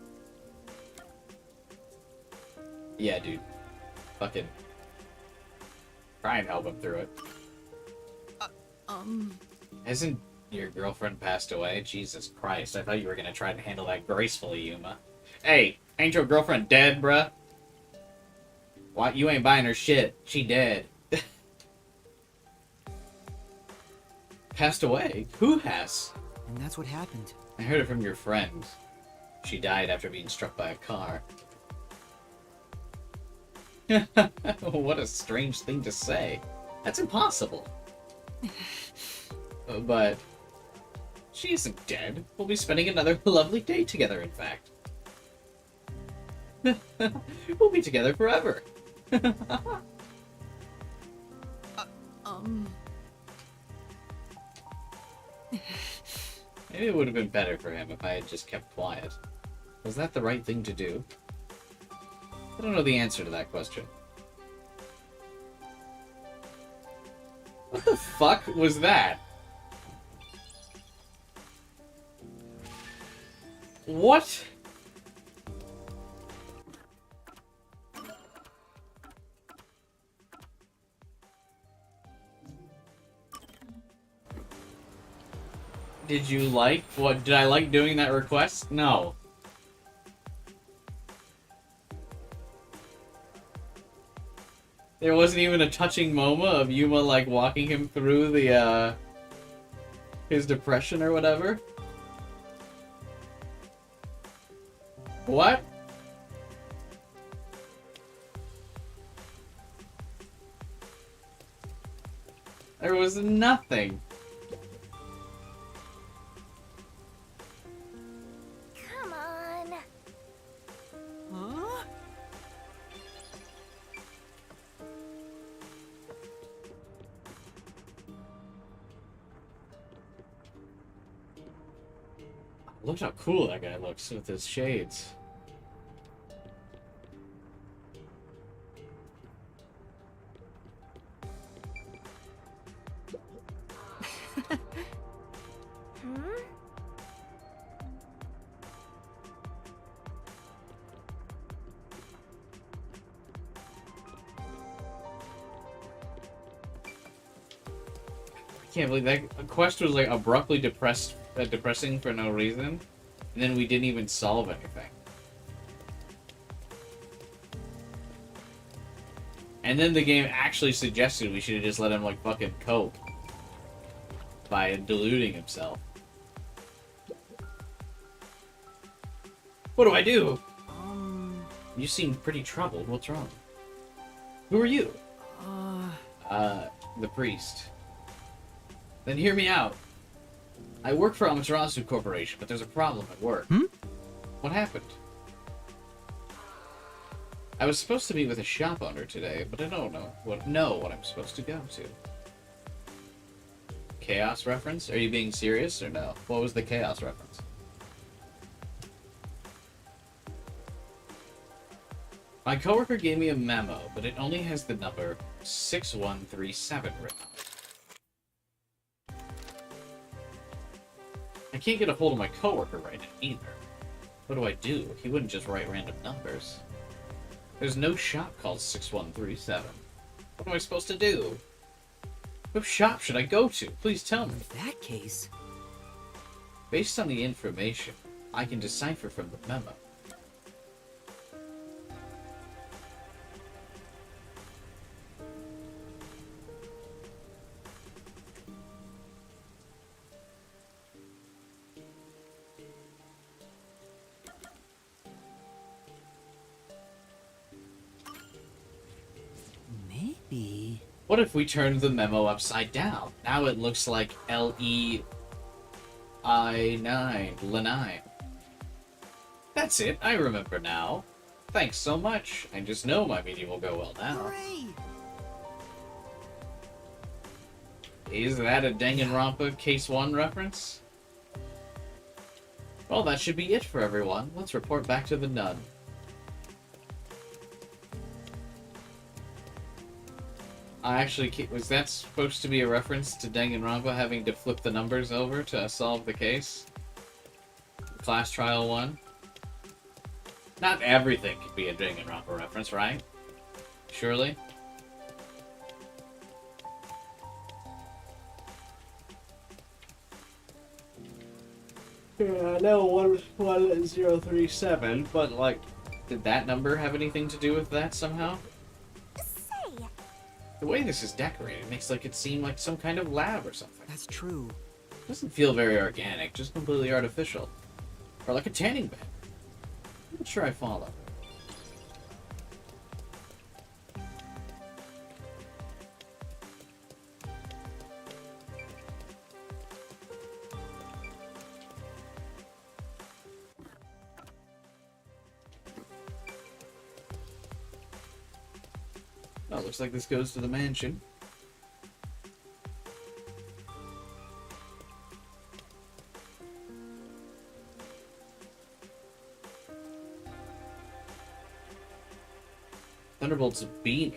Yeah, dude. Fucking try and help him through it. Hasn't your girlfriend passed away? Jesus Christ, I thought you were gonna try to handle that gracefully, Yuma. Hey, ain't your girlfriend dead, bruh? What? You ain't buying her shit. She dead. Passed away? Who has? And that's what happened. I heard it from your friend. She died after being struck by a car. What a strange thing to say. That's impossible. But she isn't dead. We'll be spending another lovely day together, in fact. We'll be together forever. Maybe it would have been better for him if I had just kept quiet. Was that the right thing to do? I don't know the answer to that question. What the fuck was that? What? Did you like what? Did I like doing that request? No. There wasn't even a touching moment of Yuma like walking him through the his depression or whatever. What? There was nothing. Come on. Huh? Look how cool that guy looks with his shades. I can't believe that quest was like abruptly depressing for no reason, and then we didn't even solve anything. And then the game actually suggested we should have just let him like fucking cope by deluding himself. What do I do? You seem pretty troubled. What's wrong? Who are you? The priest. Then hear me out. I work for Amaterasu Corporation, but there's a problem at work. What happened? I was supposed to meet with a shop owner today, but I don't know what I'm supposed to go to. Chaos reference? Are you being serious or no? What was the chaos reference? My coworker gave me a memo, but it only has the number 6137 written on it. I can't get a hold of my coworker right now either. What do I do? He wouldn't just write random numbers. There's no shop called 6137. What am I supposed to do? Which shop should I go to? Please tell me. In that case... Based on the information, I can decipher from the memo. What if we turned the memo upside down? Now it looks like L-E-I-9, Lenine. That's it, I remember now. Thanks so much. I just know my meeting will go well now. Hooray! Is that a Danganronpa Case 1 reference? Well, that should be it for everyone. Let's report back to the nun. Was that supposed to be a reference to Danganronpa having to flip the numbers over to solve the case? Class Trial 1? Not everything could be a Danganronpa reference, right? Surely? Yeah, I know 11037, but like, did that number have anything to do with that somehow? Say, The way this is decorated makes it seem like some kind of lab or something. That's true. Doesn't feel very organic, just completely artificial. Or like a tanning bed. I'm not sure I follow. Oh, looks like this goes to the mansion. Thunderbolt's beanie.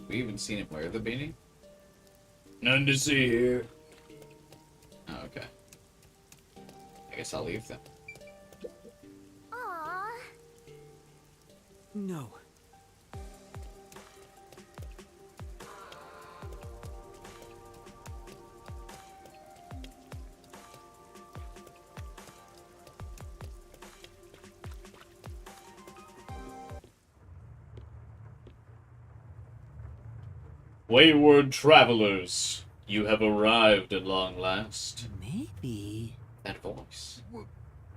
We even seen him wear the beanie? None to see here. Oh, okay. I guess I'll leave them. aw, No. Wayward travelers, you have arrived at long last. Maybe. That voice.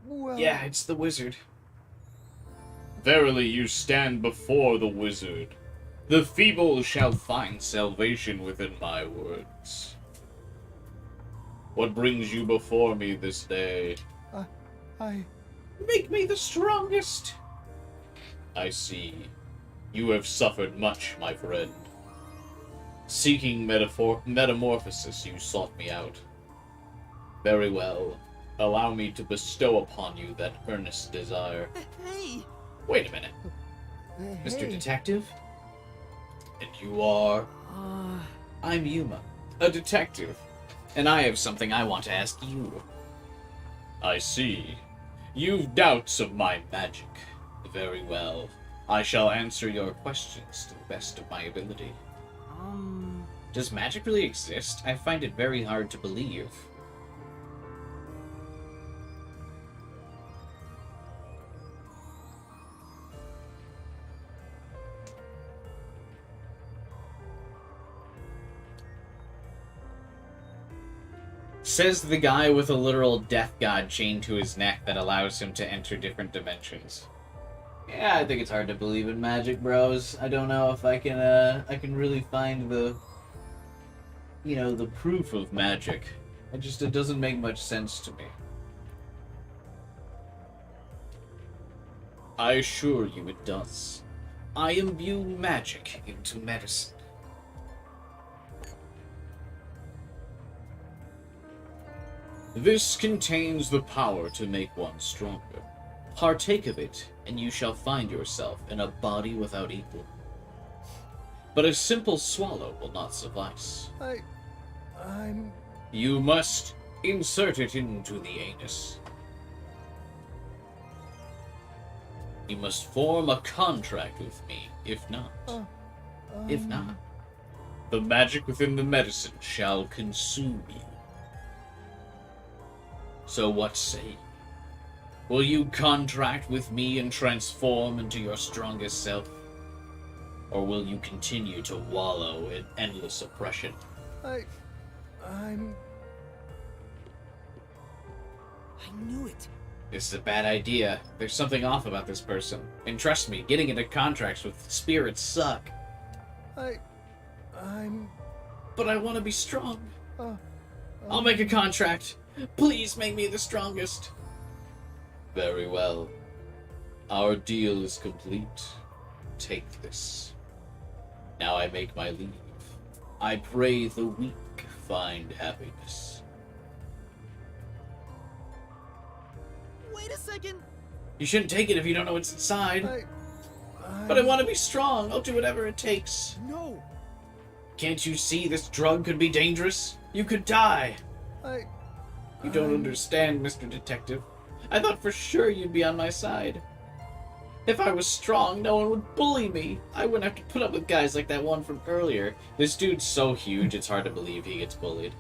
Well, Yeah, it's the wizard. Verily you stand before the wizard. The feeble shall find salvation within my words. What brings you before me this day? I... Make me the strongest. I see. You have suffered much, my friend. Seeking metamorphosis, you sought me out. Very well. Allow me to bestow upon you that earnest desire. Hey! Wait a minute. Mr. Hey. Detective? And you are? I'm Yuma, a detective. And I have something I want to ask you. I see. You've doubts of my magic. Very well. I shall answer your questions to the best of my ability. Does magic really exist? I find it very hard to believe. Says the guy with a literal death god chained to his neck that allows him to enter different dimensions. Yeah, I think it's hard to believe in magic, bros. I don't know if I can really find the proof of magic. It doesn't make much sense to me. I assure you it does. I imbue magic into medicine. This contains the power to make one stronger. Partake of it, and you shall find yourself in a body without equal. But a simple swallow will not suffice. I'm... You must insert it into the anus. You must form a contract with me, if not. If not, the magic within the medicine shall consume you. So what say you? Will you contract with me and transform into your strongest self? Or will you continue to wallow in endless oppression? I'm... I knew it. This is a bad idea. There's something off about this person. And trust me, getting into contracts with spirits suck. I'm... But I want to be strong. Uh, I'll make a contract. Please make me the strongest. Very well. Our deal is complete. Take this. Now I make my leave. I pray the weak find happiness. Wait a second. You shouldn't take it if you don't know what's inside. But I want to be strong. I'll do whatever it takes. No. Can't you see this drug could be dangerous? You could die. You don't understand, Mr. Detective. I thought for sure you'd be on my side. If I was strong, no one would bully me. I wouldn't have to put up with guys like that one from earlier. This dude's so huge, it's hard to believe he gets bullied.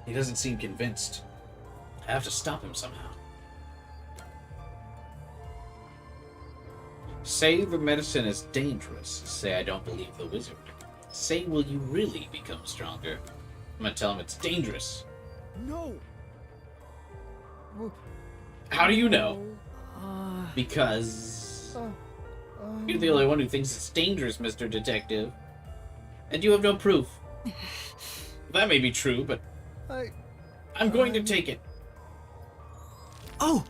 He doesn't seem convinced. I have to stop him somehow. Say the medicine is dangerous. Say I don't believe the wizard. Say will you really become stronger? I'm gonna tell him it's dangerous. No. How do you know? Because you're the only one who thinks it's dangerous, Mr. Detective. And you have no proof. That may be true, but I'm going to take it. Oh!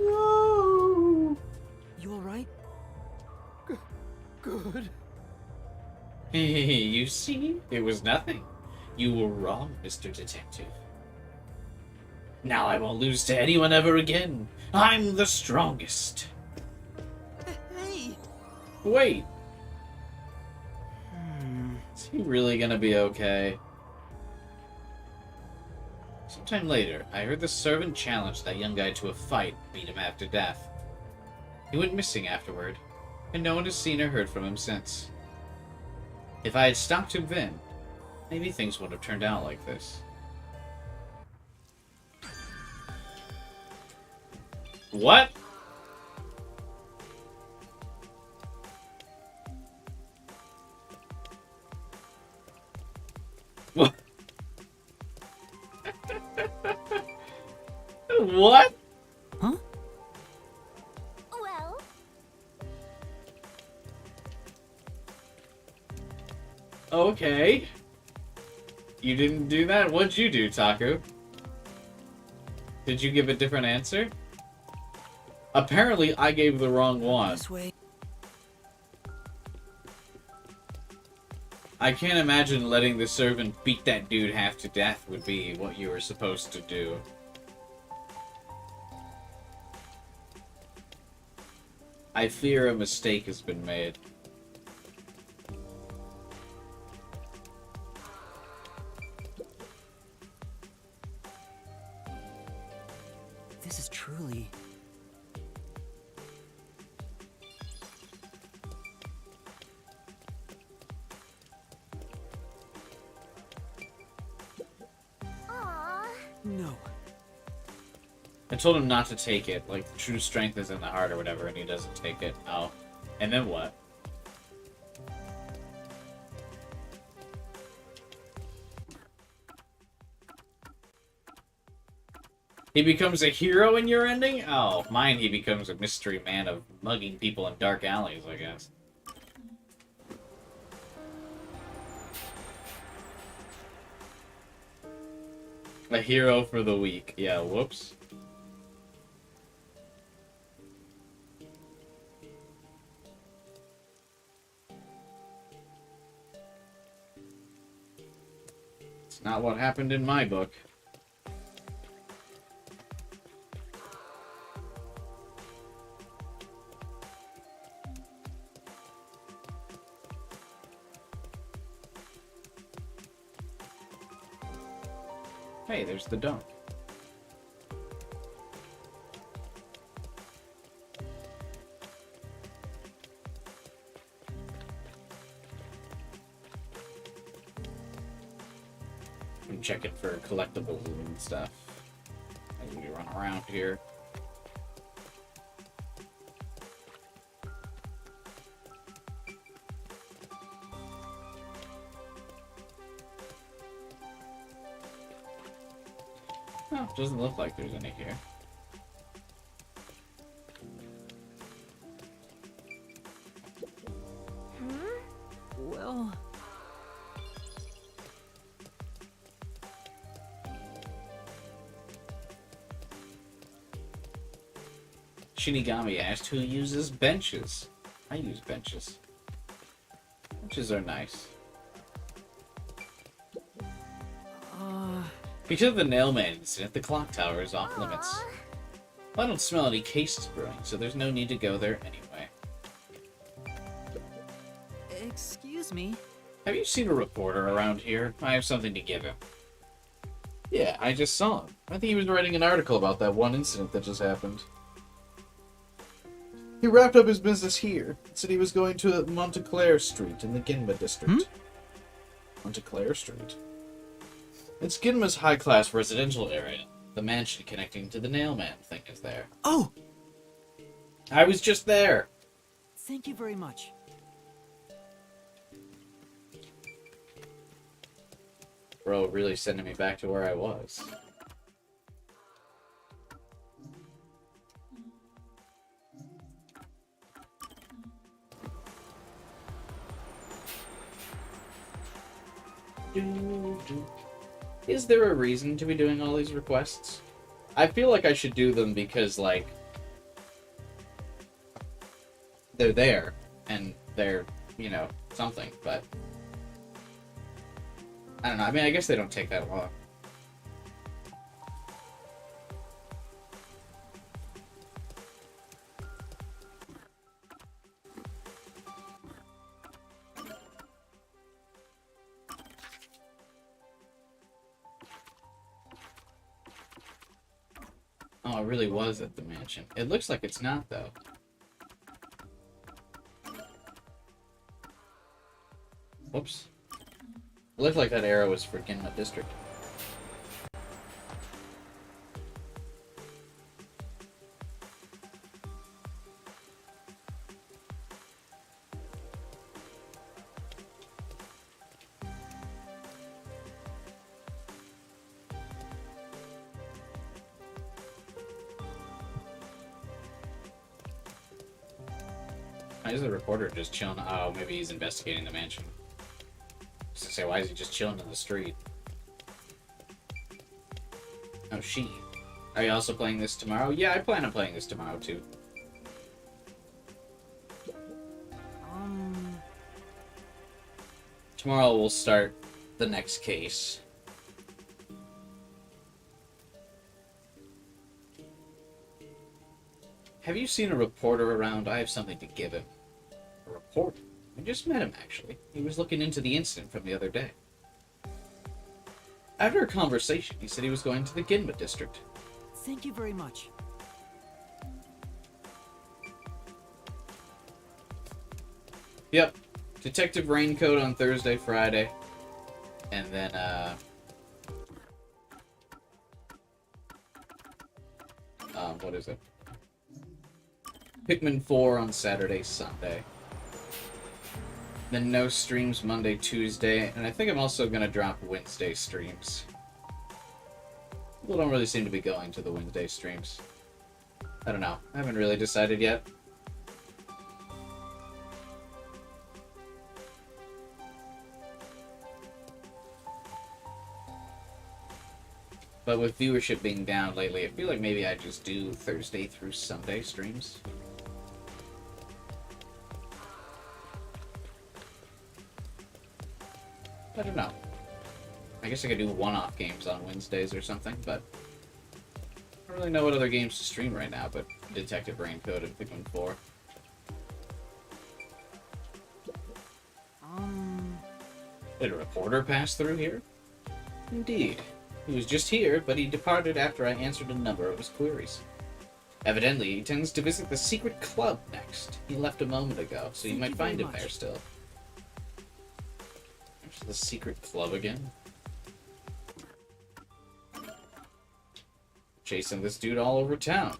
No! You alright? Good. You see? It was nothing. You were wrong, Mr. Detective. Now I won't lose to anyone ever again. I'm the strongest. Hey! Wait. Is he really gonna be okay? Sometime later, I heard the servant challenge that young guy to a fight and beat him half to death. He went missing afterward, and no one has seen or heard from him since. If I had stopped him then, maybe things would have turned out like this. What? What? What? Huh? Well, Okay. You didn't do that? What'd you do, Taku? Did you give a different answer? Apparently, I gave the wrong one. This way. I can't imagine letting the servant beat that dude half to death would be what you were supposed to do. I fear a mistake has been made. This is truly... aw. No. I told him not to take it, like the true strength is in the heart or whatever, and he doesn't take it. Oh. And then what? He becomes a hero in your ending? Oh, mine he becomes a mystery man of mugging people in dark alleys, I guess. A hero for the weak. Yeah, whoops. It's not what happened in my book. Hey, there's the dunk. I'm checking for collectibles and stuff as we run around here. Oh, doesn't look like there's any here. Shinigami asked who uses benches. I use benches. Benches are nice. Because of the Nailman incident, the clock tower is off limits. Well, I don't smell any cases brewing, so there's no need to go there anyway. Excuse me? Have you seen a reporter around here? I have something to give him. Yeah, I just saw him. I think he was writing an article about that one incident that just happened. He wrapped up his business here. Said he was going to Montclair Street in the Ginma district. Montclair Street? It's Ginma's high-class residential area. The mansion connecting to the Nailman thing is there. Oh! I was just there! Thank you very much. Bro, really sending me back to where I was. Is there a reason to be doing all these requests? I feel like I should do them because, like, they're there, and they're, you know, something, but I don't know. I mean, I guess they don't take that long. Oh, it really was at the mansion. It looks like it's not, though. Whoops. It looked like that arrow was for Ginma District. Why is the reporter just chilling? Oh, maybe he's investigating the mansion. Just to say, why is he just chilling in the street? Oh, she. Are you also playing this tomorrow? Yeah, I plan on playing this tomorrow, too. Tomorrow we'll start the next case. Have you seen a reporter around? I have something to give him. A reporter? I just met him, actually. He was looking into the incident from the other day. After a conversation, he said he was going to the Ginma district. Thank you very much. Yep. Detective Raincoat on Thursday, Friday. And then, what is it? Pikmin 4 on Saturday, Sunday. Then no streams Monday, Tuesday, and I think I'm also gonna drop Wednesday streams. People don't really seem to be going to the Wednesday streams. I don't know. I haven't really decided yet. But with viewership being down lately, I feel like maybe I just do Thursday through Sunday streams. I don't know. I guess I could do one-off games on Wednesdays or something, but I don't really know what other games to stream right now, but Detective Raincoat and Pikmin 4. Did a reporter pass through here? Indeed. He was just here, but he departed after I answered a number of his queries. Evidently, he intends to visit the secret club next. He left a moment ago, so you might find him there still. There's the secret club again. Chasing this dude all over town.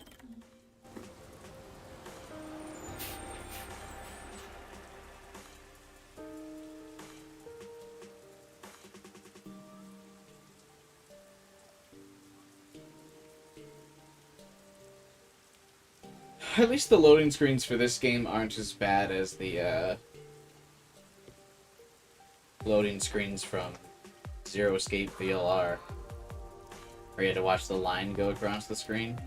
At least the loading screens for this game aren't as bad as the loading screens from Zero Escape VLR, where you had to watch the line go across the screen.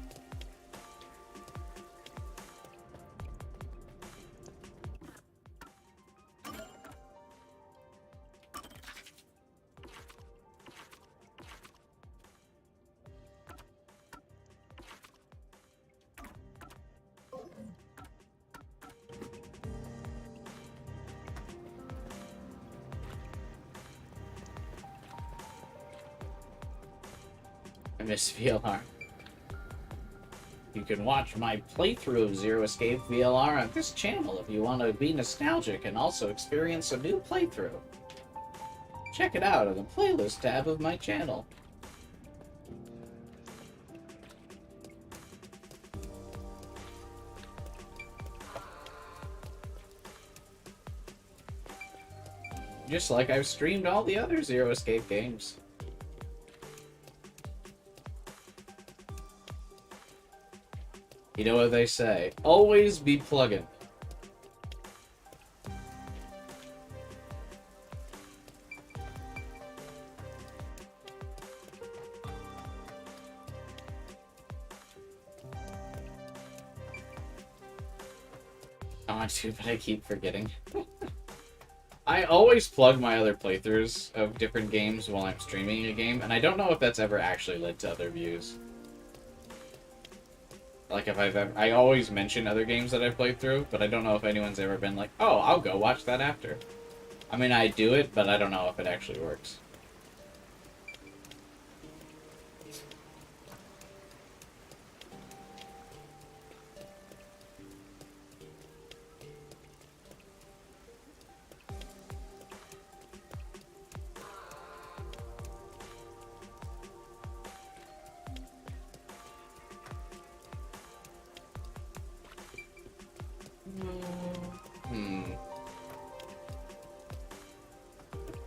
I miss VLR. You can watch my playthrough of Zero Escape VLR on this channel if you want to be nostalgic and also experience a new playthrough. Check it out on the playlist tab of my channel. Just like I've streamed all the other Zero Escape games. You know what they say, always be plugging. I want to, but I keep forgetting. I always plug my other playthroughs of different games while I'm streaming a game, and I don't know if that's ever actually led to other views. Like, if I always mention other games that I've played through, but I don't know if anyone's ever been like, oh, I'll go watch that after. I mean, I do it, but I don't know if it actually works.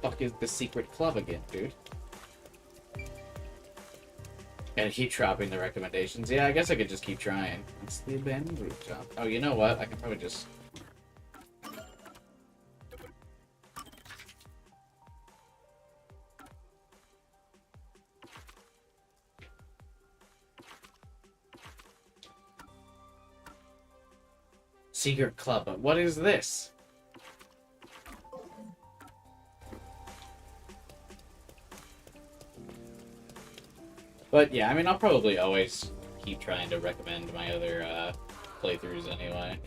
Fuck is the secret club again, dude? Gotta keep dropping the recommendations. Yeah, I guess I could just keep trying. It's the abandoned rooftop. Oh, you know what? I can probably just... Secret club, but what is this? But yeah, I mean, I'll probably always keep trying to recommend my other playthroughs anyway.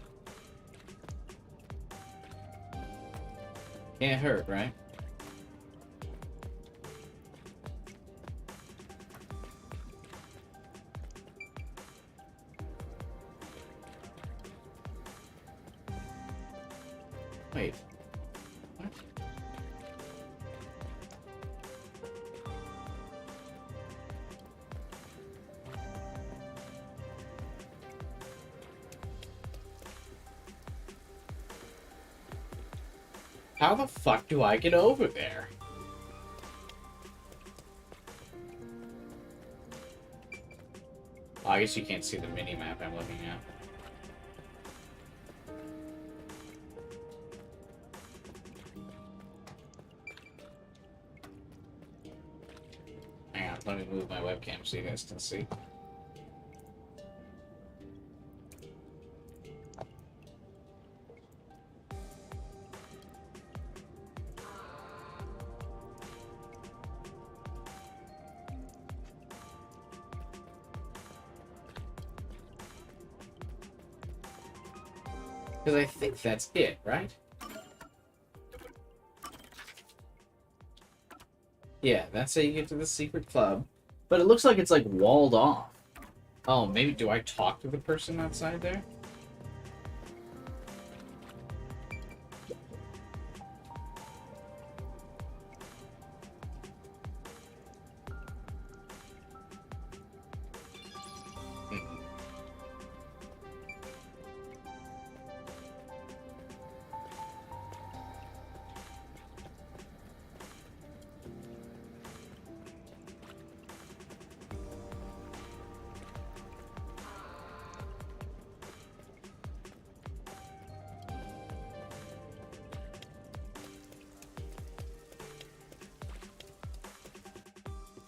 Can't hurt, right? Wait. What? How the fuck do I get over there? Oh, I guess you can't see the mini-map I'm looking at. Hang on, let me move my webcam so you guys can see. Because I think that's it, right? Yeah, that's how you get to the secret club. But it looks like it's, like, walled off. Oh, maybe do I talk to the person outside there?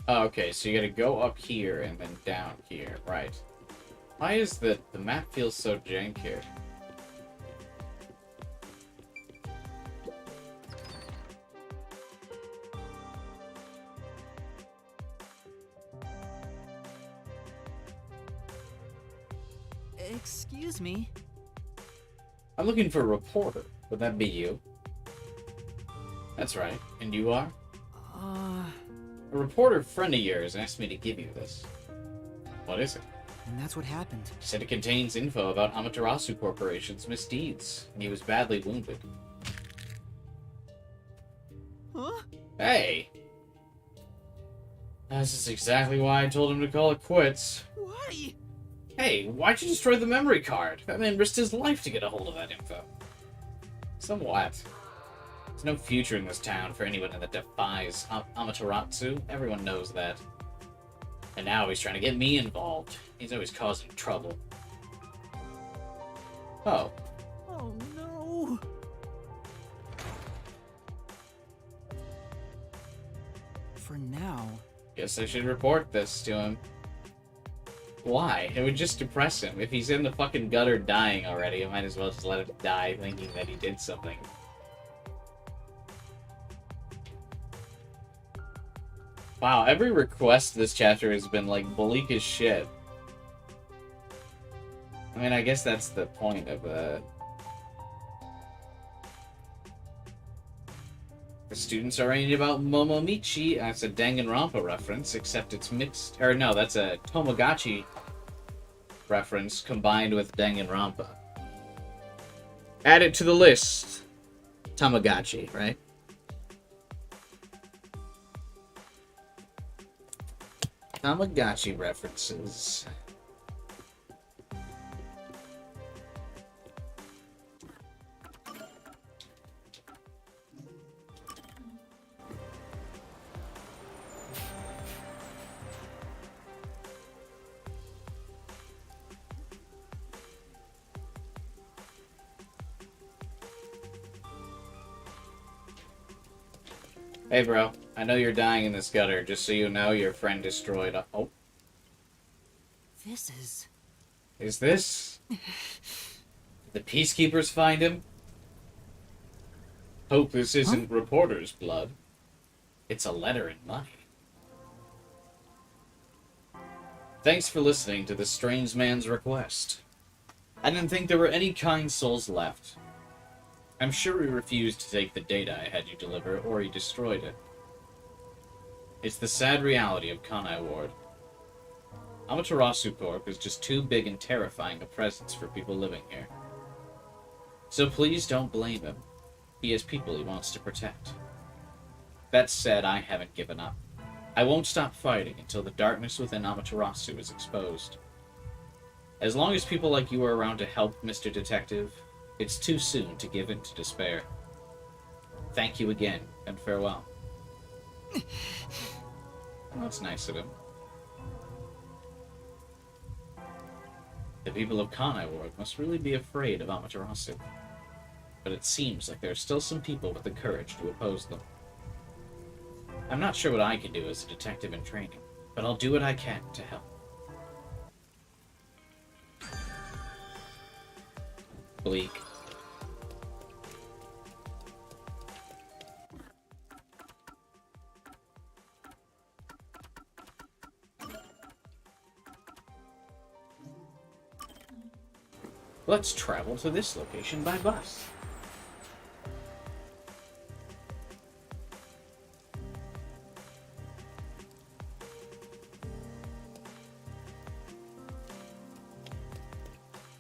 Oh, okay, so you gotta go up here and then down here, right. Why is the map feels so jank here? Excuse me. I'm looking for a reporter. Would that be you? That's right. And you are? A reporter friend of yours asked me to give you this. What is it? And that's what happened. He said it contains info about Amaterasu Corporation's misdeeds, and he was badly wounded. Huh? Hey! This is exactly why I told him to call it quits. Why? Hey, why'd you destroy the memory card? That man risked his life to get a hold of that info. So what? There's no future in this town for anyone that defies Amaterasu. Everyone knows that. And now he's trying to get me involved. He's always causing trouble. Oh. Oh no. For now. Guess I should report this to him. Why? It would just depress him. If he's in the fucking gutter dying already, I might as well just let him die thinking that he did something. Wow, every request this chapter has been, like, bleak as shit. I mean, I guess that's the point of the students are writing about Momomichi. That's a Danganronpa reference, except it's mixed... Or no, that's a Tomogachi reference combined with Danganronpa. Add it to the list. Tamagotchi, right? Tamagotchi references. Hey, bro. I know you're dying in this gutter. Just so you know, your friend destroyed... Oh. This is... Is this... Did the Peacekeepers find him? Hope this isn't reporter's blood. It's a letter in money. Thanks for listening to this strange man's request. I didn't think there were any kind souls left. I'm sure he refused to take the data I had you deliver, or he destroyed it. It's the sad reality of Kanai Ward. Amaterasu Corp is just too big and terrifying a presence for people living here. So please don't blame him. He has people he wants to protect. That said, I haven't given up. I won't stop fighting until the darkness within Amaterasu is exposed. As long as people like you are around to help, Mr. Detective, it's too soon to give in to despair. Thank you again, and farewell. That's nice of him. The people of Kanai Ward must really be afraid of Amaterasu. But it seems like there are still some people with the courage to oppose them. I'm not sure what I can do as a detective in training, but I'll do what I can to help. Bleak. Let's travel to this location by bus.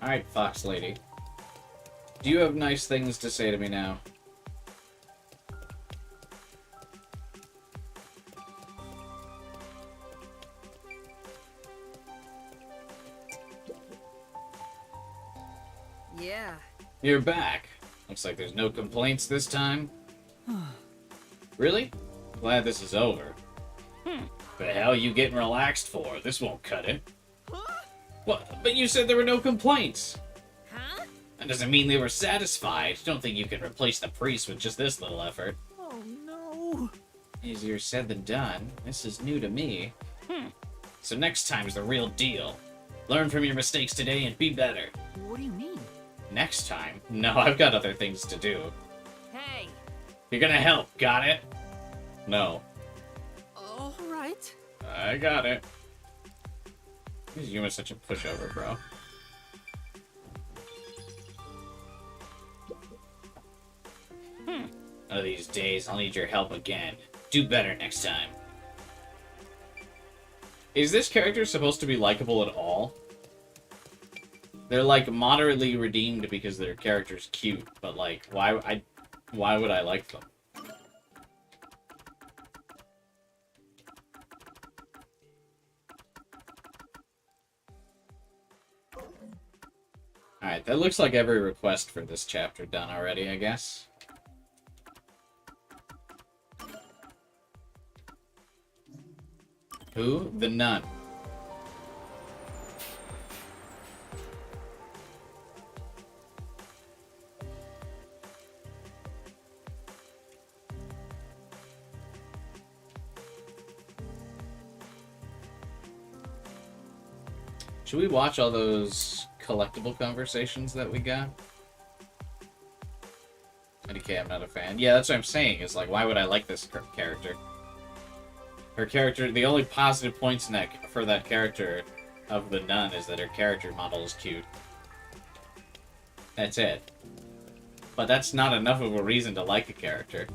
Alright, Fox Lady. Do you have nice things to say to me now? Yeah. You're back. Looks like there's no complaints this time. Really? Glad this is over. The hell you getting relaxed for? This won't cut it. What? But you said there were no complaints. Huh? That doesn't mean they were satisfied. Don't think you can replace the priest with just this little effort. Oh no. Easier said than done. This is new to me. So next time's the real deal. Learn from your mistakes today and be better. What do you mean? Next time? No, I've got other things to do. Hey. You're gonna help, got it? No. All right. I got it. Yuma's such a pushover, bro. One of these days, I'll need your help again. Do better next time. Is this character supposed to be likable at all? They're like moderately redeemed because their character's cute, but like why would I like them? Alright, that looks like every request for this chapter done already, I guess. Who? The nun. Should we watch all those collectible conversations that we got? Okay, I'm not a fan. Yeah, that's what I'm saying, is like, why would I like this character? Her character, the only positive points in that, for that character of the nun is that her character model is cute. That's it. But that's not enough of a reason to like a character.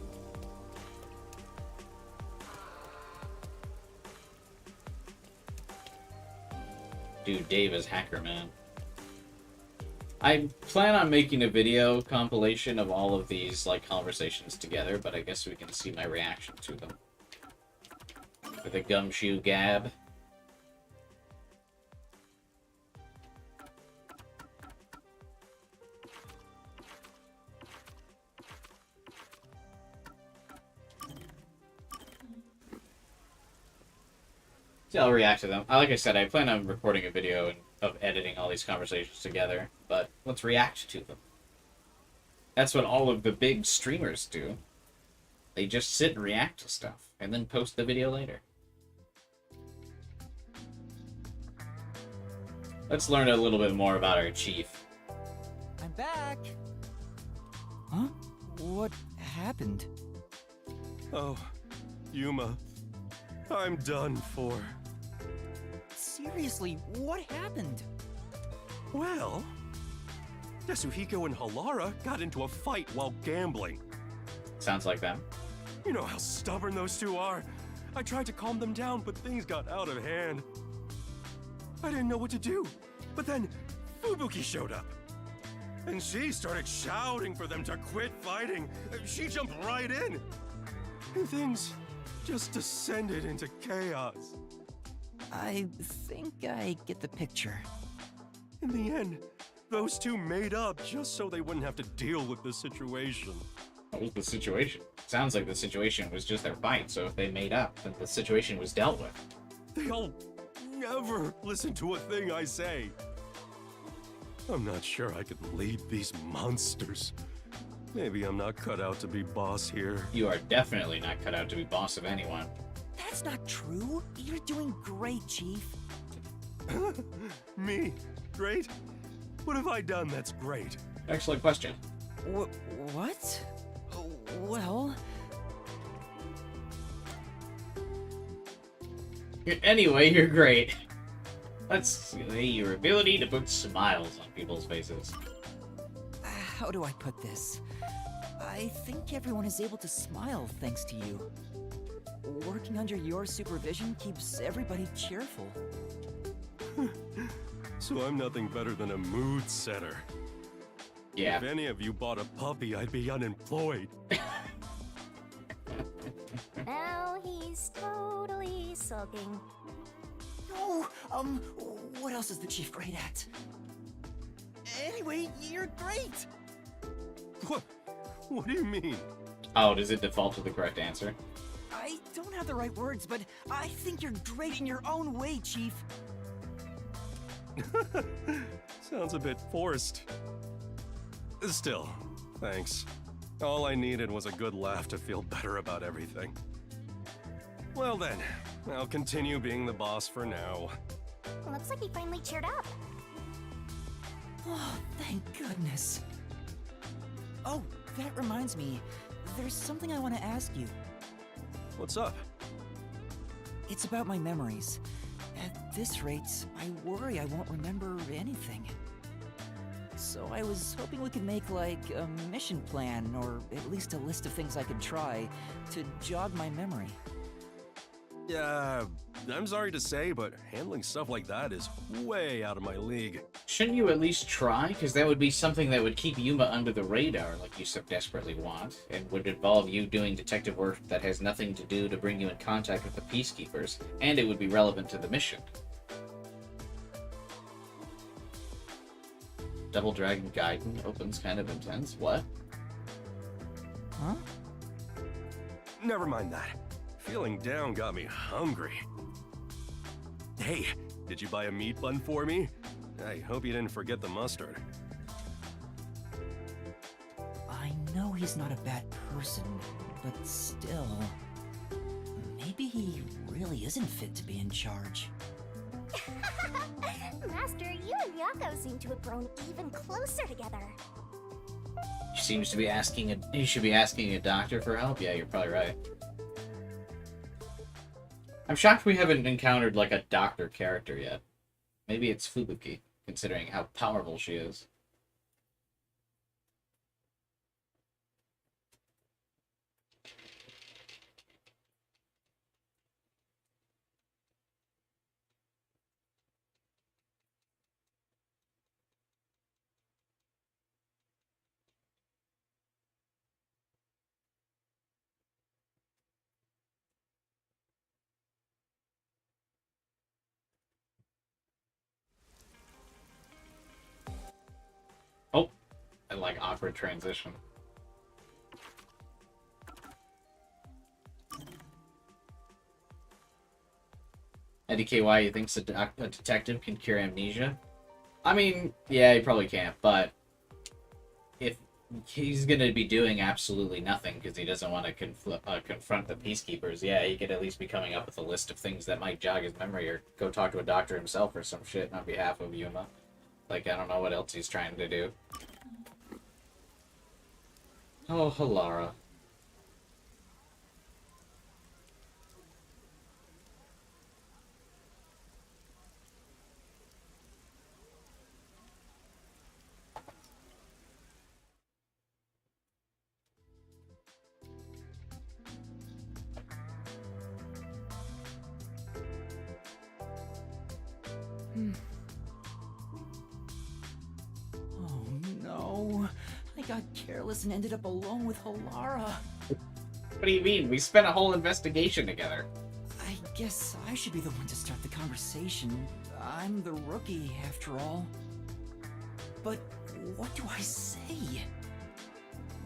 Dude, Dave is hacker, man. I plan on making a video compilation of all of these, like, conversations together, but I guess we can see my reaction to them. For the gumshoe gab. See, I'll react to them. Like I said, I plan on recording a video of editing all these conversations together, but let's react to them. That's what all of the big streamers do. They just sit and react to stuff, and then post the video later. Let's learn a little bit more about our chief. I'm back! Huh? What happened? Oh, Yuma. I'm done for. Seriously, what happened? Well, Yasuhiko and Halara got into a fight while gambling. Sounds like them. You know how stubborn those two are. I tried to calm them down, but things got out of hand. I didn't know what to do. But then Fubuki showed up. And she started shouting for them to quit fighting. She jumped right in. And things just descended into chaos. I think I get the picture. In the end, those two made up just so they wouldn't have to deal with the situation. What was the situation? Sounds like the situation was just their fight, so if they made up, then the situation was dealt with. They'll never listen to a thing I say. I'm not sure I could lead these monsters. Maybe I'm not cut out to be boss here. You are definitely not cut out to be boss of anyone. That's not true. You're doing great, Chief. Me? Great? What have I done that's great? Excellent question. What? Well... Anyway, you're great. Let's see, your ability to put smiles on people's faces. How do I put this? I think everyone is able to smile thanks to you. Working under your supervision keeps everybody cheerful. So I'm nothing better than a mood setter. Yeah. If any of you bought a puppy, I'd be unemployed. Now he's totally sulking. No, what else is the Chief great at? Anyway, you're great! What do you mean? Oh, does it default to the correct answer? I don't have the right words, but I think you're great in your own way, Chief. Sounds a bit forced. Still, thanks. All I needed was a good laugh to feel better about everything. Well then, I'll continue being the boss for now. Looks like he finally cheered up. Oh, thank goodness. Oh, that reminds me. There's something I want to ask you. What's up? It's about my memories. At this rate, I worry I won't remember anything. So I was hoping we could make, like, a mission plan, or at least a list of things I could try, to jog my memory. I'm sorry to say, but handling stuff like that is way out of my league. Shouldn't you at least try? Because that would be something that would keep Yuma under the radar, like you so desperately want, and would involve you doing detective work that has nothing to do to bring you in contact with the Peacekeepers, and it would be relevant to the mission. Double Dragon Gaiden opens kind of intense. What? Huh? Never mind that. Feeling down got me hungry. Hey, did you buy a meat bun for me? I hope you didn't forget the mustard. I know he's not a bad person, but still... Maybe he really isn't fit to be in charge. Master, you and Yako seem to have grown even closer together. He seems to be asking he should be asking a doctor for help? Yeah, you're probably right. I'm shocked we haven't encountered, like, a doctor character yet. Maybe it's Fubuki, considering how powerful she is. Oh, and like awkward transition. Eddie KY, you thinks a detective can cure amnesia? I mean, yeah, he probably can't, but if he's going to be doing absolutely nothing because he doesn't want to confront the Peacekeepers, yeah, he could at least be coming up with a list of things that might jog his memory, or go talk to a doctor himself or some shit on behalf of Yuma. Like, I don't know what else he's trying to do. Oh, Halara. Oh no, I got careless and ended up alone with Halara. What do you mean? We spent a whole investigation together. I guess I should be the one to start the conversation. I'm the rookie, after all. But what do I say?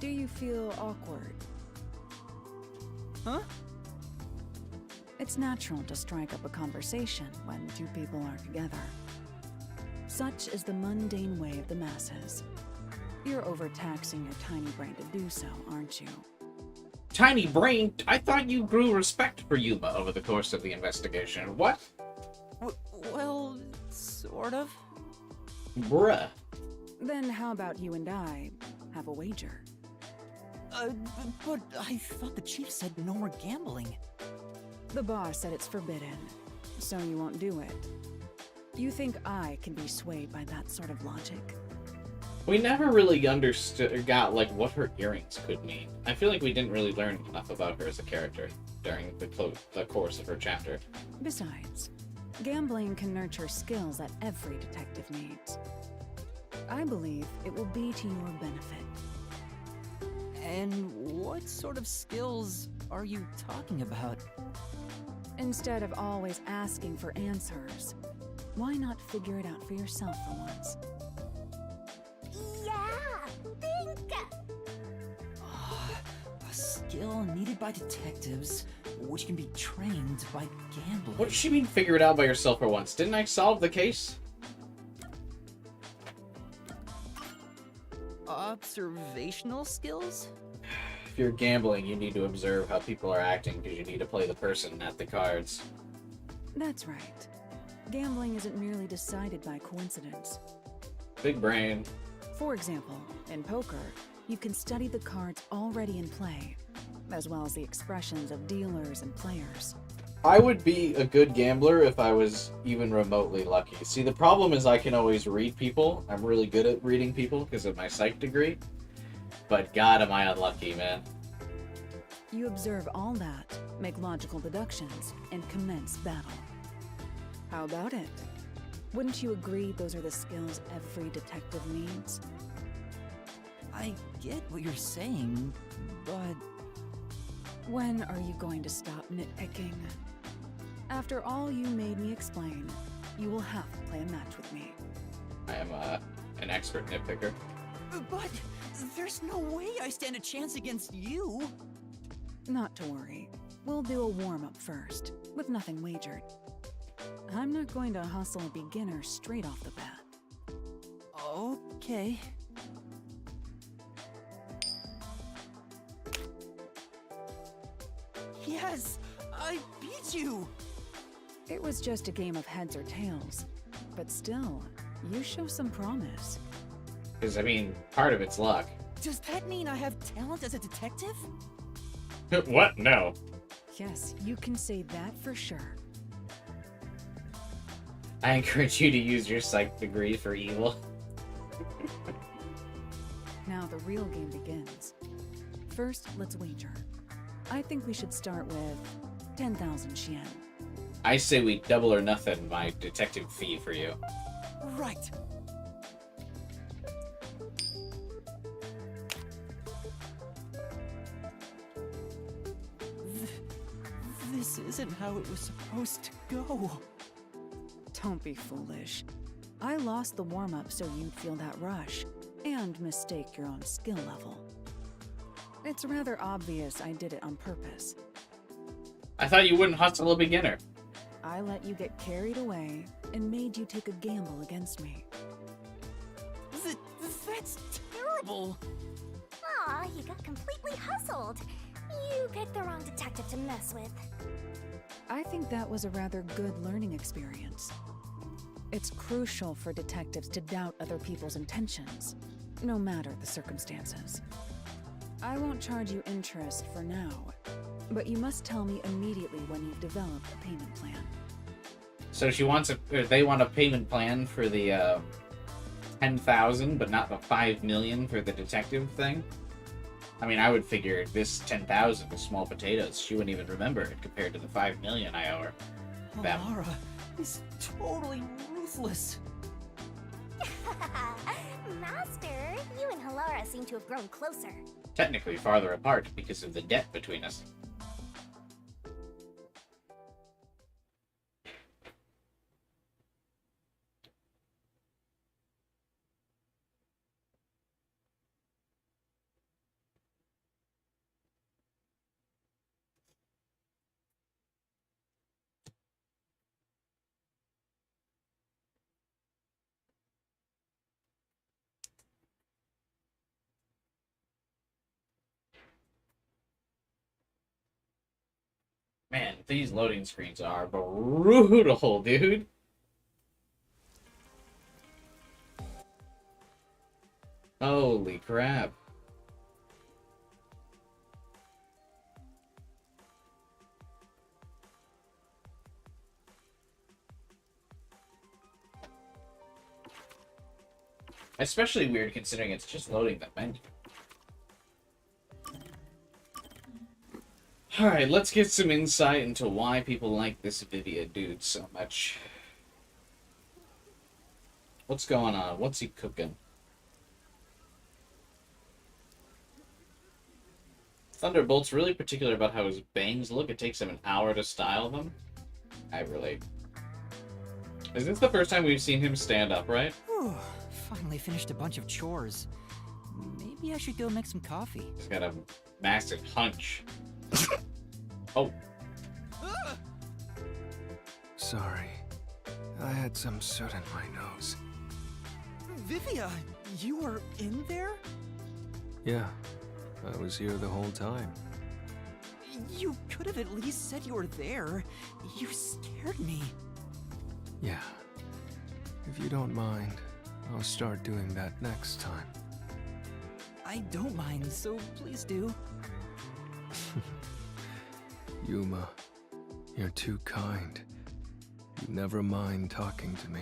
Do you feel awkward? Huh? It's natural to strike up a conversation when two people are together. Such is the mundane way of the masses. You're overtaxing your tiny brain to do so, aren't you? Tiny brain? I thought you grew respect for Yuma over the course of the investigation. What? Well, sort of. Bruh. Then how about you and I have a wager? But I thought the chief said no more gambling. The boss said it's forbidden, so you won't do it. You think I can be swayed by that sort of logic? We never really understood or got, like, what her earrings could mean. I feel like we didn't really learn enough about her as a character during the course of her chapter. Besides, gambling can nurture skills that every detective needs. I believe it will be to your benefit. And what sort of skills are you talking about? Instead of always asking for answers, why not figure it out for yourself for once? Yeah, think! A skill needed by detectives, which can be trained by gambling. What does she mean, figure it out by yourself for once? Didn't I solve the case? Observational skills? If you're gambling, you need to observe how people are acting because you need to play the person, not the cards. That's right. Gambling isn't merely decided by coincidence. Big brain. For example, in poker, you can study the cards already in play, as well as the expressions of dealers and players. I would be a good gambler if I was even remotely lucky. See, the problem is I can always read people. I'm really good at reading people because of my psych degree. But God, am I unlucky, man. You observe all that, make logical deductions, and commence battle. How about it? Wouldn't you agree those are the skills every detective needs? I get what you're saying, but... When are you going to stop nitpicking? After all you made me explain, you will have to play a match with me. I am an expert nitpicker. But there's no way I stand a chance against you. Not to worry. We'll do a warm-up first, with nothing wagered. I'm not going to hustle a beginner straight off the bat. Okay. Yes! I beat you! It was just a game of heads or tails. But still, you show some promise. Because, I mean, part of it's luck. Does that mean I have talent as a detective? What? No. Yes, you can say that for sure. I encourage you to use your psych degree for evil. Now the real game begins. First, let's wager. I think we should start with 10,000 Xian. I say we double or nothing my detective fee for you. Right. This isn't how it was supposed to go. Don't be foolish. I lost the warm-up so you'd feel that rush, and mistake your own skill level. It's rather obvious I did it on purpose. I thought you wouldn't hustle a beginner. I let you get carried away, and made you take a gamble against me. That's terrible! Aw, you got completely hustled. You picked the wrong detective to mess with. I think that was a rather good learning experience. It's crucial for detectives to doubt other people's intentions, no matter the circumstances. I won't charge you interest for now, but you must tell me immediately when you've developed a payment plan. So she wants they want a payment plan for the 10,000, but not the 5 million for the detective thing. I mean, I would figure this 10,000 is small potatoes. She wouldn't even remember it compared to the 5 million I owe her. Halara is totally ruthless. Master, you and Halara seem to have grown closer. Technically farther apart because of the debt between us. Man, these loading screens are brutal, dude. Holy crap. Especially weird considering it's just loading the menu. Alright, let's get some insight into why people like this Vivia dude so much. What's going on? What's he cooking? Thunderbolt's really particular about how his bangs look. It takes him an hour to style them. I relate. Is this the first time we've seen him stand upright? Whew, finally finished a bunch of chores. Maybe I should go make some coffee. He's got a massive hunch. Oh. Sorry. I had some soot in my nose. Vivia, you were in there? Yeah, I was here the whole time. You could have at least said you were there. You scared me. Yeah. If you don't mind, I'll start doing that next time. I don't mind, so please do. Yuma, you're too kind. You never mind talking to me.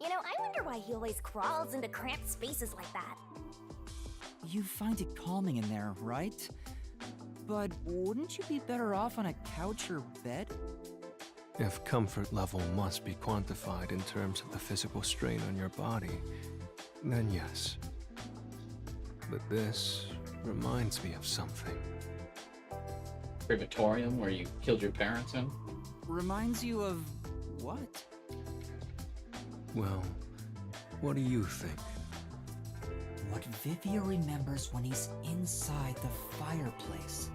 You know, I wonder why he always crawls into cramped spaces like that. You find it calming in there, right? But wouldn't you be better off on a couch or bed? If comfort level must be quantified in terms of the physical strain on your body, then yes. But this reminds me of something. Crematorium where you killed your parents in? Reminds you of what? Well, what do you think? What Vivia remembers when he's inside the fireplace.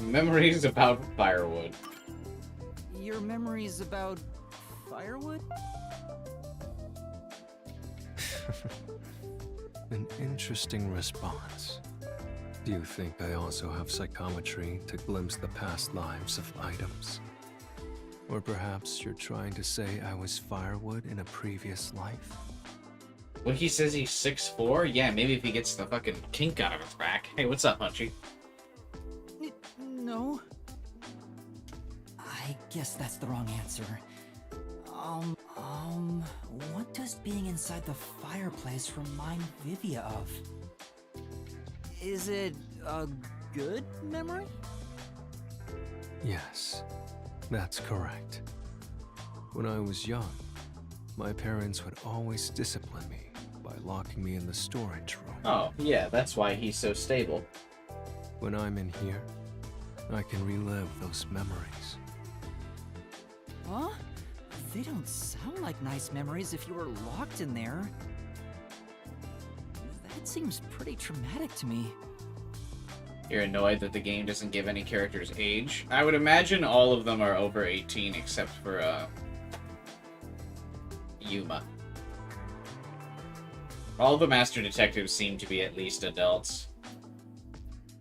Memories about firewood. Your memories about firewood? An interesting response. Do you think I also have psychometry to glimpse the past lives of items? Or perhaps you're trying to say I was firewood in a previous life? When he says he's 6'4", yeah, maybe if he gets the fucking kink out of his back. Hey, what's up, Punchy? No. I guess that's the wrong answer. What does being inside the fireplace remind Vivia of? Is it a good memory? Yes, that's correct. When I was young, my parents would always discipline me by locking me in the storage room. Oh, yeah, that's why he's so stable. When I'm in here, I can relive those memories. Huh? They don't sound like nice memories if you were locked in there. That seems pretty traumatic to me. You're annoyed that the game doesn't give any characters age? I would imagine all of them are over 18 except for, Yuma. All the Master Detectives seem to be at least adults.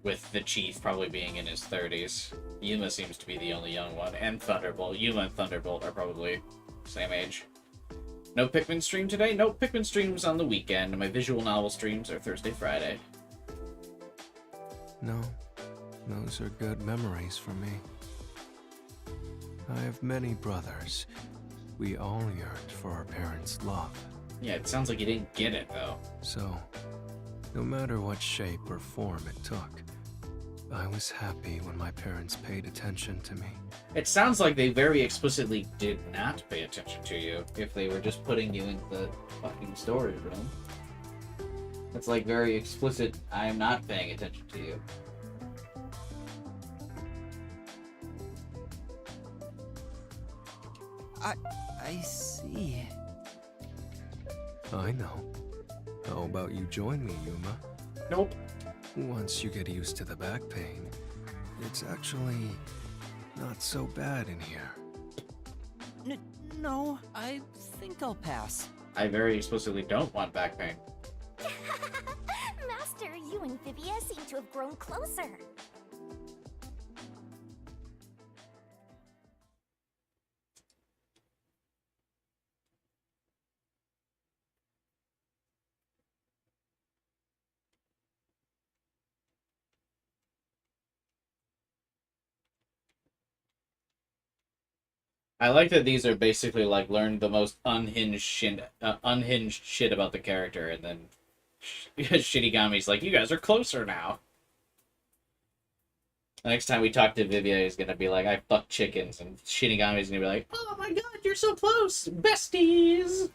With the Chief probably being in his 30s. Yuma seems to be the only young one. And Thunderbolt. Yuma and Thunderbolt are probably same age. No Pikmin stream today? Nope, Pikmin streams on the weekend. My visual novel streams are Thursday, Friday. No, those are good memories for me. I have many brothers. We all yearned for our parents' love. Yeah, it sounds like you didn't get it, though. So, no matter what shape or form it took, I was happy when my parents paid attention to me. It sounds like they very explicitly did not pay attention to you if they were just putting you in the fucking storage room. It's like very explicit, I am not paying attention to you. I see. I know. How about you join me, Yuma? Nope. Once you get used to the back pain, it's actually not so bad in here. No, I think I'll pass. I very explicitly don't want back pain. Master, you and Vivia seem to have grown closer. I like that these are basically like learn the most unhinged shit about the character, and then Shinigami's like, you guys are closer now. The next time we talk to Vivia, he's gonna be like, I fuck chickens, and Shinigami's gonna be like, oh my god, you're so close, besties!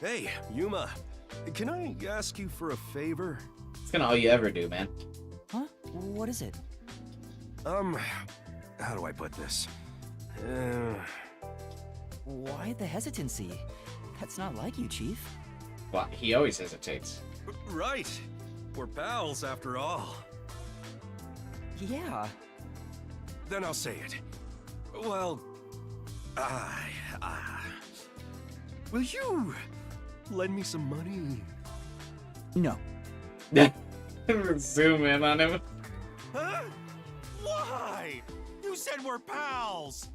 Hey, Yuma, can I ask you for a favor? It's kinda all you ever do, man. Huh? What is it? How do I put this? Why the hesitancy? That's not like you, Chief. Well, he always hesitates. Right. We're pals, after all. Yeah. Then I'll say it. Well, will you lend me some money? No. Zoom in on him. Huh? Why? You said we're pals!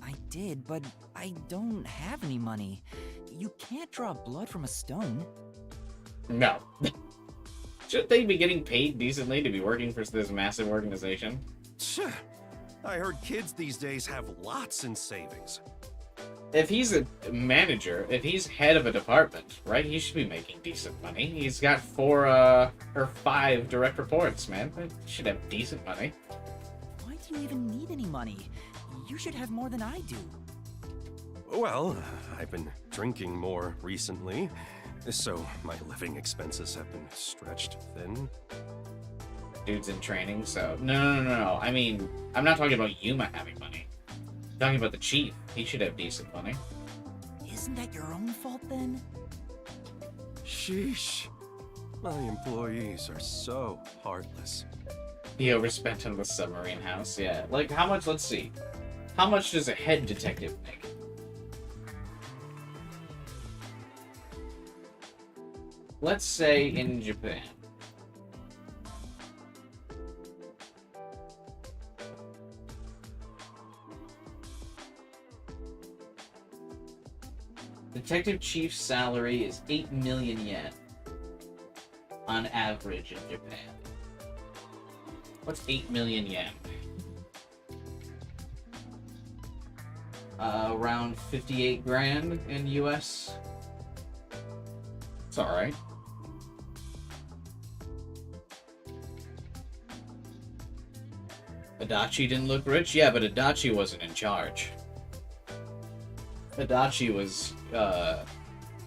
I did, but I don't have any money. You can't draw blood from a stone. No. Should they be getting paid decently to be working for this massive organization? I heard kids these days have lots in savings. If he's a manager, if he's head of a department, right, he should be making decent money. He's got 4 or 5 direct reports, man. He should have decent money. Why do you even need any money? You should have more than I do. Well, I've been drinking more recently, so my living expenses have been stretched thin. Dude's in training, so... No. I mean, I'm not talking about Yuma having money. I'm talking about the chief. He should have decent money. Isn't that your own fault, then? Sheesh. My employees are so heartless. He overspent on the submarine house, yeah. Like, how much, let's see. How much does a head detective make? Let's say in Japan. Detective chief's salary is 8 million yen on average in Japan. What's 8 million yen? Around 58 grand in US. It's alright. Adachi didn't look rich? Yeah, but Adachi wasn't in charge. Adachi was,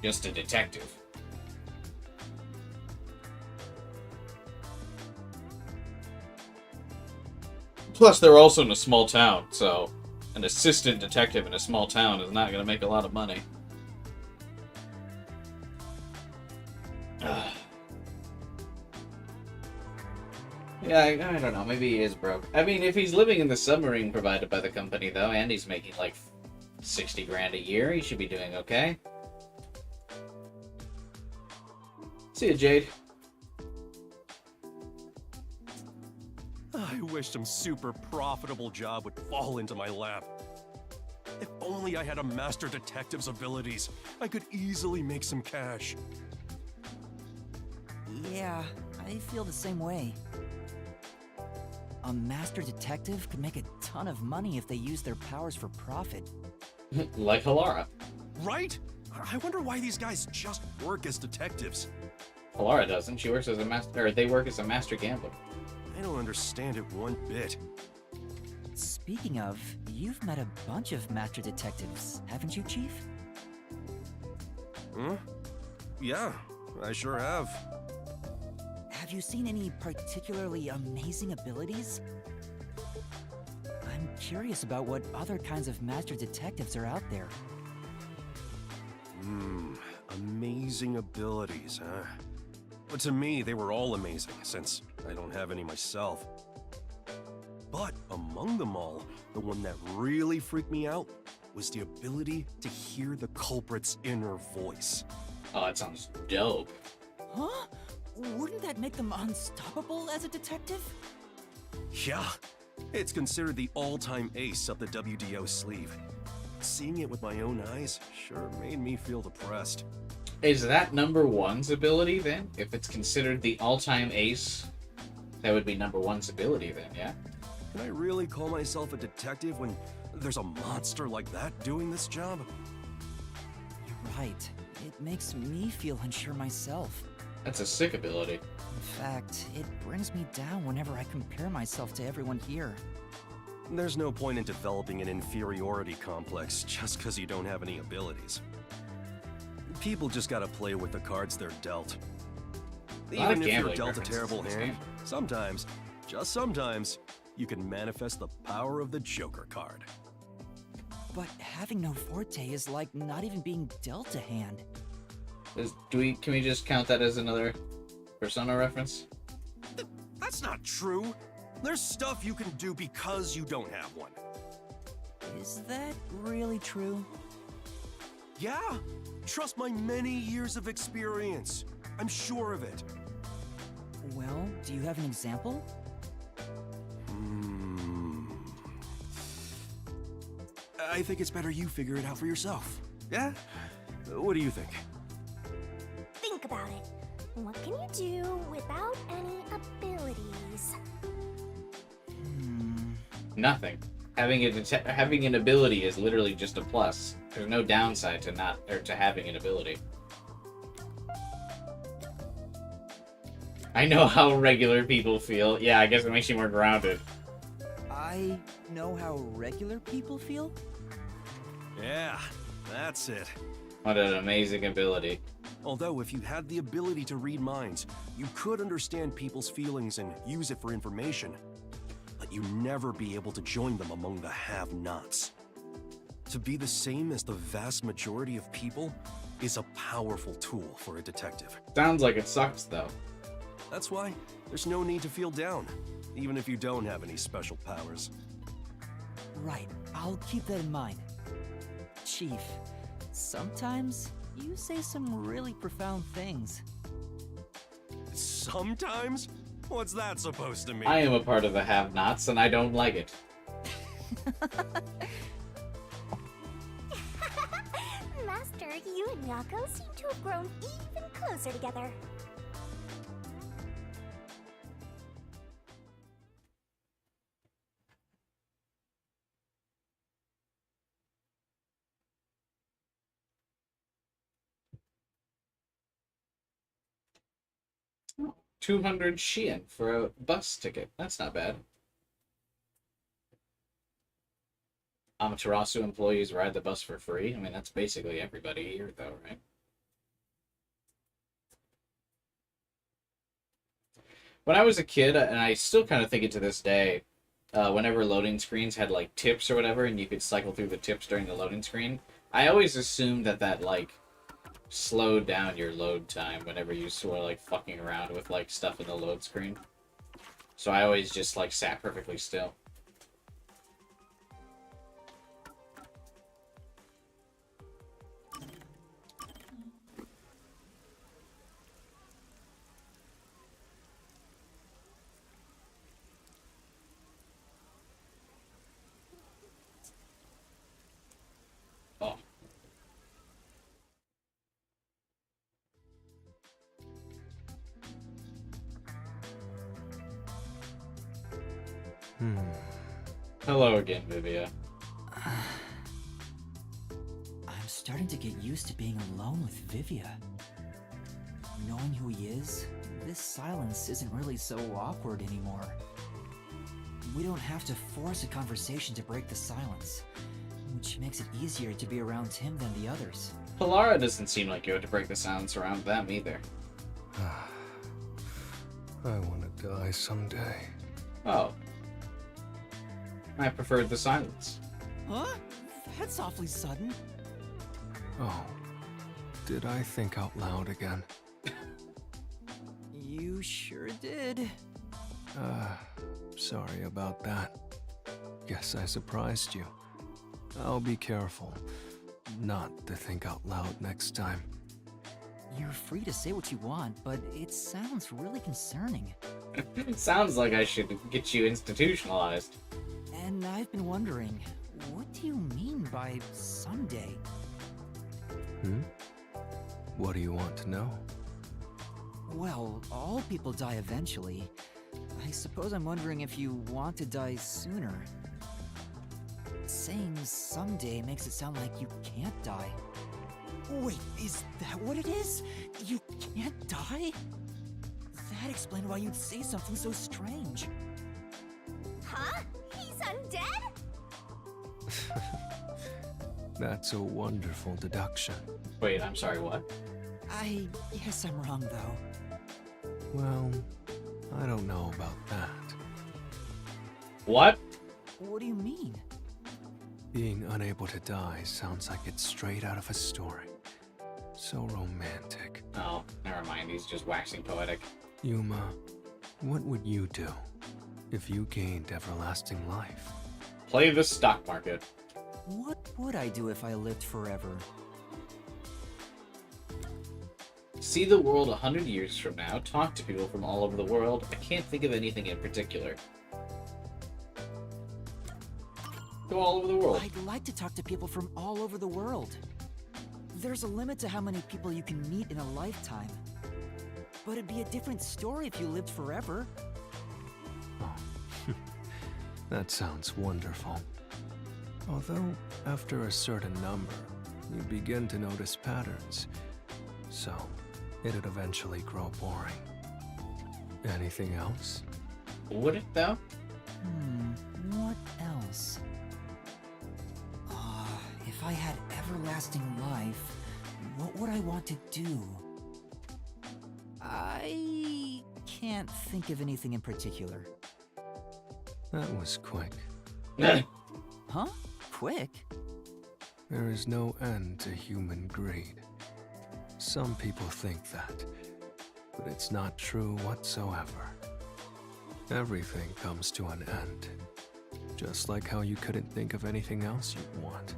just a detective. Plus, they're also in a small town, so an assistant detective in a small town is not going to make a lot of money. Yeah, I don't know. Maybe he is broke. I mean, if he's living in the submarine provided by the company, though, and he's making, like, 60 grand a year, he should be doing okay. See ya, Jade. I wish some super profitable job would fall into my lap. If only I had a master detective's abilities, I could easily make some cash. Yeah, I feel the same way. A master detective could make a ton of money if they use their powers for profit. Like Halara. Right? I wonder why these guys just work as detectives. Halara doesn't. She works as a master, or they work as a master gambler. I don't understand it one bit. Speaking of, you've met a bunch of master detectives, haven't you, Chief? Huh? Yeah, I sure have. Have you seen any particularly amazing abilities? I'm curious about what other kinds of master detectives are out there. Amazing abilities, huh? But to me, they were all amazing, since I don't have any myself. But among them all, the one that really freaked me out was the ability to hear the culprit's inner voice. Oh, that sounds dope. Huh? Wouldn't that make them unstoppable as a detective? Yeah, it's considered the all-time ace up the WDO sleeve. Seeing it with my own eyes sure made me feel depressed. Is that number one's ability, then? If it's considered the all-time ace, that would be number one's ability, then, yeah? Can I really call myself a detective when there's a monster like that doing this job? You're right. It makes me feel unsure myself. That's a sick ability. In fact, it brings me down whenever I compare myself to everyone here. There's no point in developing an inferiority complex just because you don't have any abilities. People just gotta play with the cards they're dealt. Even if you're dealt a terrible hand, sometimes, just sometimes, you can manifest the power of the Joker card. But having no forte is like not even being dealt a hand. Can we just count that as another Persona reference? That's not true. There's stuff you can do because you don't have one. Is that really true? Yeah. Trust my many years of experience. I'm sure of it. Well, do you have an example? I think it's better you figure it out for yourself. Yeah? What do you think? Think about it. What can you do without any abilities? Nothing. Having an ability is literally just a plus. There's no downside to having an ability. I know how regular people feel. Yeah, I guess it makes you more grounded. I know how regular people feel? Yeah, that's it. What an amazing ability. Although, if you had the ability to read minds, you could understand people's feelings and use it for information. But you'd never be able to join them among the have-nots. To be the same as the vast majority of people is a powerful tool for a detective. Sounds like it sucks, though. That's why there's no need to feel down, even if you don't have any special powers. Right, I'll keep that in mind. Chief, sometimes you say some really profound things. Sometimes? What's that supposed to mean? I am a part of the have-nots, and I don't like it. Master, you and Yako seem to have grown even closer together. $200 Shein for a bus ticket. That's not bad. Amaterasu employees ride the bus for free. I mean, that's basically everybody here, though, right? When I was a kid, and I still kind of think it to this day, whenever loading screens had, like, tips or whatever, and you could cycle through the tips during the loading screen, I always assumed that, like, slowed down your load time whenever you were, like, fucking around with, like, stuff in the load screen. So I always just, like, sat perfectly still. Oh. Hello again, Vivia. I'm starting to get used to being alone with Vivia. Knowing who he is, this silence isn't really so awkward anymore. We don't have to force a conversation to break the silence, which makes it easier to be around him than the others. Halara doesn't seem like you had to break the silence around them either. I want to die someday. Oh. I preferred the silence. Huh? That's awfully sudden. Oh. Did I think out loud again? You sure did. Sorry about that. Guess I surprised you. I'll be careful not to think out loud next time. You're free to say what you want, but it sounds really concerning. It sounds like I should get you institutionalized. And I've been wondering, what do you mean by someday? What do you want to know? Well, all people die eventually. I suppose I'm wondering if you want to die sooner. Saying someday makes it sound like you can't die. Wait, is that what it is? You can't die? That explains why you'd say something so strange. Huh? He's undead? That's a wonderful deduction. Wait, I'm sorry, what? I guess I'm wrong, though. Well, I don't know about that. What? What do you mean? Being unable to die sounds like it's straight out of a story. So romantic. Oh, never mind. He's just waxing poetic. Yuma, what would you do if you gained everlasting life? Play the stock market. What would I do if I lived forever? See the world 100 years from now, talk to people from all over the world. I can't think of anything in particular. Go all over the world. I'd like to talk to people from all over the world. There's a limit to how many people you can meet in a lifetime. But it'd be a different story if you lived forever. Oh, that sounds wonderful. Although, after a certain number, you begin to notice patterns. So, it'd eventually grow boring. Anything else? Would it, though? What else? If I had everlasting life, what would I want to do? I can't think of anything in particular. That was quick. Huh? Quick? There is no end to human greed. Some people think that, but it's not true whatsoever. Everything comes to an end. Just like how you couldn't think of anything else you'd want.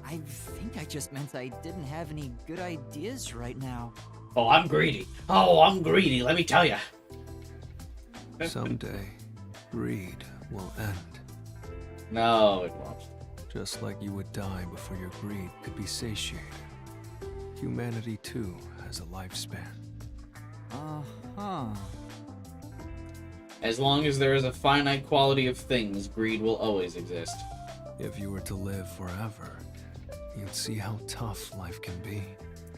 I think I just meant I didn't have any good ideas right now. Oh, I'm greedy. Oh, I'm greedy, let me tell you. Someday, greed will end. No, it won't. Just like you would die before your greed could be satiated. Humanity, too, has a lifespan. Uh-huh. As long as there is a finite quality of things, greed will always exist. If you were to live forever, you'd see how tough life can be.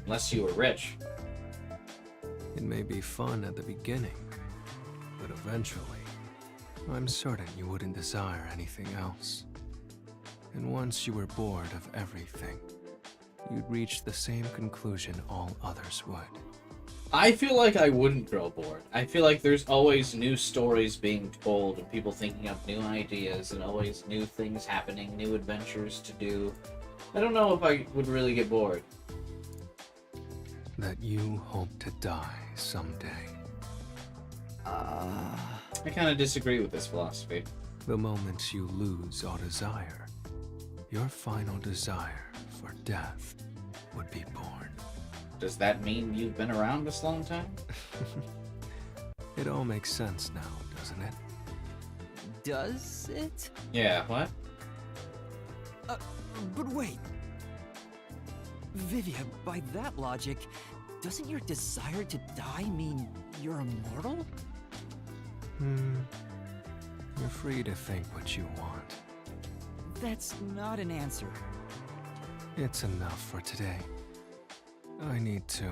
Unless you were rich. It may be fun at the beginning, but eventually, I'm certain you wouldn't desire anything else. And once you were bored of everything, you'd reach the same conclusion all others would. I feel like I wouldn't grow bored. I feel like there's always new stories being told and people thinking up new ideas and always new things happening, new adventures to do. I don't know if I would really get bored. That you hope to die someday. I kind of disagree with this philosophy. The moment you lose all desire, your final desire for death would be born. Does that mean you've been around this long time? It all makes sense now, doesn't it? Does it? Yeah, what? But wait. Vivia, by that logic, doesn't your desire to die mean you're immortal? You're free to think what you want. That's not an answer. It's enough for today. I need to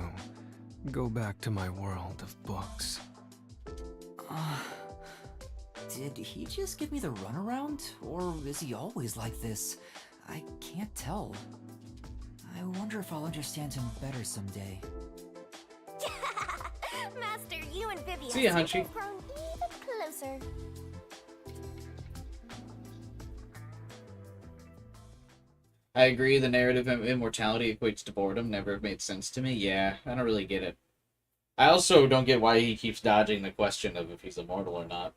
go back to my world of books. Did he just give me the runaround? Or is he always like this? I can't tell. I wonder if I'll understand him better someday. Master, you and Vivian See ya, Hunchy. have grown even closer. I agree, the narrative of immortality equates to boredom never made sense to me. Yeah, I don't really get it. I also don't get why he keeps dodging the question of if he's immortal or not.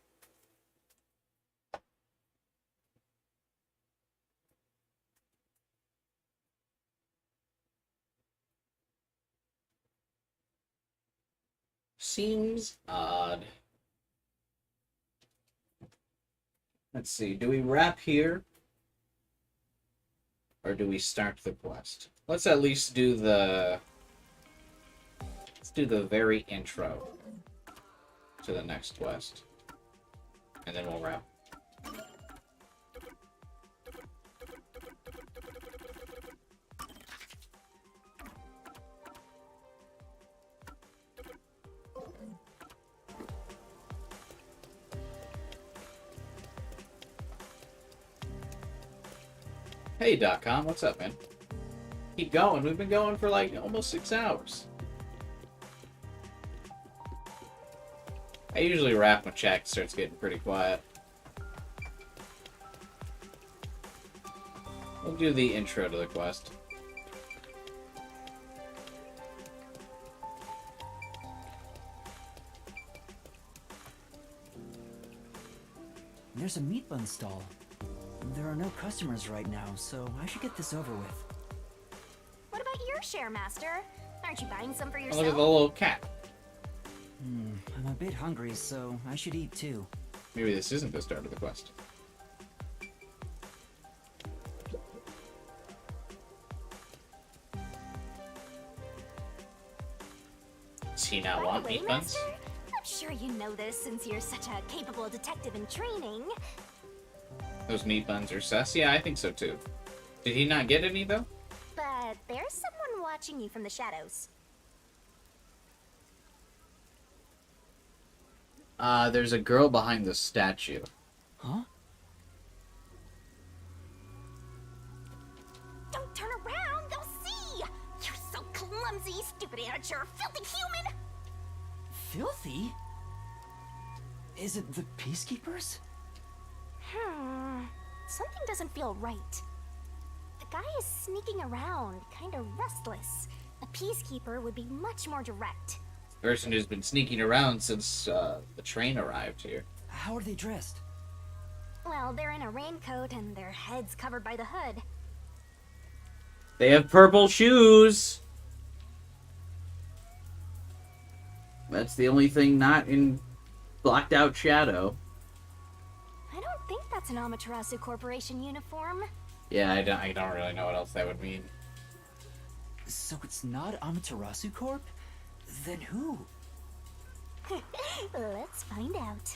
Seems odd. Let's see, do we wrap here? Or do we start the quest? Let's at least do the... Let's do the very intro to the next quest. And then we'll wrap. Hey, .com, what's up, man? Keep going. We've been going for like almost 6 hours. I usually wrap when chat starts getting pretty quiet. We'll do the intro to the quest. There's a meat bun stall. There are no customers right now, so I should get this over with. What about your share, Master? Aren't you buying some for Oh, yourself? look at the little cat. I'm a bit hungry, so I should eat too. Maybe this isn't the start of the quest. Does he not want By the way, meat buns? Master, I'm sure you know this since you're such a capable detective in training. Those meat buns are sus? Yeah, I think so too. Did he not get any though? But there's someone watching you from the shadows. There's a girl behind the statue. Huh? Don't turn around, they'll see! You're so clumsy, stupid amateur, filthy human! Filthy? Is it the Peacekeepers? Something doesn't feel right. The guy is sneaking around, kinda restless. A peacekeeper would be much more direct. Person who's been sneaking around since the train arrived here. How are they dressed? Well, they're in a raincoat and their heads covered by the hood. They have purple shoes! That's the only thing not in blocked out shadow. I don't think that's an Amaterasu Corporation uniform. Yeah, I don't really know what else that would mean. So it's not Amaterasu Corp? Then who? Let's find out.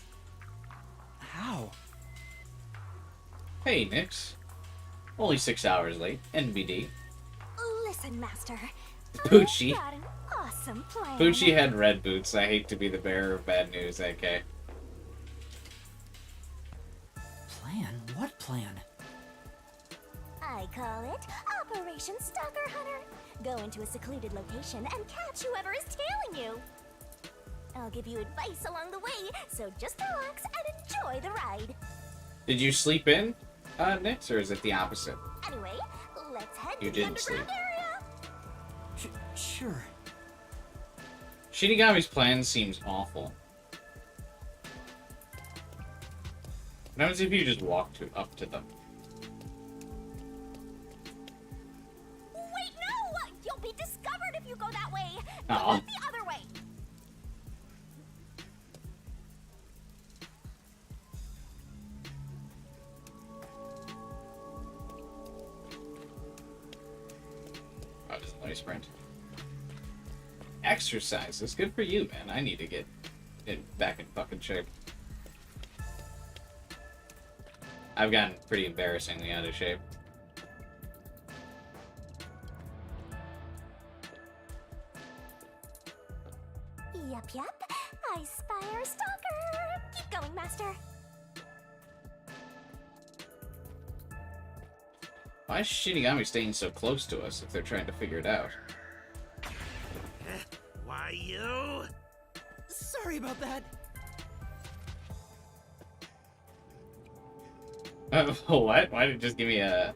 How? Hey, Nix. Only 6 hours late. NBD. Listen, Master. Poochie. I've got an awesome plan. Poochie had red boots. I hate to be the bearer of bad news, AK. Plan? What plan? I call it Operation Stalker Hunter. Go into a secluded location and catch whoever is tailing you. I'll give you advice along the way, so just relax and enjoy the ride. Did you sleep in, Nix, or is it the opposite? Anyway, let's head You to the didn't sleep. underground area. Sure. Shinigami's plan seems awful. What happens if you just walk up to them? Wait, no! You'll be discovered if you go that way. Aw. Go the other way. Oh, just let me sprint. Exercise is good for you, man. I need to get back in fucking shape. I've gotten pretty embarrassingly out of shape. Yup. I spy our stalker. Keep going, Master. Why is Shinigami staying so close to us if they're trying to figure it out? Why you? Sorry about that. What? Why did it just give me a...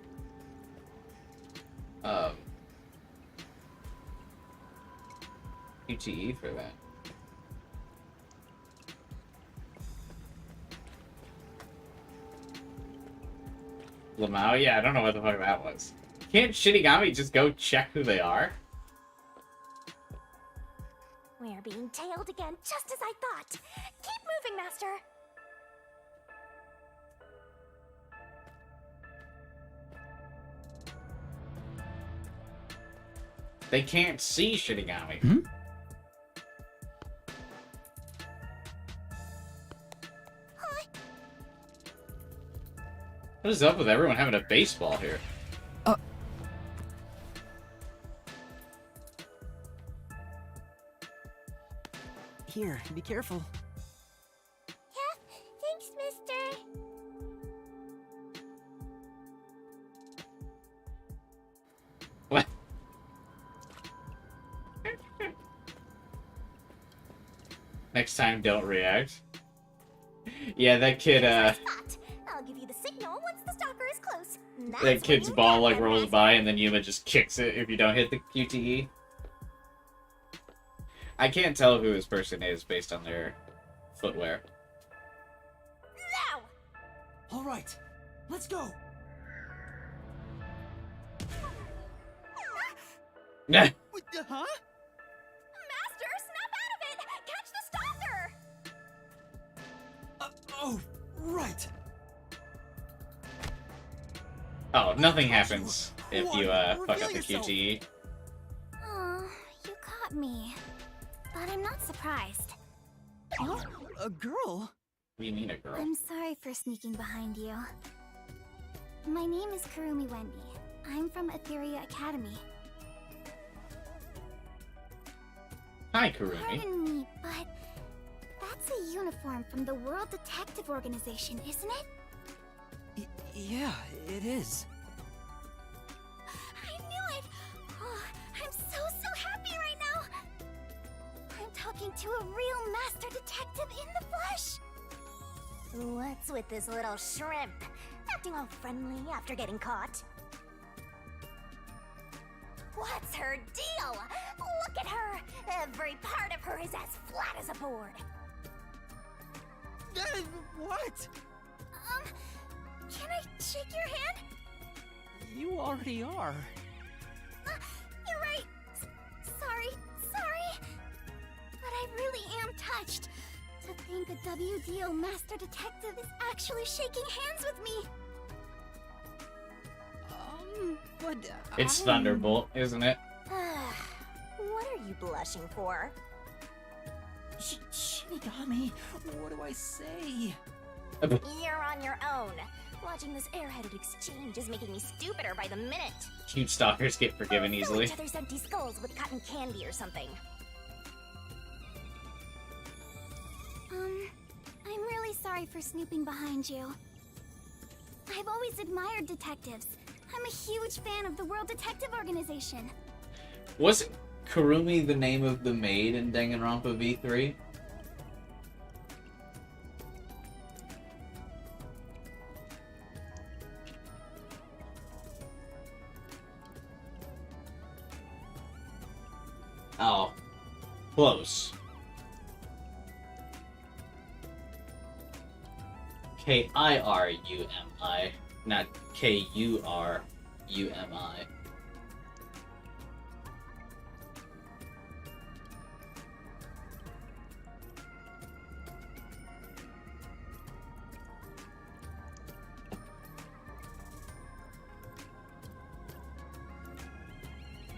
QTE for that? Lamau? Yeah, I don't know what the fuck that was. Can't Shinigami just go check who they are? We're being tailed again, just as I thought. Keep moving, Master. They can't see Shinigami. Hmm? What is up with everyone having a baseball here? Here, be careful. Yeah, thanks, mister. What? Next time, don't react. Yeah, that kid, I'll give you the signal once the stalker is close. That's that kid's when you ball get like them, rolls Master. by and then Yuma just kicks it if you don't hit the QTE. I can't tell who this person is based on their footwear. All right, let's go. Huh? nothing happens if you fuck up the QTE. Aw, you caught me. But I'm not surprised. Huh? A girl? What do you mean a girl? I'm sorry for sneaking behind you. My name is Kurumi Wendy. I'm from Etheria Academy. Hi, Kurumi. Pardon me, but that's a uniform from the World Detective Organization, isn't it? Yeah, it is. I knew it! Oh, I'm so happy right now! I'm talking to a real master detective in the flesh! What's with this little shrimp? Acting all friendly after getting caught. What's her deal? Look at her! Every part of her is as flat as a board. What? Can I shake your hand? You already are. You're right. Sorry. But I really am touched. To think a WDO Master Detective is actually shaking hands with me. But It's Thunderbolt, isn't it? What are you blushing for? Shinigami, what do I say? You're on your own. Watching this airheaded exchange is making me stupider by the minute. Cute stalkers get forgiven Fill easily. each other's empty skulls with cotton candy or something. I'm really sorry for snooping behind you. I've always admired detectives. I'm a huge fan of the World Detective Organization. Wasn't Kurumi the name of the maid in Danganronpa V3? Oh, close. Kirumi, not Kurumi.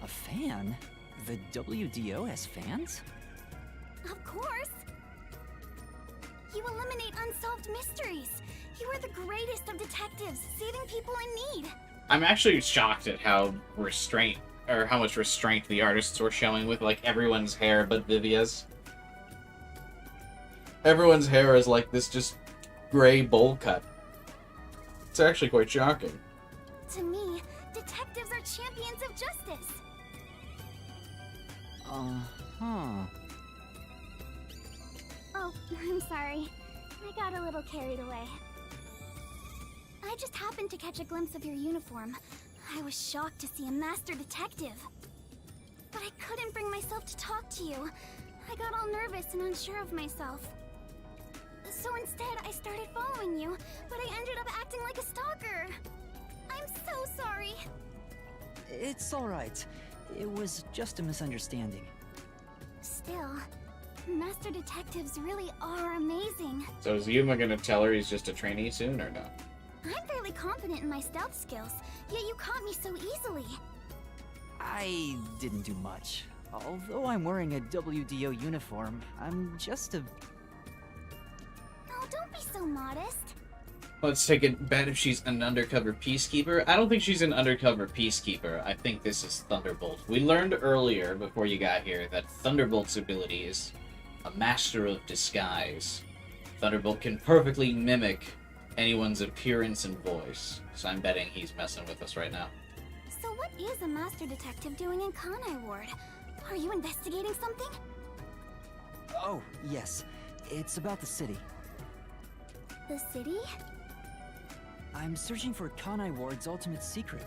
A fan? The WDO has fans? Of course. You eliminate unsolved mysteries. You are the greatest of detectives, saving people in need. I'm actually shocked at how much restraint the artists were showing with like everyone's hair but Vivia's. Everyone's hair is like this just gray bowl cut. It's actually quite shocking. To me, detectives are champions of justice. Uh-huh. Oh, I'm sorry. I got a little carried away. I just happened to catch a glimpse of your uniform. I was shocked to see a master detective. But I couldn't bring myself to talk to you. I got all nervous and unsure of myself. So instead, I started following you, but I ended up acting like a stalker. I'm so sorry. It's alright. It was just a misunderstanding. Still, master detectives really are amazing. So is Yuma gonna tell her he's just a trainee soon or no? I'm fairly confident in my stealth skills, yet you caught me so easily. I didn't do much. Although I'm wearing a WDO uniform, I'm just a... Oh, don't be so modest. Let's take a bet if she's an undercover peacekeeper. I don't think she's an undercover peacekeeper. I think this is Thunderbolt. We learned earlier, before you got here, that Thunderbolt's ability is a master of disguise. Thunderbolt can perfectly mimic anyone's appearance and voice. So I'm betting he's messing with us right now. So what is a master detective doing in Kanai Ward? Are you investigating something? Oh, yes. It's about the city. The city? I'm searching for Kanai Ward's ultimate secret.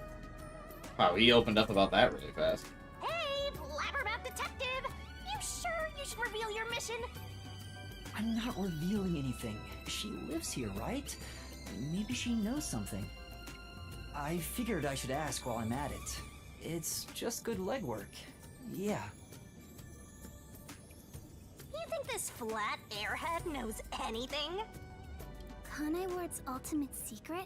Wow, he opened up about that really fast. Hey, Labyrinth detective! You sure you should reveal your mission? I'm not revealing anything. She lives here, right? Maybe she knows something. I figured I should ask while I'm at it. It's just good legwork. Yeah. You think this flat airhead knows anything? Kanai Ward's ultimate secret?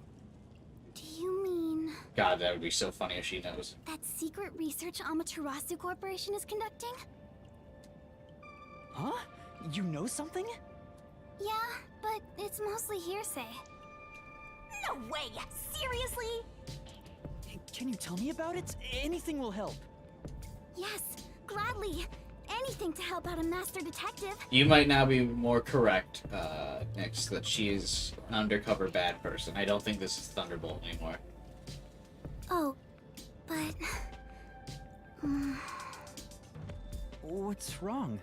Do you mean... God, that would be so funny if she knows. That secret research Amaterasu Corporation is conducting? Huh? You know something? Yeah, but it's mostly hearsay. No way! Seriously? Can you tell me about it? Anything will help. Yes, gladly. Anything to help out a master detective. You might now be more correct, Nyx, that she is an undercover bad person. I don't think this is Thunderbolt anymore. Oh, but... What's wrong?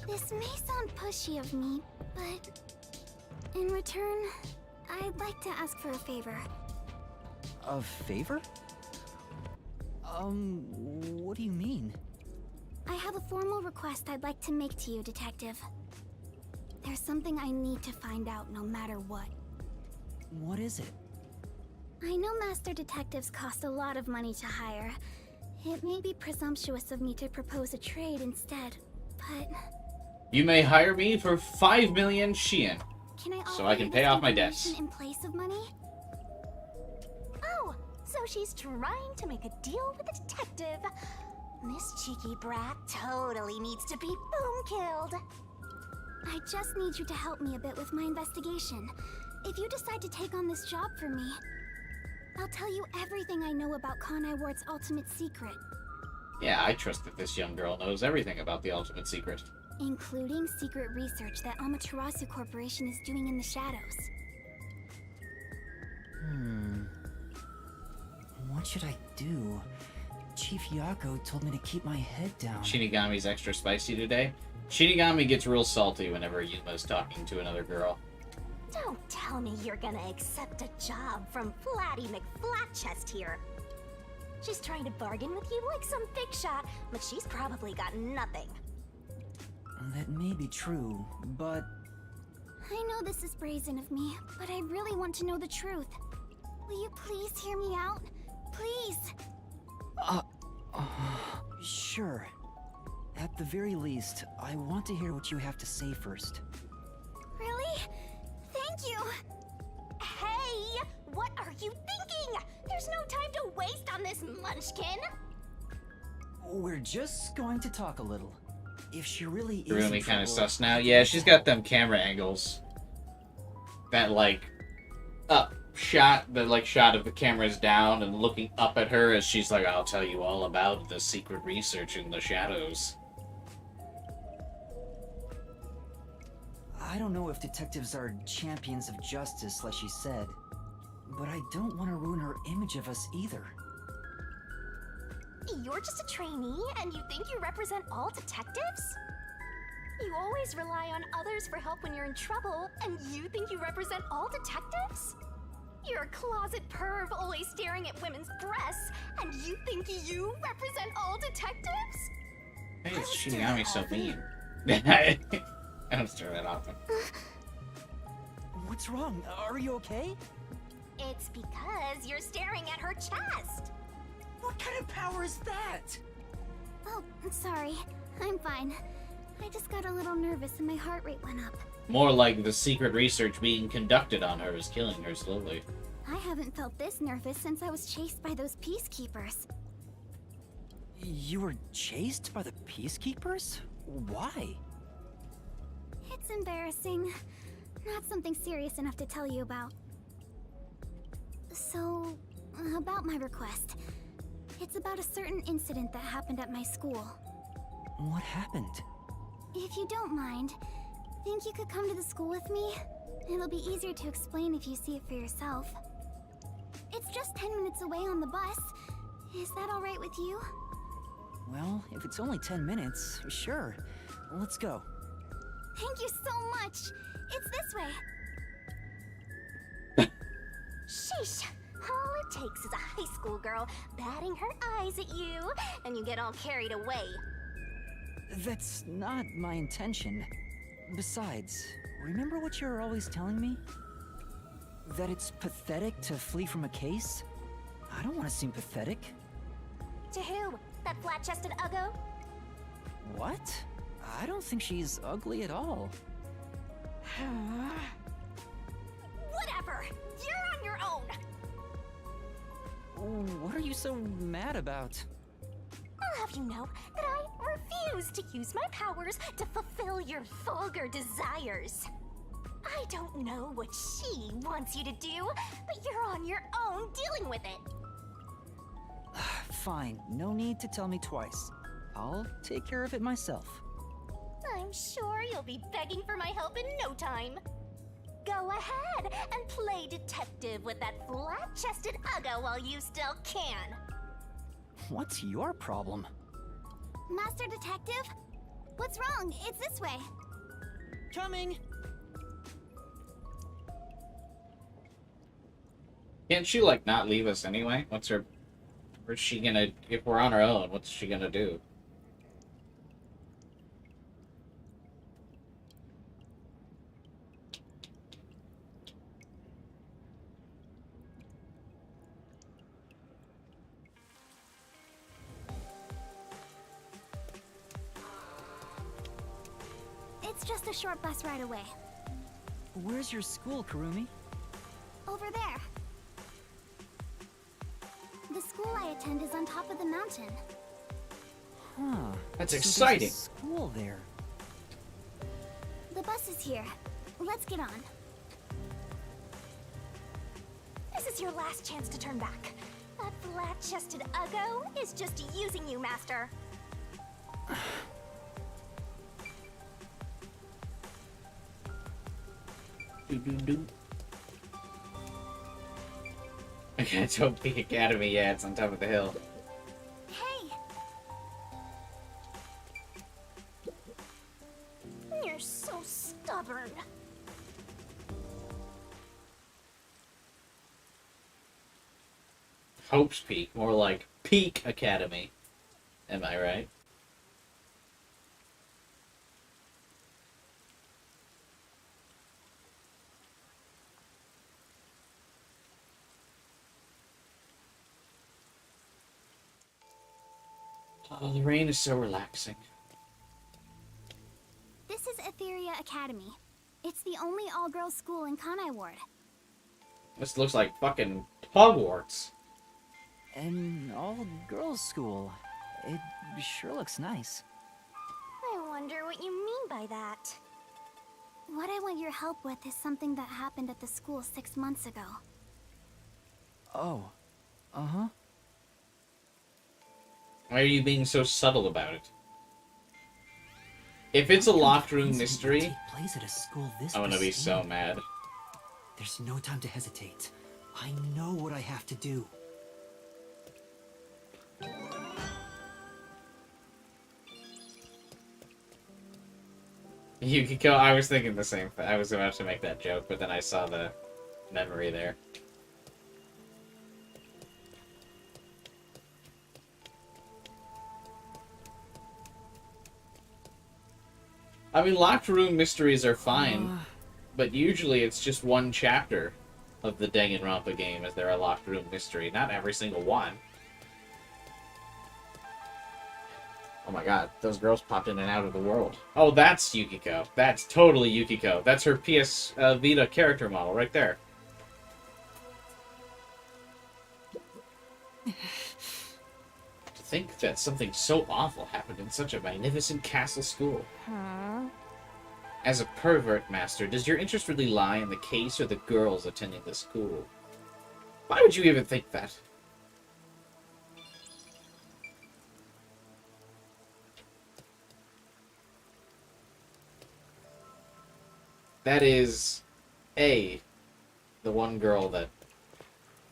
This may sound pushy of me, but... in return, I'd like to ask for a favor. A favor? What do you mean? I have a formal request I'd like to make to you, Detective. There's something I need to find out no matter what. What is it? I know master detectives cost a lot of money to hire. It may be presumptuous of me to propose a trade instead, but... You may hire me for 5 million Shein, Can I so I can pay off my debts. in place of money? Oh, so she's trying to make a deal with the detective. This cheeky brat totally needs to be boom-killed. I just need you to help me a bit with my investigation. If you decide to take on this job for me, I'll tell you everything I know about Kanai Ward's ultimate secret. Yeah, I trust that this young girl knows everything about the ultimate secret. Including secret research that Amaterasu Corporation is doing in the shadows. What should I do? Chief Yako told me to keep my head down. Shinigami's extra spicy today. Shinigami gets real salty whenever Yuma's talking to another girl. Don't tell me you're gonna accept a job from Flatty McFlatchest here. She's trying to bargain with you like some big shot, but she's probably got nothing. That may be true, but... I know this is brazen of me, but I really want to know the truth. Will you please hear me out? Please! Sure. At the very least, I want to hear what you have to say first. Really? Thank you! Hey! What are you thinking? There's no time to waste on this munchkin! We're just going to talk a little. If she really is Really kind of sus now. Yeah, she's got them camera angles. That like up shot, shot of the cameras down and looking up at her as she's like, "I'll tell you all about the secret research in the shadows." I don't know if detectives are champions of justice, like she said, but I don't want to ruin her image of us either. You're just a trainee and you think you represent all detectives? You always rely on others for help when you're in trouble, and you think you represent all detectives? You're a closet perv always staring at women's breasts, and you think you represent all detectives? Hey, it's Shinigami so mean. I don't stir that often. What's wrong? Are you okay? It's because you're staring at her chest. What kind of power is that? Oh, sorry. I'm fine. I just got a little nervous and my heart rate went up. More like the secret research being conducted on her is killing her slowly. I haven't felt this nervous since I was chased by those peacekeepers. You were chased by the peacekeepers? Why? It's embarrassing. Not something serious enough to tell you about. So, about my request. It's about a certain incident that happened at my school. What happened? If you don't mind, think you could come to the school with me? It'll be easier to explain if you see it for yourself. It's just 10 minutes away on the bus. Is that alright with you? Well, if it's only 10 minutes, sure. Let's go. Thank you so much! It's this way! Sheesh! All it takes is a high school girl batting her eyes at you, and you get all carried away. That's not my intention. Besides, remember what you're always telling me? That it's pathetic to flee from a case? I don't want to seem pathetic. To who? That flat-chested uggo? What? I don't think she's ugly at all. Whatever! You're on your own! What are you so mad about? I'll have you know that I refuse to use my powers to fulfill your vulgar desires. I don't know what she wants you to do, but you're on your own dealing with it. Fine, no need to tell me twice. I'll take care of it myself. I'm sure you'll be begging for my help in no time. Go ahead and play detective with that flat-chested Uggo while you still can. What's your problem? Master Detective? What's wrong? It's this way. Coming! Can't she, like, not leave us anyway? Where's she gonna... If we're on our own, what's she gonna do? It's just a short bus ride away. Where's your school, Kurumi? Over there. The school I attend is on top of the mountain. Huh. That's So there's a exciting. school there. The bus is here. Let's get on. This is your last chance to turn back. That flat-chested Uggo is just using you, Master. Okay, Toad Peak Academy, yeah, it's on top of the hill. Hey! You're so stubborn. Hope's Peak, more like Peak Academy. Am I right? Oh, the rain is so relaxing. This is Etheria Academy. It's the only all-girls school in Kanai Ward. This looks like fucking Hogwarts. An all-girls school. It sure looks nice. I wonder what you mean by that. What I want your help with is something that happened at the school 6 months ago. Oh. Uh-huh. Why are you being so subtle about it? If it's a locked room mystery, Plays at a school this I'm gonna be pristine. so mad. There's no time to hesitate. I know what I have to do. Yukiko, I was thinking the same thing. I was about to make that joke, but then I saw the memory there. I mean, locked room mysteries are fine, but usually it's just one chapter of the Danganronpa game as they're a locked room mystery, not every single one. Oh my god, those girls popped in and out of the world. Oh, that's Yukiko. That's totally Yukiko. That's her PS Vita character model right there. To think that something so awful happened in such a magnificent castle school. As a pervert master, does your interest really lie in the case or the girls attending the school? Why would you even think that? That is, the one girl that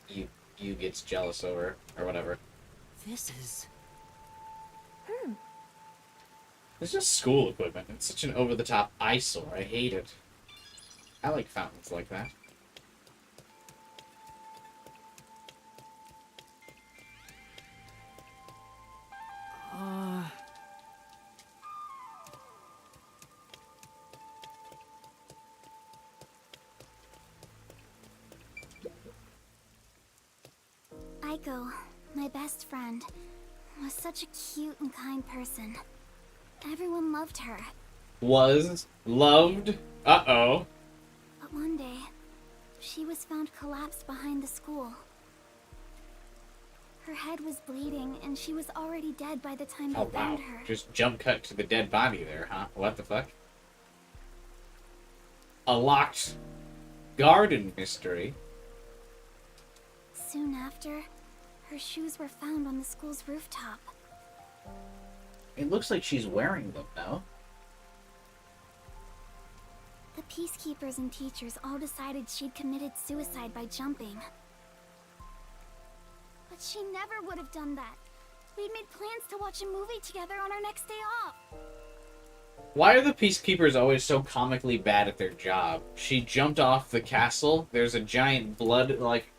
you gets jealous over, or whatever. This is... It's just school equipment. It's such an over-the-top eyesore. I hate it. I like fountains like that. Aiko, my best friend, was such a cute and kind person. Everyone loved her. Was loved. Uh-oh. But one day, she was found collapsed behind the school. Her head was bleeding, and she was already dead by the time they Oh, wow. found her. Just jump cut to the dead body there, huh? What the fuck? A locked garden mystery. Soon after, her shoes were found on the school's rooftop. It looks like she's wearing them now. The peacekeepers and teachers all decided she'd committed suicide by jumping. But she never would have done that. We'd made plans to watch a movie together on our next day off. Why are the peacekeepers always so comically bad at their job? She jumped off the castle. There's a giant blunt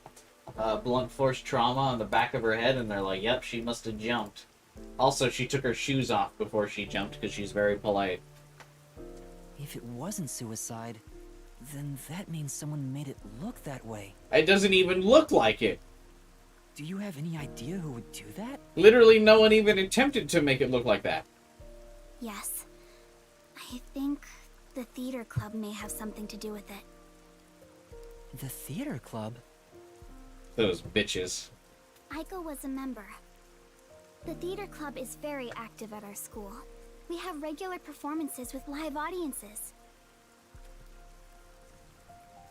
force trauma on the back of her head, and they're like, yep, she must have jumped. Also, she took her shoes off before she jumped because she's very polite. If it wasn't suicide, then that means someone made it look that way. It doesn't even look like it. Do you have any idea who would do that? Literally, no one even attempted to make it look like that. Yes. I think the theater club may have something to do with it. The theater club? Those bitches. Aiko was a member. The theater club is very active at our school. We have regular performances with live audiences.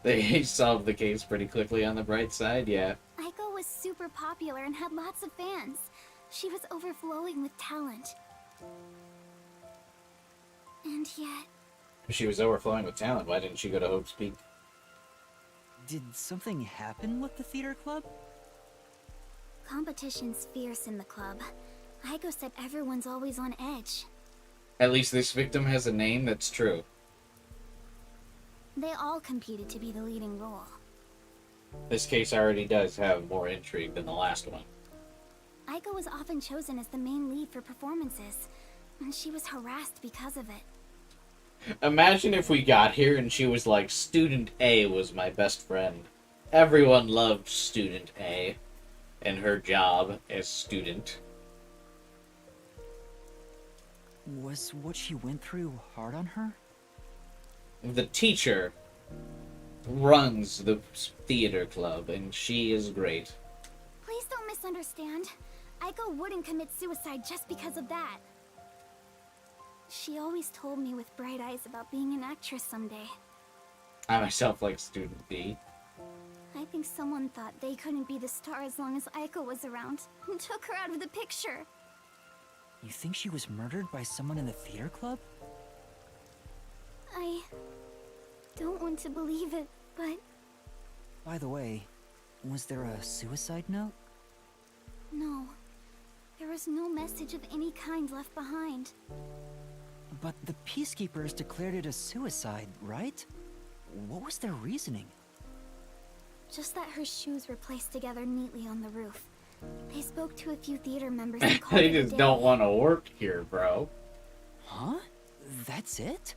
They solved the case pretty quickly on the bright side, yeah. Aiko was super popular and had lots of fans. She was overflowing with talent. And yet... If she was overflowing with talent, why didn't she go to Hope's Peak? Did something happen with the theater club? Competition's fierce in the club. Aiko said everyone's always on edge. At least this victim has a name that's true. They all competed to be the leading role. This case already does have more intrigue than the last one. Aiko was often chosen as the main lead for performances, and she was harassed because of it. Imagine if we got here and she was like, Student A was my best friend. Everyone loved Student A and her job as student. Was what she went through hard on her? The teacher runs the theater club, and she is great. Please don't misunderstand. Aiko wouldn't commit suicide just because of that. She always told me with bright eyes about being an actress someday. I myself like Student B. I think someone thought they couldn't be the star as long as Aiko was around, and took her out of the picture. You think she was murdered by someone in the theater club? I don't want to believe it, but... By the way, was there a suicide note? No. There was no message of any kind left behind. But the peacekeepers declared it a suicide, right? What was their reasoning? Just that her shoes were placed together neatly on the roof. They spoke to a few theater members and called They it a just day. don't want to work here, bro. Huh? That's it?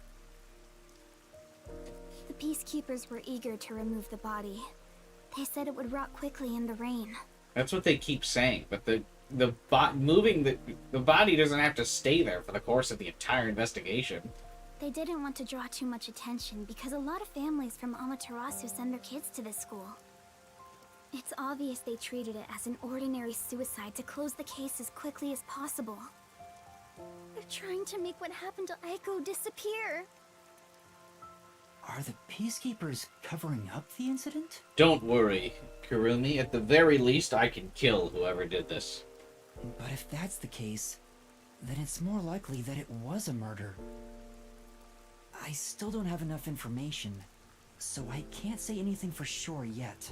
The peacekeepers were eager to remove the body. They said it would rot quickly in the rain. That's what they keep saying, but the body doesn't have to stay there for the course of the entire investigation. They didn't want to draw too much attention because a lot of families from Amaterasu send their kids to this school. It's obvious they treated it as an ordinary suicide to close the case as quickly as possible. They're trying to make what happened to Aiko disappear. Are the peacekeepers covering up the incident? Don't worry, Kurumi. At the very least, I can kill whoever did this. But if that's the case, then it's more likely that it was a murder. I still don't have enough information, so I can't say anything for sure yet.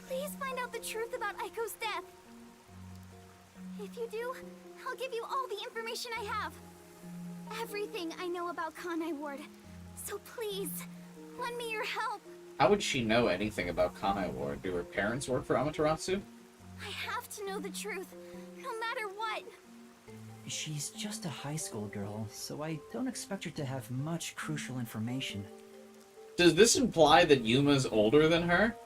Please find out the truth about Aiko's death. If you do, I'll give you all the information I have. Everything I know about Kanai Ward. So please, lend me your help. How would she know anything about Kanai Ward? Do her parents work for Amaterasu? I have to know the truth, no matter what. She's just a high school girl, so I don't expect her to have much crucial information. Does this imply that Yuma's older than her?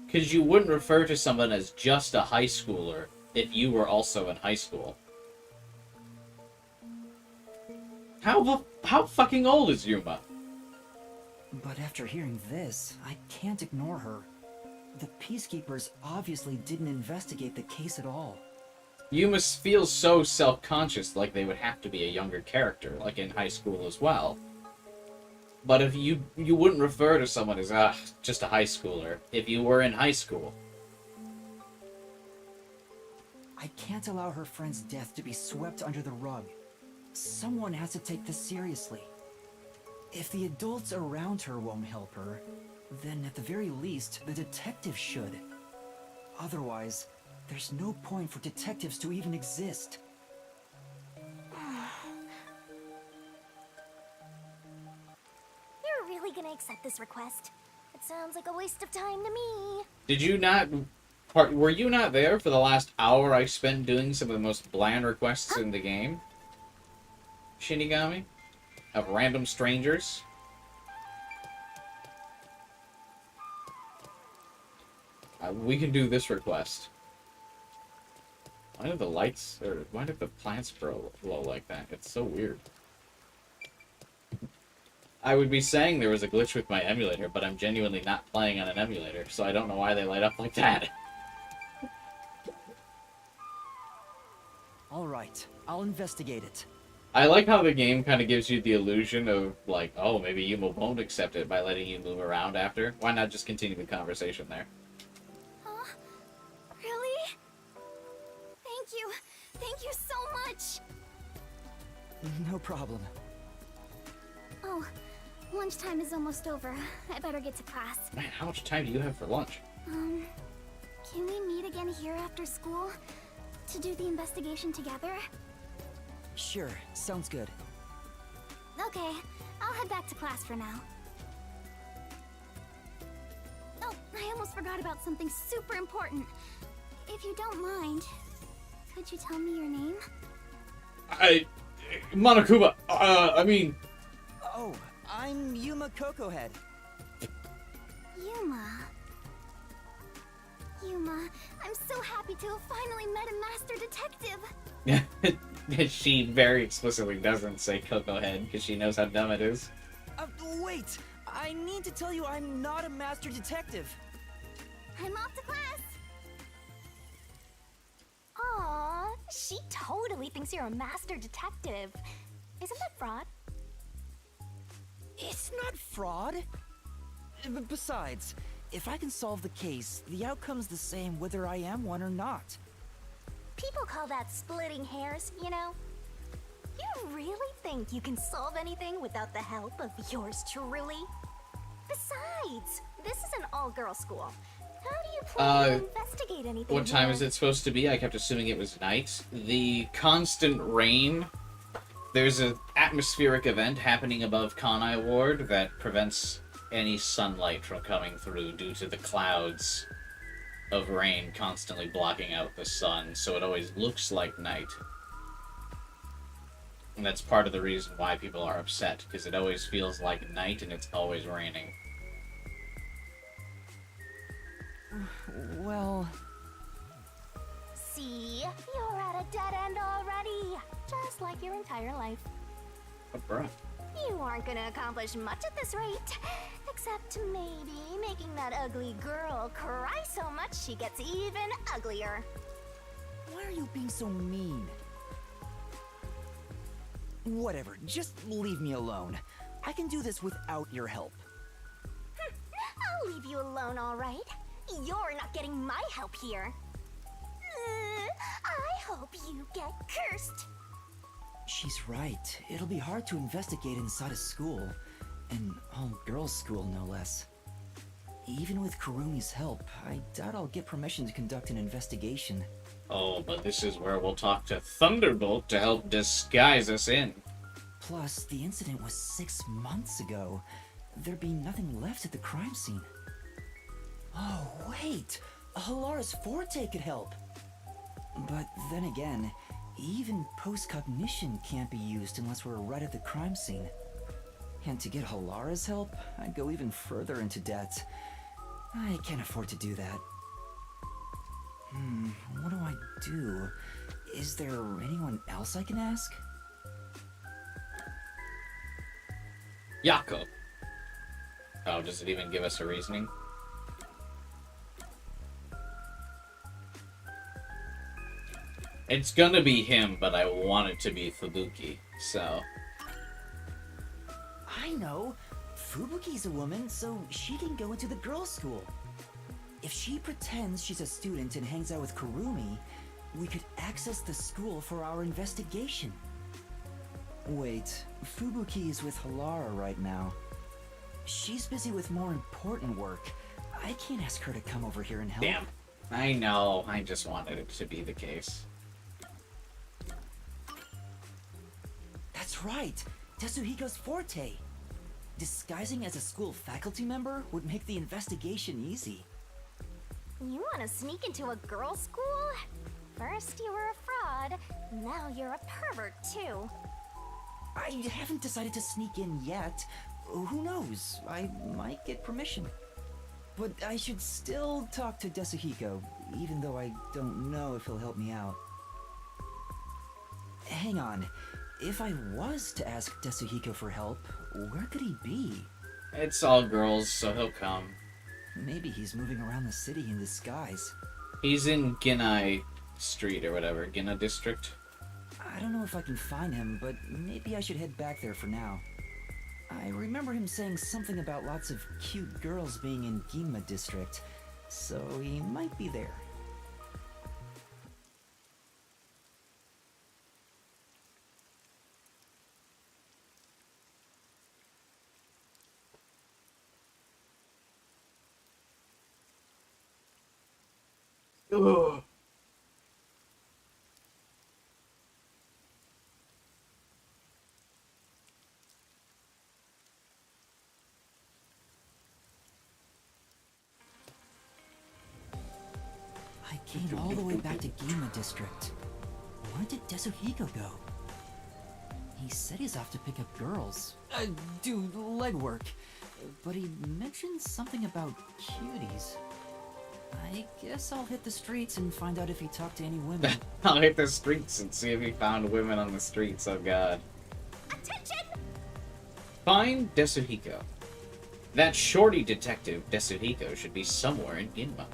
Because you wouldn't refer to someone as just a high schooler if you were also in high school. How fucking old is Yuma? But after hearing this, I can't ignore her. The Peacekeepers obviously didn't investigate the case at all. You must feel so self-conscious, like they would have to be a younger character, like in high school as well. But if you wouldn't refer to someone as, just a high schooler, if you were in high school. I can't allow her friend's death to be swept under the rug. Someone has to take this seriously. If the adults around her won't help her, then at the very least, the detective should. Otherwise, there's no point for detectives to even exist. You're really gonna accept this request? It sounds like a waste of time to me. Did you not... Were you not there for the last hour I spent doing some of the most bland requests in the game? Shinigami? Of random strangers? We can do this request. Why do the lights, or why do the plants glow like that? It's so weird. I would be saying there was a glitch with my emulator, but I'm genuinely not playing on an emulator, so I don't know why they light up like that. Alright, I'll investigate it. I like how the game kind of gives you the illusion of, like, oh, maybe Yuma won't accept it by letting you move around after. Why not just continue the conversation there? Really? Thank you. Thank you so much. No problem. Oh, lunchtime is almost over. I better get to class. Man, how much time do you have for lunch? Can we meet again here after school? To do the investigation together? Sure, sounds good. Okay, I'll head back to class for now. Oh, I almost forgot about something super important. If you don't mind, could you tell me your name? Monokuma, Oh, I'm Yuma Cocohead. Yuma. Yuma, I'm so happy to have finally met a master detective. She very explicitly doesn't say Coco Head, because she knows how dumb it is. Wait! I need to tell you I'm not a master detective. I'm off to class. Aww, she totally thinks you're a master detective. Isn't that fraud? It's not fraud. Besides, if I can solve the case, the outcome's the same whether I am one or not. People call that splitting hairs, you know? You really think you can solve anything without the help of yours truly? Besides, this is an all-girl school. How do you plan to investigate anything? What time here? is it supposed to be? I kept assuming it was night. The constant rain. There's an atmospheric event happening above Kanai Ward that prevents any sunlight from coming through due to the clouds of rain constantly blocking out the sun, so it always looks like night. And that's part of the reason why people are upset, because it always feels like night and it's always raining. Well... See? You're at a dead end already. Just like your entire life. Oh, bruh. You aren't gonna accomplish much at this rate. Except maybe making that ugly girl cry so much she gets even uglier. Why are you being so mean? Whatever, just leave me alone. I can do this without your help. I'll leave you alone, all right? You're not getting my help here. I hope you get cursed. She's right. It'll be hard to investigate inside a school. An all-girls school, no less. Even with Kurumi's help, I doubt I'll get permission to conduct an investigation. Oh, but this is where we'll talk to Thunderbolt to help disguise us in. Plus, the incident was 6 months ago. There'd be nothing left at the crime scene. Oh, wait! Halara's forte could help! But then again, even post-cognition can't be used unless we're right at the crime scene. And to get Halara's help, I'd go even further into debt. I can't afford to do that. What do I do? Is there anyone else I can ask? Yako. Oh, does it even give us a reasoning? It's gonna be him, but I want it to be Fubuki, so... I know. Fubuki's a woman, so she can go into the girls' school. If she pretends she's a student and hangs out with Kurumi, we could access the school for our investigation. Wait, Fubuki is with Halara right now. She's busy with more important work. I can't ask her to come over here and help. Damn. I know. I just wanted it to be the case. That's right. Tetsuhiko's forte. Disguising as a school faculty member would make the investigation easy. You want to sneak into a girls' school? First you were a fraud, now you're a pervert too. I haven't decided to sneak in yet. Who knows? I might get permission. But I should still talk to Tetsuhiko, even though I don't know if he'll help me out. Hang on. If I was to ask Tetsuhiko for help, where could he be? It's all girls, so he'll come. Maybe he's moving around the city in disguise. He's in Ginai Street or whatever, Ginai District. I don't know if I can find him, but maybe I should head back there for now. I remember him saying something about lots of cute girls being in Ginma District, so he might be there. Ugh. I came all the way back to Ginma District. Where did Tetsuhiko go? He said he's off to pick up girls. Do legwork. But he mentioned something about cuties. I guess I'll hit the streets and find out if he talked to any women. I'll hit the streets and see if he found women on the streets, oh god. Attention! Find Tetsuhiko. That shorty detective, Tetsuhiko, should be somewhere in Ginma.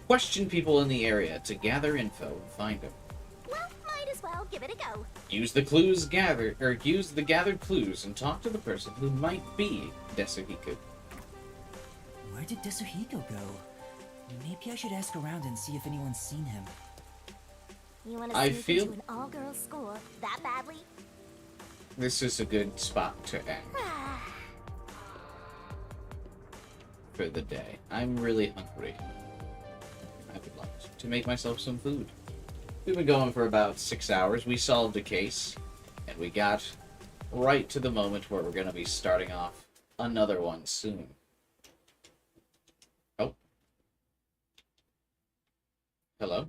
Question people in the area to gather info and find him. Well, might as well give it a go. Use the gathered clues and talk to the person who might be Tetsuhiko. Where did Tetsuhiko go? Maybe I should ask around and see if anyone's seen him. You want to sneak into an all-girls school that badly? This is a good spot to end for the day. I'm really hungry. I would like to make myself some food. We've been going for about 6 hours. We solved a case, and we got right to the moment where we're going to be starting off another one soon. Oh. Hello?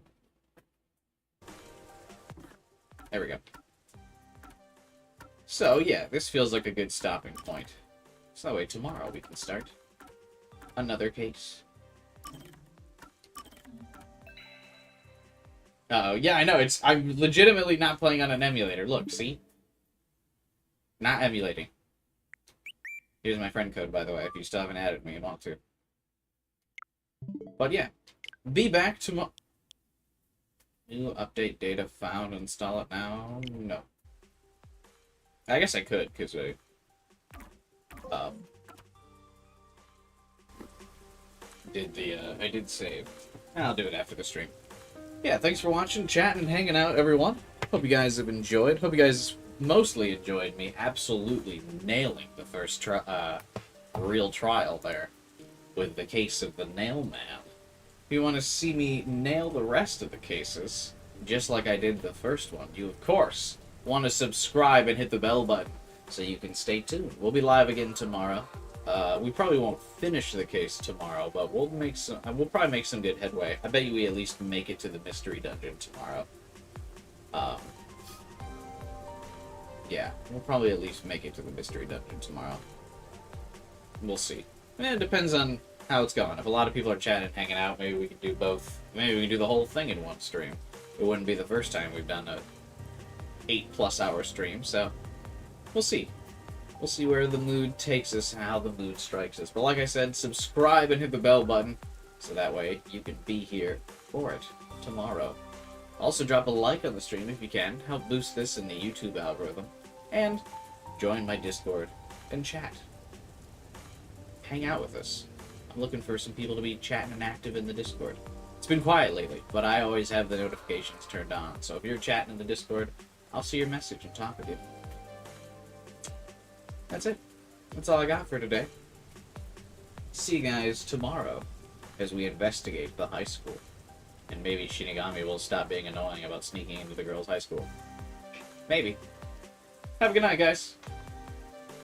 There we go. So, yeah, this feels like a good stopping point. So that way tomorrow we can start another case. Uh-oh, yeah, I know, I'm legitimately not playing on an emulator. Look, see? Not emulating. Here's my friend code, by the way, if you still haven't added me and want to. But yeah, be back tomorrow. New update data found, install it now? No. I guess I could, because I did save. I'll do it after the stream. Yeah, thanks for watching, chatting, and hanging out, everyone. Hope you guys have enjoyed. Hope you guys mostly enjoyed me absolutely nailing the first real trial there with the case of the Nail Man. If you want to see me nail the rest of the cases, just like I did the first one, you, of course, want to subscribe and hit the bell button so you can stay tuned. We'll be live again tomorrow. We probably won't finish the case tomorrow, but we'll probably make some good headway. I bet you we at least make it to the mystery dungeon tomorrow. Yeah, we'll probably at least make it to the mystery dungeon tomorrow. We'll see. It depends on how it's going. If a lot of people are chatting, hanging out, maybe we can do both. Maybe we can do the whole thing in one stream. It wouldn't be the first time we've done a 8+ hour stream, so we'll see. We'll see where the mood takes us and how the mood strikes us. But like I said, subscribe and hit the bell button so that way you can be here for it tomorrow. Also, drop a like on the stream if you can, help boost this in the YouTube algorithm, and join my Discord and chat. Hang out with us. I'm looking for some people to be chatting and active in the Discord. It's been quiet lately, but I always have the notifications turned on, so if you're chatting in the Discord, I'll see your message and talk with you. That's it. That's all I got for today. See you guys tomorrow as we investigate the high school. And maybe Shinigami will stop being annoying about sneaking into the girls' high school. Maybe. Have a good night, guys.